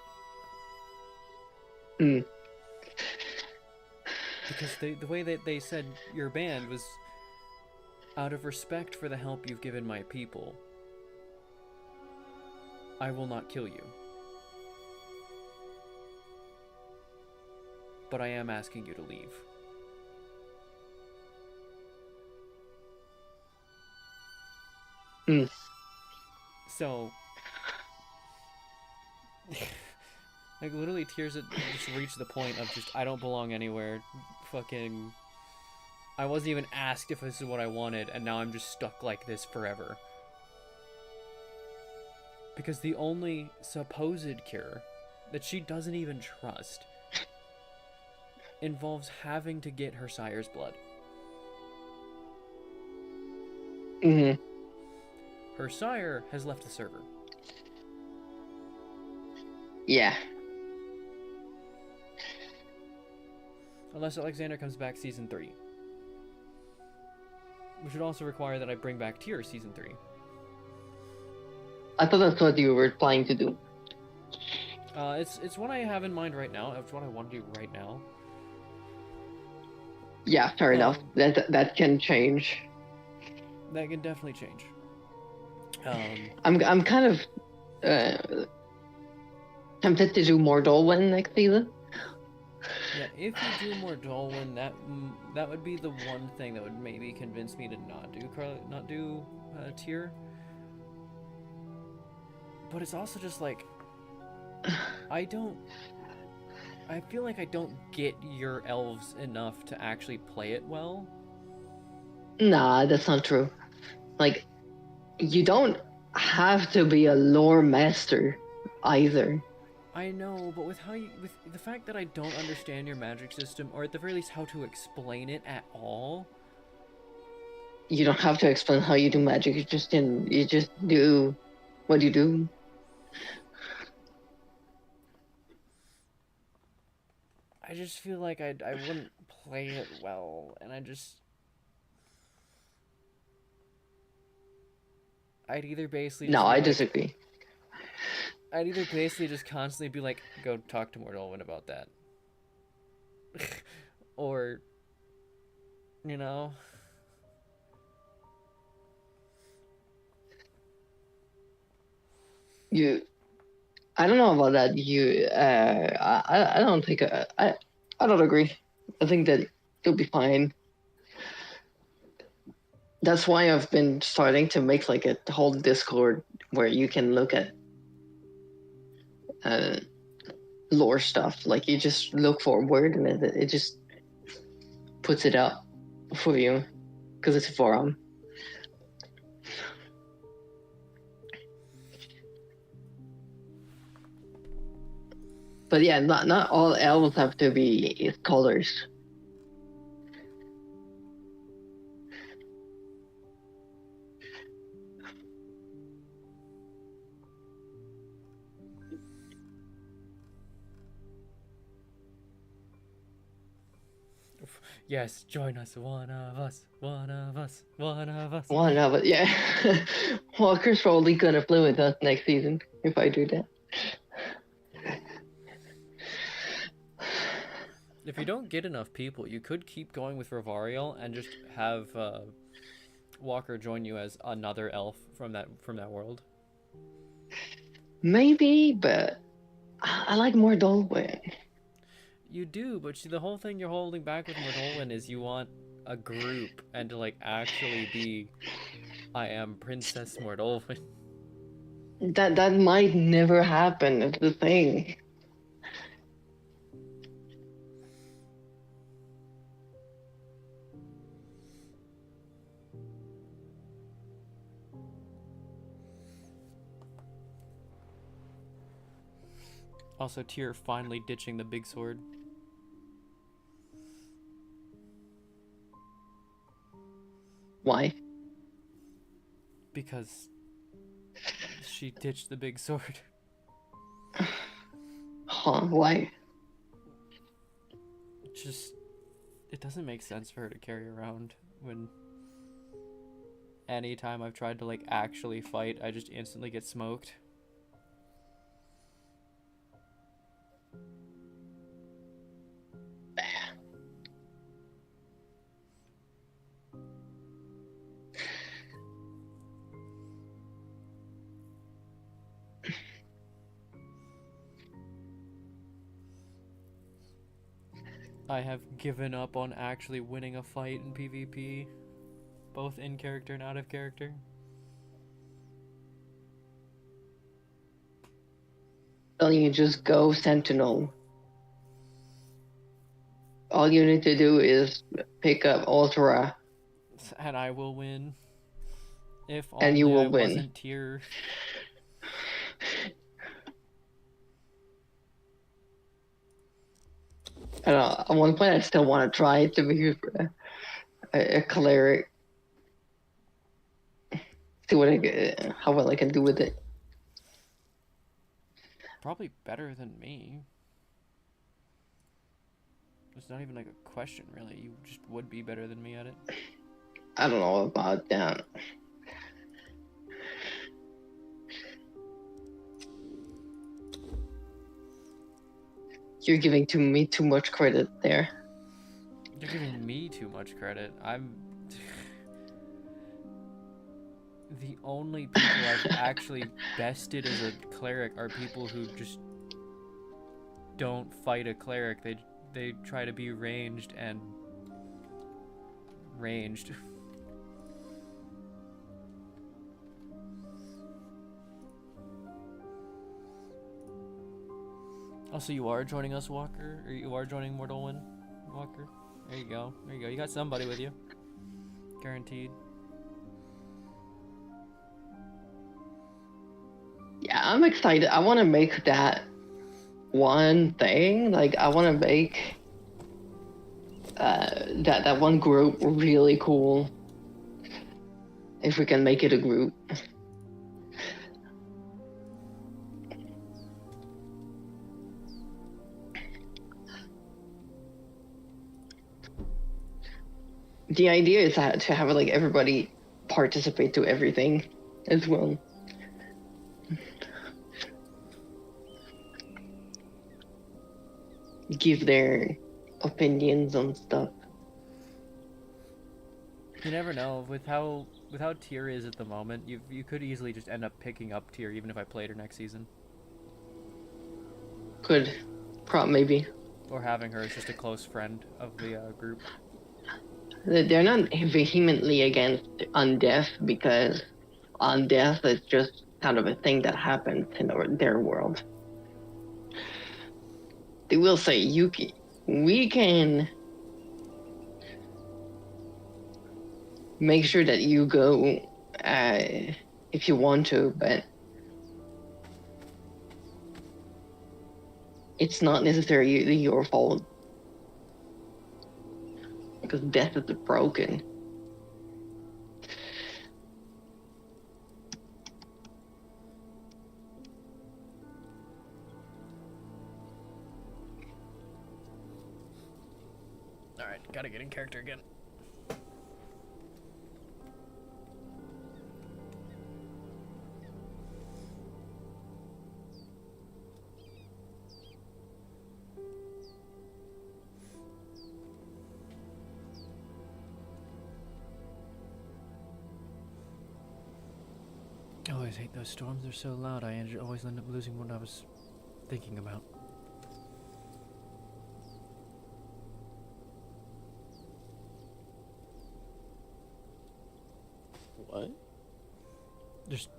Because the way that they said you're banned was out of respect for the help you've given my people. I will not kill you. But I am asking you to leave. So, like, literally Tears just reached the point of just, I don't belong anywhere. Fucking, I wasn't even asked if this is what I wanted, and now I'm just stuck like this forever. Because the only supposed cure that she doesn't even trust involves having to get her sire's blood. Her sire has left the server. Yeah. Unless Alexander comes back season 3. Which would also require that I bring back Tyr season 3. I thought that's what you were planning to do. It's what I have in mind right now. It's what I want to do right now. Yeah, fair enough. That can change. That can definitely change. I'm kind of tempted to do more Dolwyn next season. Yeah, if you do more Dolwyn, that would be the one thing that would maybe convince me to not do Tyr. But it's also just like I feel like I don't get your elves enough to actually play it well. Nah, that's not true. Like, you don't have to be a lore master either. I know, but with the fact that I don't understand your magic system, or at the very least how to explain it at all. You don't have to explain how you do magic. You just do what you do. I just feel like I wouldn't play it well, and I'd either basically just I disagree. I'd either basically just constantly be like, go talk to Mordolwyn about that. Or, you know. I don't know about that. I don't think, I don't agree. I think that you'll be fine. That's why I've been starting to make like a whole Discord where you can look at lore stuff. Like you just look for a word and it just puts it up for you because it's a forum. But yeah, not all elves have to be scholars. Yes, join us, one of us, one of us, one of us. One of it, yeah. Walker's probably gonna play with us next season if I do that. If you don't get enough people, you could keep going with Rivariel and just have Walker join you as another elf from that world. Maybe, but I like more Dolwyn. You do, but see, the whole thing you're holding back with Mordolwyn is you want a group and to like actually be, I am Princess Mordolwyn. That might never happen. It's the thing. Also, Tyr finally ditching the big sword. Why? Because she ditched the big sword. Huh, why? Just, it doesn't make sense for her to carry around when anytime I've tried to like actually fight, I just instantly get smoked. I have given up on actually winning a fight in PvP, both in character and out of character. Well, you just go Sentinel. All you need to do is pick up Ultra. And I will win. If and you will I win. wasn't Tyr. I don't know, at one point I still want to try to be a cleric. See how well I can do with it. Probably better than me. It's not even like a question, really. You just would be better than me at it. I don't know about that. You're giving me too much credit there. You're giving me too much credit. I'm... The only people I've actually bested as a cleric are people who just don't fight a cleric. They try to be ranged and... ranged. Also, you are joining us, Walker? Or you are joining Mortalwind, Walker? There you go. There you go. You got somebody with you. Guaranteed. Yeah, I'm excited. I want to make that one thing. Like, I want to make that one group really cool. If we can make it a group. The idea is to have like everybody participate to everything as well. Give their opinions on stuff. You never know. With how Tyr is at the moment, you could easily just end up picking up Tyr even if I played her next season. Could. Maybe. Or having her as just a close friend of the group. They're not vehemently against undeath because undeath is just kind of a thing that happens in their world. They will say, we can make sure that you go if you want to, but it's not necessarily your fault. Because death is broken. Alright, gotta get in character again. I always hate those storms, they're so loud. I always end up losing what I was thinking about. What? Just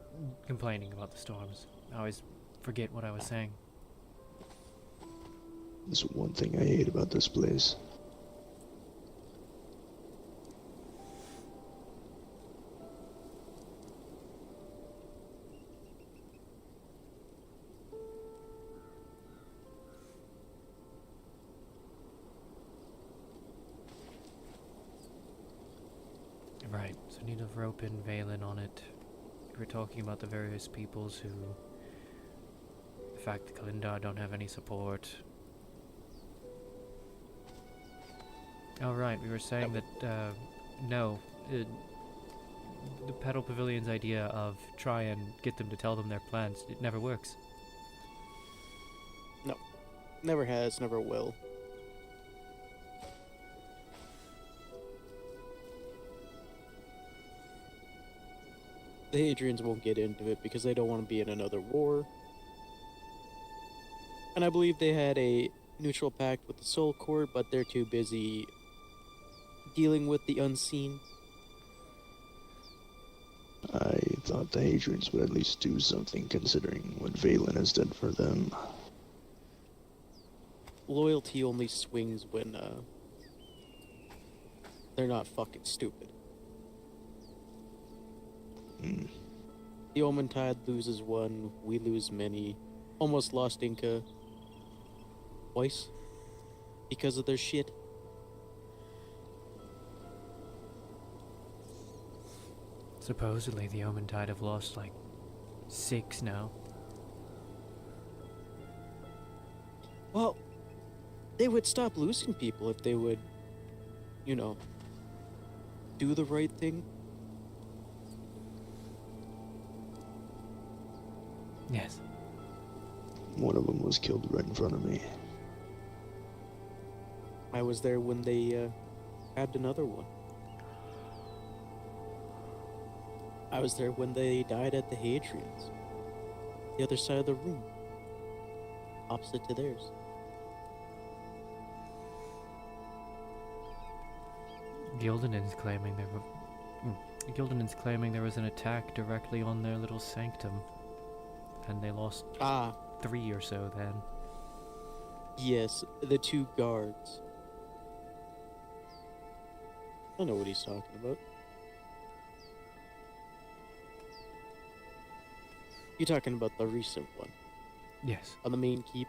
complaining about the storms. I always forget what I was saying. There's one thing I hate about this place. Right, so need of rope and Valen on it. We're talking about the various peoples who... The fact that Kalindar don't have any support. Oh right, we were saying that, no, the Petal Pavilion's idea of try and get them to tell them their plans, it never works. No. Never has, never will. The Hadrians won't get into it because they don't want to be in another war. And I believe they had a neutral pact with the Soul Court, but they're too busy dealing with the unseen. I thought the Hadrians would at least do something considering what Valen has done for them. Loyalty only swings when they're not fucking stupid. The Omen Tide loses one, we lose many. Almost lost Inca twice because of their shit. Supposedly the Omen Tide have lost like 6 now. Well, they would stop losing people if they would, you know, do the right thing. Yes. One of them was killed right in front of me. I was there when they grabbed another one. I was there when they died at the Hadrians. The other side of the room. Opposite to theirs. Gildan's claiming Gildan's claiming there was an attack directly on their little sanctum, and they lost 3 or so then. Yes, the 2 guards. I know what he's talking about. You're talking about the recent one? Yes. On the main keep?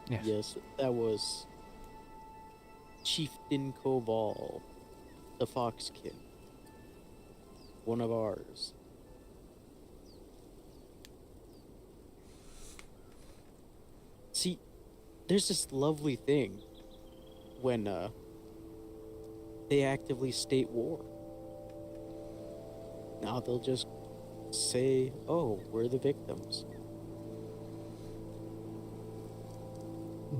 Yes. Yes, that was Chieftain Koval, the Foxkin. One of ours. See, there's this lovely thing when they actively state war. Now they'll just say, oh, we're the victims.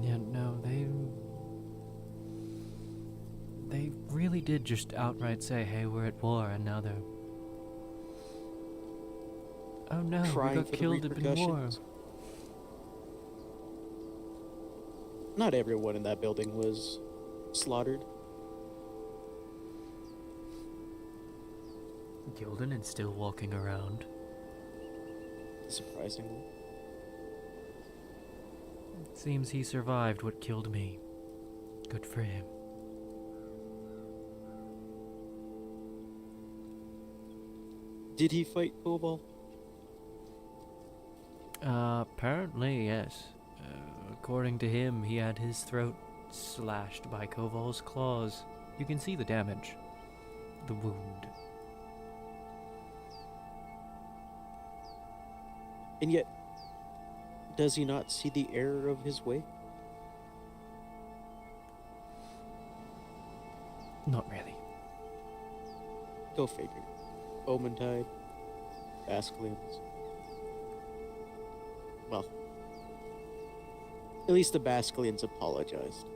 Yeah, no, they really did just outright say, hey, we're at war, and now they're... Oh no, we Crying got for the killed in war. repercussions. Not everyone in that building was slaughtered. Gildan is still walking around. Surprisingly. Seems he survived what killed me. Good for him. Did he fight Koval? Apparently, yes. According to him, he had his throat slashed by Koval's claws. You can see the damage. The wound. And yet, does he not see the error of his way? Not really. Go figure. Omentide, Basclians. Well, at least the Basclians apologized.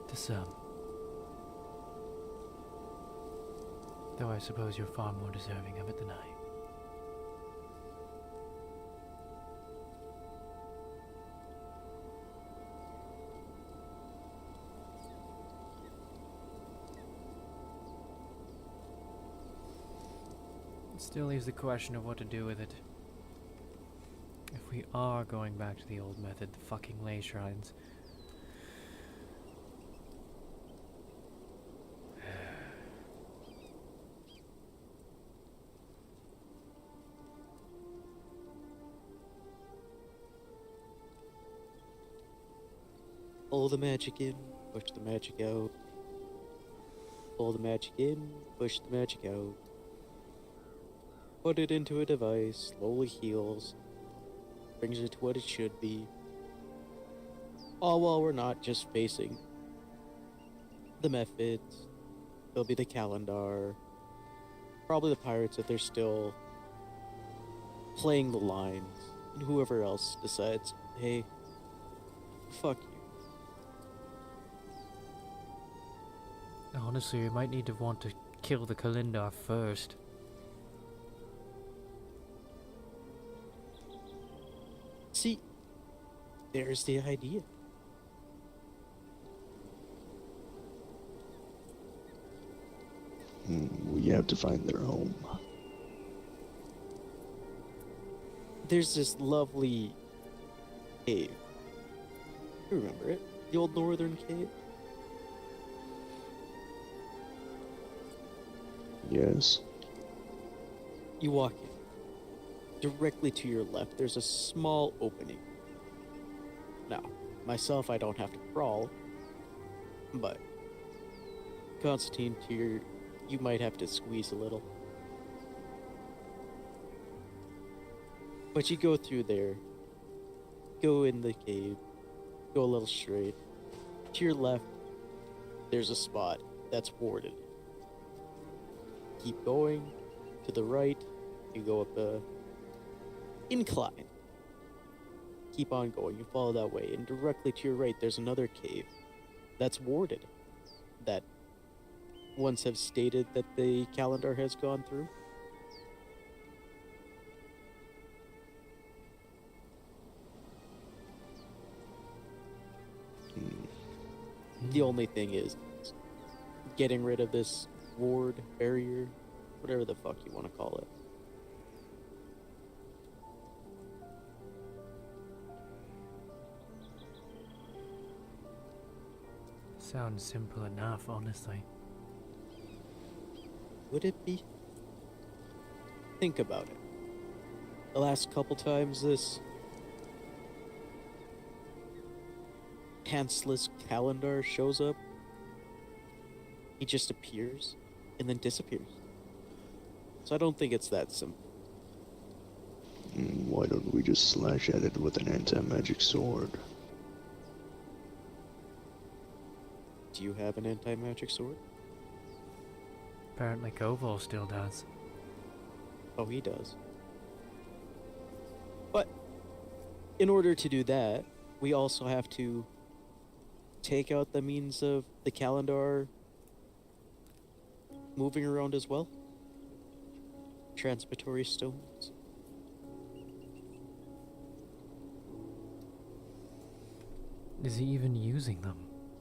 To some. Though I suppose you're far more deserving of it than I. It still leaves the question of what to do with it. If we are going back to the old method, the fucking ley shrines. Pull the magic in, push the magic out. Pull the magic in, push the magic out. Put it into a device, slowly heals, brings it to what it should be. All while we're not just facing the Methods, there'll be the Calendar, probably the Pirates if they're still playing the lines, and whoever else decides, hey, fuck you. Honestly, we might need to want to kill the Kalindar first. See, there's the idea. We have to find their home. There's this lovely cave. You remember it? The old northern cave? Yes. You walk in. Directly to your left, there's a small opening. Now, myself, I don't have to crawl, but Constantine, you might have to squeeze a little. But you go through there, go in the cave, go a little straight. To your left, there's a spot that's warded. Keep going. To the right, you go up a incline. Keep on going, you follow that way, and directly to your right, there's another cave that's warded, that once have stated that the calendar has gone through. The only thing is getting rid of this ward, barrier, whatever the fuck you want to call it. Sounds simple enough, honestly. Would it be? Think about it. The last couple times this pantsless calendar shows up, he just appears and then disappears. So I don't think it's that simple. Why don't we just slash at it with an anti-magic sword? Do you have an anti-magic sword? Apparently Koval still does. Oh, he does. But in order to do that, we also have to take out the means of the calendar moving around as well. Transitory stones. Is he even using them,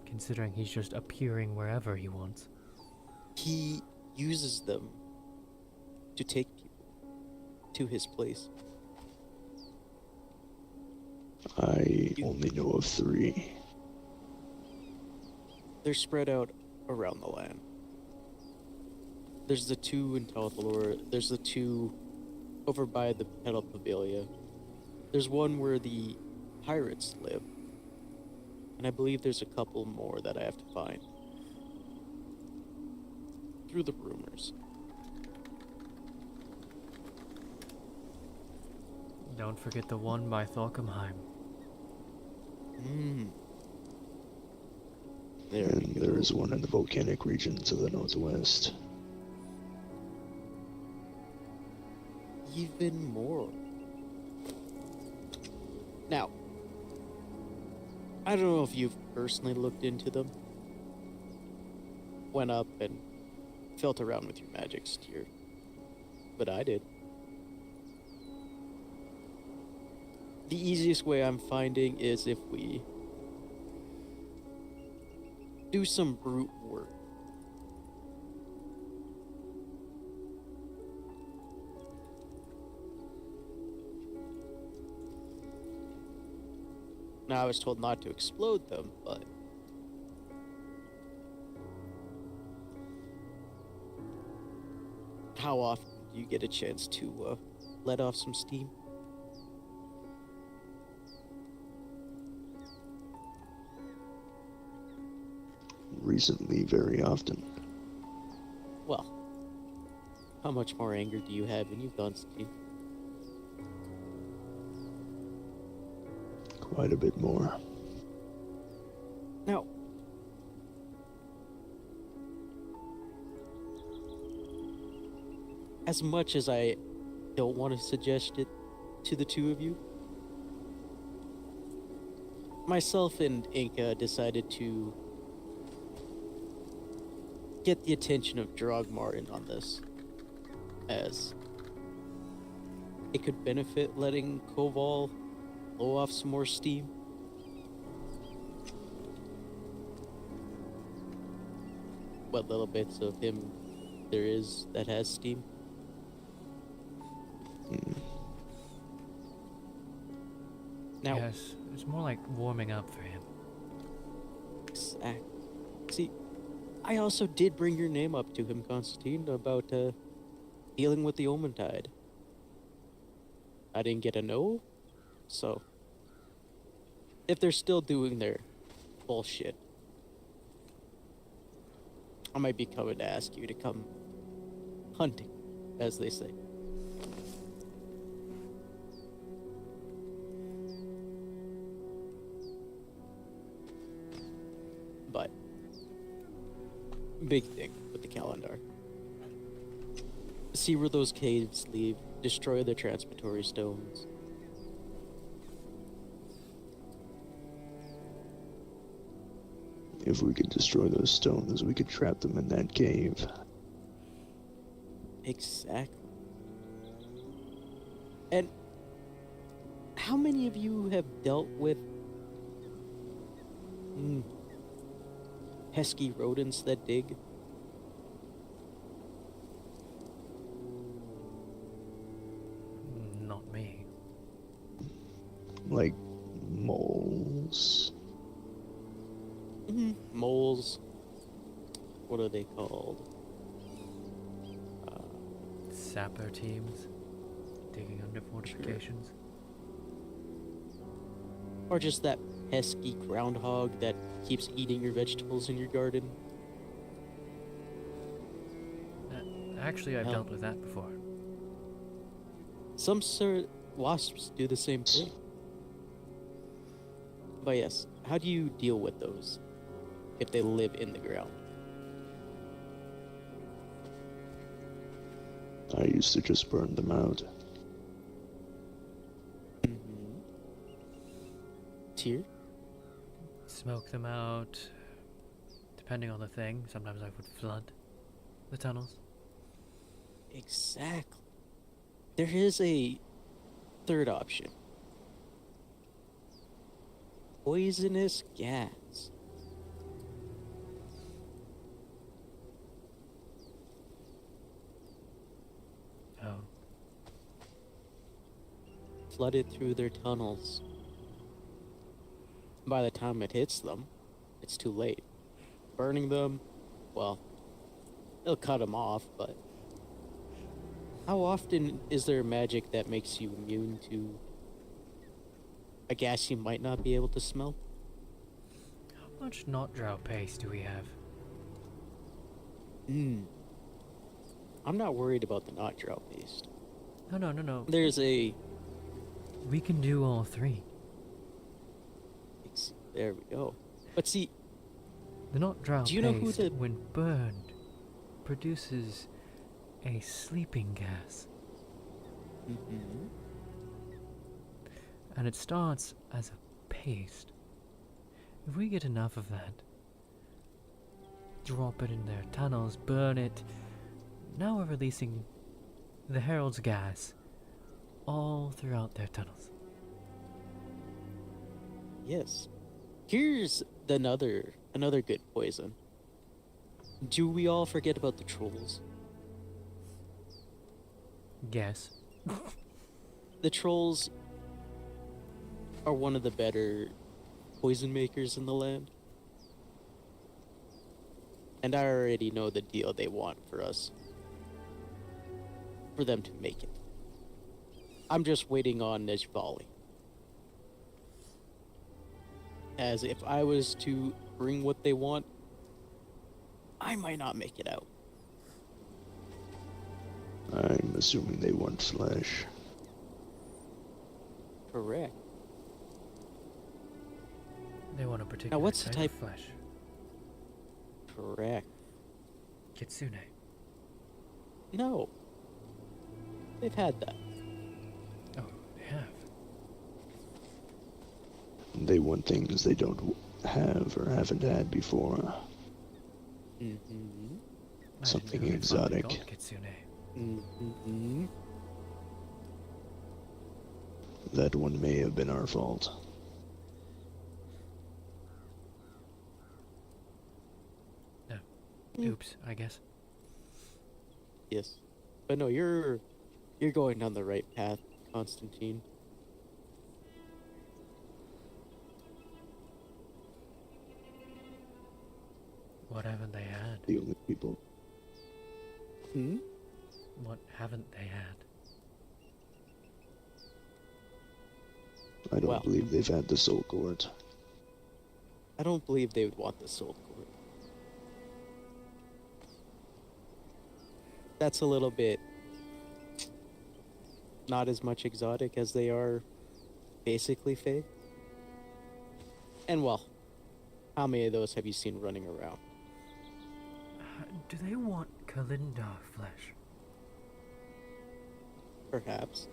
considering he's just appearing wherever he wants? He uses them to take people to his place. I only know of 3. They're spread out around the land. There's the 2 in Tyr'Sul'Day. There's the 2 over by the Petal Pavilion. There's one where the pirates live. And I believe there's a couple more that I have to find. Through the rumors. Don't forget the one by Thorkenheim. And there is one in the volcanic region to the northwest. Even more. Now, I don't know if you've personally looked into them. Went up and felt around with your magic sphere. But I did. The easiest way I'm finding is if we do some brute work. Now, I was told not to explode them, but how often do you get a chance to let off some steam? Recently, very often. Well, how much more anger do you have in you, Constantine? Quite a bit more. Now, as much as I don't want to suggest it to the 2 of you, myself and Inca decided to get the attention of Drogmar in on this, as it could benefit letting Koval blow off some more steam. What little bits of him there is that has steam. Now, yes, it's more like warming up for him. Exactly. See, I also did bring your name up to him, Constantine, about dealing with the Omentide. I didn't get a no, so if they're still doing their bullshit, I might be coming to ask you to come hunting, as they say. But big thing with the calendar. See where those caves lead, destroy the transmitory stones. If we could destroy those stones, we could trap them in that cave. Exactly. And how many of you have dealt with pesky rodents that dig? Not me. Like moles. Moles. What are they called? Sapper teams digging under fortifications. Or just that pesky groundhog that keeps eating your vegetables in your garden. Actually, I've Hell. dealt with that before. Some wasps do the same thing. But yes, how do you deal with those if they live in the ground? I used to just burn them out. Tyr? Smoke them out. Depending on the thing, sometimes I would flood the tunnels. Exactly. There is a third option. Poisonous gas. Oh. Flood it through their tunnels. By the time it hits them, it's too late. Burning them, well, it'll cut them off, but how often is there magic that makes you immune to a gas you might not be able to smell? How much not drow paste do we have? I'm not worried about the not drow paste. No. There's a... We can do all three. There we go. But see... The not drow do you know who paste, the... when burned, produces a sleeping gas. And it starts as a paste. If we get enough of that, drop it in their tunnels, burn it, now we're releasing the Herald's gas all throughout their tunnels. Yes. Here's another good poison. Do we all forget about the trolls? Yes. The trolls are one of the better poison makers in the land. And I already know the deal they want for us. For them to make it. I'm just waiting on Nejvali. As if I was to bring what they want, I might not make it out. I'm assuming they want flesh. Correct. They want a particular now, what's the type of flesh? Correct. Kitsune. No. They've had that. Oh, they have. They want things they don't have or haven't had before. Something exotic. That one may have been our fault. No. Oops, I guess. Yes. But no, you're going down the right path, Constantine. What haven't they had? The only people. What haven't they had? I don't believe they've had the soul cord. I don't believe they would want the soul cord. that's a little bit not as much exotic as they are basically Fae. And well, how many of those have you seen running around? Do they want Kalindar flesh? Perhaps.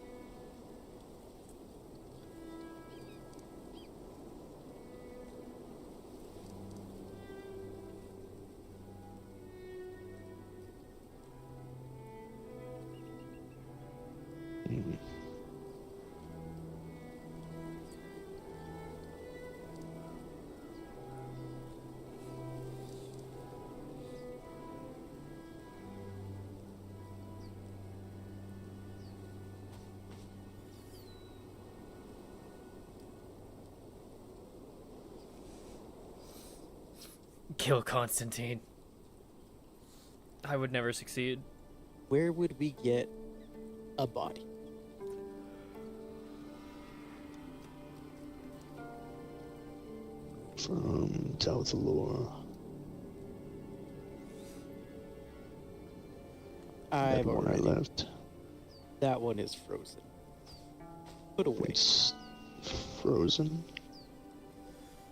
Kill Constantine. I would never succeed. Where would we get a body? From Tyr'Sul'Day. I've one I already left. That one is frozen. Put away. It's frozen?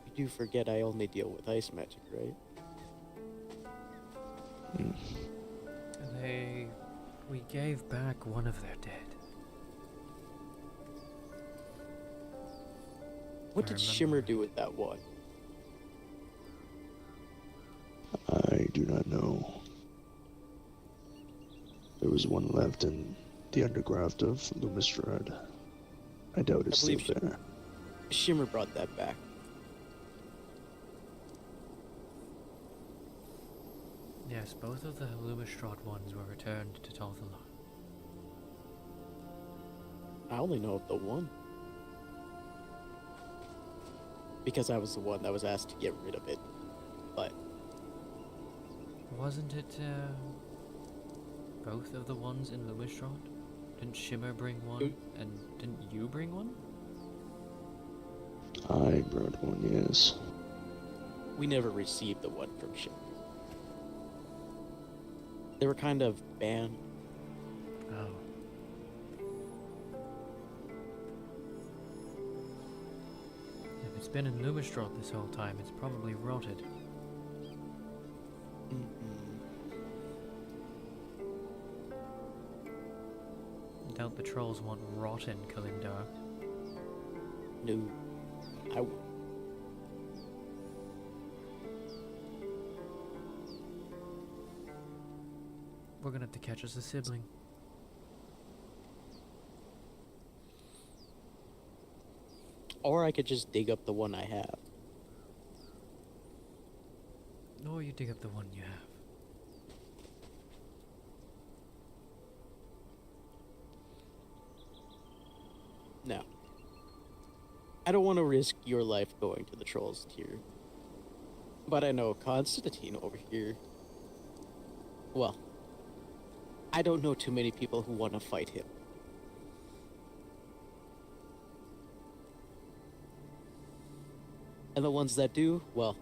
You do forget I only deal with ice magic, right? We gave back one of their dead. What did Shimmer do with that one? I do not know. There was one left in the underground of Lumistrad. I doubt it's still there. Shimmer brought that back. Yes, both of the Lumistrad ones were returned to Tyr'Sul'Day. I only know of the one. Because I was the one that was asked to get rid of it. But Wasn't it, both of the ones in Lumistrad? Didn't Shimmer bring one, and didn't you bring one? I brought one, yes. we never received the one from Shimmer. They were kind of banned. Oh. If it's been in Lumistrad this whole time, it's probably rotted. Doubt the trolls want rotten Kalindar. No. We're gonna have to catch us a sibling. Or I could just dig up the one I have. Or you dig up the one you have. No. I don't want to risk your life going to the trolls tier. But I know Constantine over here. Well, I don't know too many people who want to fight him. And the ones that do, well,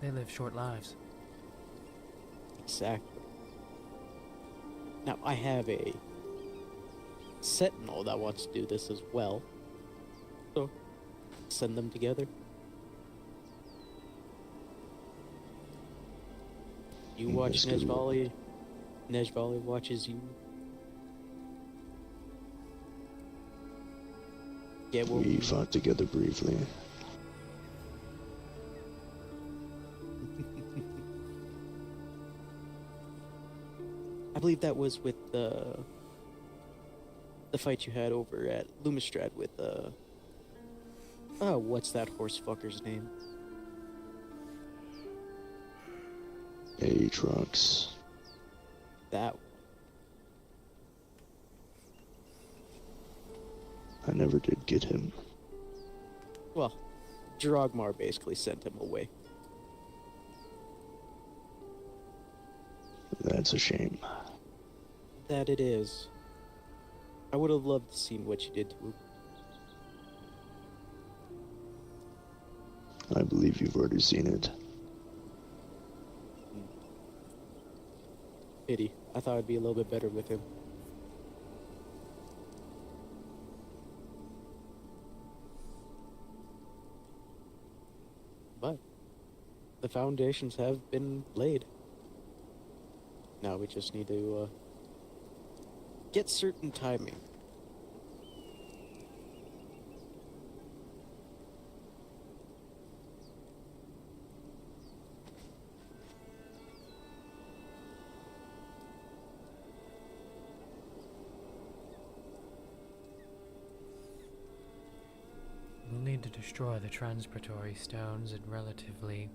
they live short lives. Exactly. Now, I have a sentinel that wants to do this as well. So, send them together. You watch Nejvali, Nejvali watches you. Yeah, we fought together briefly. I believe that was with the fight you had over at Lumistrad with oh, what's that horse fucker's name? Aatrox. That. I never did get him. Well, Drogmar basically sent him away. That's a shame. That it is. I would have loved to see what you did to him. I believe you've already seen it. Pity. I thought I'd be a little bit better with him. But the foundations have been laid. Now we just need to get certain timing. We'll need to destroy the transportory stones in relatively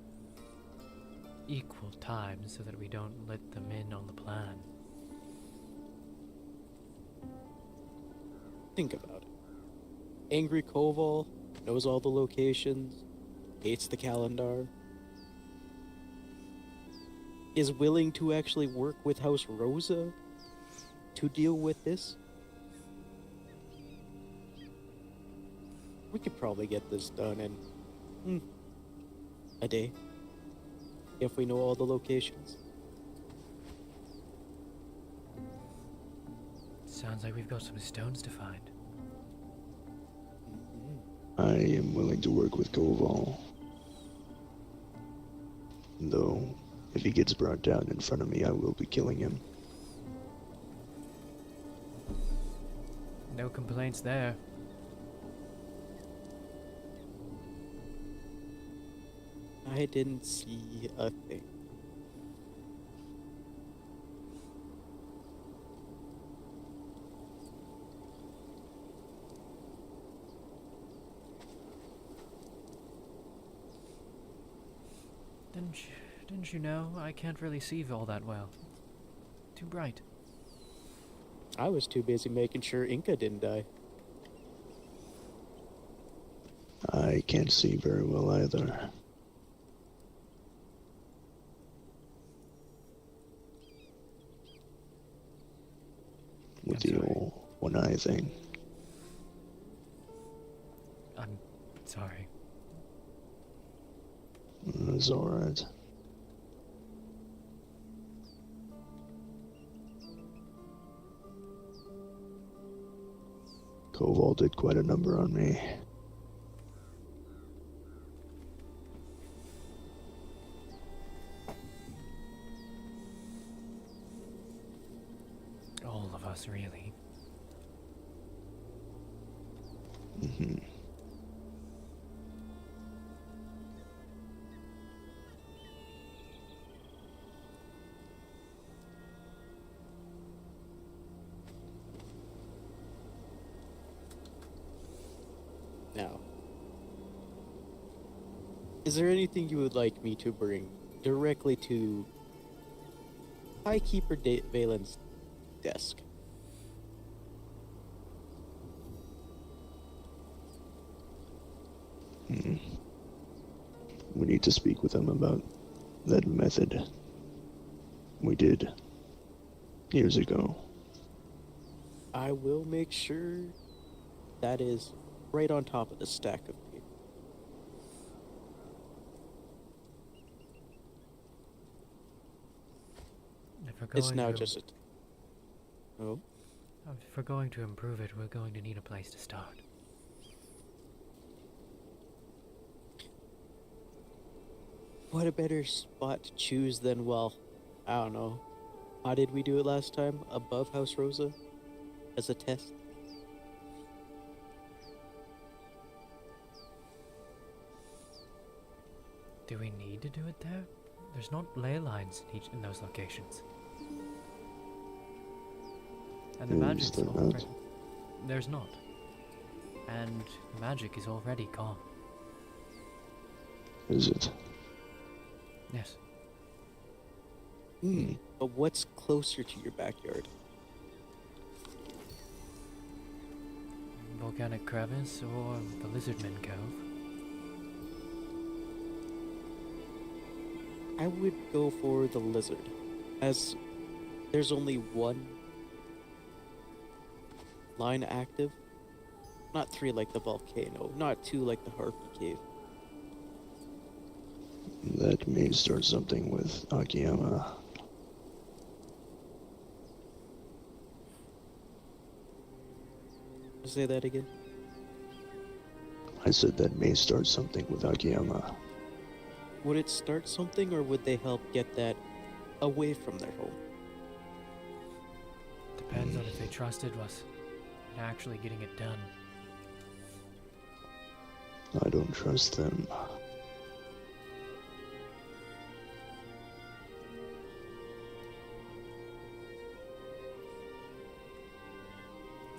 equal time so that we don't let them in on the plan. Think about it. Angry Koval knows all the locations, hates the calendar, is willing to actually work with House Rosa to deal with this. We could probably get this done in a day, if we know all the locations. Sounds like we've got some stones to find. I am willing to work with Koval. Though, if he gets brought down in front of me, I will be killing him. No complaints there. I didn't see a thing. Didn't you know? I can't really see all that well. Too bright. I was too busy making sure Inca didn't die. I can't see very well either. With the old one-eye thing. I'm sorry. It's alright. Koval did quite a number on me. All of us, really. Mm-hmm. Now, is there anything you would like me to bring directly to High Keeper Valen's desk? We need to speak with him about that method we did years ago. I will make sure that is right on top of the stack of paper. It's now just a... Oh? If we're going to improve it, we're going to need a place to start. What a better spot to choose than, well, I don't know. How did we do it last time? Above House Rosa? As a test? Do we need to do it there? There's not ley lines in those locations. And the magic's already... There's not. And the magic is already gone. Is it? Yes. But what's closer to your backyard? Volcanic crevice or the Lizardman Cove? I would go for the lizard, as there's only one line active. Not 3 like the volcano, not 2 like the Harpy Cave. That may start something with Akiyama. Say that again. I said that may start something with Akiyama. Would it start something, or would they help get that away from their home? Depends on if they trusted us and actually getting it done. I don't trust them.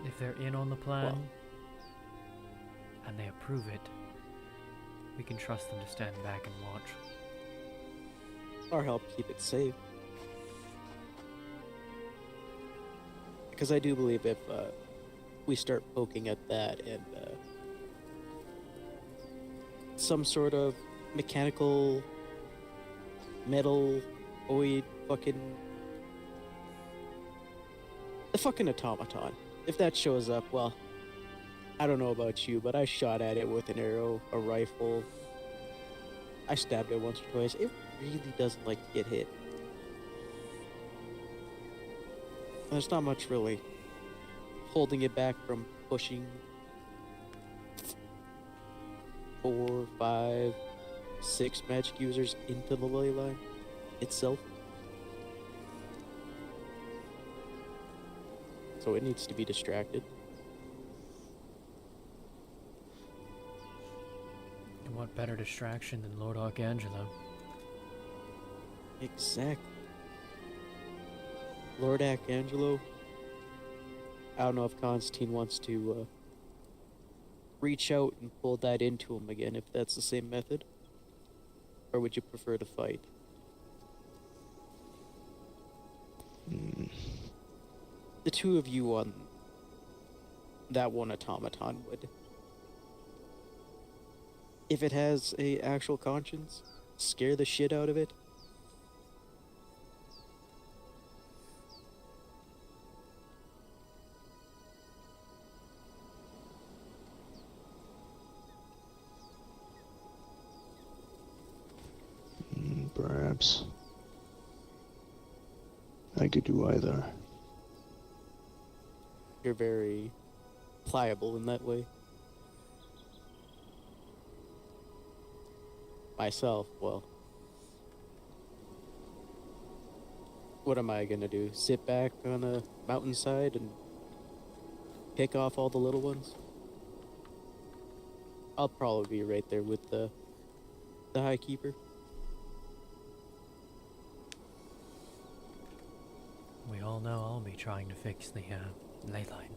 If they're in on the plan and they approve it, we can trust them to stand back and watch. Or help keep it safe. Because I do believe if we start poking at that and some sort of mechanical metal oid the fucking automaton, if that shows up, well, I don't know about you, but I shot at it with an arrow, a rifle. I stabbed it once or twice. It really doesn't like to get hit. There's not much really holding it back from pushing 4, 5, 6 magic users into the ley line itself. So it needs to be distracted. And what better distraction than Lord Archangelo? Exactly. Lord Archangelo. I don't know if Constantine wants to reach out and pull that into him again, if that's the same method. Or would you prefer to fight? The two of you on that one automaton would, if it has a actual conscience, scare the shit out of it. Perhaps. I could do either. You're very pliable in that way. Myself, well, what am I gonna do? Sit back on a mountainside and pick off all the little ones? I'll probably be right there with the High Keeper. We all know I'll be trying to fix the ley line.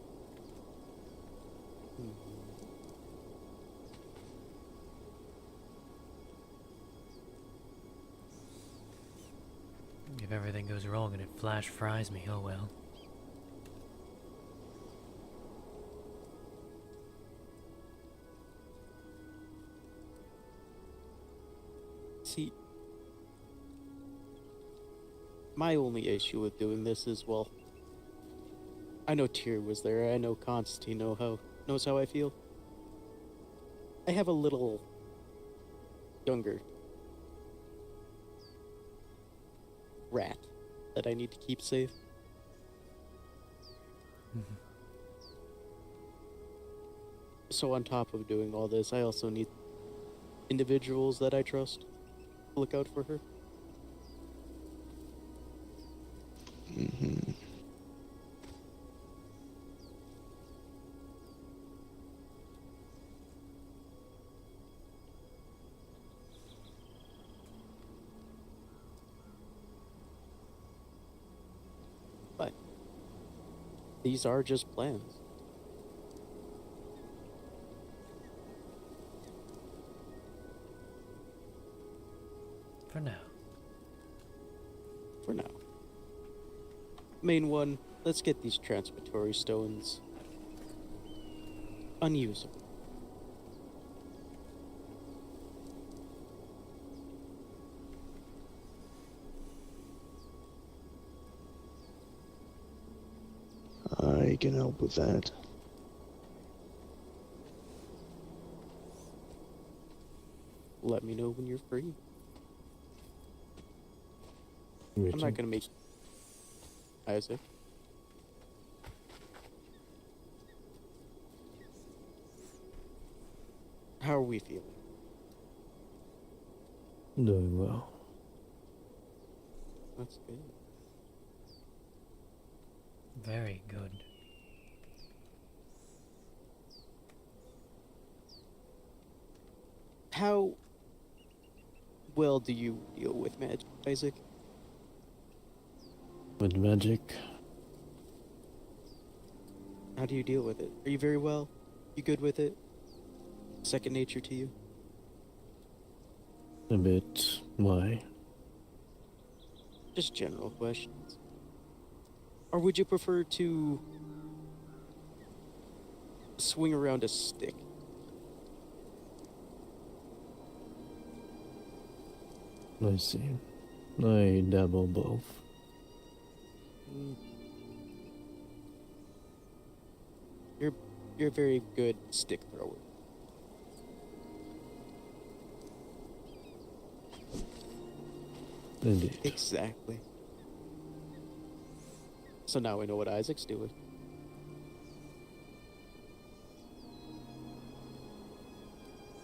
If everything goes wrong and it flash fries me, oh well. See, my only issue with doing this is, well, I know Tyr was there, I know Constantine knows how I feel. I have a little younger rat that I need to keep safe. So on top of doing all this, I also need individuals that I trust to look out for her. But these are just plans. For now. For now. Main one, let's get these transmutatory stones unusable. I can help with that. Let me know when you're free. Me I'm too. not gonna make Isaac. How are we feeling? Doing well. That's good. Very good. How well do you deal with magic, Isaac? With magic, How do you deal with it? Are you very well? You good with it? Second nature to you? a bit. Why? Just general questions. Or would you prefer to swing around a stick? I see. I dabble both. Mm. You're a very good stick thrower. Indeed. Exactly. So now we know what Isaac's doing.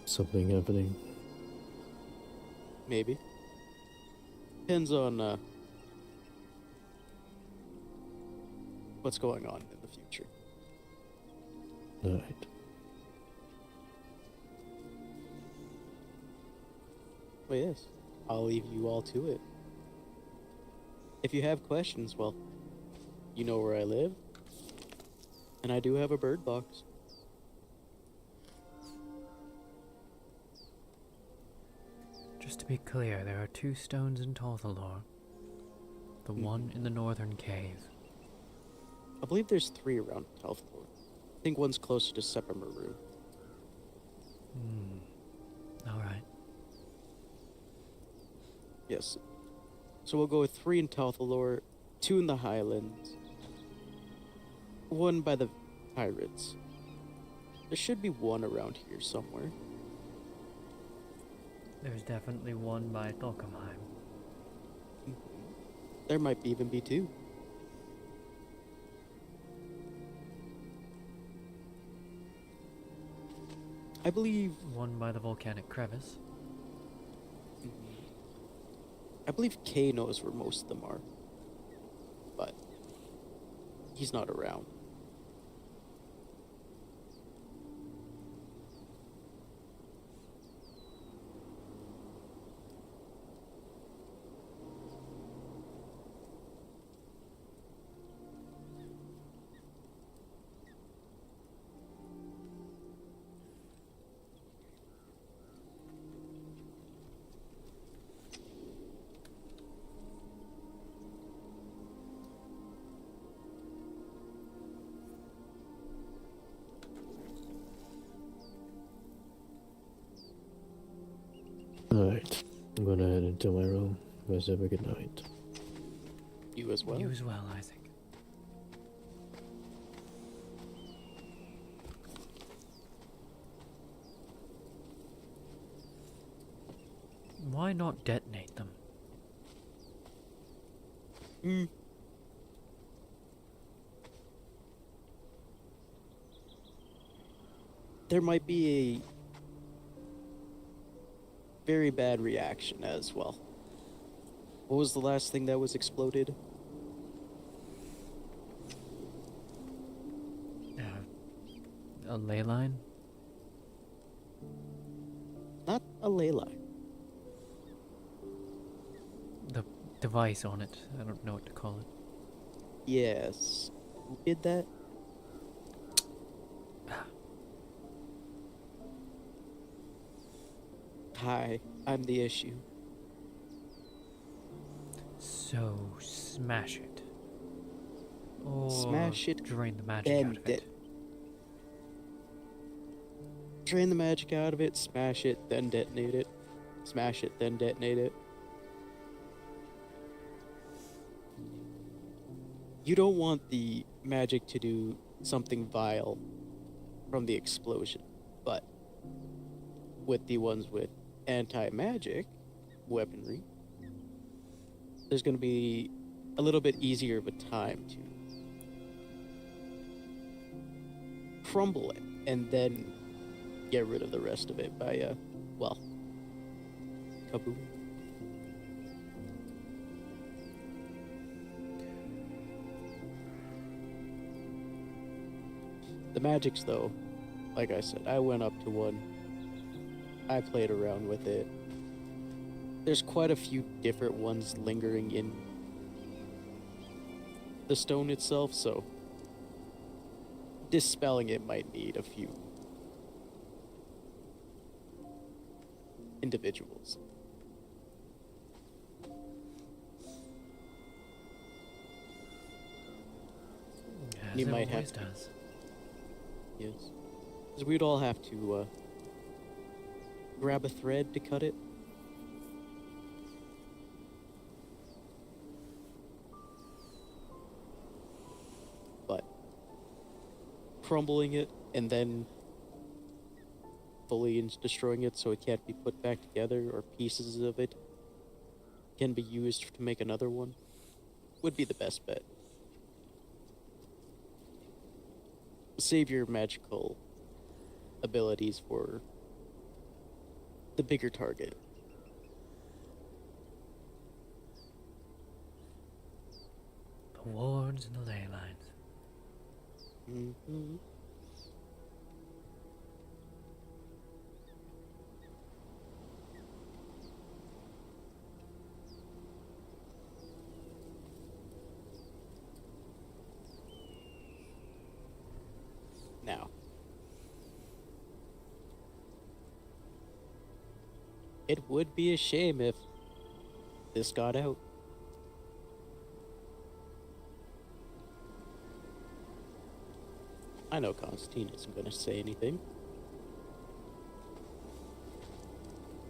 Something happening. Maybe. Depends on what's going on in the future. Alright. Well, yes. I'll leave you all to it. If you have questions, well, you know where I live. And I do have a bird box. Just to be clear, there are 2 stones in Tyr'Sul'Day. The one in the northern cave. I believe there's 3 around Tyr'Sul'Day. I think one's closer to Sepamaru. Alright. Yes. So we'll go with 3 in Tyr'Sul'Day, 2 in the Highlands, 1 by the pirates. There should be 1 around here somewhere. There's definitely one by Tolkemheim. There might even be 2. I believe... One by the volcanic crevice. I believe Kay knows where most of them are. But he's not around. Alright. I'm gonna head into my room. Guys, have a good night. You as well. You as well, Isaac. Why not detonate them? There might be a very bad reaction as well. What was the last thing that was exploded? A ley line? Not a ley line. The device on it. I don't know what to call it. Yes. Who did that? Hi, I'm the issue. So, smash it. Or Smash it, drain the magic bend out of it. Drain the magic out of it, smash it, then detonate it. Smash it, then detonate it. You don't want the magic to do something vile from the explosion, but with the ones with anti-magic weaponry, there's going to be a little bit easier of a time to crumble it and then get rid of the rest of it by, well, kaboom. The magics, though, like I said, I went up to one. I played around with it. There's quite a few different ones lingering in the stone itself, so dispelling it might need a few individuals. As You it might always have to. does. Yes. Because we'd all have to grab a thread to cut it. But crumbling it and then fully destroying it so it can't be put back together, or pieces of it can be used to make another one, would be the best bet. Save your magical abilities for the bigger target. The wards and the ley lines. Mm-hmm. Now, it would be a shame if this got out. I know Constantine isn't going to say anything.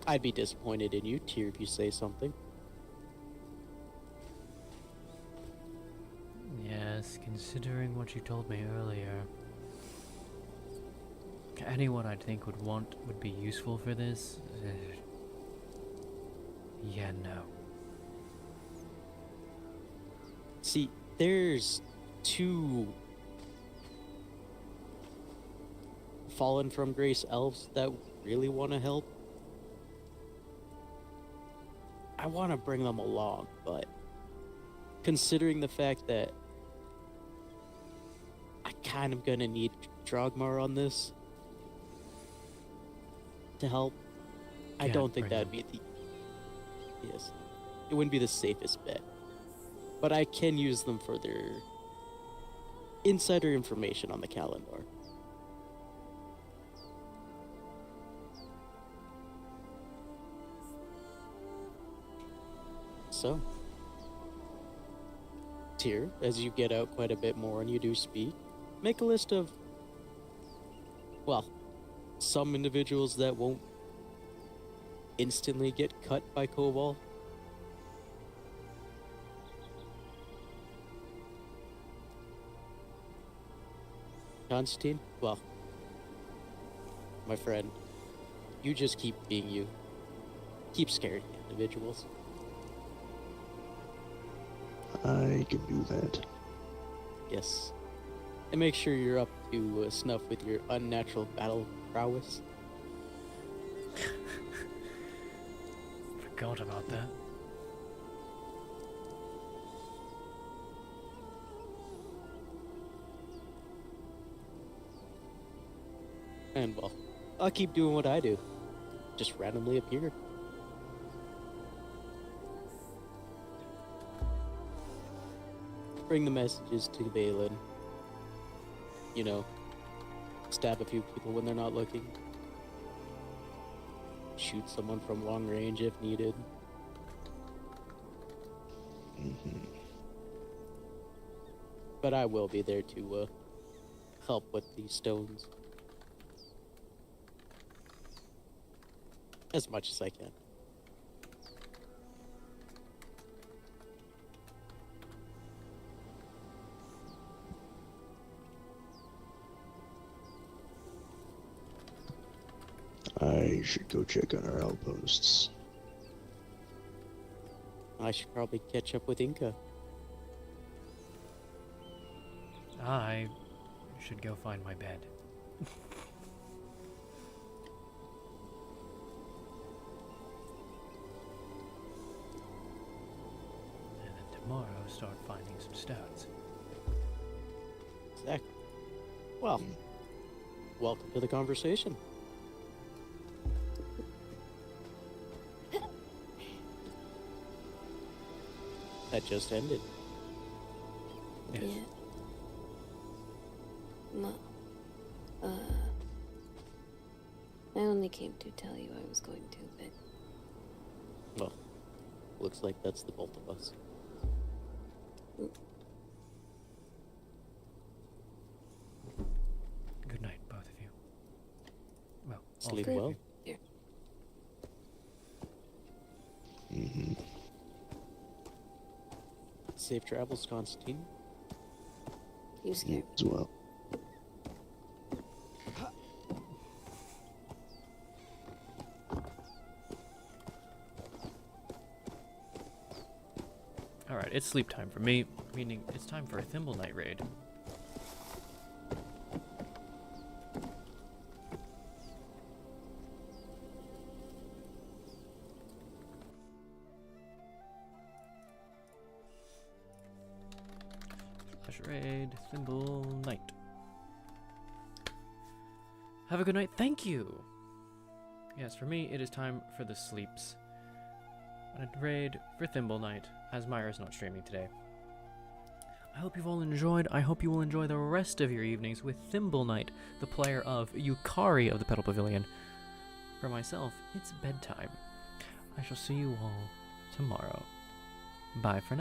I'd be disappointed in you, Tyr, if you say something. Yes, considering what you told me earlier. Anyone I'd think would be useful for this? Yeah, no. See, there's two fallen from grace elves that really want to help. I want to bring them along, but considering the fact that I kind of gonna need Drogmar on this to help, I Can't don't think bring that'd be the... Yes. It wouldn't be the safest bet. But I can use them for their insider information on the calendar. So, Tyr, as you get out quite a bit more and you do speak, make a list of, well, some individuals that won't instantly get cut by Koval. Constantine, well, my friend, you just keep being you. Keep scaring individuals. I can do that. Yes. And make sure you're up to snuff with your unnatural battle prowess. Forgot about that. And well, I'll keep doing what I do. Just randomly appear. Bring the messages to Balin. You know, stab a few people when they're not looking. Shoot someone from long range if needed. But I will be there to help with these stones. As much as I can. I should go check on our outposts. I should probably catch up with Inca. I should go find my bed. tomorrow start finding some stones. Exactly. Well, welcome to the conversation. That just ended. Yes. Yeah. I only came to tell you I was going to, but Well, looks like that's the both of us. Good night, both of you. Well, all Sleep three of well. you. here. Mm-hmm. Safe travels, Constantine. You scared As well. Alright, it's sleep time for me, meaning it's time for a Thimble Night raid. Flash raid, Thimble Night. Have a good night, thank you! Yes, for me, it is time for the sleeps. A raid for Thimble Night, as Myra's not streaming today. I hope you've all enjoyed. I hope you will enjoy the rest of your evenings with Thimble Night, the player of Yukari of the Petal Pavilion. For myself, it's bedtime. I shall see you all tomorrow. Bye for now.